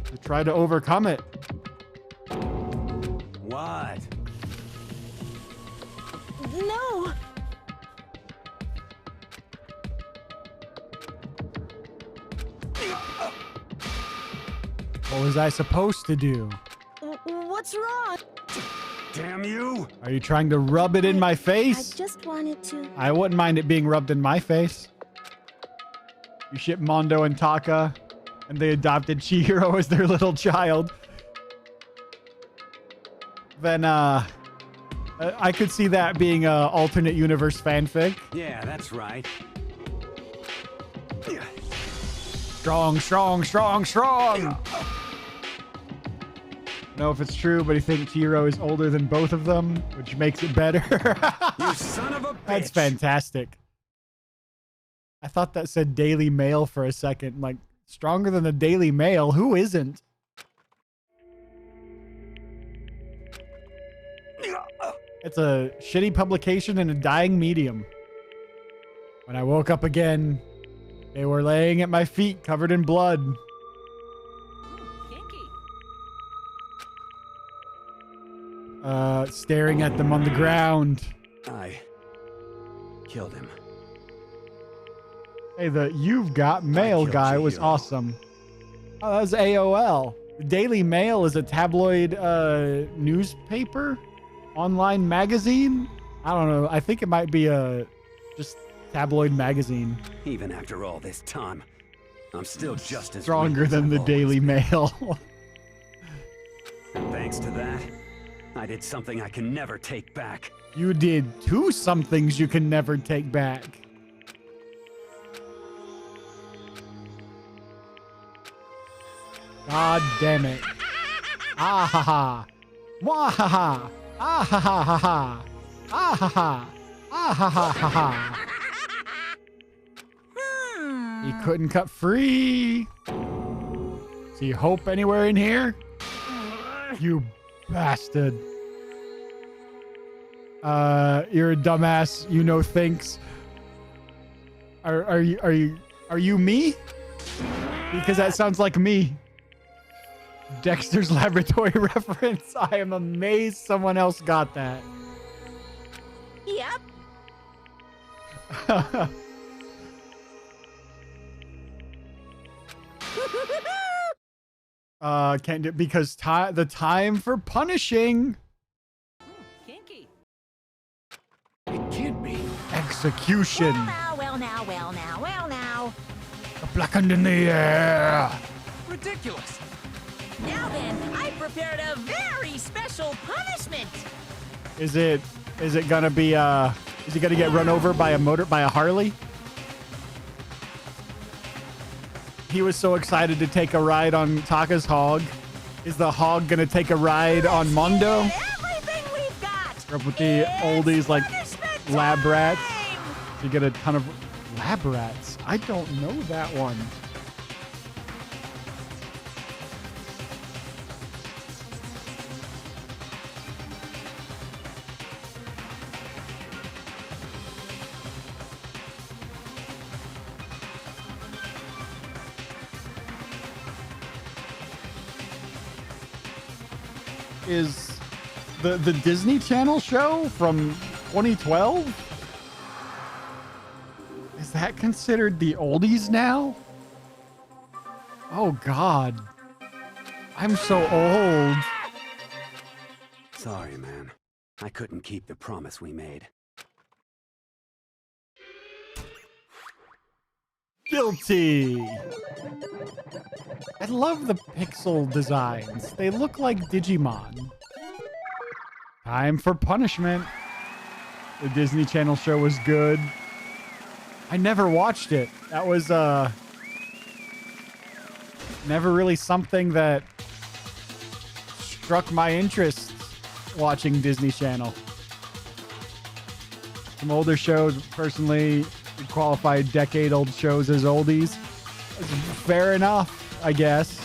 To try to overcome it. What? No! What was I supposed to do? What's wrong? Damn you! Are you trying to rub it in my face? I just wanted to... I wouldn't mind it being rubbed in my face. You ship Mondo and Taka, and they adopted Chihiro as their little child. Then, I could see that being a alternate universe fanfic. Yeah, that's right. Strong, strong, strong, strong! I don't know if it's true, but I think Chihiro is older than both of them, which makes it better. You son of a bitch! That's fantastic. I thought that said Daily Mail for a second. Like, stronger than the Daily Mail? Who isn't? It's a shitty publication in a dying medium. When I woke up again, they were laying at my feet covered in blood. Staring at them on the ground. I killed him. Hey, the You've Got Mail guy was awesome. Oh, that was AOL. The Daily Mail is a tabloid newspaper? Online magazine? I don't know. I think it might be a just tabloid magazine. Even after all this time, I'm still just as stronger weak as than I've the always Daily been. Mail. And thanks to that, I did something I can never take back. You did two somethings you can never take back. God damn it. Ah ha ha. Mwah ha ha. Ah ha ha ha ha. Ah ha ha. Ah ha ha ha ha. He couldn't cut free. See hope anywhere in here? You bastard. You're a dumbass, you know thinks. Are you me? Because that sounds like me. Dexter's Laboratory reference. I am amazed someone else got that. Yep. Can't do because the time for punishing. Kinky. It can't be. Execution. Well now. Blackened in the air. Ridiculous. Now then, I prepared a very special punishment. Is it gonna be is he gonna get run over by a Harley? He was so excited to take a ride on Taka's hog. Is the hog gonna take a ride on Mondo? Everything we've got. Up with the oldies like lab rats. You get a ton of lab rats. I don't know that one. is the Disney Channel show from 2012? Is that considered the oldies now? Oh God. I'm so old. Sorry, man. I couldn't keep the promise we made. Guilty. I love the pixel designs. They look like Digimon. Time for punishment. The Disney Channel show was good. I never watched it. That was never really something that struck my interest watching Disney Channel. Some older shows, personally, qualify decade-old shows as oldies. Fair enough, I guess.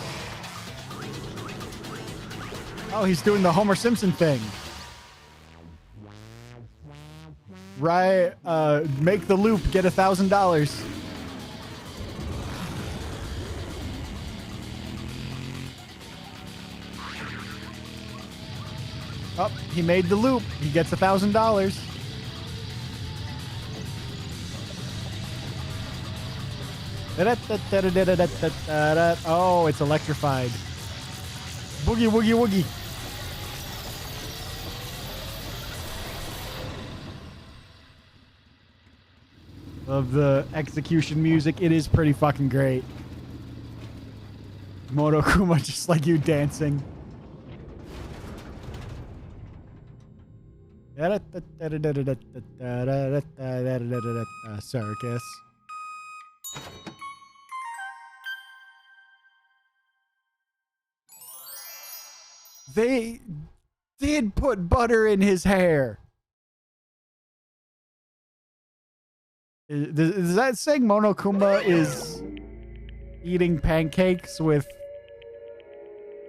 Oh, he's doing the Homer Simpson thing. Right, make the loop, get $1,000. Oh, he made the loop. He gets $1,000. Oh, it's electrified. Boogie, woogie, woogie. Of the execution music, it is pretty fucking great. Monokuma, just like you dancing. Circus. They did put butter in his hair. Is that saying Monokuma is eating pancakes with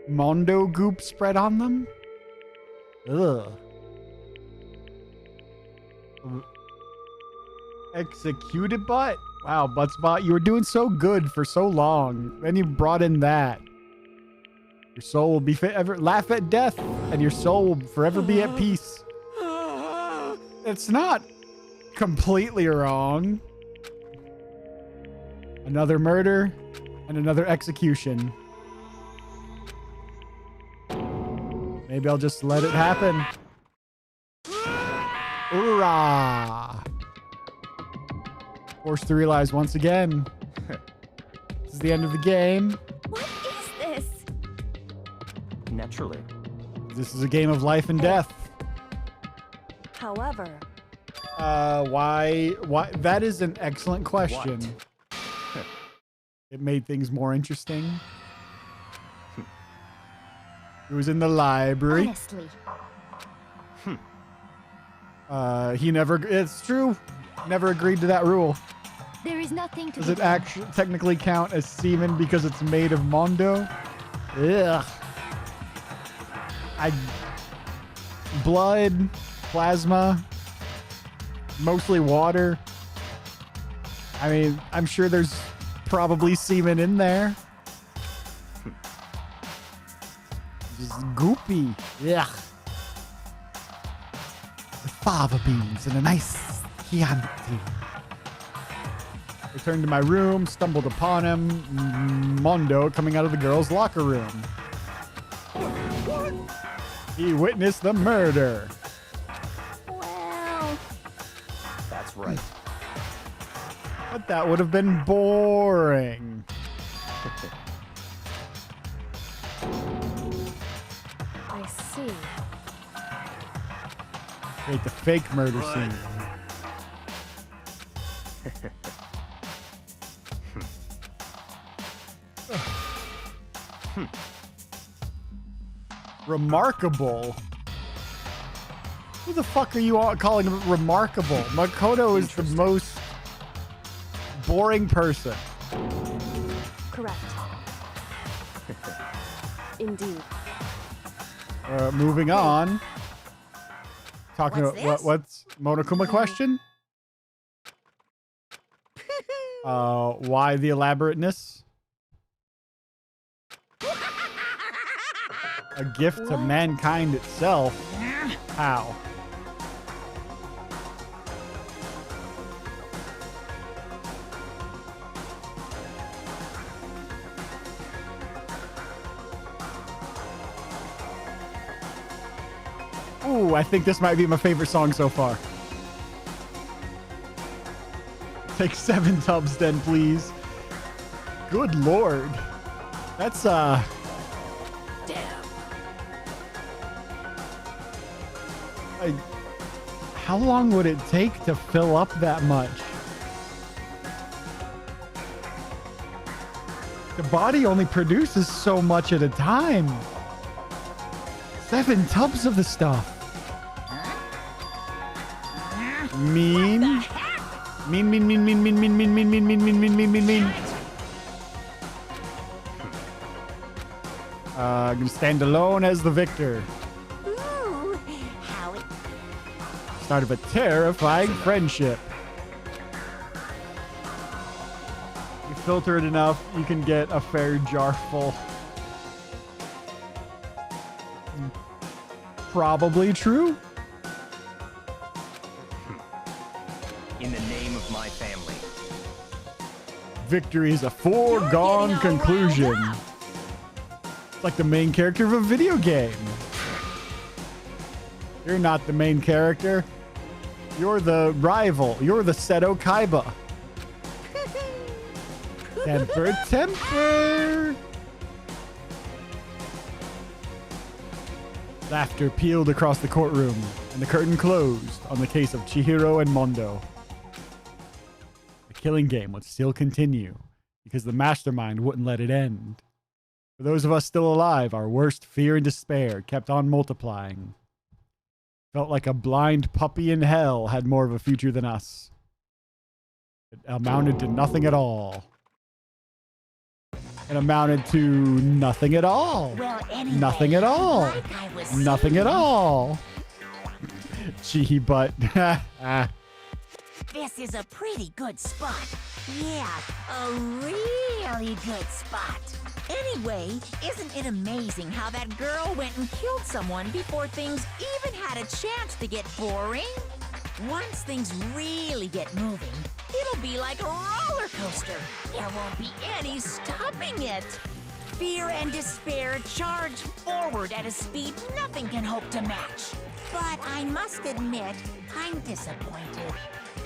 Mondo goop spread on them? Ugh. Executed butt? Wow, Buttsbot, you were doing so good for so long. Then you brought in that. Your soul will be laugh at death, and your soul will forever be at peace. It's not completely wrong. Another murder and another execution. Maybe I'll just let it happen. Hoorah! Forced to realize once again, this is the end of the game. What is this? Naturally. This is a game of life and death. However, why? That is an excellent question. It made things more interesting. It was in the library. Honestly. He never. It's true. Never agreed to that rule. There is nothing to. Does it actually technically count as semen because it's made of Mondo? Ugh. Blood, plasma, mostly water. I mean, I'm sure there's probably semen in there. Just goopy. Yeah. With fava beans and a nice Chianti. Returned to my room, stumbled upon him, Mondo, coming out of the girls' locker room. He witnessed the murder. Well, that's right. But that would have been boring. I see. Create the fake murder scene. Remarkable. Who the fuck are you all calling remarkable? Makoto is the most boring person. Correct. Indeed. Moving on. Talking What's about this? what's Monokuma question? Why the elaborateness? a gift to mankind itself. How? Ooh, I think this might be my favorite song so far. Take 7 tubs then, please. Good lord. That's, Damn. how long would it take to fill up that much? The body only produces so much at a time. 7 tubs of the stuff. Mean. Mean. I'm gonna stand alone as the victor. Ooh, how it... Start of a terrifying friendship. You filter it enough, you can get a fair jar full. Probably true. In the name of my family. Victory is a foregone conclusion. It's like the main character of a video game. You're not the main character. You're the rival. You're the Seto Kaiba. Temper, temper. Laughter peeled across the courtroom, and the curtain closed on the case of Chihiro and Mondo. The killing game would still continue, because the mastermind wouldn't let it end. For those of us still alive, our worst fear and despair kept on multiplying. Felt like a blind puppy in hell had more of a future than us. It amounted to nothing at all. It amounted to nothing at all. Well, anyway, nothing at all. like I was Nothing at saying, all. Gee, but. This is a pretty good spot. Yeah, a really good spot. Anyway, isn't it amazing how that girl went and killed someone before things even had a chance to get boring? Once things really get moving, it'll be like a roller coaster. There won't be any stopping it. Fear and despair charge forward at a speed nothing can hope to match. But I must admit, I'm disappointed.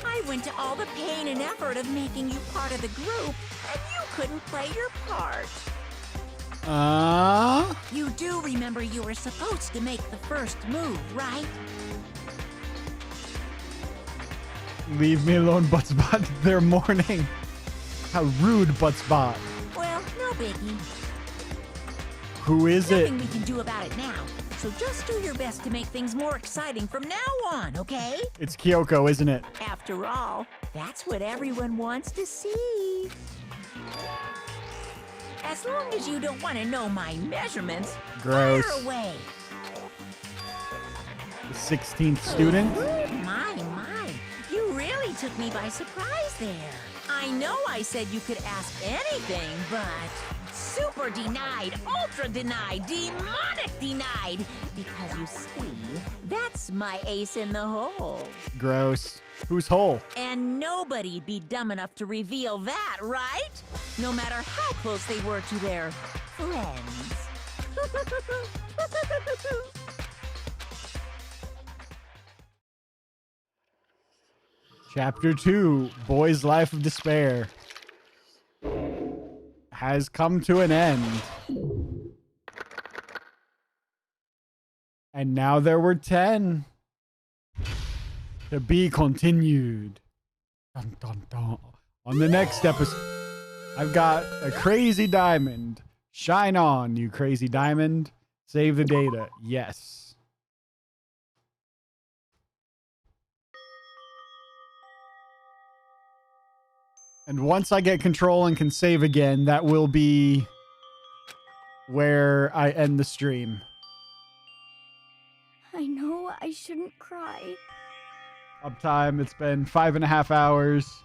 I went to all the pain and effort of making you part of the group, and you couldn't play your part. You do remember you were supposed to make the first move, right? Leave me alone, Buttsbot. They're mourning. How rude, Buttsbot. Well, no biggie. Who is it? Nothing we can do about it now. So just do your best to make things more exciting from now on, okay? It's Kyoko, isn't it? After all, that's what everyone wants to see. As long as you don't want to know my measurements, Gross. fire away. The 16th student? My. You really took me by surprise there. I know I said you could ask anything, but super denied, ultra denied, demonic denied. Because you see, that's my ace in the hole. Gross. Whose hole? And nobody'd be dumb enough to reveal that, right? No matter how close they were to their friends. Chapter 2, Boy's Life of Despair, has come to an end. And now there were 10. To be continued. Dun, dun, dun. On the next episode, I've got a crazy diamond. Shine on, you crazy diamond. Save the data. Yes. And once I get control and can save again, that will be where I end the stream. I know I shouldn't cry. Uptime, it's been 5.5 hours.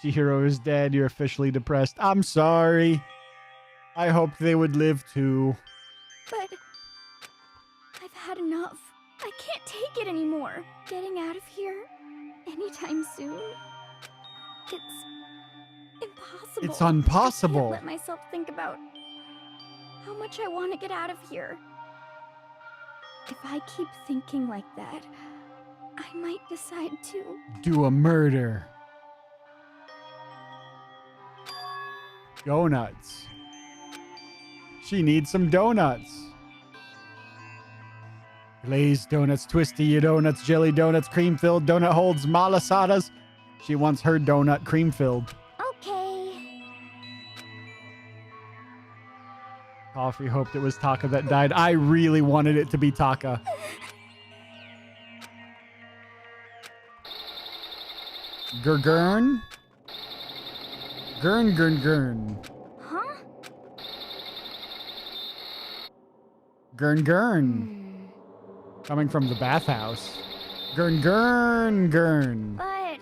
Chihiro is dead. You're officially depressed. I'm sorry. I hoped they would live too. But had enough. I can't take it anymore. Getting out of here anytime soon. It's impossible. It's impossible. I can't let myself think about how much I want to get out of here. If I keep thinking like that, I might decide to Do a murder. Donuts. She needs some donuts. Glazed donuts, twisty donuts, jelly donuts, cream-filled donut holds, malasadas. She wants her donut cream-filled. Okay. Coffee hoped it was Taka that died. I really wanted it to be Taka. Gurgurn? Gurn. Huh? Gurn. Coming from the bathhouse. Gurn. But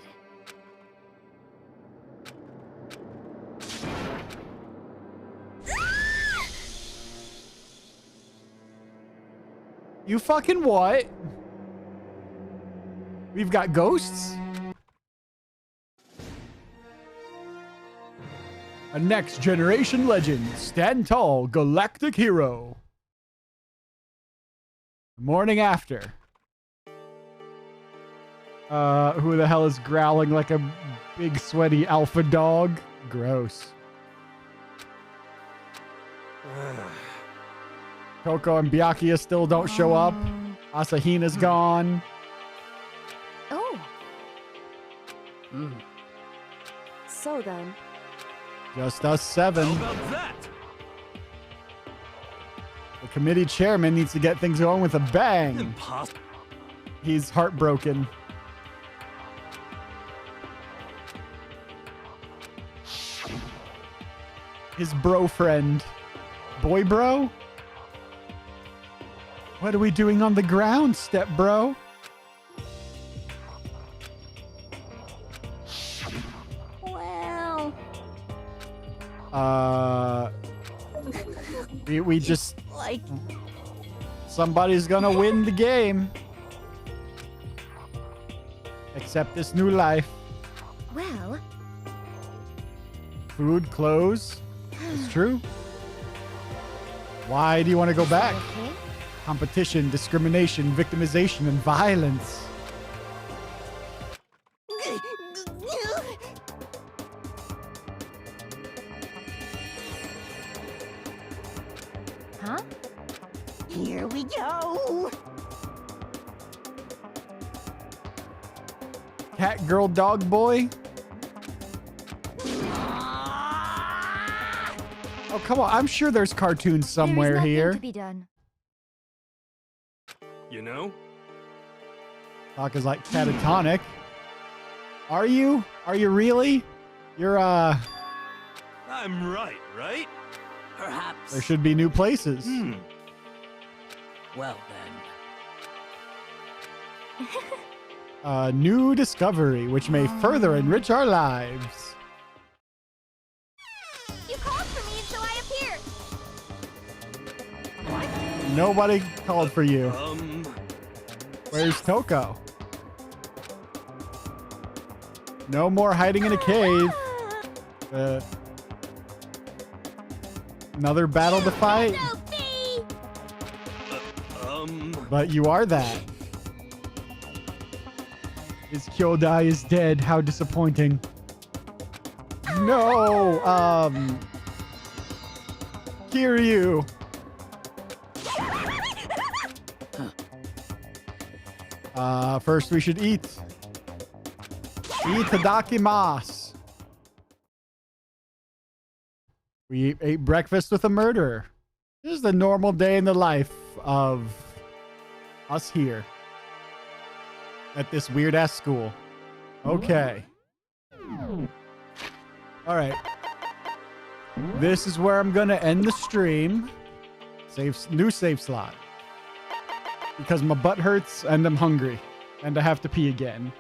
You fucking what? We've got ghosts? A next generation legend. Stand tall, galactic hero. Morning after. Who the hell is growling like a big sweaty alpha dog? Gross. Coco and Byakuya still don't show up. Asahina's gone. Oh. So then. Just us 7. How about that? The committee chairman needs to get things going with a bang. Impossible. He's heartbroken. His bro friend. Boy bro? What are we doing on the ground, step bro? well, we just like somebody's gonna win the game. Accept this new life. well, Food, clothes. It's true. Why do you want to go back? okay. Competition, discrimination, victimization, and violence. Huh? Here we go. Cat, girl, dog, boy. Oh, come on. I'm sure there's cartoons somewhere There is nothing here. to be done. You know? Taka's like catatonic. Are you? Are you really? You're, I'm right? Perhaps. there should be new places. Well then. New discovery, which may further enrich our lives. You called for me, so I appeared. Nobody called for you. Where's Toko? No more hiding in a cave. Another battle to fight. But you are that. His Kyodai is dead. How disappointing. No, Kiryu. First we should eat. Itadakimasu. We ate breakfast with a murderer. This is the normal day in the life of us here at this weird ass school. Okay. All right. This is where I'm going to end the stream. New save slot. Because my butt hurts and I'm hungry and I have to pee again.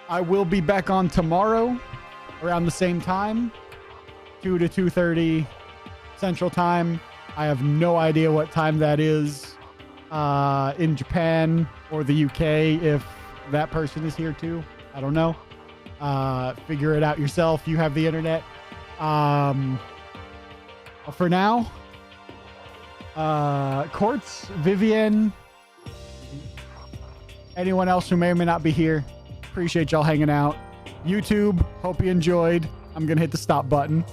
I will be back on tomorrow around the same time, 2 to 2:30 Central Time. I have no idea what time that is. in Japan or the UK if that person is here too. I don't know. Figure it out yourself. You have the internet. For now, Quartz, Vivian, anyone else who may or may not be here, appreciate y'all hanging out. YouTube, hope you enjoyed. I'm gonna hit the stop button.